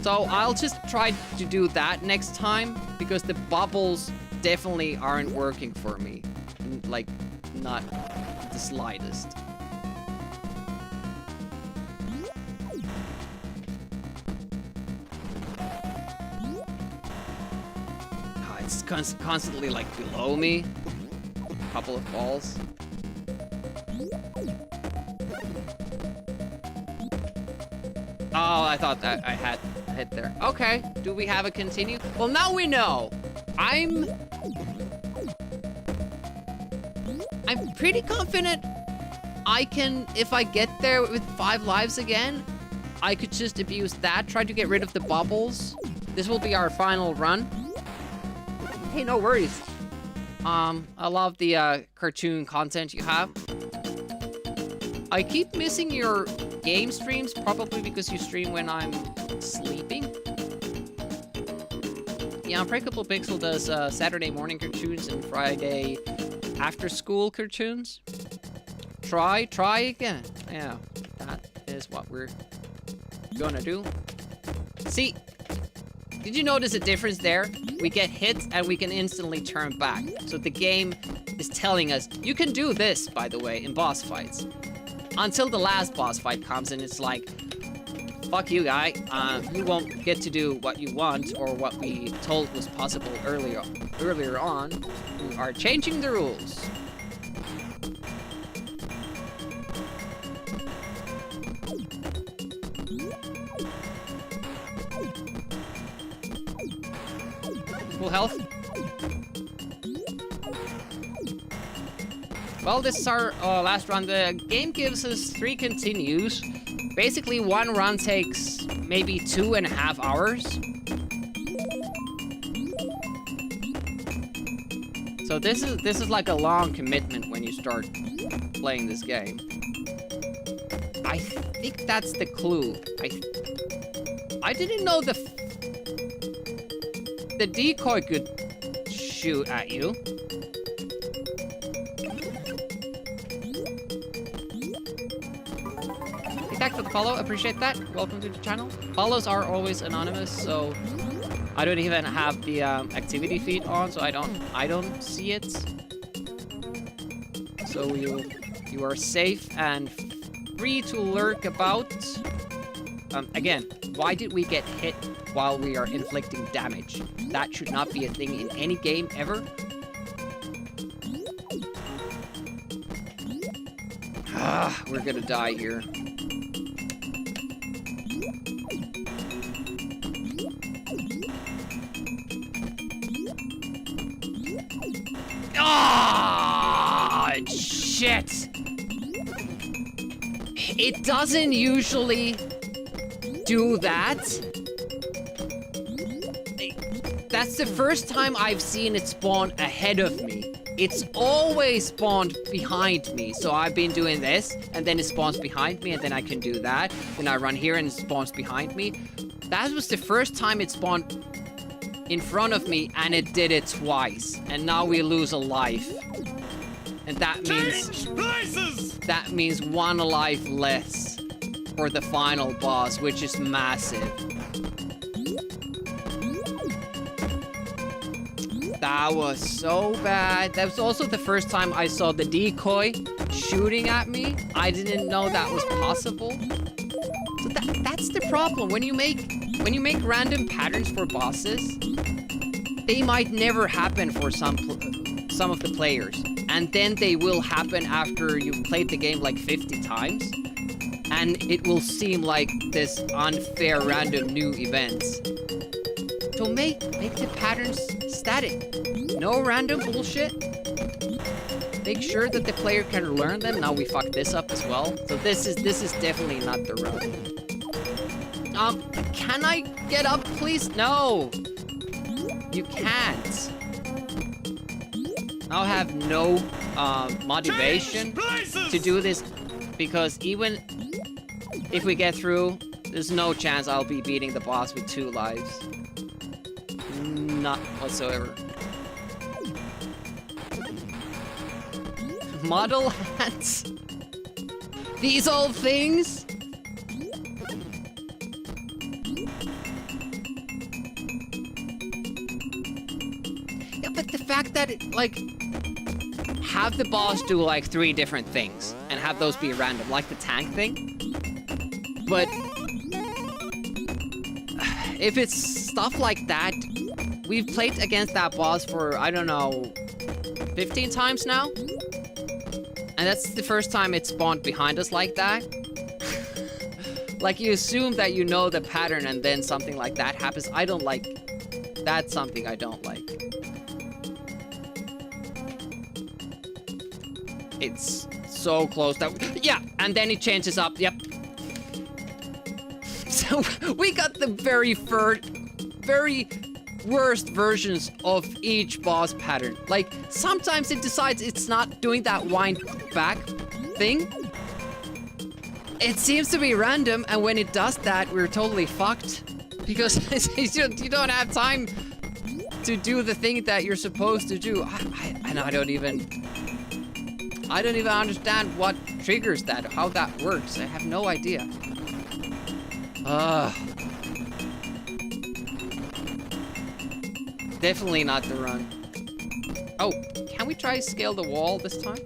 So I'll just try to do that next time because the bubbles definitely aren't working for me. Like, not the slightest. Oh, it's constantly like below me. A couple of balls. Oh, I thought that I had a hit there. Okay, do we have a continue? Well, now we know. I'm pretty confident I can, if I get there with 5 lives again, I could just abuse that, try to get rid of the bubbles. This will be our final run. Hey, no worries. I love the cartoon content you have. I keep missing your game streams, probably because you stream when I'm sleeping. Yeah, Unbreakable Pixel does Saturday morning cartoons and Friday after school cartoons. Try again. Yeah, that is what we're gonna do. See, did you notice a difference there? We get hit and we can instantly turn back. So the game is telling us, you can do this, by the way, in boss fights. Until the last boss fight comes and it's like, fuck you, guy. You won't get to do what you want or what we told was possible earlier on. We are changing the rules. Full health. Well, this is our last run. The game gives us 3 continues. Basically, 1 run takes maybe 2.5 hours. So this is like a long commitment when you start playing this game. I think that's the clue. I didn't know the decoy could shoot at you. Thanks for the follow, appreciate that. Welcome to the channel. Follows are always anonymous, so I don't even have the activity feed on, so I don't see it. So you are safe and free to lurk about. Again, why did we get hit while we are inflicting damage? That should not be a thing in any game ever. We're gonna die here. Ah, shit! It doesn't usually do that. That's the first time I've seen it spawn ahead of me. It's always spawned behind me. So I've been doing this, and then it spawns behind me, and then I can do that. Then I run here, and it spawns behind me. That was the first time it spawned in front of me, and it did it twice. And now we lose a life. And that means 1 life less for the final boss, which is massive. That was so bad. That was also the first time I saw the decoy shooting at me. I didn't know that was possible. So that's the problem. When you make random patterns for bosses, they might never happen for some of the players. And then they will happen after you've played the game like 50 times. And it will seem like this unfair random new events. So make the patterns static. No random bullshit. Make sure that the player can learn them. Now we fucked this up as well. So this is definitely not the run. Can I get up, please? No. You can't. I'll have no motivation to do this because even if we get through, there's no chance I'll be beating the boss with 2 lives. Not whatsoever. Model hats. These old things. Yeah, but the fact that it, like, have the boss do like 3 different things and have those be random, like the tank thing. But if it's stuff like that, we've played against that boss for, I don't know, 15 times now? And that's the first time it spawned behind us like that. Like, you assume that you know the pattern and then something like that happens. I don't like... That's something I don't like. It's so close that... Yeah, and then it changes up, yep. So, we got the very worst versions of each boss pattern. Like, sometimes it decides it's not doing that wind back thing. It seems to be random, and when it does that, we're totally fucked. Because you don't have time to do the thing that you're supposed to do. I don't even understand what triggers that, how that works. I have no idea. Definitely not the run. Oh, can we try scale the wall this time?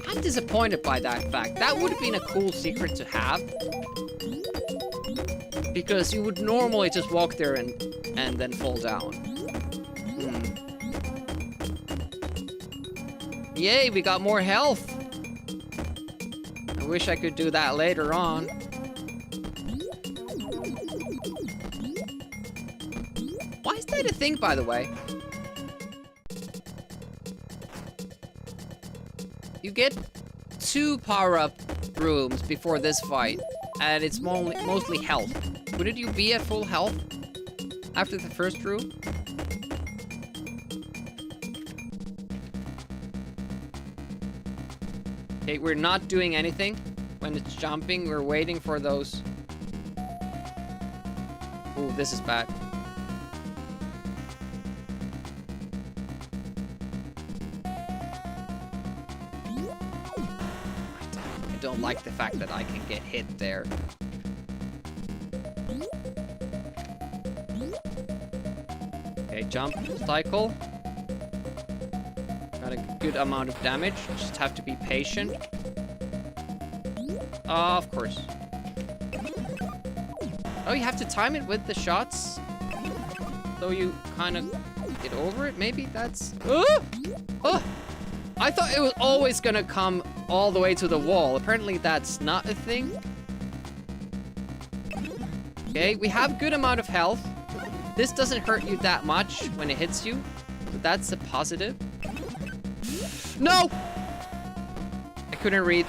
I'm disappointed by that fact. That would have been a cool secret to have. Because you would normally just walk there and then fall down. Yay, we got more health. I wish I could do that later on. Why is that a thing, by the way? You get 2 power-up rooms before this fight, and it's mostly health. Wouldn't you be at full health after the first room? Okay, we're not doing anything when it's jumping. We're waiting for those. Ooh, this is bad. I don't like the fact that I can get hit there. Okay, jump, cycle. Got a good amount of damage. Just have to be patient. Of course. Oh, you have to time it with the shots. So you kind of get over it. Maybe that's... Oh! Oh! I thought it was always gonna come all the way to the wall. Apparently that's not a thing. Okay, we have good amount of health. This doesn't hurt you that much when it hits you. So that's a positive. No! couldn't read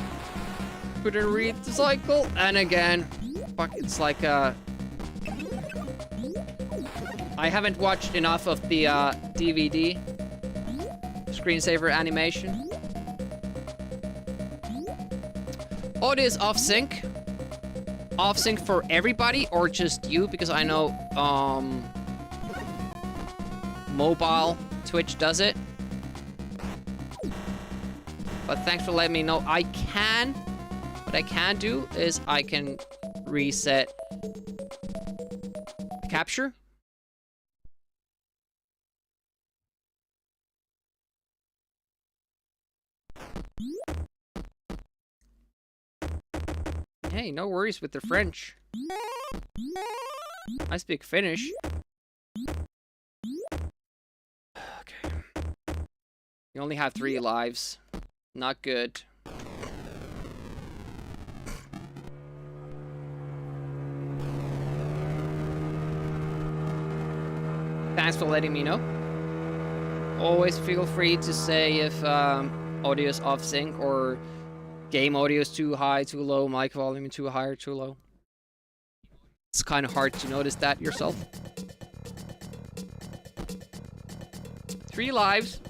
the cycle. And again, fuck, it's like, I haven't watched enough of the, DVD screensaver animation. Audio is off sync. Off sync for everybody or just you? Because I know, mobile Twitch does it. But thanks for letting me know. What I can do is I can reset the capture. Hey, no worries with the French. I speak Finnish. Okay. You only have 3 lives. Not good. Thanks for letting me know. Always feel free to say if audio is off sync or game audio is too high, too low, mic volume too high or too low. It's kind of hard to notice that yourself. 3 lives.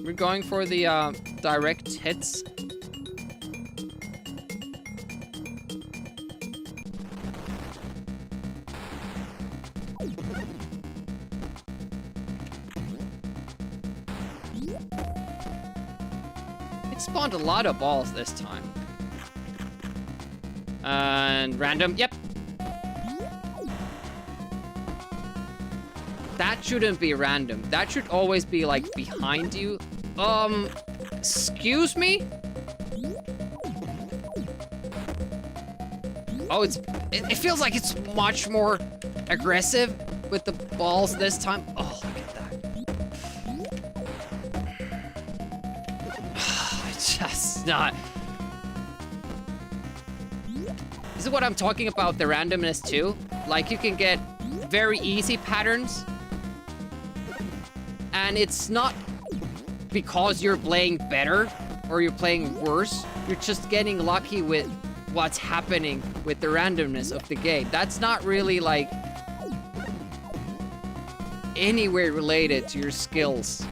We're going for the direct hits. It spawned a lot of balls this time. And random, yep. That shouldn't be random. That should always be like behind you. Excuse me? Oh, it feels like it's much more aggressive with the balls this time. Oh, look at that. It's just not. This is what I'm talking about, the randomness too. Like, you can get very easy patterns. And it's not because you're playing better or you're playing worse. You're just getting lucky with what's happening with the randomness of the game. That's not really like anywhere related to your skills.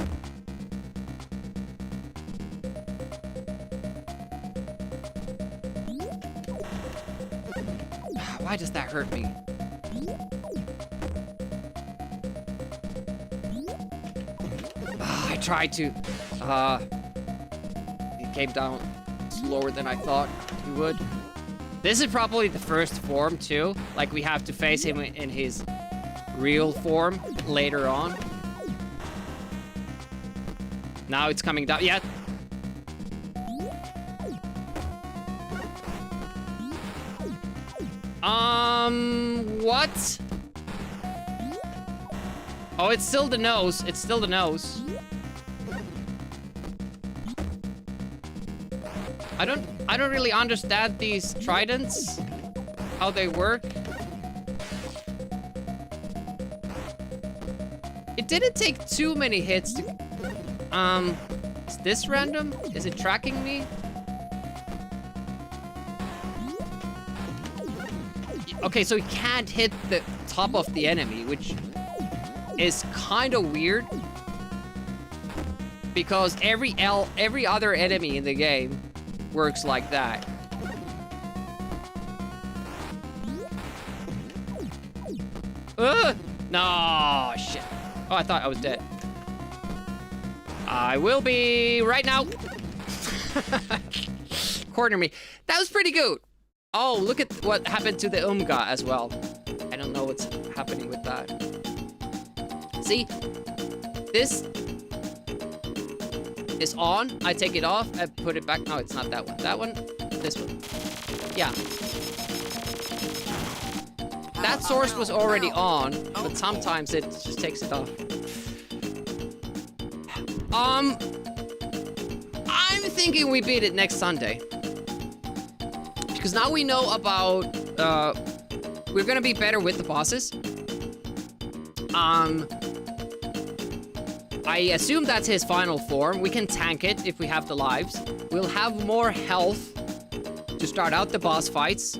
Why does that hurt me? I tried to. It came down slower than I thought he would. This is probably the first form too. Like, we have to face him in his real form later on. Now it's coming down. Yeah. What? Oh, it's still the nose. It's still the nose. I don't really understand these tridents, how they work. It didn't take too many hits to... Is this random? Is it tracking me? Okay, so he can't hit the top of the enemy, which is kind of weird. Because every other enemy in the game works like that. No, shit. Oh, I thought I was dead. I will be right now. Corner me. That was pretty good. Oh, look at what happened to the Amiga as well. I don't know what's happening with that. See? This is on. I take it off. I put it back. No, it's not that one. That one. This one. Yeah. That source was already on, but sometimes it just takes it off. I'm thinking we beat it next Sunday. Because now we know about, we're gonna be better with the bosses. I assume that's his final form. We can tank it if we have the lives. We'll have more health to start out the boss fights.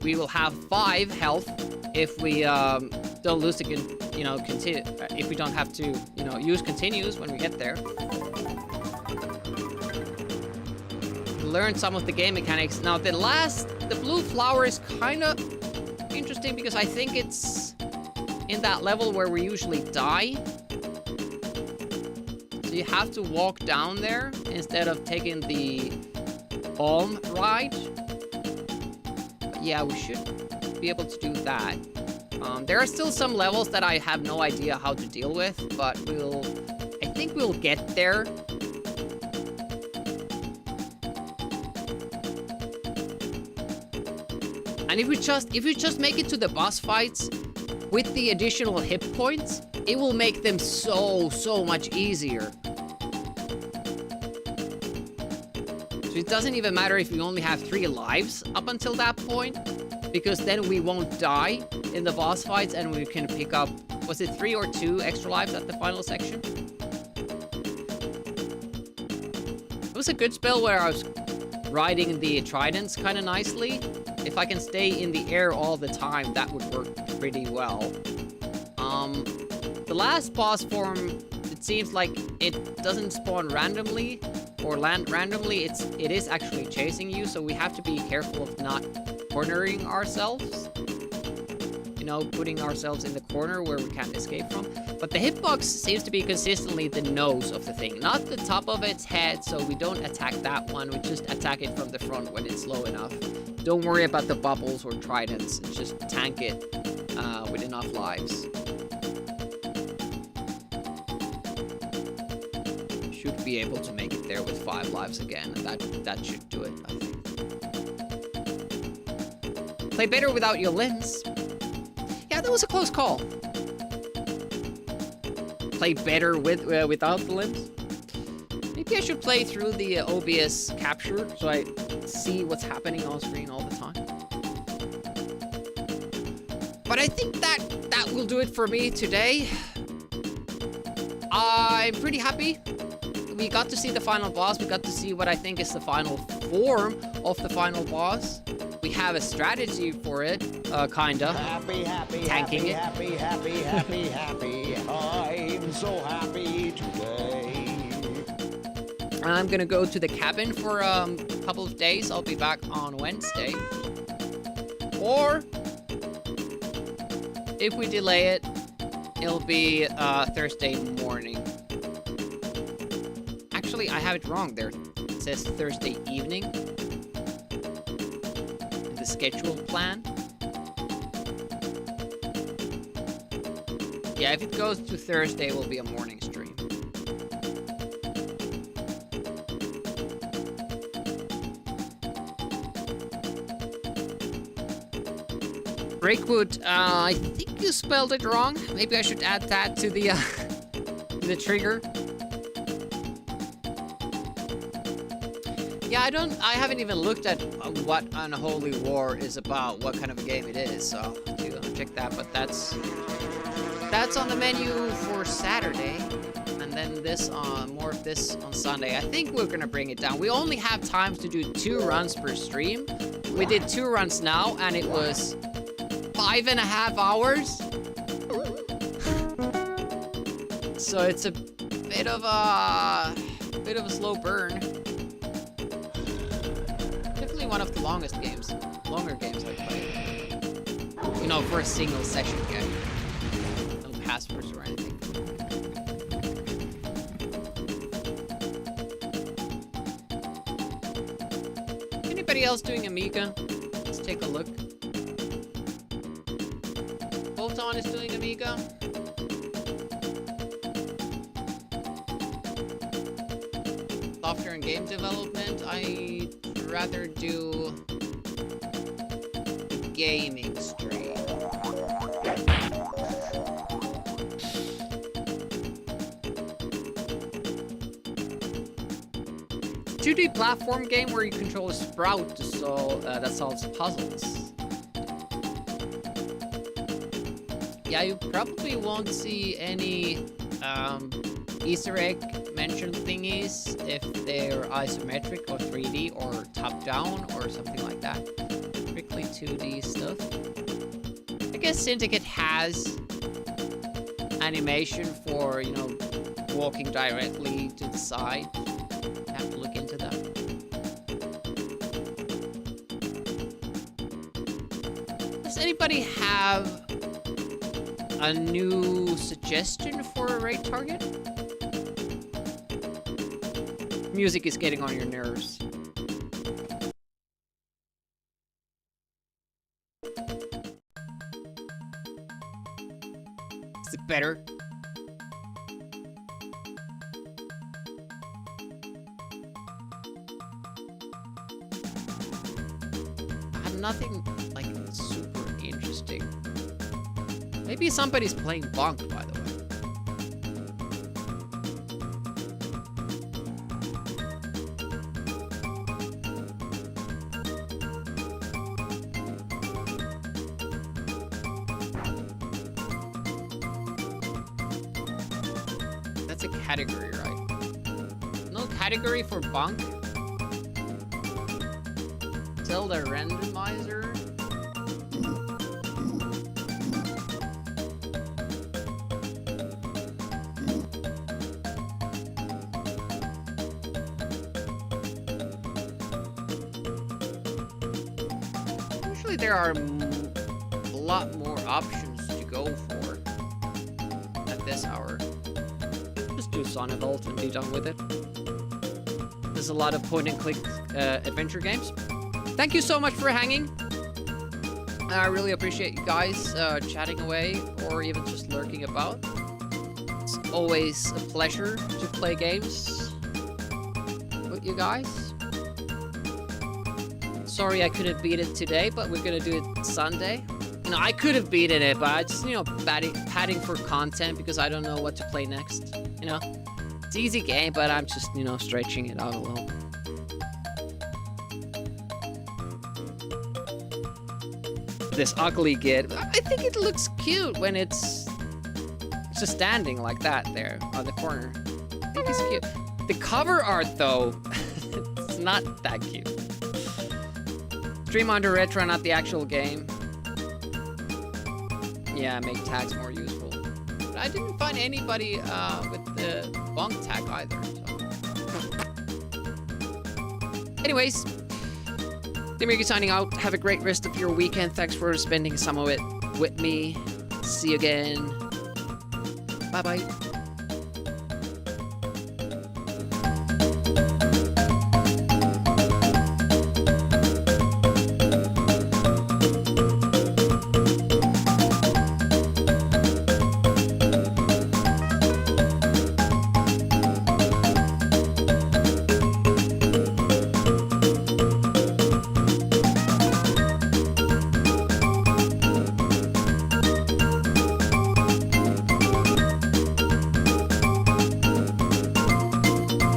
We will have 5 health if we don't lose the, continue. If we don't have to, use continues when we get there. Learn some of the game mechanics. Now the blue flower is kind of interesting because I think it's in that level where we usually die. So you have to walk down there instead of taking the Alm ride. But yeah, we should be able to do that. There are still some levels that I have no idea how to deal with, but I think we'll get there. And if we just make it to the boss fights with the additional hit points, it will make them so much easier. So it doesn't even matter if we only have 3 lives up until that point, because then we won't die in the boss fights and we can pick up, was it 3 or 2 extra lives at the final section? It was a good spell where I was riding the tridents kind of nicely. If I can stay in the air all the time, that would work pretty well. The last boss form, it seems like it doesn't spawn randomly or land randomly. It is actually chasing you, so we have to be careful of not cornering ourselves. Putting ourselves in the corner where we can't escape from. But the hitbox seems to be consistently the nose of the thing, not the top of its head, so we don't attack that one. We just attack it from the front when it's low enough. Don't worry about the bubbles or tridents. Just tank it with enough lives. Should be able to make it there with 5 lives again, and that should do it, I think. Play better without your limbs. Yeah, that was a close call. Play better without the limbs. Maybe I should play through the OBS capture so I see what's happening on screen all the time. But I think that will do it for me today. I'm pretty happy. We got to see the final boss. We got to see what I think is the final form of the final boss. We have a strategy for it, kinda. Happy, tanking it. happy. I'm so happy today. And I'm gonna go to the cabin for a couple of days. I'll be back on Wednesday. Or, if we delay it, it'll be Thursday morning. Actually, I have it wrong there. It says Thursday evening. The scheduled plan. Yeah, if it goes to Thursday, it will be a morning stream. Breakwood, I think you spelled it wrong. Maybe I should add that to the the trigger. Yeah, I haven't even looked at what Unholy War is about, what kind of a game it is, so I'll have to check that, but that's on the menu for Saturday, and then more of this on Sunday. I think we're gonna bring it down. We only have time to do 2 runs per stream. We did 2 runs now, and it was 5.5 hours. So it's a bit of a slow burn. Definitely one of the longer games I've played. For a single session game. No passwords or anything. Anybody else doing Amiga? Let's take a look. Photon is doing Amiga. Software and game development. I'd rather do gaming stream. 2D platform game where you control a sprout that solves puzzles. Yeah, you probably won't see any Easter egg mention thingies, if they're isometric or 3D or top-down or something like that. Strictly 2D stuff. I guess Syndicate has animation for, you know, walking directly to the side. Have to look into that. Does anybody have a new suggestion for a raid target? Music is getting on your nerves. Is it better? I have nothing like super interesting. Maybe somebody's playing Bonk, by the way. That's a category, right? No category for Bonk? Zelda randomizer? Usually there are a lot more options to go for at this hour. Just do Sonnenbolt and be done with it. There's a lot of point-and-click adventure games. Thank you so much for hanging. I really appreciate you guys chatting away or even just lurking about. It's always a pleasure to play games with you guys. Sorry I couldn't beat it today, but we're gonna do it Sunday. You know, I could have beaten it, but I just, you know, padding for content because I don't know what to play next. You know, it's an easy game, but I'm just, you know, stretching it out a little. This ugly git, I think it looks cute when it's just standing like that there on the corner. I think it's cute. The cover art, though, it's not that cute. Stream under retro, not the actual game. Yeah, make tags more useful. But I didn't find anybody with the bonk tag either. So. Anyways, Amiga signing out. Have a great rest of your weekend. Thanks for spending some of it with me. See you again. Bye-bye.